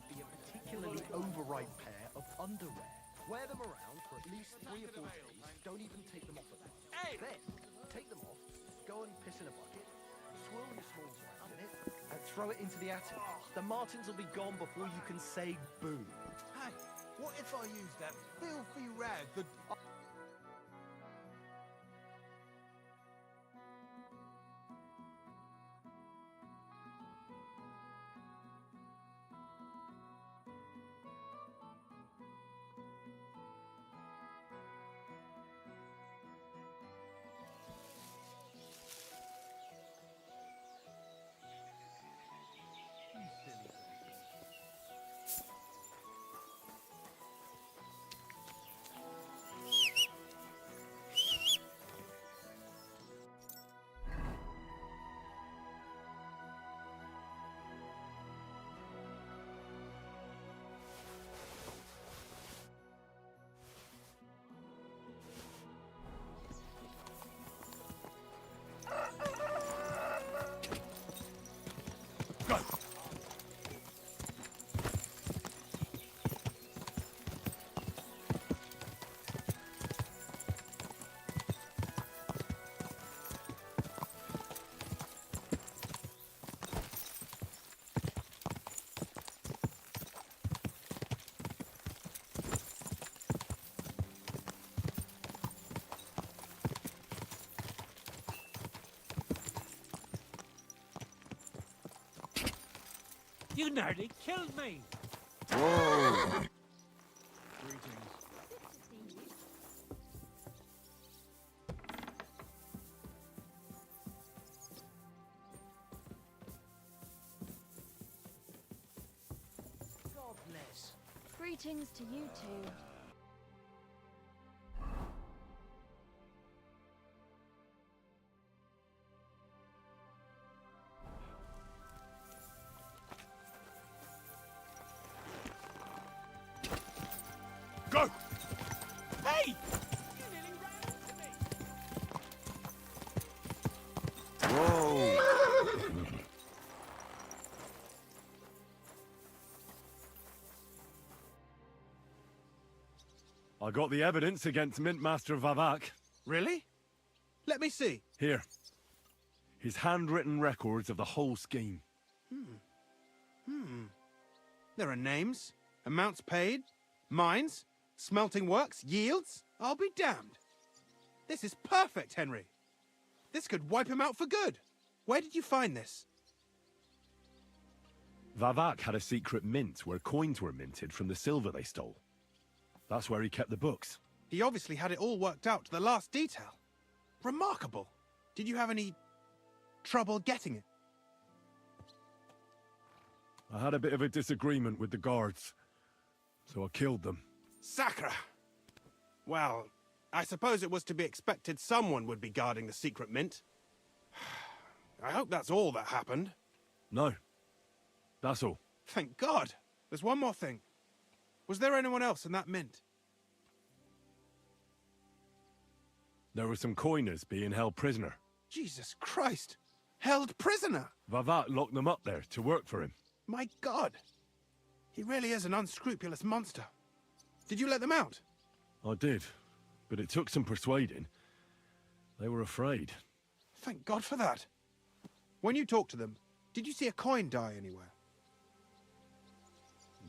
Speaker 3: Be a particularly overripe pair of underwear. Wear them around for at least 3 or 4 days. Don't even take them off at night. Then, take them off, go and piss in a bucket, swirl your small around in it, and throw it into the attic. The martins will be gone before you can say boo.
Speaker 18: Hey, what if I use that filthy rag that...
Speaker 11: You nearly killed me!
Speaker 4: Whoa!
Speaker 14: God bless. Greetings to you too.
Speaker 4: Go!
Speaker 11: Hey! You nearly ran into me!
Speaker 4: Whoa! I got the evidence against Mintmaster Vavak.
Speaker 15: Really? Let me see.
Speaker 4: Here. His handwritten records of the whole scheme.
Speaker 15: There are names, amounts paid, mines, smelting works, yields. I'll be damned. This is perfect, Henry. This could wipe him out for good. Where did you find this?
Speaker 4: Vavak had a secret mint where coins were minted from the silver they stole. That's where he kept the books.
Speaker 15: He obviously had it all worked out to the last detail. Remarkable. Did you have any trouble getting it?
Speaker 4: I had a bit of a disagreement with the guards, so I killed them.
Speaker 15: Sacre! Well, I suppose it was to be expected someone would be guarding the secret mint. I hope that's all that happened.
Speaker 4: No. That's all.
Speaker 15: Thank God! There's one more thing. Was there anyone else in that mint?
Speaker 4: There were some coiners being held prisoner.
Speaker 15: Jesus Christ! Held prisoner!
Speaker 4: Vavak locked them up there to work for him.
Speaker 15: My God! He really is an unscrupulous monster. Did you let them out?
Speaker 4: I did, but it took some persuading. They were afraid.
Speaker 15: Thank God for that. When you talked to them, did you see a coin die anywhere?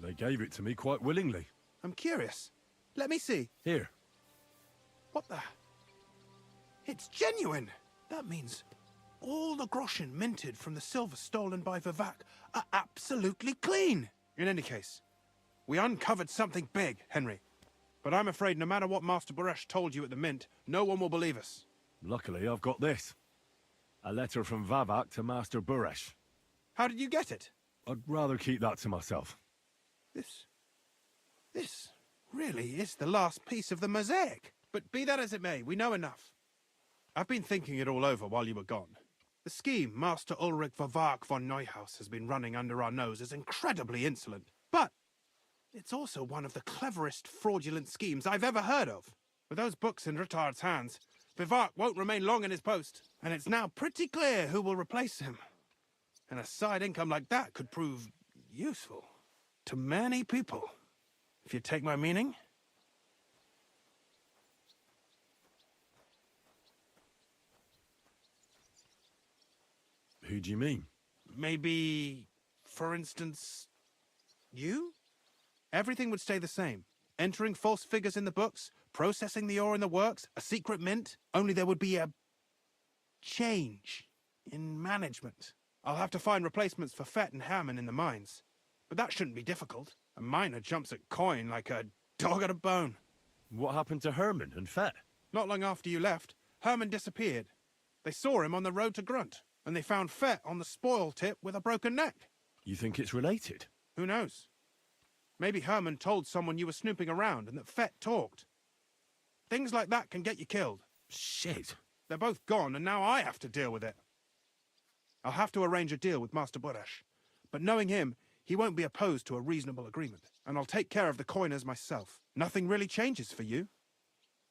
Speaker 4: They gave it to me quite willingly.
Speaker 15: I'm curious. Let me see.
Speaker 4: Here.
Speaker 15: What the? It's genuine! That means all the groschen minted from the silver stolen by Vivek are absolutely clean! In any case, we uncovered something big, Henry. But I'm afraid no matter what Master Boresh told you at the mint, no one will believe us.
Speaker 4: Luckily, I've got this. A letter from Vavak to Master Boresh.
Speaker 15: How did you get it?
Speaker 4: I'd rather keep that to myself.
Speaker 15: This really is the last piece of the mosaic. But be that as it may, we know enough. I've been thinking it all over while you were gone. The scheme Master Ulrich Vavak von Neuhaus has been running under our nose is incredibly insolent. But it's also one of the cleverest fraudulent schemes I've ever heard of. With those books in Rittard's hands, Vivek won't remain long in his post, and it's now pretty clear who will replace him. And a side income like that could prove useful to many people, if you take my meaning.
Speaker 4: Who do you mean?
Speaker 15: Maybe, for instance, you? Everything would stay the same. Entering false figures in the books, processing the ore in the works, a secret mint, only there would be a change in management. I'll have to find replacements for Fett and Hammond in the mines. But that shouldn't be difficult. A miner jumps at coin like a dog at a bone.
Speaker 4: What happened to Herman and Fett?
Speaker 15: Not long after you left, Herman disappeared. They saw him on the road to Grunt, and they found Fett on the spoil tip with a broken neck.
Speaker 4: You think it's related?
Speaker 15: Who knows? Maybe Herman told someone you were snooping around and that Fett talked. Things like that can get you killed.
Speaker 4: Shit.
Speaker 15: They're both gone, and now I have to deal with it. I'll have to arrange a deal with Master Boresh. But knowing him, he won't be opposed to a reasonable agreement. And I'll take care of the coiners myself. Nothing really changes for you.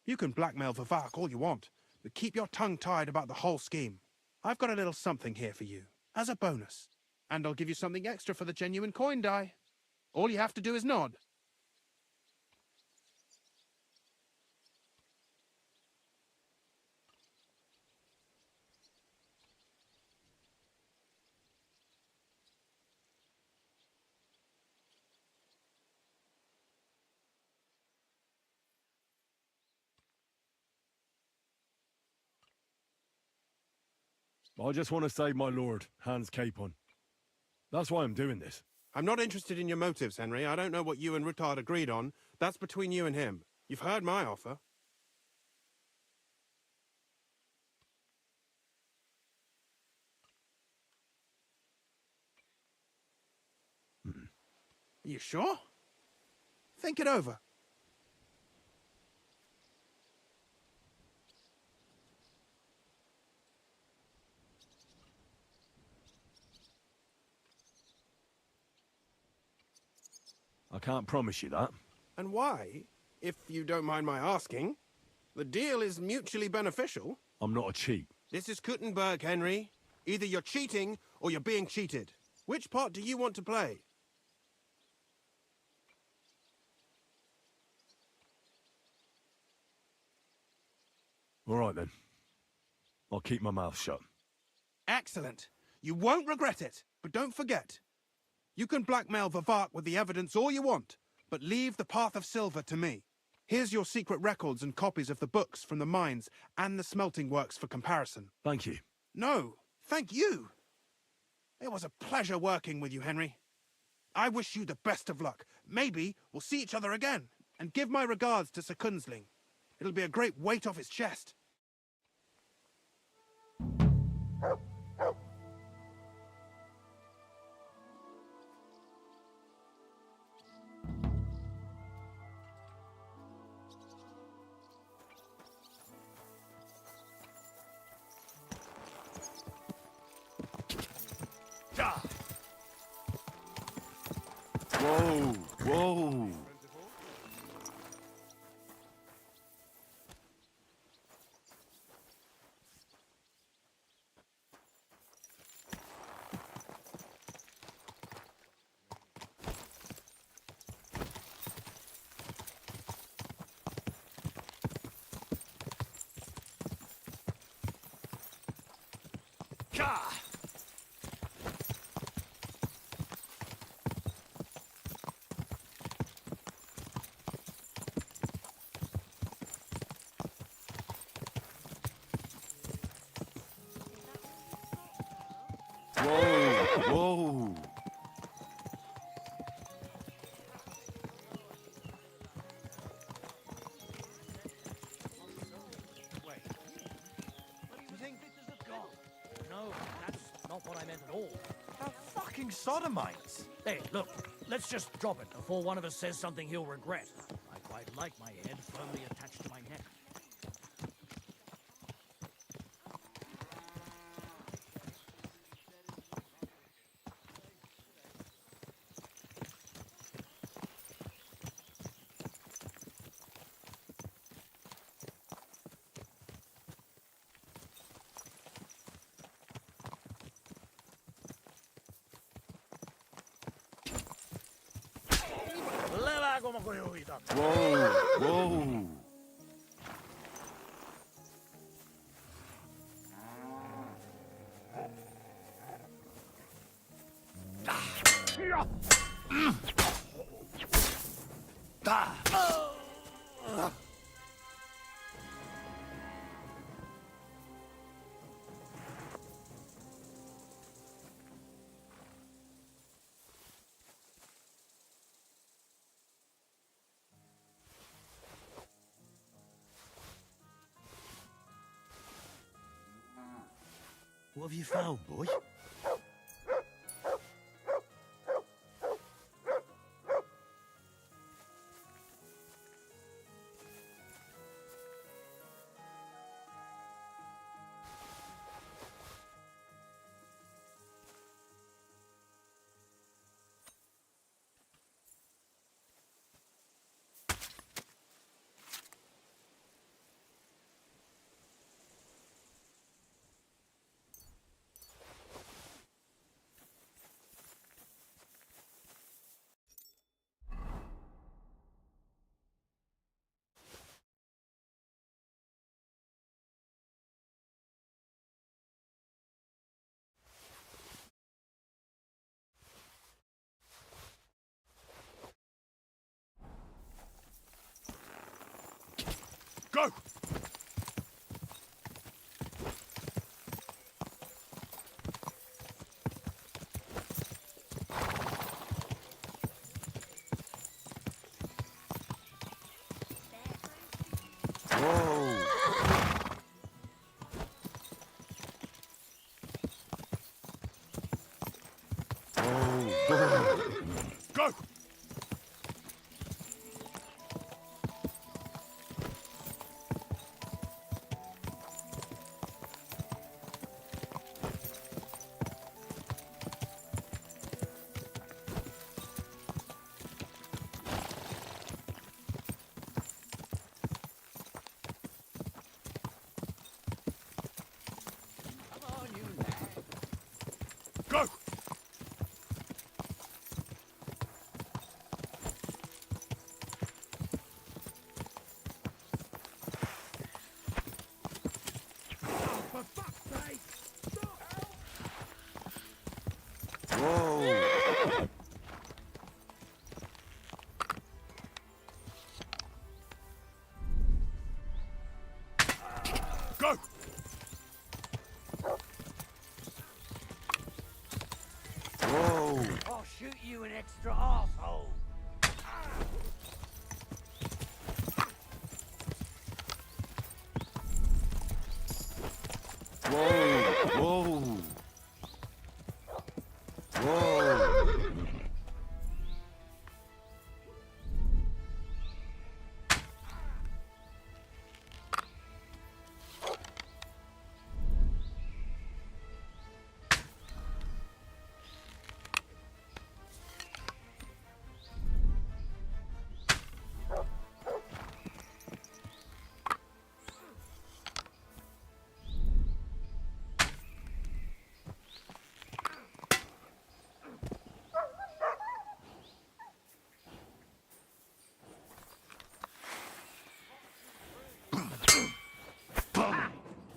Speaker 15: You can blackmail Vivek all you want, but keep your tongue tied about the whole scheme. I've got a little something here for you, as a bonus. And I'll give you something extra for the genuine coin die. All you have to do is nod.
Speaker 4: I just want to save my lord, Hans Capon. That's why I'm doing this.
Speaker 15: I'm not interested in your motives, Henry. I don't know what you and Rittard agreed on. That's between you and him. You've heard my offer. Are you sure? Think it over.
Speaker 4: I can't promise you that.
Speaker 15: And why, if you don't mind my asking? The deal is mutually beneficial.
Speaker 4: I'm not a cheat.
Speaker 15: This is Kuttenberg, Henry. Either you're cheating or you're being cheated. Which part do you want to play?
Speaker 4: All right, then. I'll keep my mouth shut.
Speaker 15: Excellent. You won't regret it. But don't forget, you can blackmail Vivek with the evidence all you want, but leave the path of silver to me. Here's your secret records and copies of the books from the mines and the smelting works for comparison.
Speaker 4: Thank you.
Speaker 15: No, thank you. It was a pleasure working with you, Henry. I wish you the best of luck. Maybe we'll see each other again. And give my regards to Sir Kunzling. It'll be a great weight off his chest.
Speaker 4: Whoa, whoa. Whoa, whoa.
Speaker 3: You think this is a god? No, that's not what I meant at all. They're fucking sodomites.
Speaker 19: Hey, look, let's just drop it before one of us says something he'll regret. I quite like my head firmly attached to my neck.
Speaker 4: Whoa, whoa.
Speaker 3: What have you found, boy?
Speaker 4: Go! Go!
Speaker 18: extra arsehole.
Speaker 4: Whoa! Whoa! Whoa!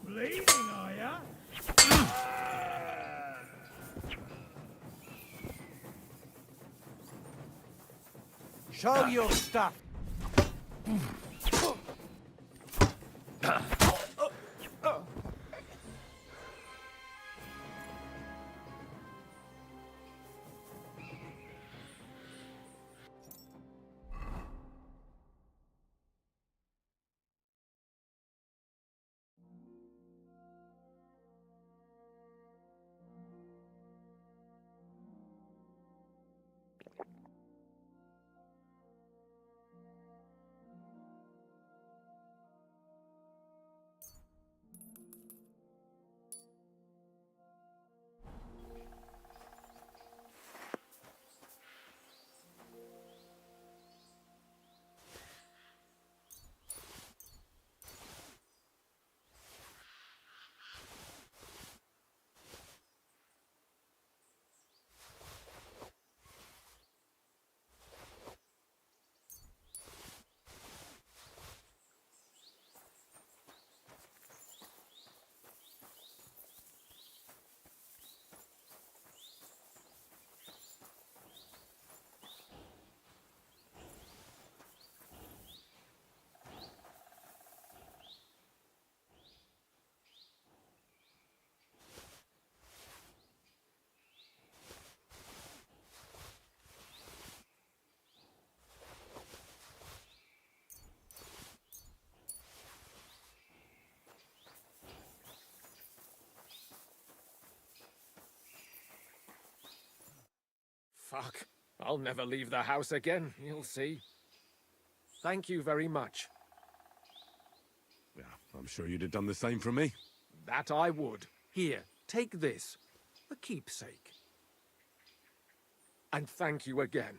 Speaker 18: Bleeding, are ya? Show your stuff.
Speaker 5: Fuck. I'll never leave the house again, you'll see. Thank you very much.
Speaker 4: Yeah, I'm sure you'd have done the same for me.
Speaker 5: That I would. Here, take this. A keepsake. And thank you again.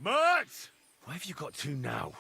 Speaker 4: Mert! Why have you got to now?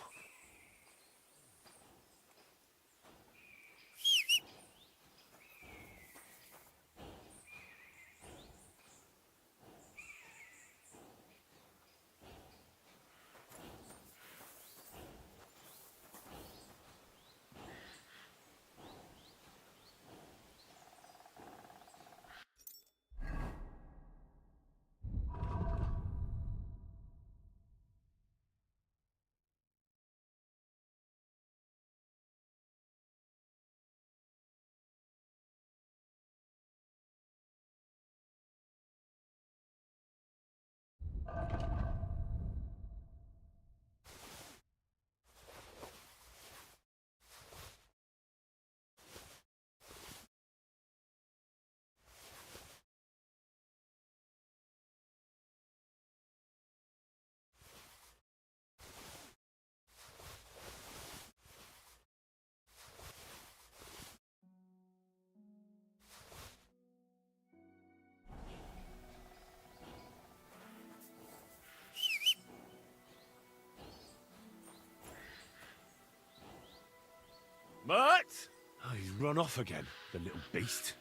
Speaker 4: Mert! Oh, he's run off again, the little beast.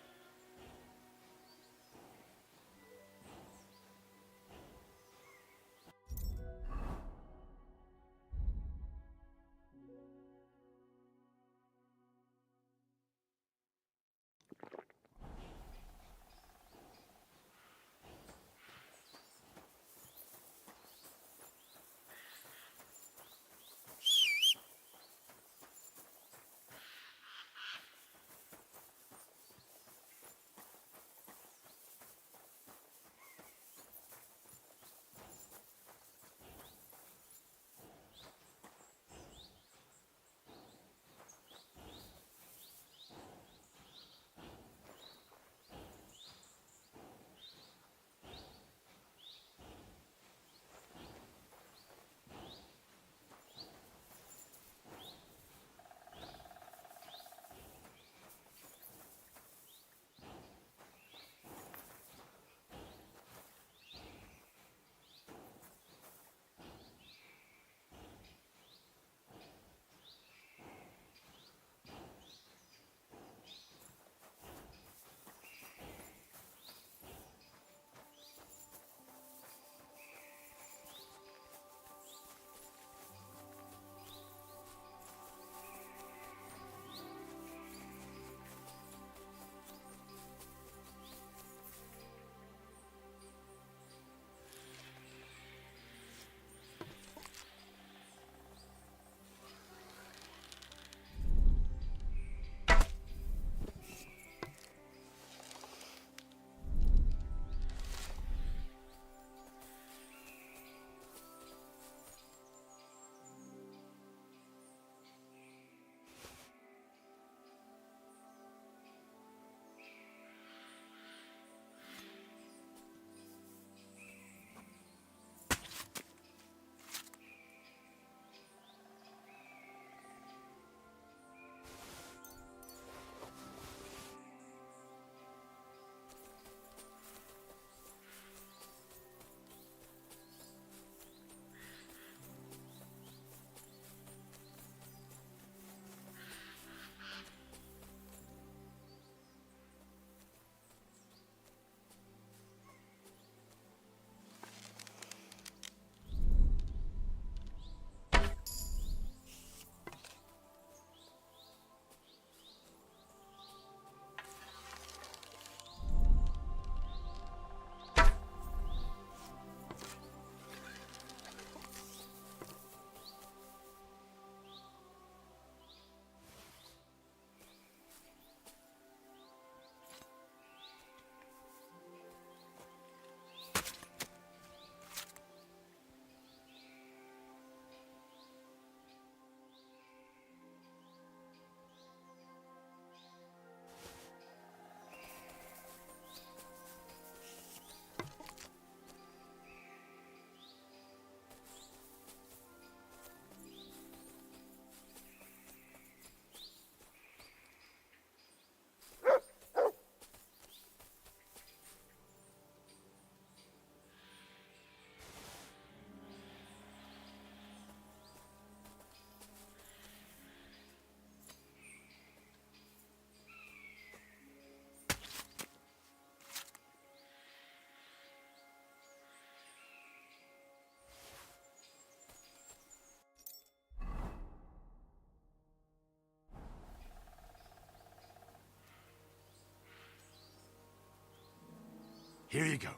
Speaker 15: Here you go.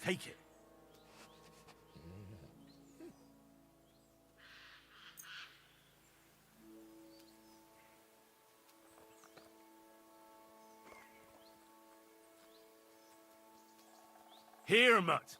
Speaker 15: Take it. Here, Mutt.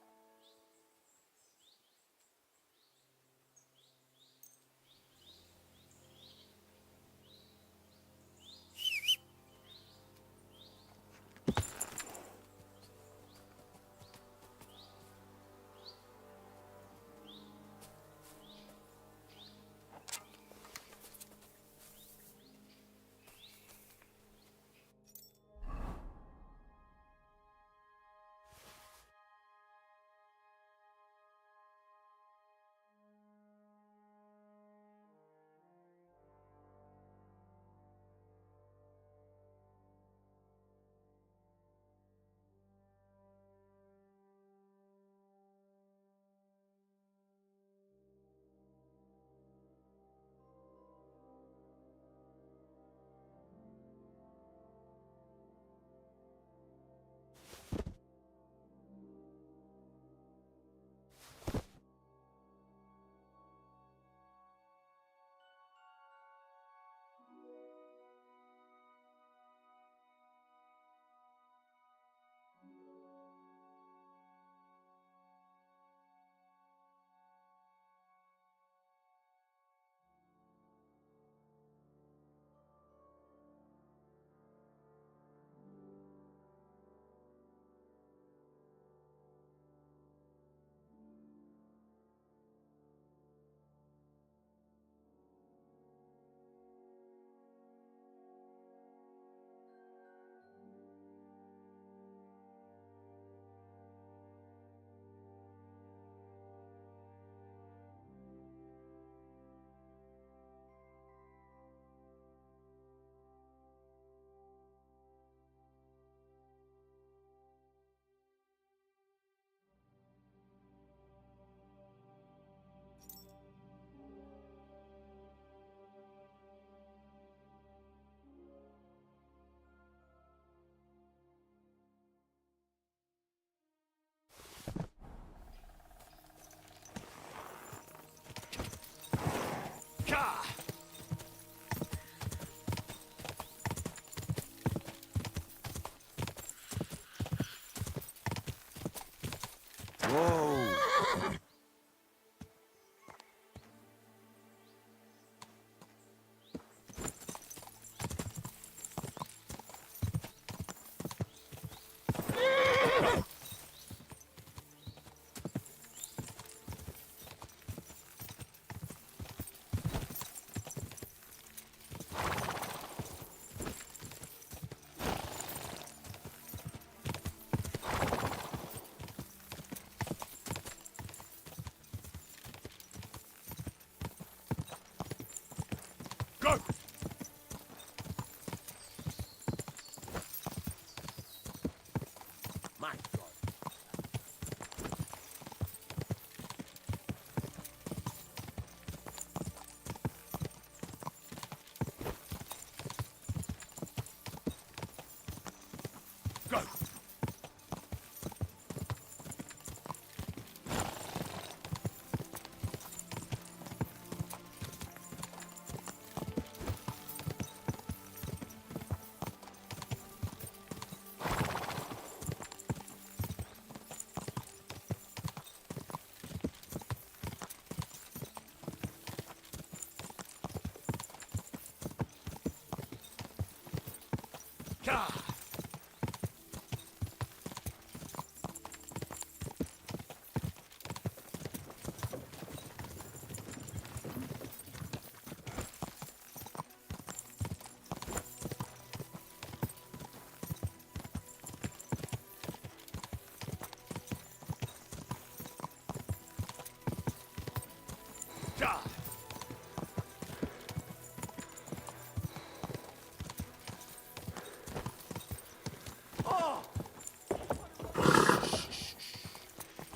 Speaker 8: Whoa!
Speaker 15: Go!
Speaker 8: My God.
Speaker 15: Go!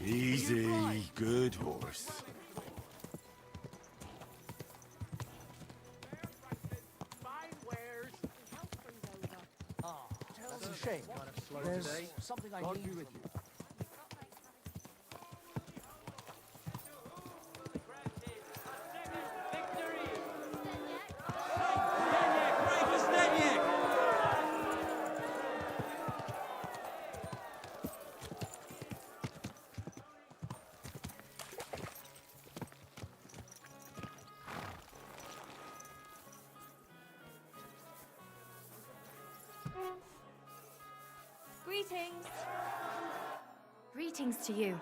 Speaker 4: Easy, good horse.
Speaker 3: That's a shame. Kind of slow today. Something I need with you.
Speaker 1: Greetings. Greetings to you.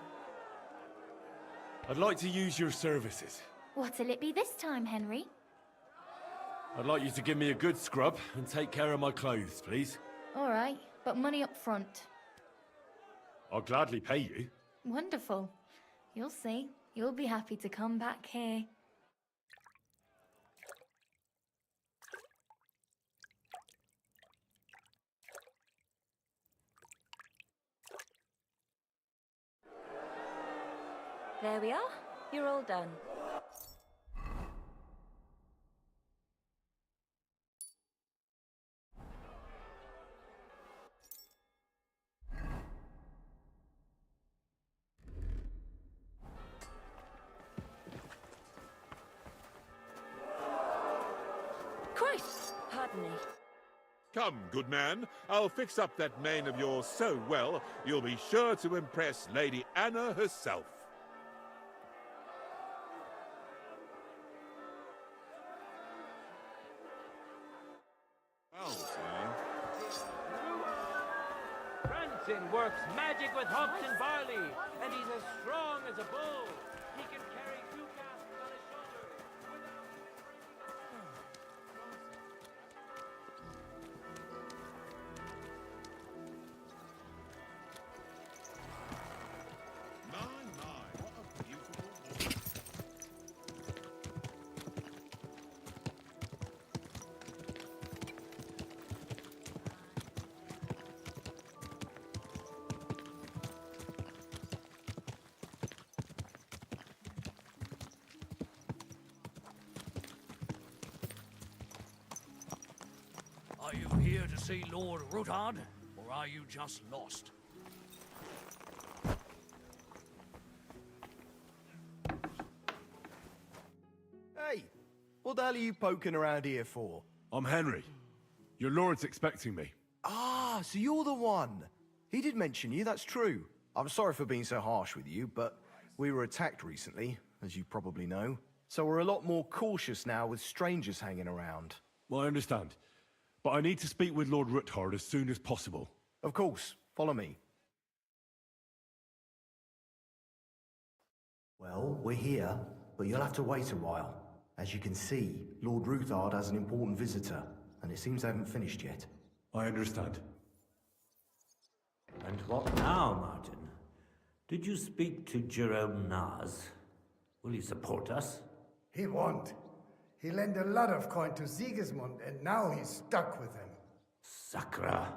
Speaker 4: I'd like to use your services.
Speaker 1: What'll it be this time, Henry?
Speaker 4: I'd like you to give me a good scrub and take care of my clothes, please.
Speaker 1: All right, but money up front.
Speaker 4: I'll gladly pay you.
Speaker 1: Wonderful. You'll see. You'll be happy to come back here.
Speaker 10: There we are. You're all done. Christ! Pardon me.
Speaker 2: Come, good man. I'll fix up that mane of yours so well, you'll be sure to impress Lady Anna herself.
Speaker 11: Branson works magic with hops and barley, and he's as strong as a bull. He can carry 2 casks on his shoulders.
Speaker 2: What a beautiful morning.
Speaker 12: Are you here to see Lord Rutard, or are you just lost?
Speaker 22: Hey, what the hell are you poking around here for?
Speaker 4: I'm Henry. Your lord's expecting me.
Speaker 22: Ah, so you're the one. He did mention you, that's true. I'm sorry for being so harsh with you, but we were attacked recently, as you probably know. So we're a lot more cautious now with strangers hanging around.
Speaker 4: Well, I understand. But I need to speak with Lord Rutard as soon as possible.
Speaker 22: Of course, follow me. Well, we're here, but you'll have to wait a while. As you can see, Lord Rutard has an important visitor, and it seems they haven't finished yet.
Speaker 4: I understand.
Speaker 13: And what now, Martin? Did you speak to Jerome Naz? Will he support us?
Speaker 6: He won't. He lent a lot of coin to Sigismund, and now he's stuck with him.
Speaker 13: Sakra.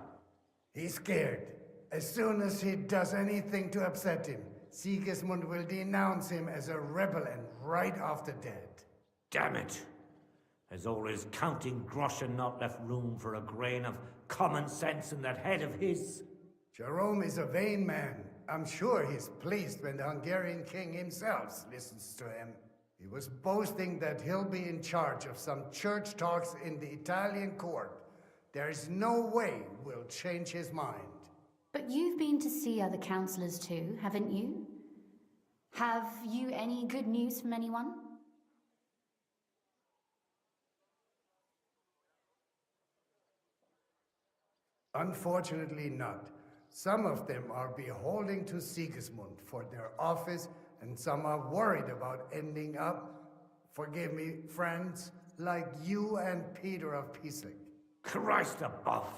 Speaker 6: He's scared. As soon as he does anything to upset him, Sigismund will denounce him as a rebel and right off the dead.
Speaker 13: Damn it! Has all his counting groschen not left room for a grain of common sense in that head of his?
Speaker 6: Jerome is a vain man. I'm sure he's pleased when the Hungarian king himself listens to him. He was boasting that he'll be in charge of some church talks in the Italian court. There is no way we'll change his mind.
Speaker 14: But you've been to see other councillors too, haven't you? Have you any good news from anyone?
Speaker 6: Unfortunately not. Some of them are beholden to Sigismund for their office, and some are worried about ending up, forgive me, friends, like you and Peter of Pisek.
Speaker 13: Christ above!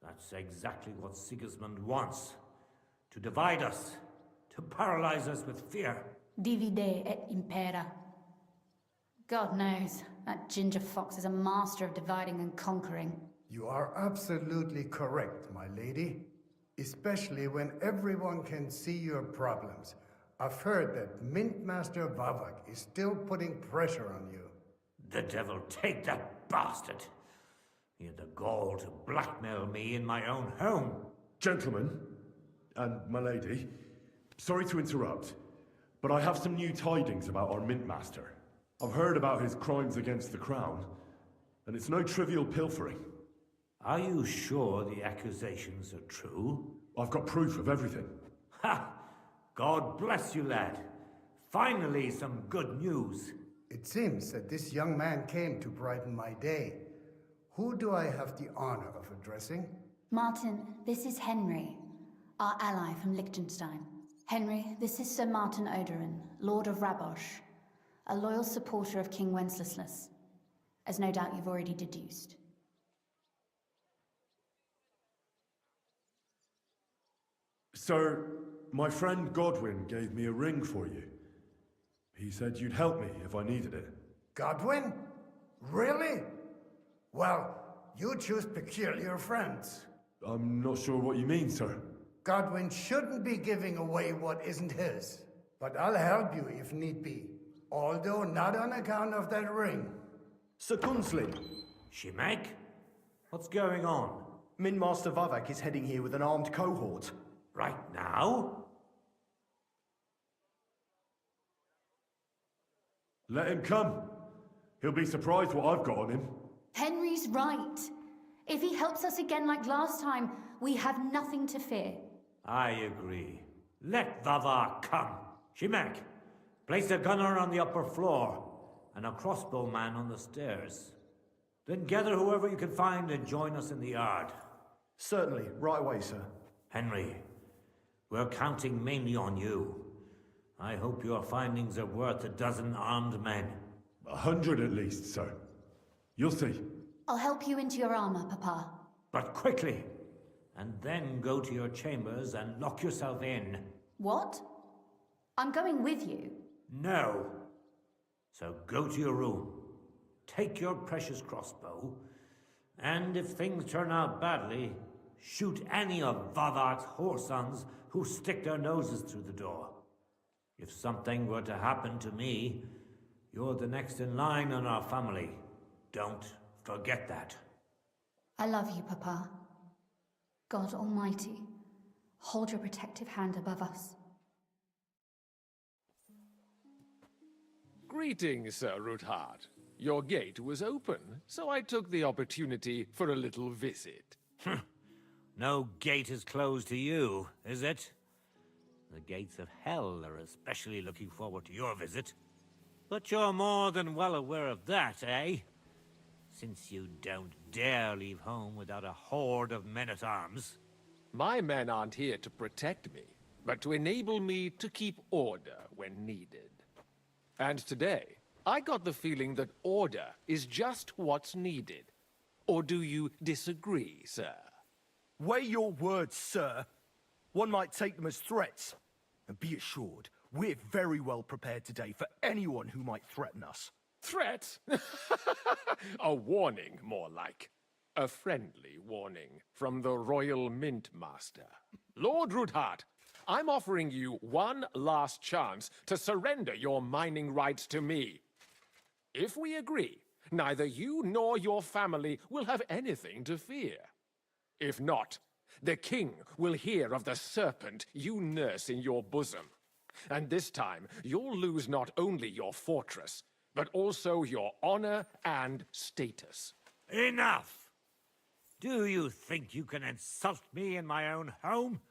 Speaker 13: That's exactly what Sigismund wants. To divide us. To paralyze us with fear.
Speaker 14: Divide et impera. God knows, that ginger fox is a master of dividing and conquering.
Speaker 6: You are absolutely correct, my lady. Especially when everyone can see your problems. I've heard that Mint Master Vavak is still putting pressure on you.
Speaker 13: The devil take that bastard! He had the gall to blackmail me in my own home.
Speaker 4: Gentlemen, and my lady, sorry to interrupt, but I have some new tidings about our Mint Master. I've heard about his crimes against the Crown, and it's no trivial pilfering.
Speaker 13: Are you sure the accusations are true?
Speaker 4: I've got proof of everything.
Speaker 13: Ha! God bless you, lad. Finally, some good news.
Speaker 6: It seems that this young man came to brighten my day. Who do I have the honor of addressing?
Speaker 14: Martin, this is Henry, our ally from Liechtenstein. Henry, this is Sir Martin Odorin, Lord of Rabosh, a loyal supporter of King Wenceslas, as no doubt you've already deduced.
Speaker 4: Sir, my friend Godwin gave me a ring for you. He said you'd help me if I needed it.
Speaker 6: Godwin? Really? Well, you choose peculiar friends.
Speaker 4: I'm not sure what you mean, sir.
Speaker 6: Godwin shouldn't be giving away what isn't his. But I'll help you if need be. Although not on account of that ring.
Speaker 22: Sir Kunzling.
Speaker 13: Shimek? What's going on?
Speaker 22: Min Master Vavak is heading here with an armed cohort.
Speaker 13: Right now?
Speaker 4: Let him come. He'll be surprised what I've got on him.
Speaker 14: Henry's right. If he helps us again like last time, we have nothing to fear.
Speaker 13: I agree. Let Vavak come. Shimek, place a gunner on the upper floor and a crossbowman on the stairs. Then gather whoever you can find and join us in the yard.
Speaker 22: Certainly, right away, sir.
Speaker 13: Henry, we're counting mainly on you. I hope your findings are worth 12 armed men.
Speaker 4: 100 at least, sir. You'll see.
Speaker 14: I'll help you into your armor, Papa.
Speaker 13: But quickly, and then go to your chambers and lock yourself in.
Speaker 14: What? I'm going with you.
Speaker 13: No. So go to your room, take your precious crossbow, and if things turn out badly, shoot any of Vavak's whoresons who stick their noses through the door. If something were to happen to me, you're the next in line in our family. Don't forget that.
Speaker 14: I love you, Papa. God Almighty, hold your protective hand above us.
Speaker 5: Greetings, Sir Ruthard. Your gate was open, so I took the opportunity for a little visit.
Speaker 13: No gate is closed to you, is it? The gates of hell are especially looking forward to your visit. But you're more than well aware of that, eh? Since you don't dare leave home without a horde of men-at-arms.
Speaker 5: My men aren't here to protect me, but to enable me to keep order when needed. And today, I got the feeling that order is just what's needed. Or do you disagree, sir?
Speaker 22: Weigh your words, sir. One might take them as threats. And be assured, we're very well prepared today for anyone who might threaten us.
Speaker 5: Threat? A warning, more like. A friendly warning from the Royal Mint Master. Lord Ruthard, I'm offering you one last chance to surrender your mining rights to me. If we agree, neither you nor your family will have anything to fear. If not, the king will hear of the serpent you nurse in your bosom. And this time, you'll lose not only your fortress, but also your honor and status.
Speaker 13: Enough! Do you think you can insult me in my own home?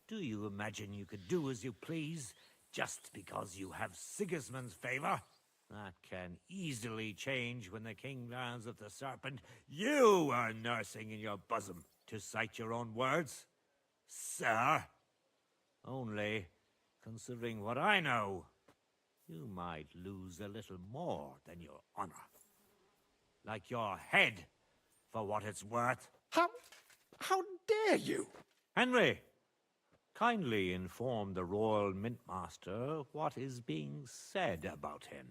Speaker 13: Do you imagine you could do as you please just because you have Sigismund's favor? That can easily change when the king learns of the serpent you are nursing in your bosom, to cite your own words, sir. Only, considering what I know, you might lose a little more than your honor. Like your head, for what it's worth.
Speaker 5: How dare you?
Speaker 13: Henry, kindly inform the Royal Mint Master what is being said about him.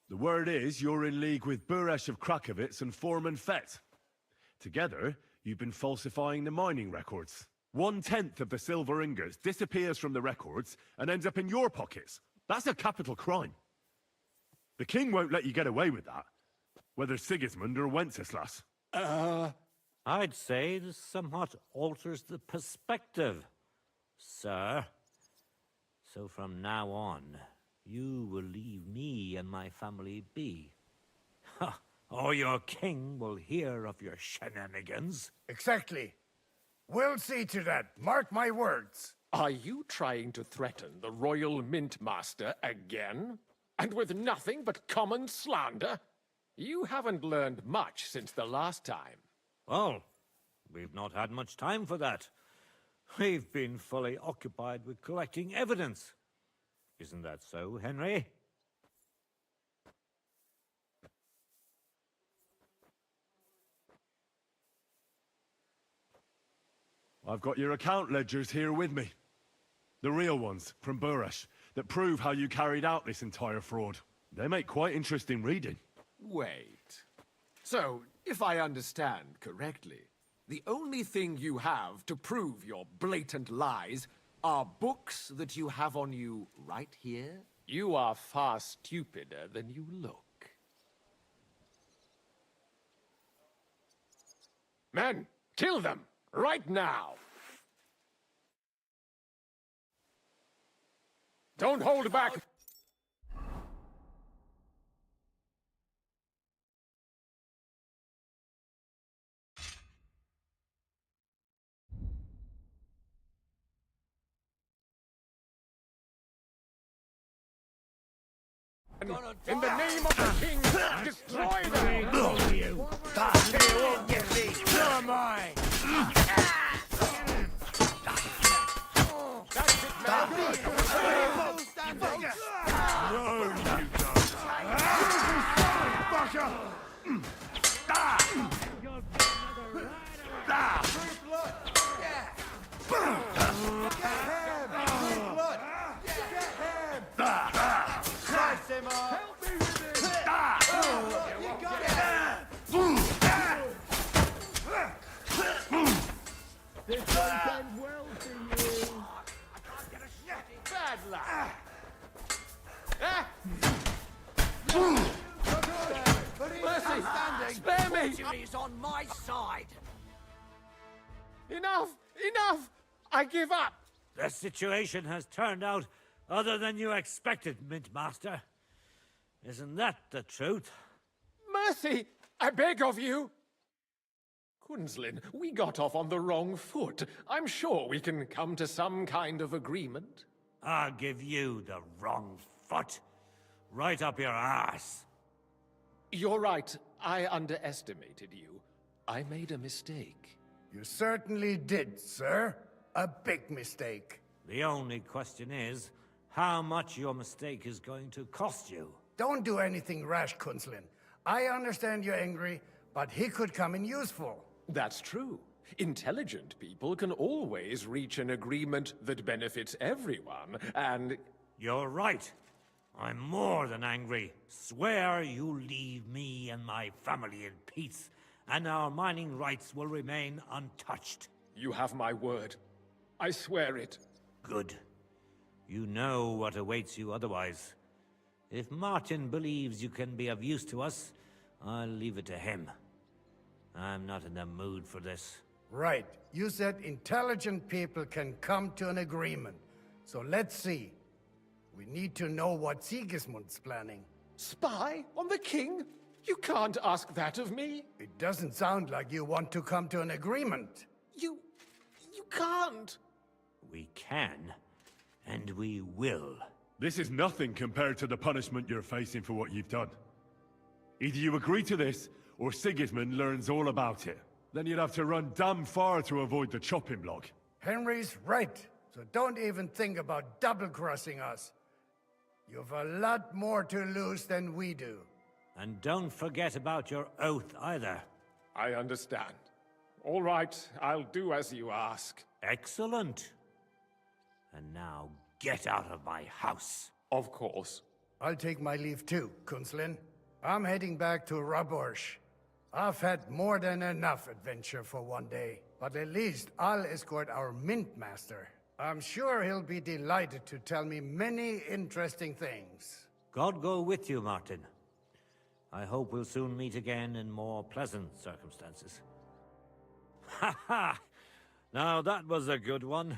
Speaker 4: The word is you're in league with Buresh of Krakowitz and Foreman Fett. Together, you've been falsifying the mining records. 1/10 of the silver ingots disappears from the records and ends up in your pockets. That's a capital crime. The king won't let you get away with that, whether Sigismund or Wenceslas.
Speaker 13: I'd say this somewhat alters the perspective, sir. So from now on, you will leave me and my family be. Or your king will hear of your shenanigans.
Speaker 6: Exactly. We'll see to that. Mark my words.
Speaker 5: Are you trying to threaten the Royal Mint Master again? And with nothing but common slander? You haven't learned much since the last time.
Speaker 13: Well, we've not had much time for that. We've been fully occupied with collecting evidence. Isn't that so, Henry?
Speaker 4: I've got your account ledgers here with me. The real ones, from Buresh, that prove how you carried out this entire fraud. They make quite interesting reading.
Speaker 5: Wait. So, if I understand correctly, the only thing you have to prove your blatant lies are books that you have on you right here? You are far stupider than you look. Men, kill them! Right now! Don't hold back! In the name of the king, destroy them!
Speaker 9: Blow you! They won't get me! So am I!
Speaker 5: That's it, man!
Speaker 9: No, you don't! Fucker!
Speaker 3: Slice him up! Help me with this! You got it!
Speaker 9: This won't end well for you!
Speaker 5: Bad luck! Mercy! Spare me!
Speaker 12: Fortune is on my side!
Speaker 5: Enough! Enough! I give up!
Speaker 13: The situation has turned out other than you expected, Mint Master. Isn't that the truth?
Speaker 5: Mercy! I beg of you! Kunzlin, we got off on the wrong foot. I'm sure we can come to some kind of agreement.
Speaker 13: I'll give you the wrong foot. Right up your ass.
Speaker 5: You're right. I underestimated you. I made a mistake.
Speaker 6: You certainly did, sir. A big mistake.
Speaker 13: The only question is, how much your mistake is going to cost you.
Speaker 6: Don't do anything rash, Kunzlin. I understand you're angry, but he could come in useful.
Speaker 5: That's true. Intelligent people can always reach an agreement that benefits everyone, and...
Speaker 13: You're right. I'm more than angry. Swear you leave me and my family in peace, and our mining rights will remain untouched.
Speaker 5: You have my word. I swear it.
Speaker 13: Good. You know what awaits you otherwise. If Martin believes you can be of use to us, I'll leave it to him. I'm not in the mood for this.
Speaker 6: Right. You said intelligent people can come to an agreement. So let's see. We need to know what Sigismund's planning.
Speaker 5: Spy on the king? You can't ask that of me.
Speaker 6: It doesn't sound like you want to come to an agreement.
Speaker 5: You can't.
Speaker 13: We can, and we will.
Speaker 4: This is nothing compared to the punishment you're facing for what you've done. Either you agree to this, or Sigismund learns all about it. Then you'd have to run damn far to avoid the chopping block.
Speaker 6: Henry's right. So don't even think about double-crossing us. You've a lot more to lose than we do.
Speaker 13: And don't forget about your oath either.
Speaker 5: I understand. All right, I'll do as you ask.
Speaker 13: Excellent. And now get out of my house.
Speaker 5: Of course.
Speaker 6: I'll take my leave too, Kunzlin. I'm heading back to Raborsh. I've had more than enough adventure for one day, but at least I'll escort our Mint Master. I'm sure he'll be delighted to tell me many interesting things.
Speaker 13: God go with you, Martin. I hope we'll soon meet again in more pleasant circumstances. Ha ha! Now that was a good one.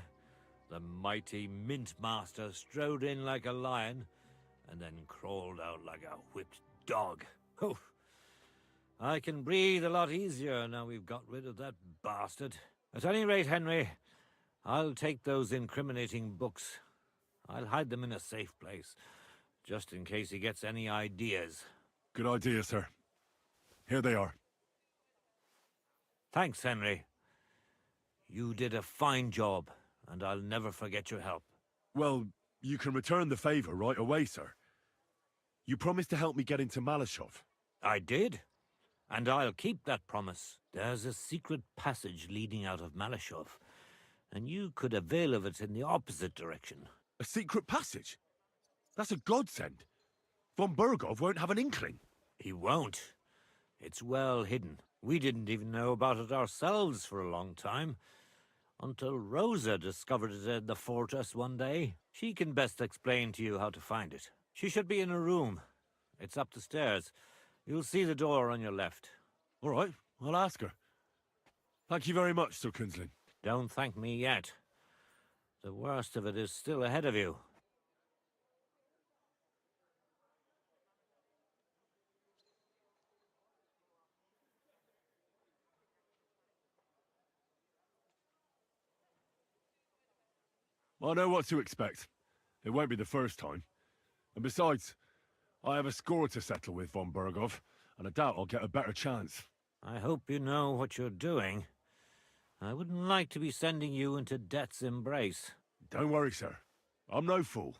Speaker 13: The mighty Mint Master strode in like a lion, and then crawled out like a whipped dog. Oof. I can breathe a lot easier now we've got rid of that bastard. At any rate, Henry, I'll take those incriminating books. I'll hide them in a safe place, just in case he gets any ideas.
Speaker 4: Good idea, sir. Here they are.
Speaker 13: Thanks, Henry. You did a fine job, and I'll never forget your help.
Speaker 4: Well, you can return the favor right away, sir. You promised to help me get into Malashov.
Speaker 13: I did, and I'll keep that promise. There's a secret passage leading out of Malashov, and you could avail of it in the opposite direction.
Speaker 4: A secret passage? That's a godsend. Von Bergov won't have an inkling.
Speaker 13: He won't. It's well hidden. We didn't even know about it ourselves for a long time, until Rosa discovered it in the fortress one day. She can best explain to you how to find it. She should be in a room. It's up the stairs. You'll see the door on your left.
Speaker 4: All right, I'll ask her. Thank you very much, Sir Kinsling.
Speaker 13: Don't thank me yet. The worst of it is still ahead of you.
Speaker 4: I know what to expect. It won't be the first time. And besides, I have a score to settle with Von Bergov, and I doubt I'll get a better chance.
Speaker 13: I hope you know what you're doing. I wouldn't like to be sending you into death's embrace.
Speaker 4: Don't worry, sir. I'm no fool.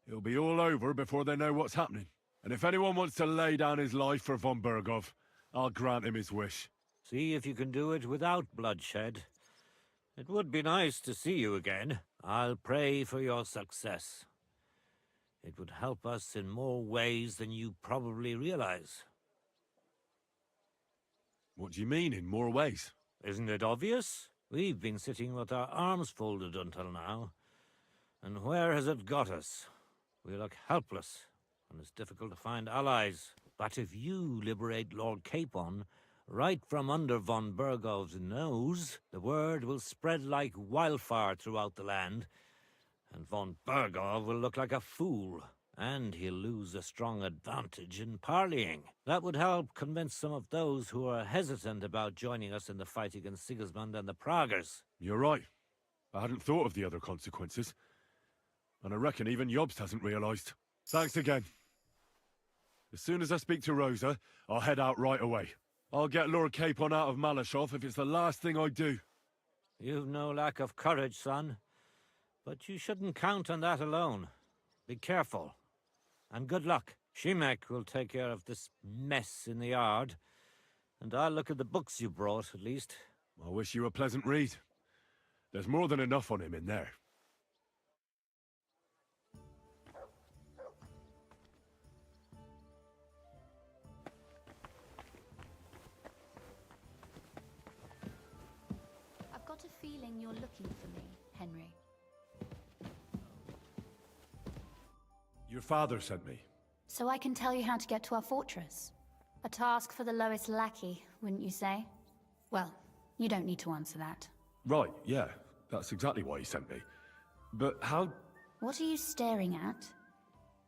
Speaker 4: It'll be all over before they know what's happening. And if anyone wants to lay down his life for Von Bergov, I'll grant him his wish.
Speaker 13: See if you can do it without bloodshed. It would be nice to see you again. I'll pray for your success. It would help us in more ways than you probably realize.
Speaker 4: What do you mean, in more ways?
Speaker 13: Isn't it obvious? We've been sitting with our arms folded until now. And where has it got us? We look helpless, and it's difficult to find allies. But if you liberate Lord Capon, right from under von Bergov's nose, the word will spread like wildfire throughout the land, and von Bergov will look like a fool, and he'll lose a strong advantage in parleying. That would help convince some of those who are hesitant about joining us in the fight against Sigismund and the Praguers.
Speaker 4: You're right. I hadn't thought of the other consequences. And I reckon even Jobst hasn't realized. Thanks again. As soon as I speak to Rosa, I'll head out right away. I'll get Lord Capon out of Malashov if it's the last thing I do.
Speaker 13: You've no lack of courage, son. But you shouldn't count on that alone. Be careful. And good luck. Shimek will take care of this mess in the yard. And I'll look at the books you brought, at least.
Speaker 4: I wish you a pleasant read. There's more than enough on him in there.
Speaker 14: I've got a feeling you're looking for me, Henry.
Speaker 4: Your father sent me.
Speaker 14: So I can tell you how to get to our fortress. A task for the lowest lackey, wouldn't you say? Well, you don't need to answer that.
Speaker 4: Right, yeah. That's exactly why he sent me. But how...
Speaker 14: What are you staring at?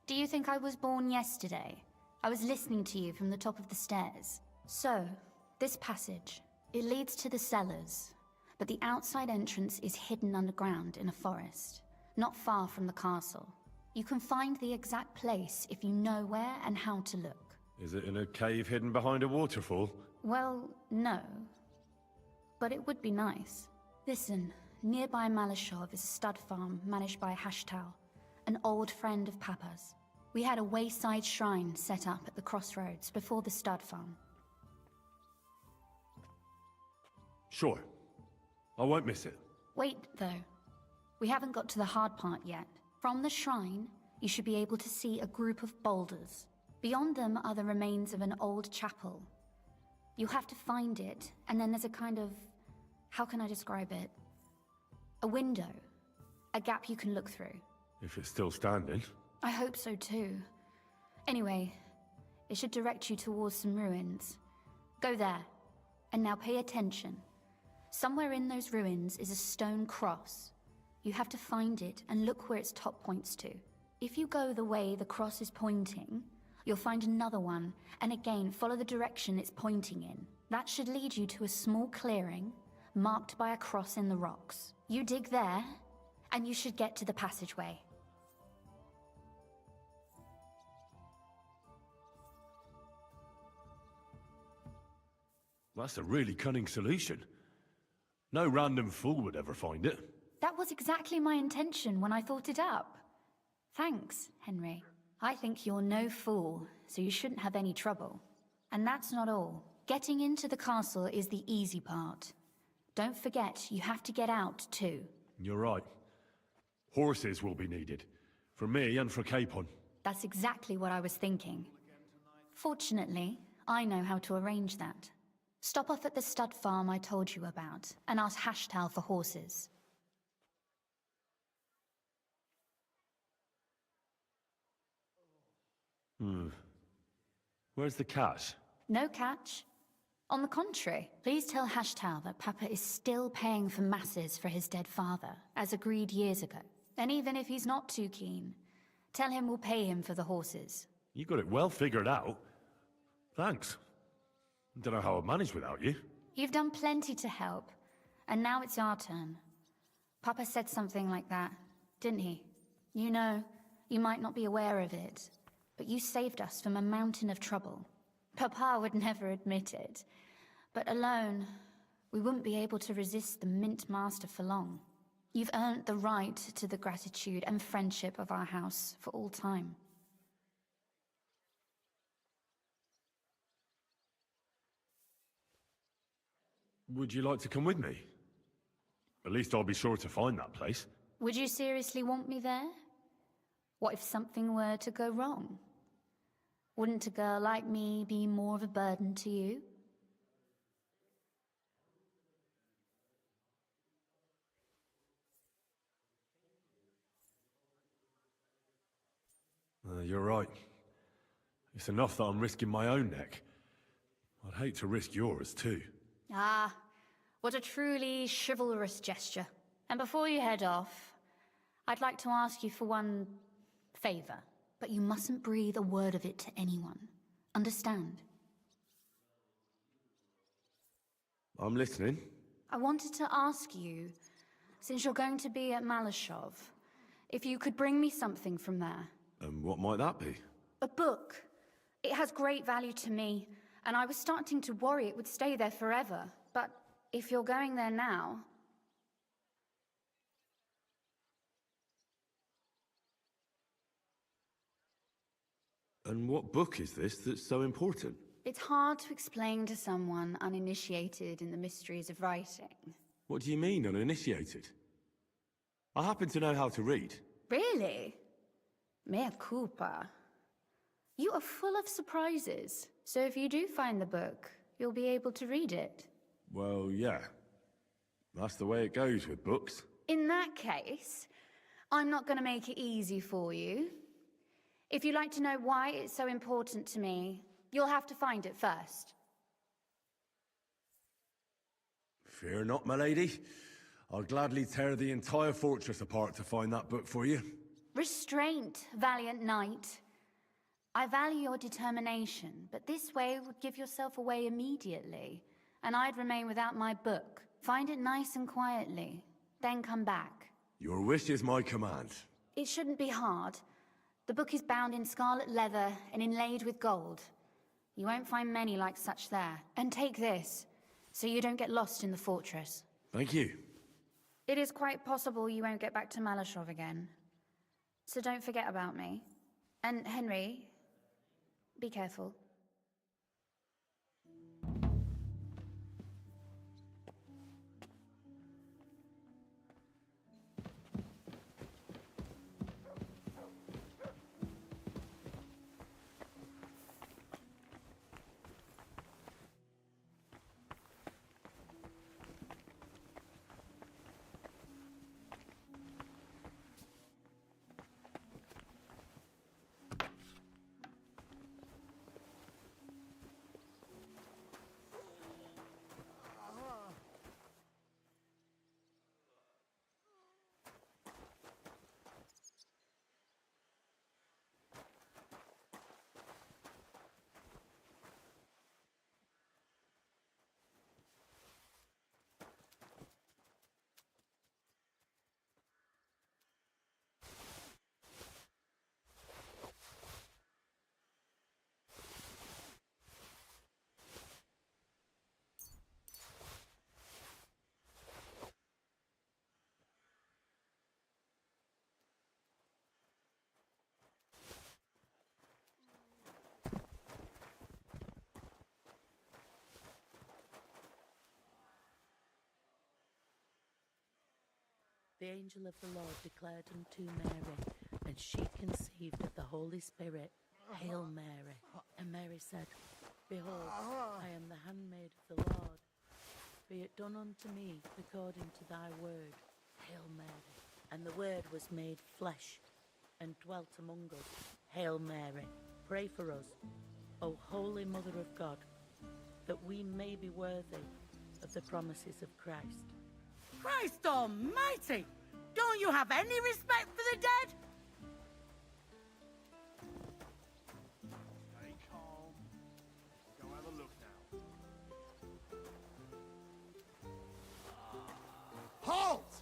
Speaker 14: Do you think I was born yesterday? I was listening to you from the top of the stairs. So, this passage, it leads to the cellars, but the outside entrance is hidden underground in a forest, not far from the castle. You can find the exact place if you know where and how to look.
Speaker 4: Is it in a cave hidden behind a waterfall?
Speaker 14: Well, no. But it would be nice. Listen, nearby Malashov is a stud farm managed by Hashtal, an old friend of Papa's. We had a wayside shrine set up at the crossroads before the stud farm.
Speaker 4: Sure. I won't miss it.
Speaker 14: Wait, though. We haven't got to the hard part yet. From the shrine, you should be able to see a group of boulders. Beyond them are the remains of an old chapel. You have to find it, and then there's a kind of... how can I describe it? A window. A gap you can look through.
Speaker 4: If it's still standing.
Speaker 14: I hope so too. Anyway, it should direct you towards some ruins. Go there. And now pay attention. Somewhere in those ruins is a stone cross. You have to find it and look where its top points to. If you go the way the cross is pointing, you'll find another one, and again follow the direction it's pointing in. That should lead you to a small clearing, marked by a cross in the rocks. You dig there, and you should get to the passageway.
Speaker 4: That's a really cunning solution. No random fool would ever find it.
Speaker 14: That was exactly my intention when I thought it up. Thanks, Henry. I think you're no fool, so you shouldn't have any trouble. And that's not all. Getting into the castle is the easy part. Don't forget, you have to get out too.
Speaker 4: You're right. Horses will be needed. For me and for Capon.
Speaker 14: That's exactly what I was thinking. Fortunately, I know how to arrange that. Stop off at the stud farm I told you about, and ask Hashtal for horses.
Speaker 4: Where's the cash?
Speaker 14: No catch. On the contrary, please tell Hashtal that Papa is still paying for masses for his dead father, as agreed years ago. And even if he's not too keen, tell him we'll pay him for the horses.
Speaker 4: You got it well figured out. Thanks. Don't know how I'd manage without you.
Speaker 14: You've done plenty to help, and now it's our turn. Papa said something like that, didn't he? You know, you might not be aware of it, but you saved us from a mountain of trouble. Papa would never admit it, but alone, we wouldn't be able to resist the Mint Master for long. You've earned the right to the gratitude and friendship of our house for all time.
Speaker 4: Would you like to come with me? At least I'll be sure to find that place.
Speaker 14: Would you seriously want me there? What if something were to go wrong? Wouldn't a girl like me be more of a burden to you?
Speaker 4: You're right. It's enough that I'm risking my own neck. I'd hate to risk yours, too.
Speaker 14: Ah, what a truly chivalrous gesture. And before you head off, I'd like to ask you for one favor. But you mustn't breathe a word of it to anyone. Understand?
Speaker 4: I'm listening.
Speaker 14: I wanted to ask you, since you're going to be at Malashov, if you could bring me something from there.
Speaker 4: And what might that be?
Speaker 14: A book. It has great value to me, and I was starting to worry it would stay there forever. But if you're going there now...
Speaker 4: And what book is this that's so important?
Speaker 14: It's hard to explain to someone uninitiated in the mysteries of writing.
Speaker 4: What do you mean, uninitiated? I happen to know how to read.
Speaker 14: Really? Mea culpa. You are full of surprises. So if you do find the book, you'll be able to read it.
Speaker 4: Well, yeah. That's the way it goes with books.
Speaker 14: In that case, I'm not going to make it easy for you. If you'd like to know why it's so important to me, you'll have to find it first.
Speaker 4: Fear not, my lady. I'll gladly tear the entire fortress apart to find that book for you.
Speaker 14: Restraint, valiant knight. I value your determination, but this way would give yourself away immediately, and I'd remain without my book. Find it nice and quietly, then come back.
Speaker 4: Your wish is my command.
Speaker 14: It shouldn't be hard. The book is bound in scarlet leather and inlaid with gold. You won't find many like such there. And take this, so you don't get lost in the fortress.
Speaker 4: Thank you.
Speaker 14: It is quite possible you won't get back to Malashov again. So don't forget about me. And Henry, be careful.
Speaker 7: The angel of the Lord declared unto Mary, and she conceived of the Holy Spirit. Hail Mary. And Mary said, Behold, I am the handmaid of the Lord. Be it done unto me according to thy word. Hail Mary. And the word was made flesh and dwelt among us. Hail Mary. Pray for us, O Holy Mother of God, that we may be worthy of the promises of Christ.
Speaker 21: Christ almighty! Don't you have any respect for the dead?
Speaker 20: Stay calm. Go have a look now. Halt!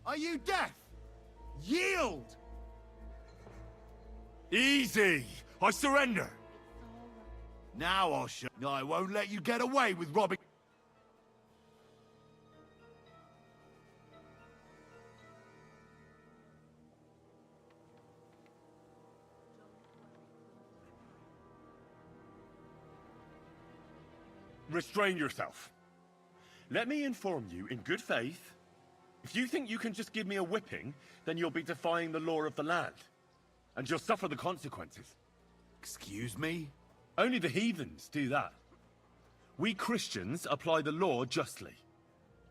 Speaker 20: Are you deaf? Yield!
Speaker 4: Easy! I surrender!
Speaker 20: Now I'll show. No, I won't let you get away with robbing.
Speaker 4: Restrain yourself. Let me inform you in good faith. If you think you can just give me a whipping, then you'll be defying the law of the land. And you'll suffer the consequences.
Speaker 20: Excuse me?
Speaker 4: Only the heathens do that. We Christians apply the law justly.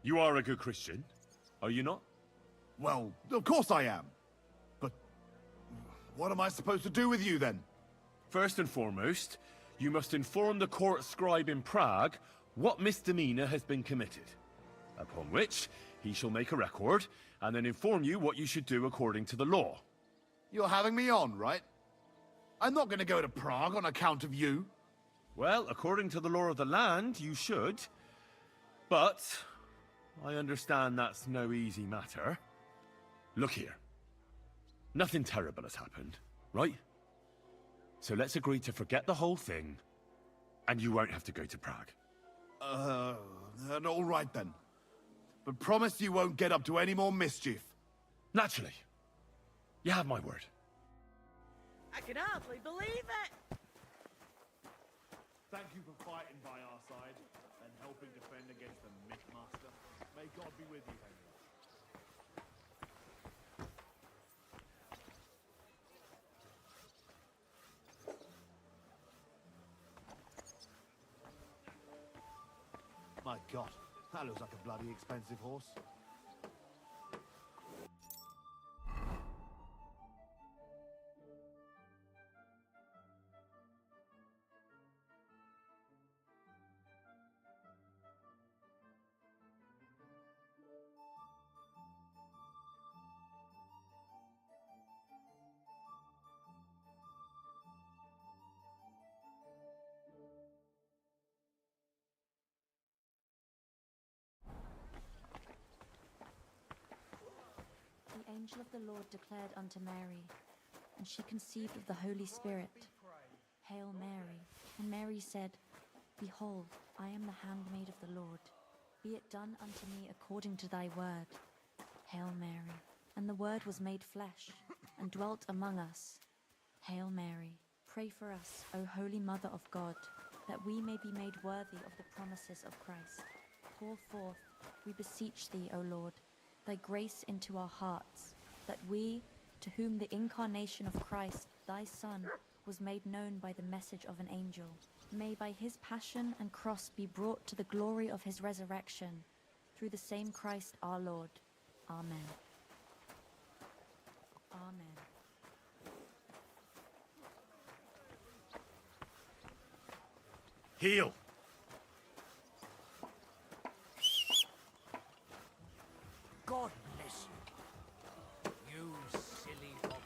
Speaker 4: You are a good Christian, are you not?
Speaker 20: Well, of course I am. But what am I supposed to do with you then?
Speaker 4: First and foremost, you must inform the court scribe in Prague what misdemeanor has been committed. Upon which, he shall make a record, and then inform you what you should do according to the law.
Speaker 20: You're having me on, right? I'm not going to go to Prague on account of you.
Speaker 4: Well, according to the law of the land, you should. But I understand that's no easy matter. Look here. Nothing terrible has happened, right? So let's agree to forget the whole thing, and you won't have to go to Prague.
Speaker 20: All right then. But promise you won't get up to any more mischief.
Speaker 4: Naturally. You have my word.
Speaker 21: I can hardly believe it.
Speaker 20: Thank you for fighting by our side and helping defend against the Mythmaster. May God be with you, Henry. My God, that looks like a bloody expensive horse.
Speaker 23: The angel of the Lord declared unto Mary, and she conceived of the Holy Spirit. Hail Mary. And Mary said, Behold, I am the handmaid of the Lord. Be it done unto me according to thy word. Hail Mary. And the word was made flesh, and dwelt among us. Hail Mary. Pray for us, O Holy Mother of God, that we may be made worthy of the promises of Christ. Pour forth, we beseech thee, O Lord, thy grace into our hearts, that we, to whom the incarnation of Christ, thy Son, was made known by the message of an angel, may by his passion and cross be brought to the glory of his resurrection, through the same Christ our Lord. Amen. Amen.
Speaker 4: Heal!
Speaker 12: God bless you, you silly bogey.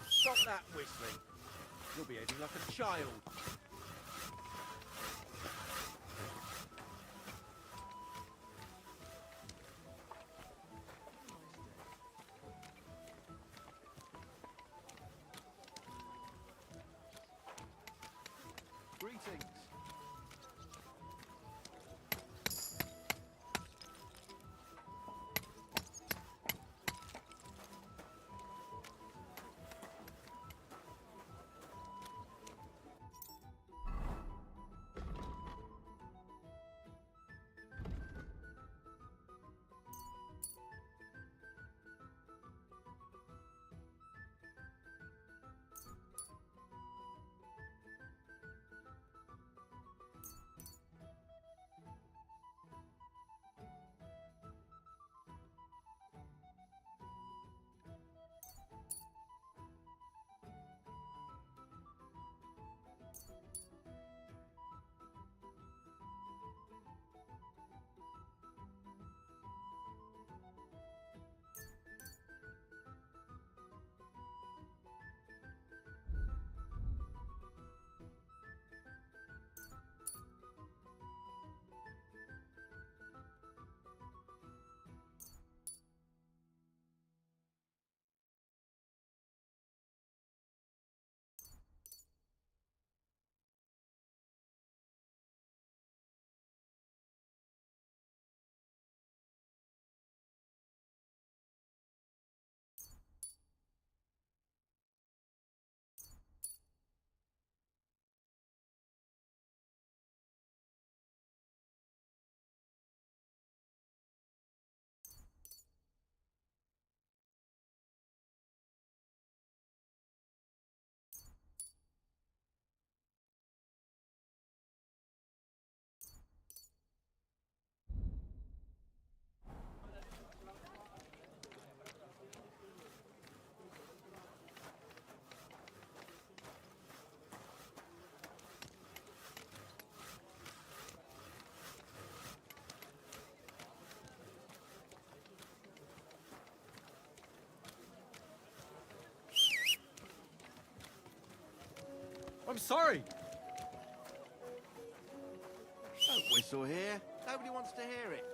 Speaker 17: Stop that whistling. You're behaving like a child.
Speaker 16: sorry.
Speaker 22: Don't whistle here. Nobody wants to hear it.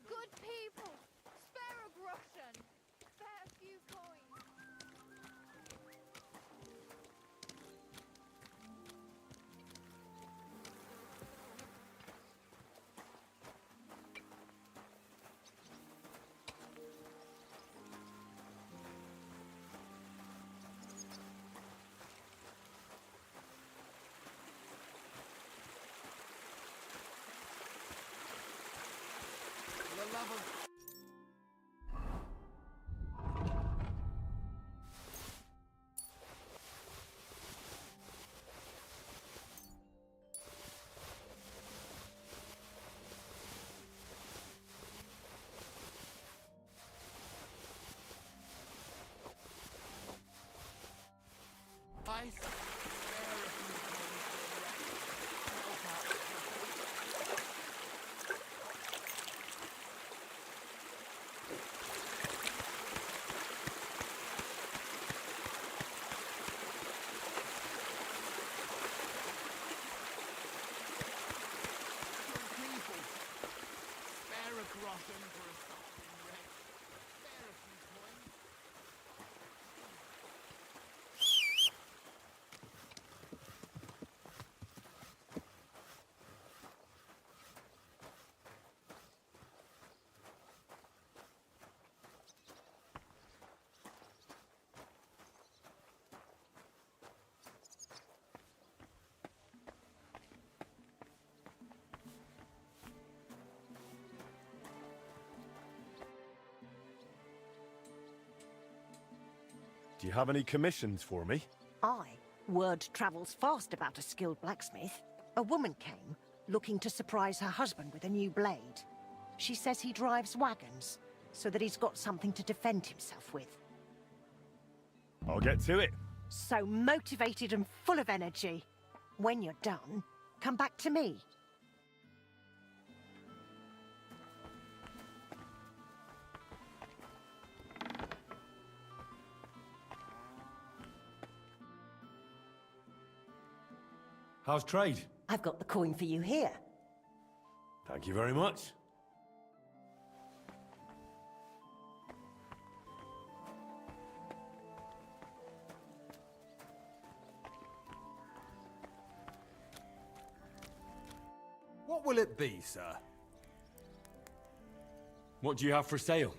Speaker 1: Good people, spare a groschen. Spare a few coins.
Speaker 22: For the love of... I spare a few people, spare a groschen for a suffering wretch. Spare a few coins.
Speaker 4: Do you have any commissions for me?
Speaker 18: Aye. Word travels fast about a skilled blacksmith. A woman came, looking to surprise her husband with a new blade. She says he drives wagons, so that he's got something to defend himself with.
Speaker 4: I'll get to it.
Speaker 18: So motivated and full of energy. When you're done, come back to me.
Speaker 4: How's trade?
Speaker 18: I've got the coin for you here.
Speaker 4: Thank you very much.
Speaker 16: What will it be, sir?
Speaker 4: What do you have for sale?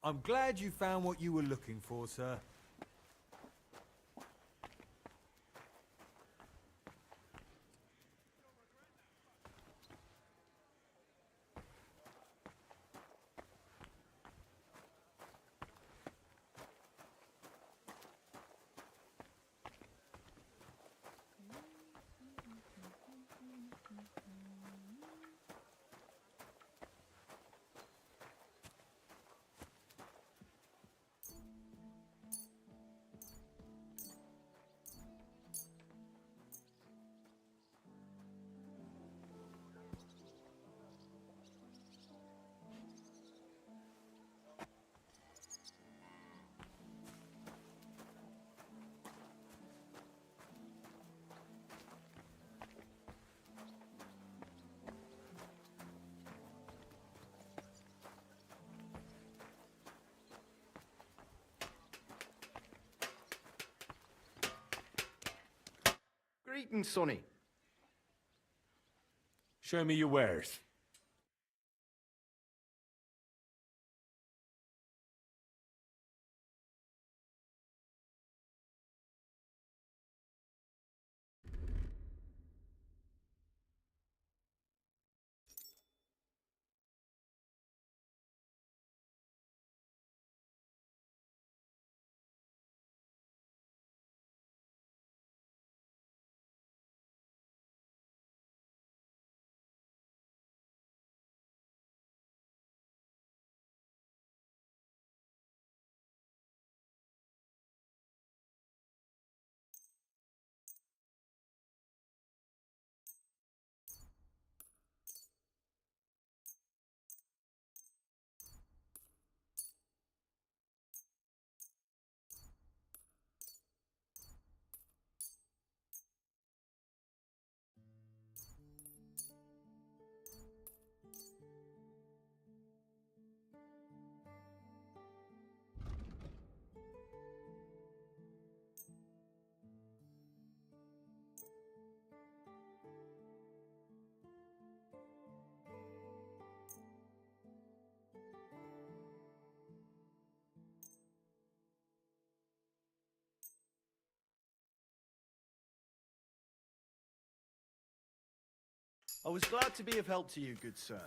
Speaker 16: I'm glad you found what you were looking for, sir.
Speaker 3: Greetings, Sonny.
Speaker 4: Show me your wares.
Speaker 3: I was glad to be of help to you, good sir.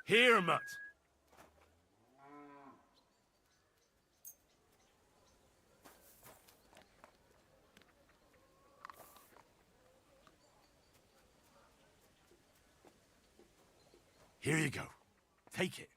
Speaker 9: Here, mutt. Here you go. Take it.